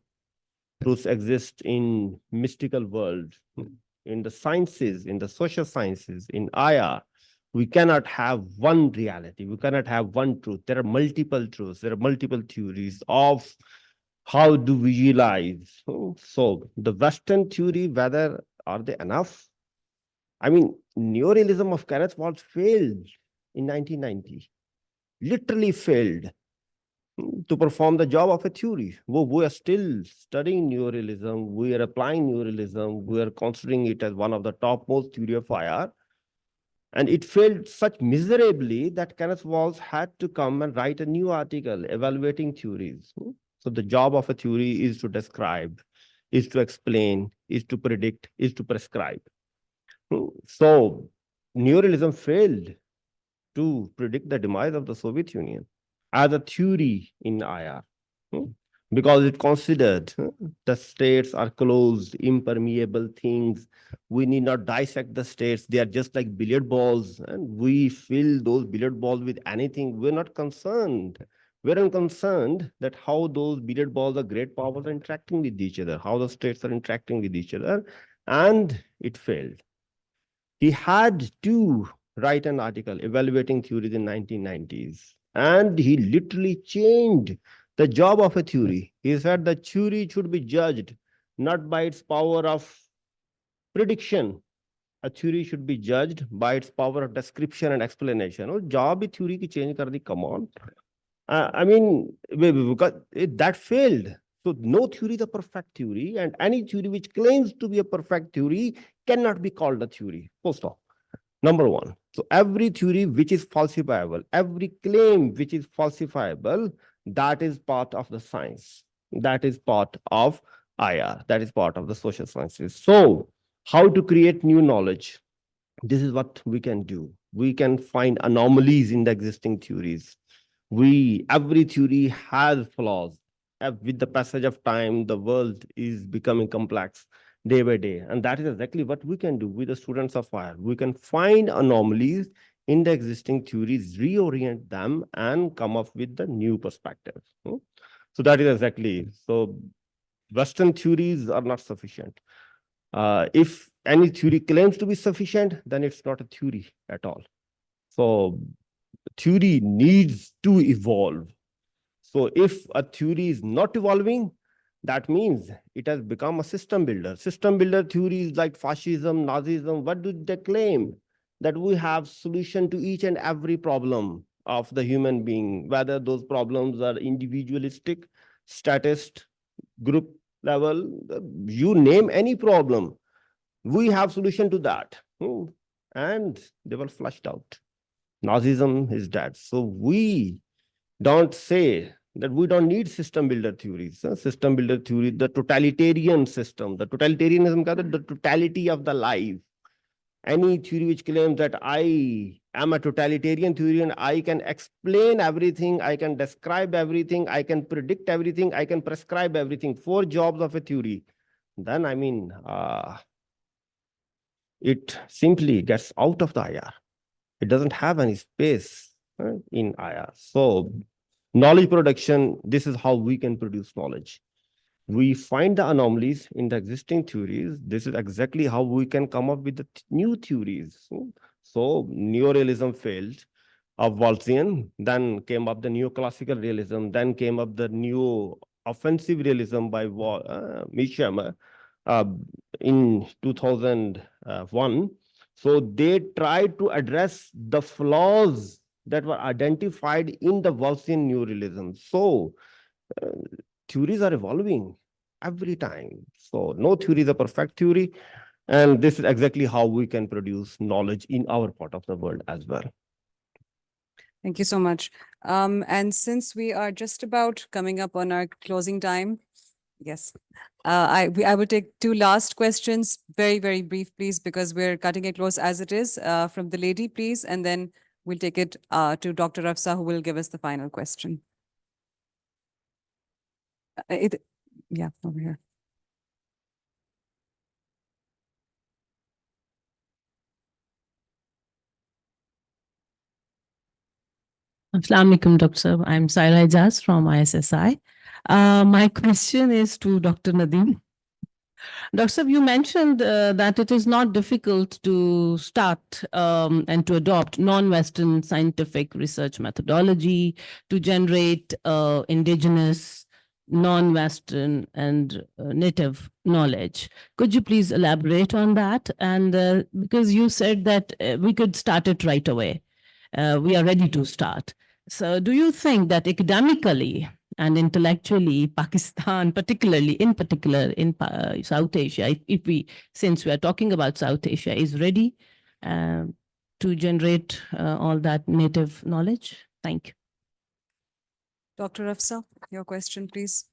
Truth exists in mystical world. In the sciences, in the social sciences, in IR, we cannot have one reality. We cannot have one truth. There are multiple truths. There are multiple theories of how to visualize. So the Western theory, whether are they enough? I mean, neorealism of Kenneth Waltz failed in 1990. Literally failed to perform the job of a theory. We are still studying neorealism. We are applying neorealism. We are considering it as one of the topmost theory of IR. And it failed such miserably that Kenneth Waltz had to come and write a new article evaluating theories. So the job of a theory is to describe, is to explain, is to predict, is to prescribe. So neorealism failed to predict the demise of the Soviet Union as a theory in IR, because it considered the states are closed, impermeable things. We need not dissect the states. They are just like billiard balls, and we fill those billiard balls with anything. We're not concerned. We're concerned that how those billiard balls are great powers are interacting with each other, how the states are interacting with each other, and it failed. He had to write an article evaluating theories in 1990s, and he literally changed the job of a theory. He said the theory should be judged not by its power of prediction. A theory should be judged by its power of description and explanation. Oh, job is theory ki change kar di, come on. I mean, because that failed. So no theory is a perfect theory, and any theory which claims to be a perfect theory cannot be called a theory. Full stop. Number one. So every theory which is falsifiable, every claim which is falsifiable, that is part of the science. That is part of IR. That is part of the social sciences. So how to create new knowledge? This is what we can do. We can find anomalies in the existing theories. Every theory has flaws. With the passage of time, the world is becoming complex day by day. And that is exactly what we can do with the students of IR. We can find anomalies in the existing theories, reorient them and come up with the new perspective. So that is exactly, so Western theories are not sufficient. If any theory claims to be sufficient, then it's not a theory at all. So theory needs to evolve. So if a theory is not evolving, that means it has become a system builder. System builder theories like fascism, Nazism, what do they claim? That we have solution to each and every problem of the human being, whether those problems are individualistic, statist, group level, you name any problem, we have solution to that. And they were flushed out. Nazism is dead. So we don't say that we don't need system builder theories. System builder theory, the totalitarian system, the totalitarianism, the totality of the life. Any theory which claims that I am a totalitarian theory and I can explain everything, I can describe everything, I can predict everything, I can prescribe everything, 4 jobs of a theory, then I mean, it simply gets out of the IR. It doesn't have any space in IR. So knowledge production, this is how we can produce knowledge. We find the anomalies in the existing theories. This is exactly how we can come up with the new theories. So neorealism failed of Waltzian, then came up the neoclassical realism, then came up the new offensive realism by Misham in 2001. So they tried to address the flaws that were identified in the Waltzian neorealism. So theories are evolving every time. So no theory is a perfect theory. And this is exactly how we can produce knowledge in our part of the world as well. Thank you so much. And since we are just about coming up on our closing time, yes, I will take 2 last questions, very, very brief, please, because we're cutting it close as it is, from the lady, please, and then we'll take it to Dr. Afsa, who will give us the final question. Yeah, over here. Assalamu alaikum, Dr. Sir. I'm Saila Ijaz from ISSI. My question is to Dr. Nadeem. Dr. Sir, you mentioned that it is not difficult to start and to adopt non-Western scientific research methodology to generate indigenous, non-Western and native knowledge. Could you please elaborate on that? And because you said that we could start it right away. We are ready to start. So do you think that academically and intellectually, Pakistan, in particular in South Asia, since we are talking about South Asia, is ready to generate all that native knowledge? Thank you. Dr. Afsa, your question, please.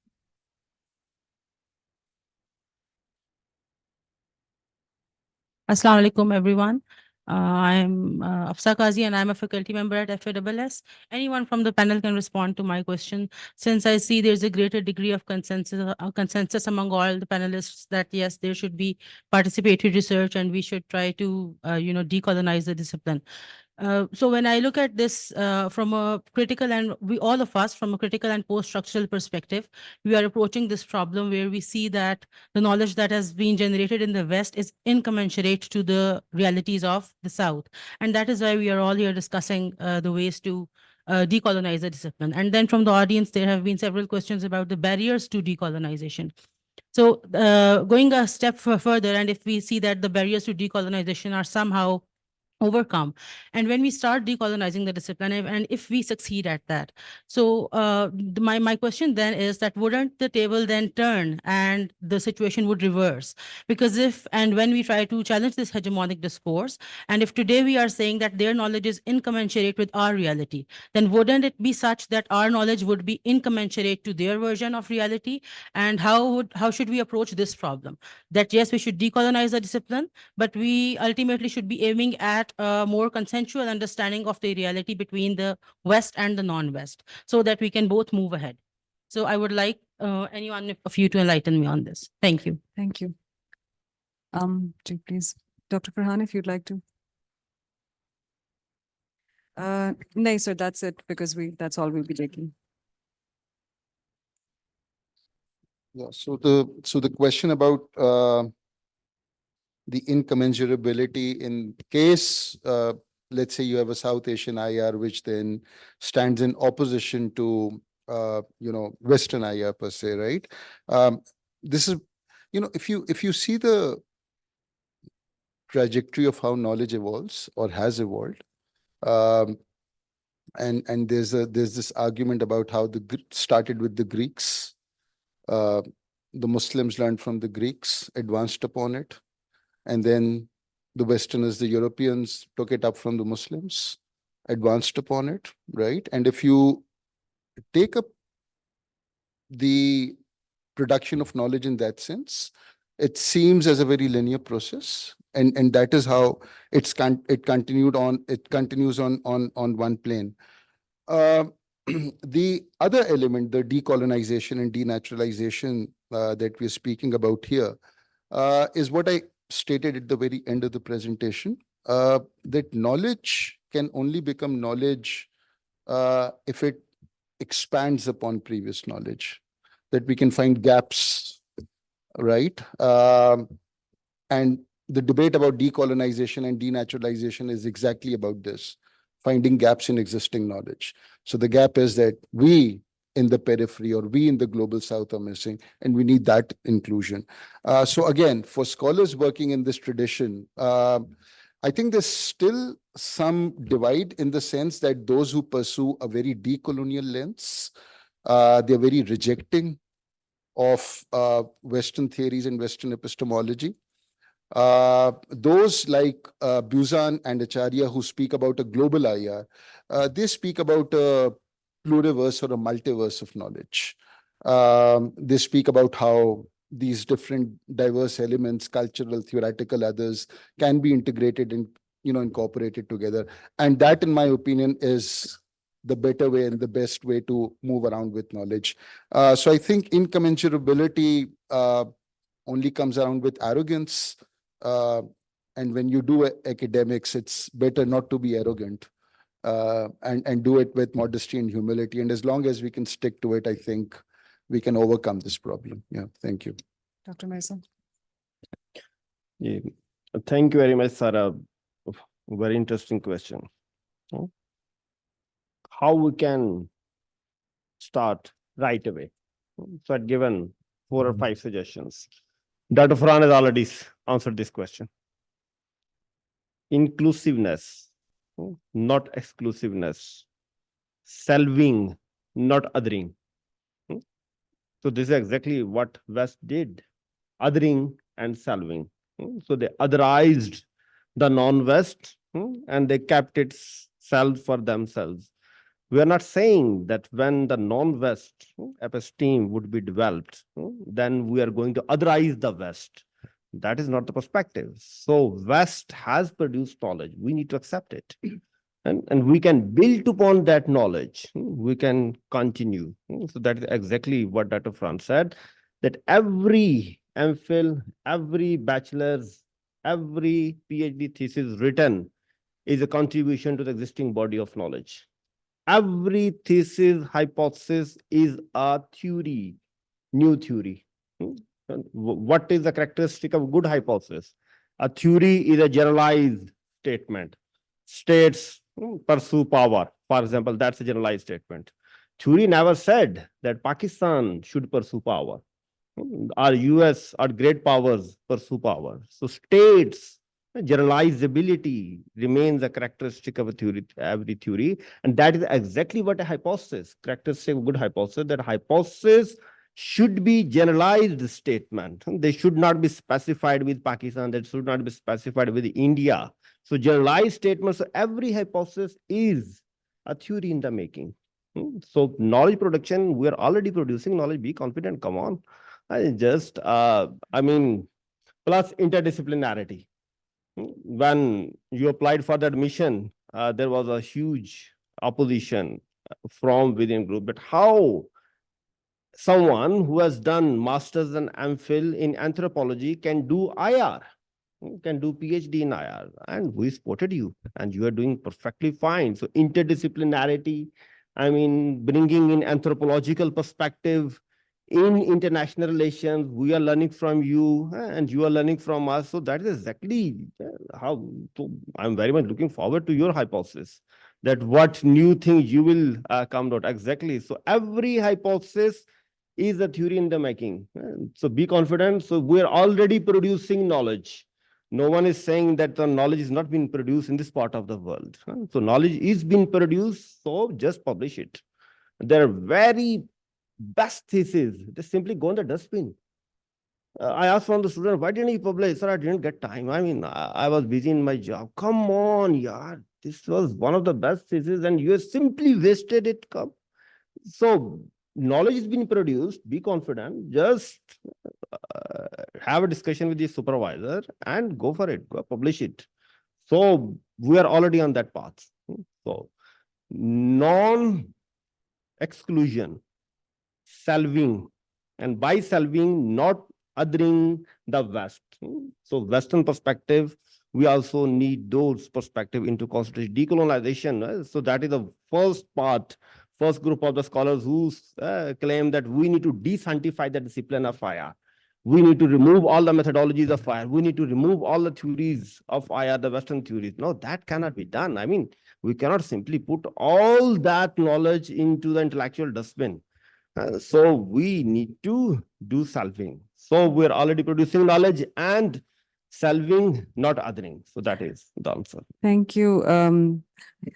Assalamu alaikum, everyone. I'm Afsa Qazi and I'm a faculty member at FASS. Anyone from the panel can respond to my question, since I see there's a greater degree of consensus among all the panelists that yes, there should be participatory research and we should try to decolonize the discipline. So when I look at this from a critical and all of us from a critical and post-structural perspective, we are approaching this problem where we see that the knowledge that has been generated in the West is incommensurate to the realities of the South. And that is why we are all here discussing the ways to decolonize the discipline. And then from the audience, there have been several questions about the barriers to decolonization. So going a step further, and if we see that the barriers to decolonization are somehow overcome, and when we start decolonizing the discipline, and if we succeed at that, so my question then is that wouldn't the table then turn and the situation would reverse? Because if and when we try to challenge this hegemonic discourse, and if today we are saying that their knowledge is incommensurate with our reality, then wouldn't it be such that our knowledge would be incommensurate to their version of reality? And how should we approach this problem? That yes, we should decolonize the discipline, but we ultimately should be aiming at a more consensual understanding of the reality between the West and the non-West, so that we can both move ahead. So I would like anyone of you to enlighten me on this. Thank you. Thank you. Please, Dr. Farhan, if you'd like to. No, sir, that's it because that's all we'll be taking. Yeah, so the question about the incommensurability in case, let's say you have a South Asian IR, which then stands in opposition to, Western IR per se, right? This is, if you see the trajectory of how knowledge evolves or has evolved, and there's this argument about how started with the Greeks. The Muslims learned from the Greeks, advanced upon it, and then the Westerners, the Europeans, took it up from the Muslims, advanced upon it, right? And if you take up the production of knowledge in that sense, it seems as a very linear process, and that is how it continues on one plane. The other element, the decolonization and denaturalization that we're speaking about here, is what I stated at the very end of the presentation, that knowledge can only become knowledge if it expands upon previous knowledge, that we can find gaps, right? And the debate about decolonization and denaturalization is exactly about this, finding gaps in existing knowledge. So the gap is that we in the periphery or we in the global south are missing, and we need that inclusion. So again, for scholars working in this tradition, I think there's still some divide in the sense that those who pursue a very decolonial lens, they're very rejecting of Western theories and Western epistemology. Those like Buzan and Acharya who speak about a global IR, they speak about a pluriverse or a multiverse of knowledge. They speak about how these different diverse elements, cultural, theoretical, others, can be integrated and incorporated together. And that, in my opinion, is the better way and the best way to move around with knowledge. So I think incommensurability only comes around with arrogance. And when you do academics, it's better not to be arrogant and do it with modesty and humility. And as long as we can stick to it, I think we can overcome this problem. Yeah, thank you. Dr. Mason. Yeah. Thank you very much, Sarah. Very interesting question. How we can start right away? So I've given 4 or 5 suggestions. Dr. Farhan has already answered this question. Inclusiveness, not exclusiveness. Selving, not othering. So this is exactly what West did, othering and selving. So they otherized the non-West and they kept it self for themselves. We are not saying that when the non-West episteme would be developed, then we are going to otherize the West. That is not the perspective. So West has produced knowledge. We need to accept it. And we can build upon that knowledge. We can continue. So that is exactly what Dr. Franz said, that every MPhil, every bachelor's, every PhD thesis written is a contribution to the existing body of knowledge. Every thesis, hypothesis is a theory, new theory. What is the characteristic of good hypothesis? A theory is a generalized statement. States pursue power. For example, that's a generalized statement. Theory never said that Pakistan should pursue power. Our US, our great powers pursue power. So states, generalizability remains a characteristic of a theory, every theory. And that is exactly what a hypothesis, characteristic of a good hypothesis, that hypothesis should be generalized statement. They should not be specified with Pakistan, that should not be specified with India. So generalized statements, so every hypothesis is a theory in the making. So knowledge production, we are already producing knowledge, be confident, come on. Plus interdisciplinarity. When you applied for the admission, there was a huge opposition from within group. But how someone who has done masters and MPhil in anthropology can do IR? can do PhD in IR, and we supported you, and you are doing perfectly fine. So interdisciplinarity, I mean, bringing in anthropological perspective in international relations, we are learning from you, and you are learning from us. So that is exactly how. So I'm very much looking forward to your hypothesis, that what new thing you will come out exactly. So every hypothesis is a theory in the making. So be confident. So we're already producing knowledge. No one is saying that the knowledge is not being produced in this part of the world. So knowledge is being produced, so just publish it. There are very best theses, just simply go in the dustbin. I asked from the student, why didn't you publish? Sir, I didn't get time. I mean, I was busy in my job. Come on, yeah. This was one of the best theses and you simply wasted it. So knowledge is being produced, be confident, just have a discussion with the supervisor and go for it, go publish it. So we are already on that path. So non-exclusion, solving, and by solving, not othering the West. So Western perspective, we also need those perspective into consideration. Decolonization, so that is the first part, first group of the scholars who claim that we need to de-scientify the discipline of IR. We need to remove all the methodologies of IR. We need to remove all the theories of IR, the Western theories. No, that cannot be done. I mean, we cannot simply put all that knowledge into the intellectual dustbin. So we need to do solving. So we're already producing knowledge and solving, not othering. So that is the answer. Thank you.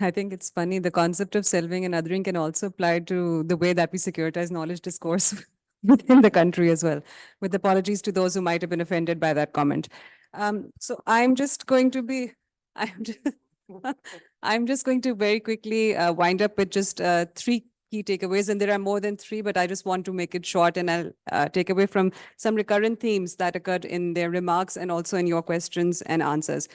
I think it's funny. The concept of selving and othering can also apply to the way that we securitize knowledge discourse within the country as well. With apologies to those who might have been offended by that comment. So I'm just going to be, I'm just going to very quickly wind up with just three key takeaways, and there are more than three, but I just want to make it short, and I'll take away from some recurrent themes that occurred in their remarks and also in your questions and answers.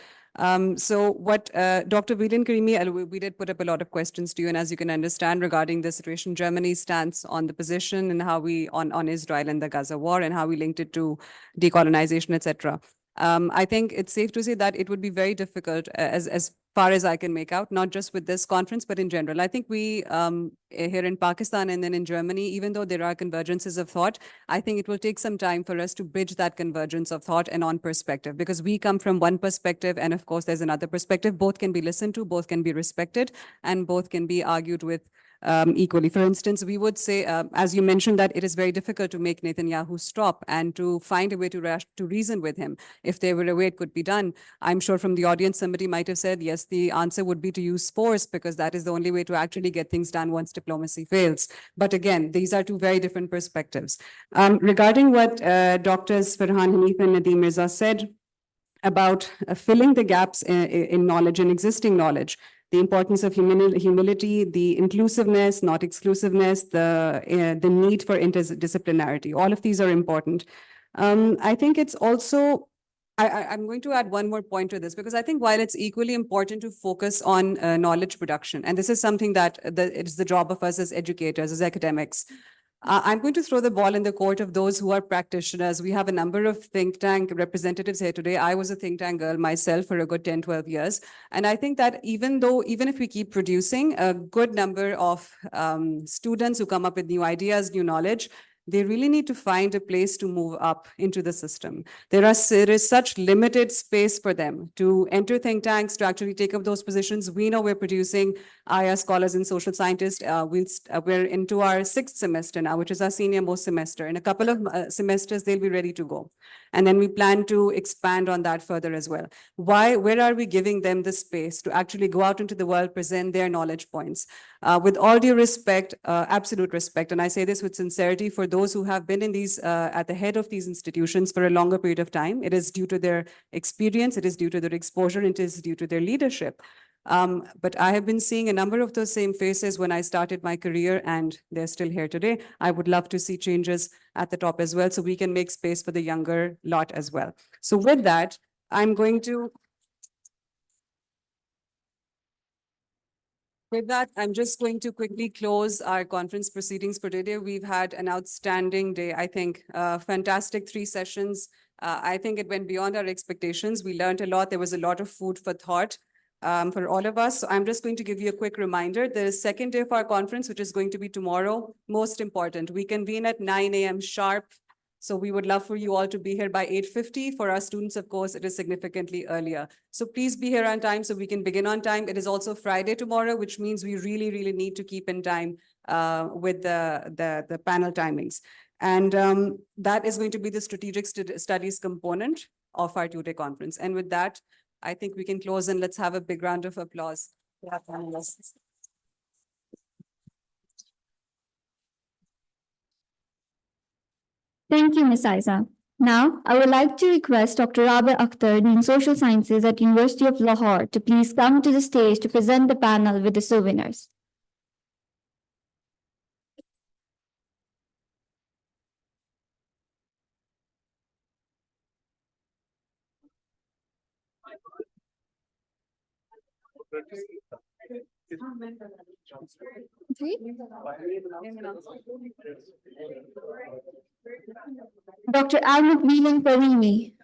So what Dr. Vilen Karimi, we did put up a lot of questions to you, and as you can understand regarding the situation, Germany's stance on the position and how we, on Israel and the Gaza war, and how we linked it to decolonization, etc. I think it's safe to say that it would be very difficult, as far as I can make out, not just with this conference, but in general. I think we here in Pakistan and then in Germany, even though there are convergences of thought, I think it will take some time for us to bridge that convergence of thought and on perspective, because we come from one perspective and of course there's another perspective. Both can be listened to, both can be respected, and both can be argued with equally. For instance, we would say, as you mentioned, that it is very difficult to make Netanyahu stop and to find a way to reason with him. If there were a way it could be done, I'm sure from the audience, somebody might have said, yes, the answer would be to use force, because that is the only way to actually get things done once diplomacy fails. But again, these are two very different perspectives. Regarding what Doctors Farhan Hanif and Nadeem Mirza said about filling the gaps in knowledge and existing knowledge, the importance of humility, the inclusiveness, not exclusiveness, the need for interdisciplinarity. All of these are important. I think it's also, I'm going to add one more point to this, because I think while it's equally important to focus on knowledge production, and this is something that it's the job of us as educators, as academics, I'm going to throw the ball in the court of those who are practitioners. We have a number of think tank representatives here today. I was a think tank girl myself for a good 10, 12 years. And I think that even if we keep producing a good number of students who come up with new ideas, new knowledge, they really need to find a place to move up into the system. There is such limited space for them to enter think tanks, to actually take up those positions. We know we're producing IR scholars and social scientists. We're into our 6th semester now, which is our senior most semester. In a couple of semesters, they'll be ready to go. And then we plan to expand on that further as well. Where are we giving them the space to actually go out into the world, present their knowledge points? With all due respect, absolute respect, and I say this with sincerity for those who have been in these, at the head of these institutions for a longer period of time, it is due to their experience, it is due to their exposure, it is due to their leadership. But I have been seeing a number of those same faces when I started my career, and they're still here today. I would love to see changes at the top as well, so we can make space for the younger lot as well. So with that, I'm just going to quickly close our conference proceedings for today. We've had an outstanding day, I think, fantastic 3 sessions. I think it went beyond our expectations. We learned a lot. There was a lot of food for thought for all of us. So I'm just going to give you a quick reminder. The second day of our conference, which is going to be tomorrow, most important. We convene at 9 a.m. sharp. So we would love for you all to be here by 8:50. For our students, of course, it is significantly earlier. So please be here on time so we can begin on time. It is also Friday tomorrow, which means we really, really need to keep in time with the panel timings. And that is going to be the strategic studies component of our two-day conference. And with that, I think we can close and let's have a big round of applause for our panelists. Thank you, Ms. Aiza. Now, I would like to request Dr. Rabi Akhtar, Dean Social Sciences at University of Lahore, to please come to the stage to present the panel with the souvenirs. Dr. Almut Whelan Karimi.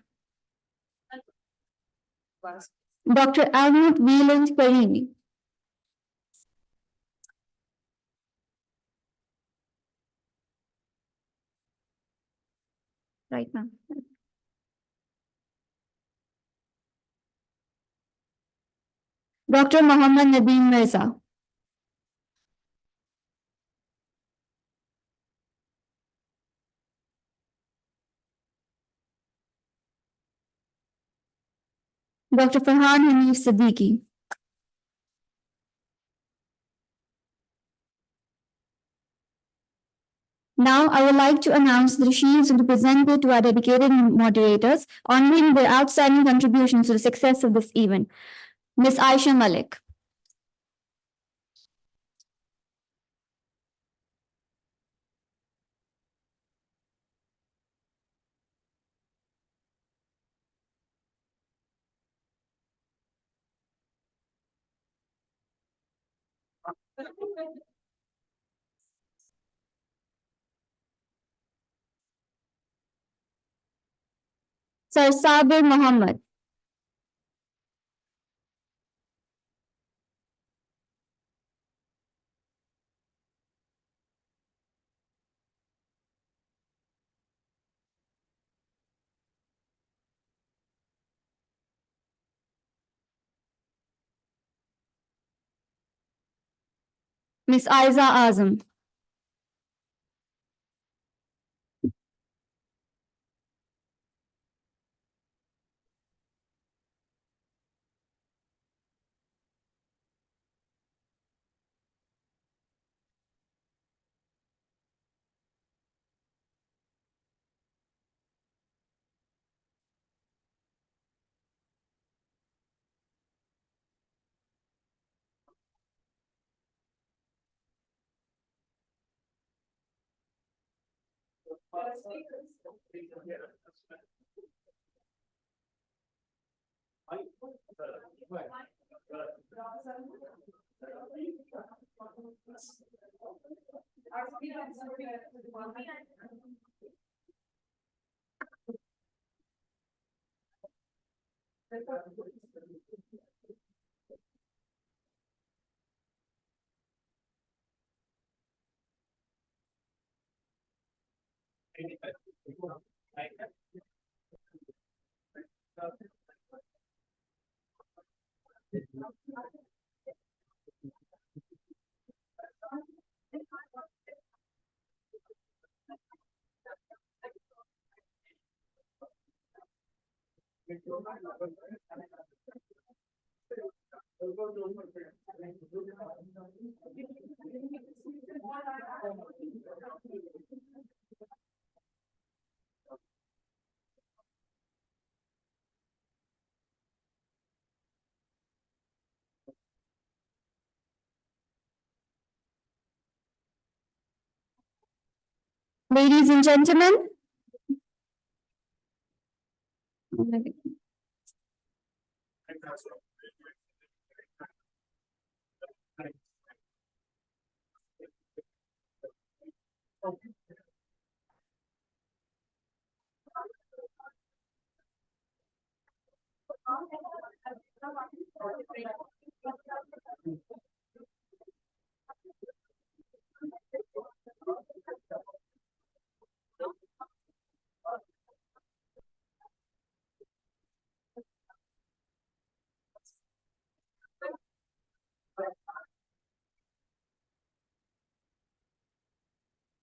Dr. Almut Whelan Karimi. Right now. Dr. Muhammad Nadeem Mirza. Dr. Farhan Hanif Siddiqui. Now, I would like to announce the shields to be presented to our dedicated moderators, honoring their outstanding contributions to the success of this event. Ms. Aisha Malik. Sir Sabir Muhammad. Ms. Aiza Azam. Ladies and gentlemen.